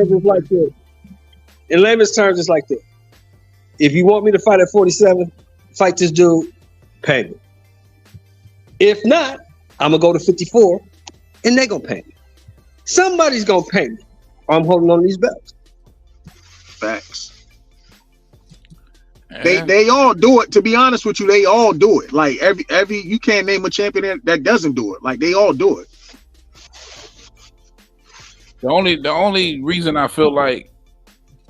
In layman's terms, it's like this. If you want me to fight at 47, fight this dude, pay me. If not, I'm gonna go to 54, and they gonna pay me. Somebody's gonna pay me. I'm holding on to these belts. Facts. They all do it. To be honest with you, they all do it. Like every you can't name a champion that doesn't do it. Like they all do it. The only reason I feel like,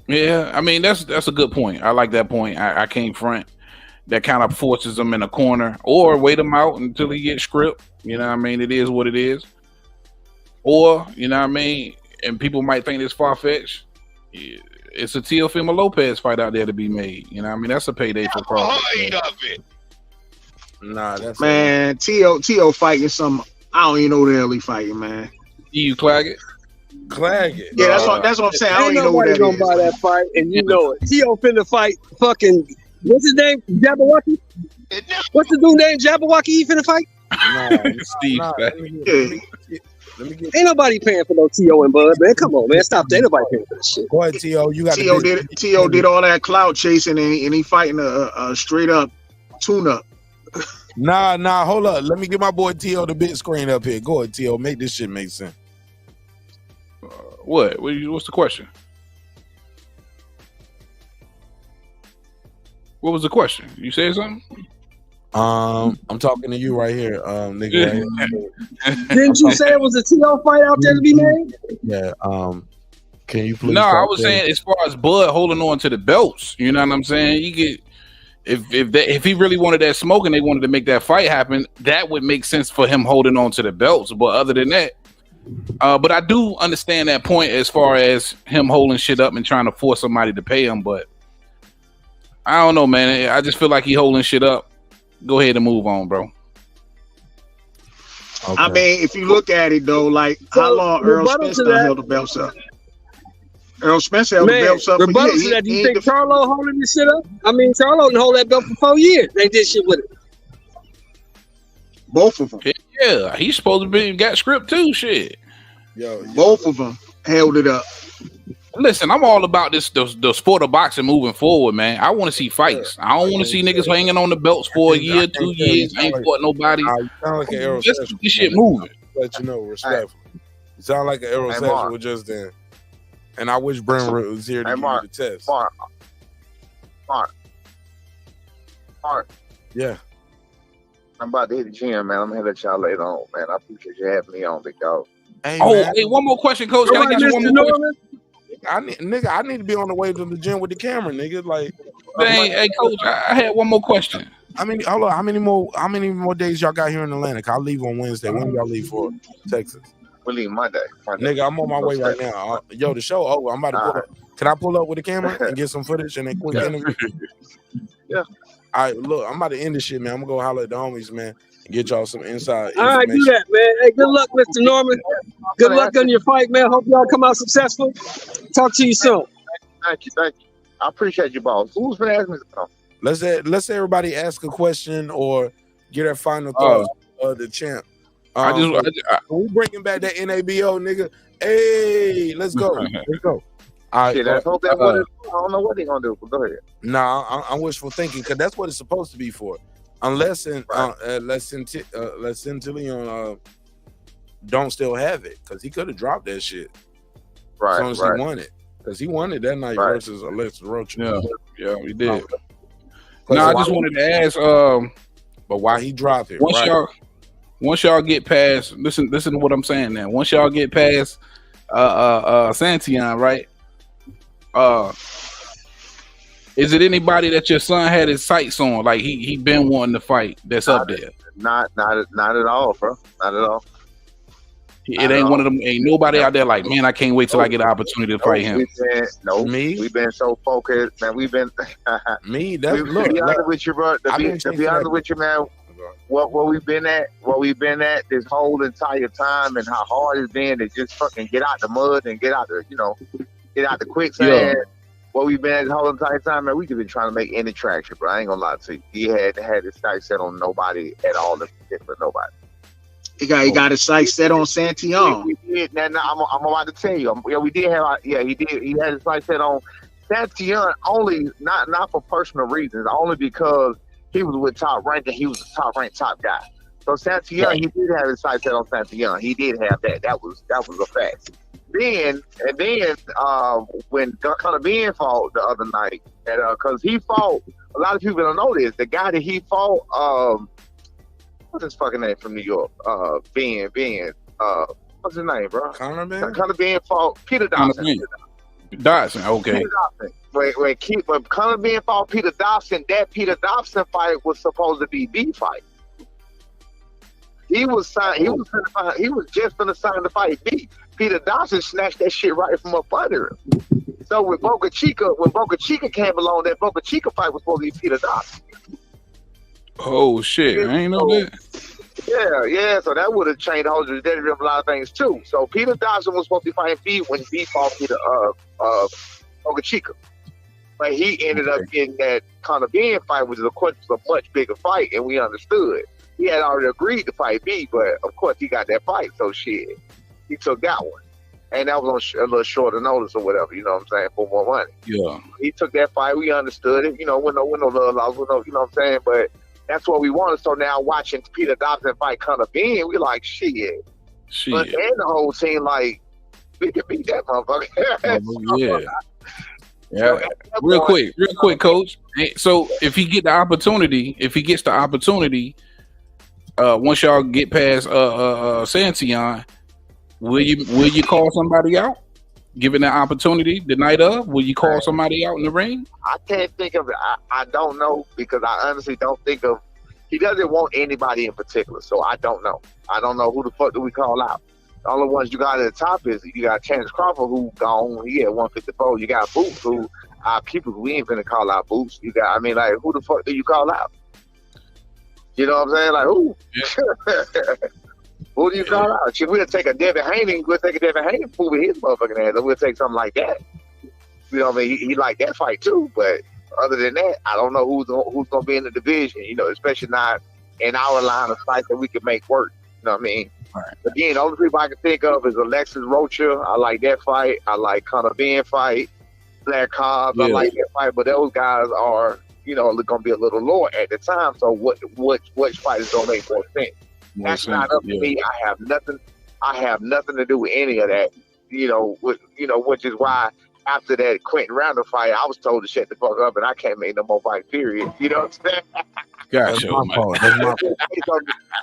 yeah, I mean that's a good point. I like that point. I can't front. That kind of forces him in a corner, or wait him out until he gets script. You know what I mean? It is what it is. Or, you know what I mean? And people might think it's far-fetched. It's a Teofimo Lopez fight out there to be made. You know what I mean? That's a payday for Crawford. Nah, that's Man, T.O. fighting some. I don't even know who the hell he fighting, man. You Claggett? Claggett. Yeah, that's what I'm saying. I don't Ain't even know who nobody that gonna is. buy that fight, and you know it. T.O. finna fight fucking, what's his name? Jabberwocky? What's the dude named Jabberwocky he finna fight? Steve. Ain't nobody paying for no T.O. and Bud, man. Come on, man. Stop that. Ain't nobody paying for that shit. Go ahead, T.O. You got T.O. did all that clout chasing, and he fighting a straight up tune-up. Nah, hold up. Let me get my boy T.O. the big screen up here. Go ahead, T.O. Make this shit make sense. What? What's the question? What was the question? You said something? I'm talking to you right here, nigga. Right here. Didn't you say it was a T.O. fight out there to be made? Yeah. Can you please? No, I was saying as far as Bud holding on to the belts. You know what I'm saying? You get if he really wanted that smoke and they wanted to make that fight happen, that would make sense for him holding on to the belts. But other than that, but I do understand that point as far as him holding shit up and trying to force somebody to pay him. But I don't know, man. I just feel like he holding shit up. Go ahead and move on, bro. Okay. I mean, if you look at it though, like how long Errol Spence held the belts up? Errol Spence held the belts up. Rebuttal to that, do you think Charlo holding this shit up? I mean, Charlo didn't hold that belt for 4 years. They did shit with it. Both of them. Yeah, he's supposed to be got script too. Shit. Both of them held it up. Listen, I'm all about the sport of boxing moving forward, man. I want to see fights. I don't want to see niggas hanging on the belts for a year, 2 years. Ain't fought nobody. You sound like an Errol Just Spence. this shit moving. Let you know, respectfully. You sound like an Errol Spence was just then. And I wish Brent was here to give you the test. Mark. Yeah. I'm about to hit the gym, man. I'm gonna let y'all later on, man. I appreciate you having me on, big dog. Hey, hey, one more question, Coach. Can I get you one more question? I need to be on the way to the gym with the camera, nigga. Like, hey, Coach, I had one more question. I mean, hold on. How many more days y'all got here in Atlanta? I'll leave on Wednesday. When do y'all leave for Texas? We leave Monday. Nigga, I'm on my way right now. Yo, the show over. I'm about to pull up. Can I pull up with the camera and get some footage and a quick interview? Yeah. All right, look, I'm about to end this shit, man. I'm gonna go holler at the homies, man, and get y'all some inside. All right, do that, man. Hey, good luck, Mr. Norman. Good luck on your fight, man. Hope y'all come out successful. Talk to you soon. Thank you. I appreciate you, boss. Who's been asking me something? Let's everybody ask a question or get our final thoughts of the champ. We bringing back that NABO, nigga. Hey, let's go. Let's go. All right, I hope that's what I don't know what they're gonna do, but go ahead. Nah, I'm wishful thinking because that's what it's supposed to be for. Unless Centillion don't still have it, because he could have dropped that shit. Right. As long as he won it. Because he won it that night versus Alexa Roach. Yeah, he did. No, I just wanted to ask, but why he dropped it? Once y'all get past, listen to what I'm saying now. Once y'all get past Santion, right? Is it anybody that your son had his sights on? Like he been wanting to fight that's up there? Not at all, bro. Not at all. It ain't one of them. Ain't nobody out there like, man, I can't wait till I get an opportunity to fight him. We've been so focused, man. We've been me. To be honest with you, bro. To be honest with you, man. What we've been at this whole entire time, and how hard it's been to just fucking get out the mud and get out the quicksand. Yeah. What we've been at this whole entire time, man. We could been trying to make any traction, bro. I ain't gonna lie to you. He had his sights set on nobody at all, for nobody. He got his sights set on Santion. We did. Now, I'm about to tell you. We did have. He did. He had his sights set on Santion only, not for personal reasons, only because he was with Top Rank and he was the top ranked top guy. So Santiago, he did have his sights set on Santiago. He did have that. That was a fact. Then when Conor Ben fought the other night, and because he fought, a lot of people don't know this. The guy that he fought, what's his fucking name from New York? Ben. What's his name, bro? Conor Ben. Conor Ben fought Peter Dawson. Dawson, okay. Peter Dawson. When Conor Ben fought Peter Dawson, that Peter Dawson fight was supposed to be the fight. He was just gonna sign the fight B. Peter Dawson snatched that shit right from up under him. So when Boca Chica came along, that Boca Chica fight was supposed to be Peter Dawson. Oh shit, I ain't know that. Yeah. So that would have changed the whole trajectory of a lot of things too. So Peter Dawson was supposed to be fighting B when B fought Peter Boca Chica. But he ended up getting that Conor Ben fight, which is of course a much bigger fight, and we understood. He had already agreed to fight B, but of course he got that fight, so shit, he took that one. And that was on a little shorter notice or whatever, you know what I'm saying, for more money. Yeah. He took that fight, we understood it, with no love loss, you know what I'm saying, but that's what we wanted. So now watching Peter Dawson fight Conor Ben, we like, shit. But then the whole team, like, we can beat that motherfucker. Yeah. Real quick, Coach. So if he gets the opportunity, once y'all get past Santion, will you call somebody out? Given the opportunity the night of, will you call somebody out in the ring? I can't think of it. I don't know, because I honestly don't think of. He doesn't want anybody in particular, so I don't know. I don't know who the fuck do we call out. The only ones you got at the top is you got Terence Crawford, who gone. He at 154. You got Boots, who our people, we ain't finna call out Boots. You got, who the fuck do you call out? You know what I'm saying? Like, who? Yeah. Who do you call out? Should we'll take a Devin Haney, prove his motherfucking ass, or we'll take something like that. You know what I mean? He liked that fight too, but other than that, I don't know who's gonna be in the division, especially not in our line of sight that we can make work. You know what I mean? Right. Again, the only people I can think of is Alexis Rocha. I like that fight. I like Conor Ben fight. Black Cobbs, I like that fight, but those guys are, gonna be a little lower at the time. So which fight is gonna make more sense? That's not up to me. I have nothing to do with any of that. Which is why after that Quentin Randall fight, I was told to shut the fuck up and I can't make no more fight, period. You know what I'm saying? Gotcha. That's my fault.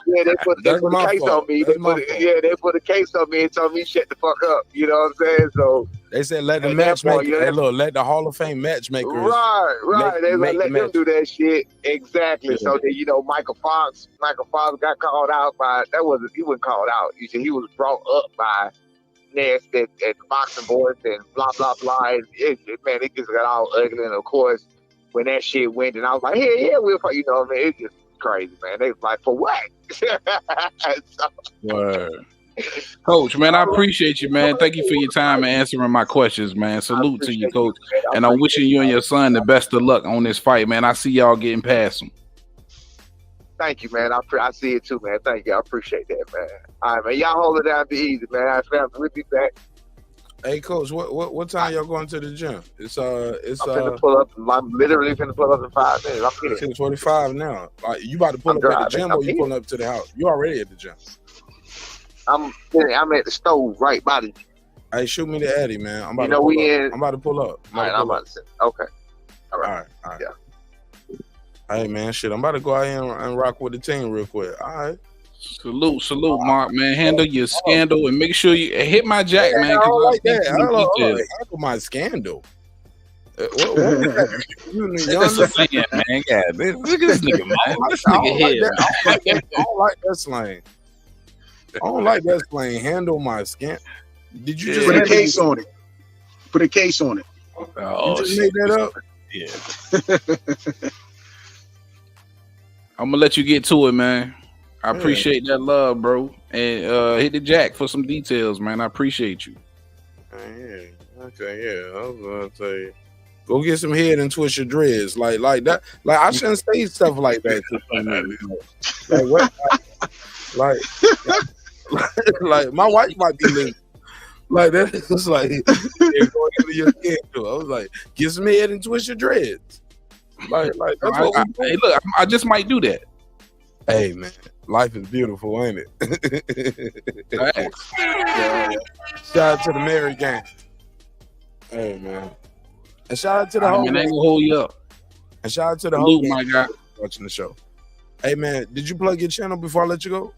Yeah, they put a case on me. They put a case on me and told me shut the fuck up. You know what I'm saying? So they said let the matchmaker, let the Hall of Fame matchmakers. Right. They let them do that shit. Exactly. Yeah. So Michael Fox got called out by he wasn't called out. He was brought up by Nest at the boxing boards and blah blah blah. And it just got all ugly. And of course, when that shit went, and I was like, yeah, we'll fight. You know what I mean? It's just crazy, man. They was like, for what? Word. Coach, man, I appreciate you, man. Thank you for your time and answering my questions, man. Salute to you, Coach. And I'm wishing you and your son the best of luck on this fight, man. I see y'all getting past them. Thank you, man. I see it too, man. Thank you. I appreciate that, man. All right, man. Y'all hold it down, be easy, man. We'll be back. Hey, Coach, what time y'all going to the gym? I'm finna pull up. I'm literally finna pull up in 5 minutes. I'm here. It's 6:45 now. You about to pull up at the gym, or you pulling up to the house? You already at the gym? I'm at the stove right by the gym. Hey, shoot me the Eddie, man. I'm about to pull up. All right, I'm about to sit. Okay. All right. Yeah. Hey, man, shit. I'm about to go out here and rock with the team real quick. All right. Salute, Mark, man. Handle your scandal and make sure you hit my jack, man. I don't like that. Handle my scandal. That's a slang, man. Yeah, look at this nigga, man. This nigga here. I don't like that slang. I don't like that slang. Handle my scandal. Did you just put a case on it? Put a case on it. You just made that up? Yeah. I'm gonna let you get to it, man. I appreciate that love, bro. And hit the jack for some details, man. I appreciate you. Yeah. Okay, yeah. I was gonna say, go get some head and twist your dreads. Like that. Like I shouldn't say stuff like that to somebody. Like what? Like my wife might be listening. Like that. It's like going into your skin too. I was like, get some head and twist your dreads. Like that's what hey, look, I just might do that. Hey, man. Life is beautiful, ain't it? Yeah. Shout out to the married gang. Hey man. And shout out to the whole man, I ain't gonna hold you up. And shout out to the Salute, whole my guy. watching the show. Hey man, did you plug your channel before I let you go?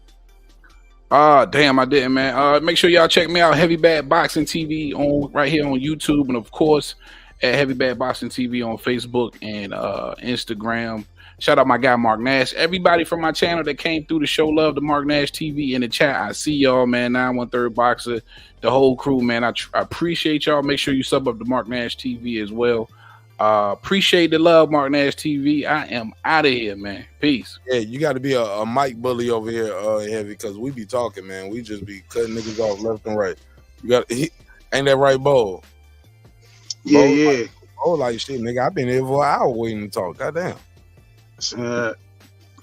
Damn, I didn't, man. Make sure y'all check me out, Heavy Bad Boxing TV on right here on YouTube, and of course at Heavy Bad Boxing TV on Facebook and Instagram. Shout out my guy Mark Nash. Everybody from my channel that came through to show love to Mark Nash TV in the chat. I see y'all, man. 913 Boxer, the whole crew, man. I appreciate y'all. Make sure you sub up to Mark Nash TV as well. Appreciate the love, Mark Nash TV. I am out of here, man. Peace. Yeah, you got to be a mic bully over here, Heavy, because we be talking, man. We just be cutting niggas off left and right. You got ain't that right, Bo? Yeah, yeah. Oh, like shit, nigga. I've been here for an hour waiting to talk. Goddamn.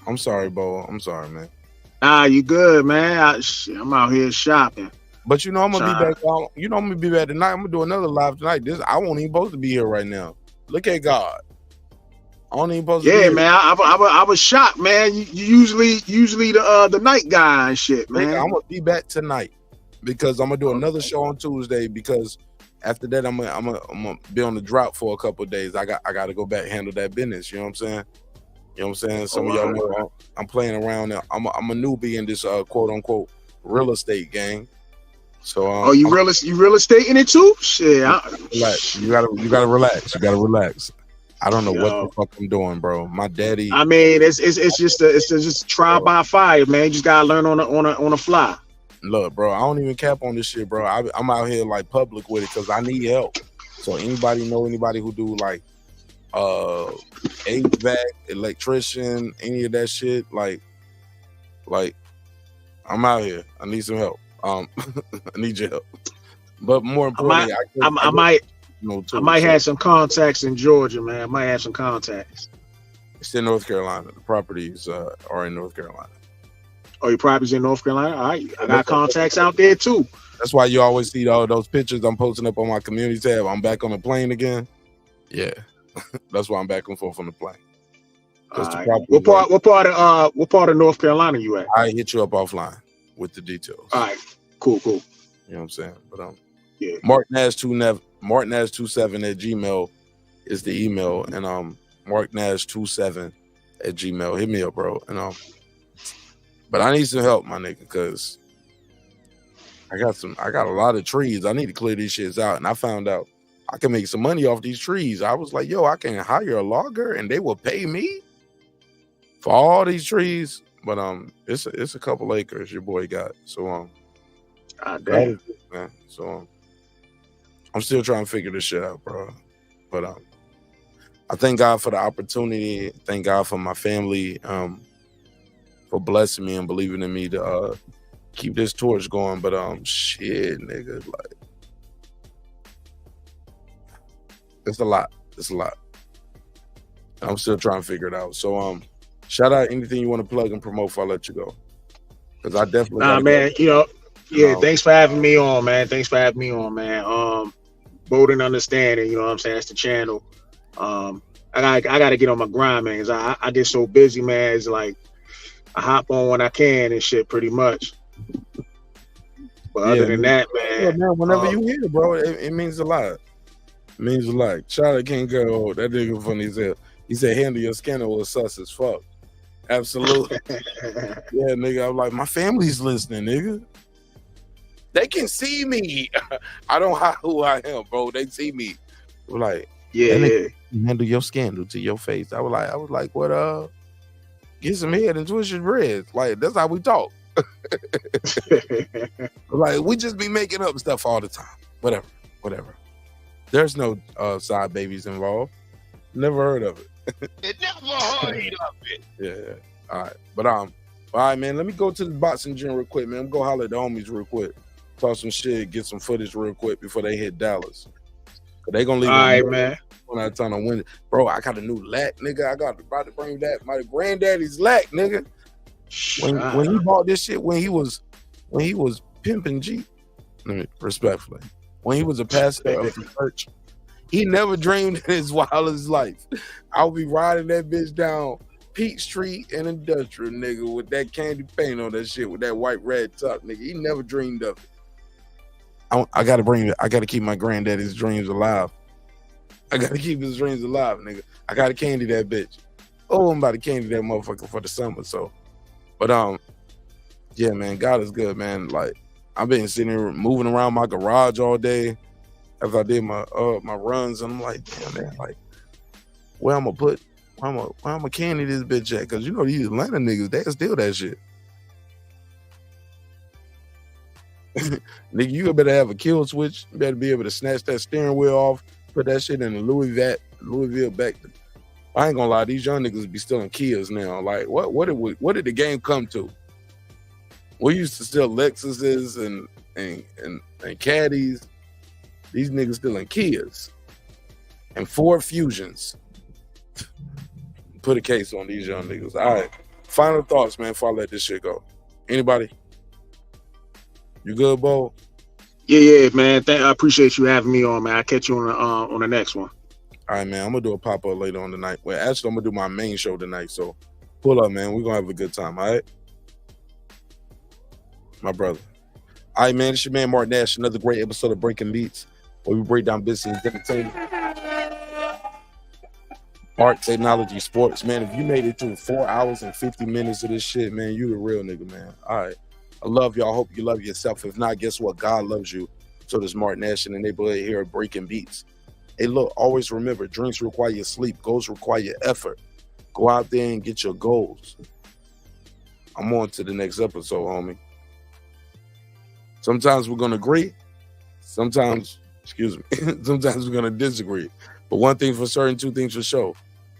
I'm sorry, Bo. I'm sorry, man. Nah, you good, man. I'm out here shopping. But you know I'm gonna be back. You know I'm gonna be back tonight. I'm gonna do another live tonight. I won't even supposed to be here right now. Look at God. I don't even supposed to be here. Man. I was shocked, man. You usually the night guy and shit, man. I'm gonna be back tonight because I'm gonna do another show on Tuesday because after that I'm gonna be on the drop for a couple of days. I got to go back and handle that business. You know what I'm saying? You know what I'm saying? Some of y'all know I'm playing around now. I'm a newbie in this quote unquote real estate game. So you real estate in it too? Shit. Relax. You gotta relax. You gotta relax. I don't know what the fuck I'm doing, bro. My daddy. I mean, it's just trial by fire, man. You just gotta learn on the fly. Look, bro, I don't even cap on this shit, bro. I'm out here like public with it because I need help. So anybody who do like HVAC, electrician, any of that shit, like I'm out here. I need some help. I need your help. But more importantly, I might have some contacts in Georgia, man. I might have some contacts. It's in North Carolina. The properties are in North Carolina. Oh, your properties in North Carolina? All right. I got contacts out there too. That's why you always see all those pictures I'm posting up on my community tab. I'm back on the plane again. Yeah. That's why I'm back and forth on the plane. Right. What part of North Carolina you at? I hit you up offline with the details. All right. Cool. You know what I'm saying? But yeah. Mark Nash 27 at Gmail is the email, and Mark Nash 27 at Gmail. Hit me up, bro. And but I need some help, my nigga, because I got a lot of trees. I need to clear these shits out, and I found out I can make some money off these trees. I was like, yo, I can hire a logger and they will pay me for all these trees. But it's a couple acres your boy got. So damn. Man. So I'm still trying to figure this shit out, bro. But I thank God for the opportunity. Thank God for my family, for blessing me and believing in me to keep this torch going. But shit, nigga, like it's a lot. I'm still trying to figure it out. So shout out anything you want to plug and promote before I let you go. Because I definitely man, thanks for having me on, man. Bold and understanding, you know what I'm saying? That's the channel. I gotta get on my grind, man, because I get so busy, man. It's like I hop on when I can and shit, pretty much. But other than that, man, whenever you hear it, bro, it means a lot. It means a lot. Shout out King Girl. That nigga funny as hell. He said, handle your scandal was sus as fuck. Absolutely. Yeah, nigga. I'm like, my family's listening, nigga. They can see me. I don't hide who I am, bro. They see me. We're like, yeah. Handle your scandal to your face. I was like, what? Get some head and twist your dreads. Like, that's how we talk. Like, we just be making up stuff all the time. Whatever. There's no side babies involved. Never heard of it. Never heard of it. Yeah. All right. But all right, man. Let me go to the boxing gym real quick, man. I'm gonna go holler at the homies real quick. Talk some shit, get some footage real quick before they hit Dallas. They gonna leave. All right, man. When I turn on Wednesday, bro, I got a new lack, nigga. I got about to bring that my granddaddy's lack, nigga. When he bought this shit, when he was pimping G, respectfully, when he was a pastor of the church, he never dreamed in his wildest life I would be riding that bitch down Peachtree and Industrial, nigga, with that candy paint on that shit, with that white red top, nigga. He never dreamed of it. I gotta keep my granddaddy's dreams alive. I gotta keep his dreams alive, nigga. I gotta candy that bitch. Oh, I'm about to candy that motherfucker for the summer. So, but yeah, man, God is good, man. Like, I've been sitting here moving around my garage all day after I did my runs, and I'm like, damn, man, like, where I'm gonna candy this bitch at? Cause you know these Atlanta niggas, they steal that shit. Nigga, you better have a kill switch. You better be able to snatch that steering wheel off, put that shit in the Louisville back. I ain't gonna lie, these young niggas be stealing Kias now. Like, what did the game come to? We used to steal Lexuses and Caddies. These niggas stealing Kias and Ford Fusions. Put a case on these young niggas. All right, final thoughts, man, before I let this shit go. Anybody? You good, Bo? Yeah, man. I appreciate you having me on, man. I'll catch you on the next one. All right, man. I'm gonna do a pop-up later on tonight. Well, actually, I'm gonna do my main show tonight. So pull up, man. We're gonna have a good time, all right? My brother. All right, man. It's your man Mark Nash. Another great episode of Breaking Beats, where we break down business, entertainment, art, technology, sports. Man, if you made it through 4 hours and 50 minutes of this shit, man, you the real nigga, man. All right. I love y'all. Hope you love yourself. If not, guess what? God loves you. So does Mark Nash in the neighborhood here at Breaking Beats. Hey, look, always remember, dreams require your sleep. Goals require your effort. Go out there and get your goals. I'm on to the next episode, homie. Sometimes we're going to agree. Sometimes we're going to disagree. But one thing for certain, two things for sure.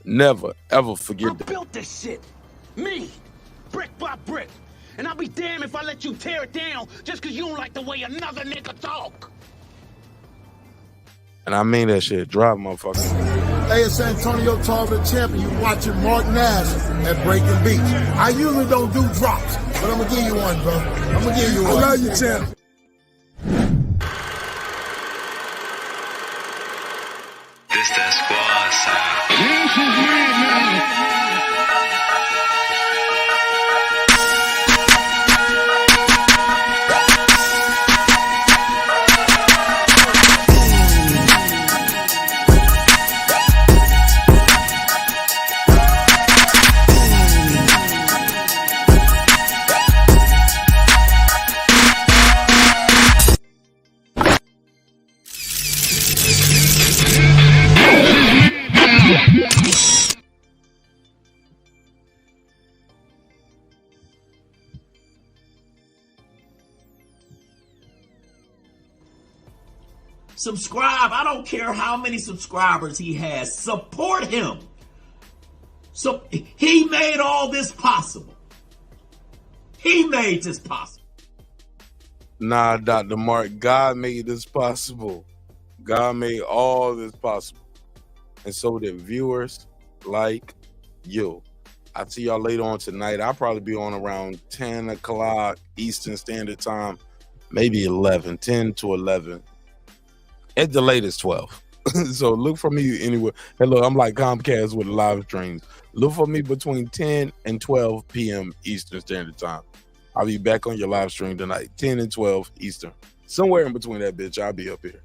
Never, ever forget that. I built this shit. Me. Brick by brick. And I'll be damned if I let you tear it down just because you don't like the way another nigga talk. And I mean that shit. Drive, motherfucker. Hey, it's Antonio Tarver, champion. You watching Mark Nash at Breaking Beats. I usually don't do drops, but I'm going to give you one, bro. I'm going to give you one. I love you, champ. This that squad side. This is weird, man. Subscribe. I don't care how many subscribers he has. Support him. So he made all this possible. He made this possible. Nah, Dr. Mark, God made this possible. God made all this possible. And so did viewers like you. I'll see y'all later on tonight. I'll probably be on around 10 o'clock Eastern Standard Time, maybe 11, 10 to 11. At the latest 12. So look for me anywhere. Hello, I'm like Comcast with live streams. Look for me between 10 and 12 p.m. Eastern Standard Time. I'll be back on your live stream tonight, 10 and 12 Eastern. Somewhere in between that bitch, I'll be up here.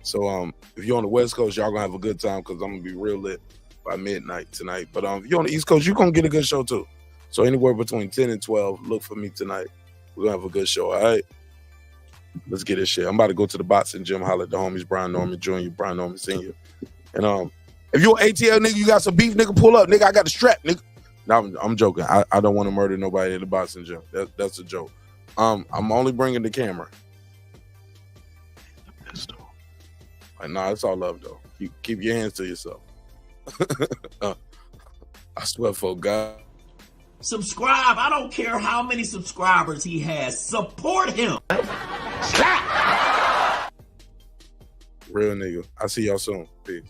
So if you're on the West Coast, y'all gonna have a good time because I'm gonna be real lit by midnight tonight. But if you're on the East Coast, you're gonna get a good show too. So anywhere between 10 and 12, look for me tonight. We're gonna have a good show, all right? Let's get this shit. I'm about to go to the boxing gym, holler at the homies, Brian Norman Jr., Brian Norman Sr. And if you're an ATL nigga, you got some beef, nigga, pull up, nigga. I got the strap, nigga. No, I'm joking. I don't want to murder nobody at the boxing gym. That's a joke. I'm only bringing the camera. Like, nah, it's all love though. Keep your hands to yourself. I swear for God. Subscribe. I don't care how many subscribers he has. Support him. Real nigga. I'll see y'all soon. Peace.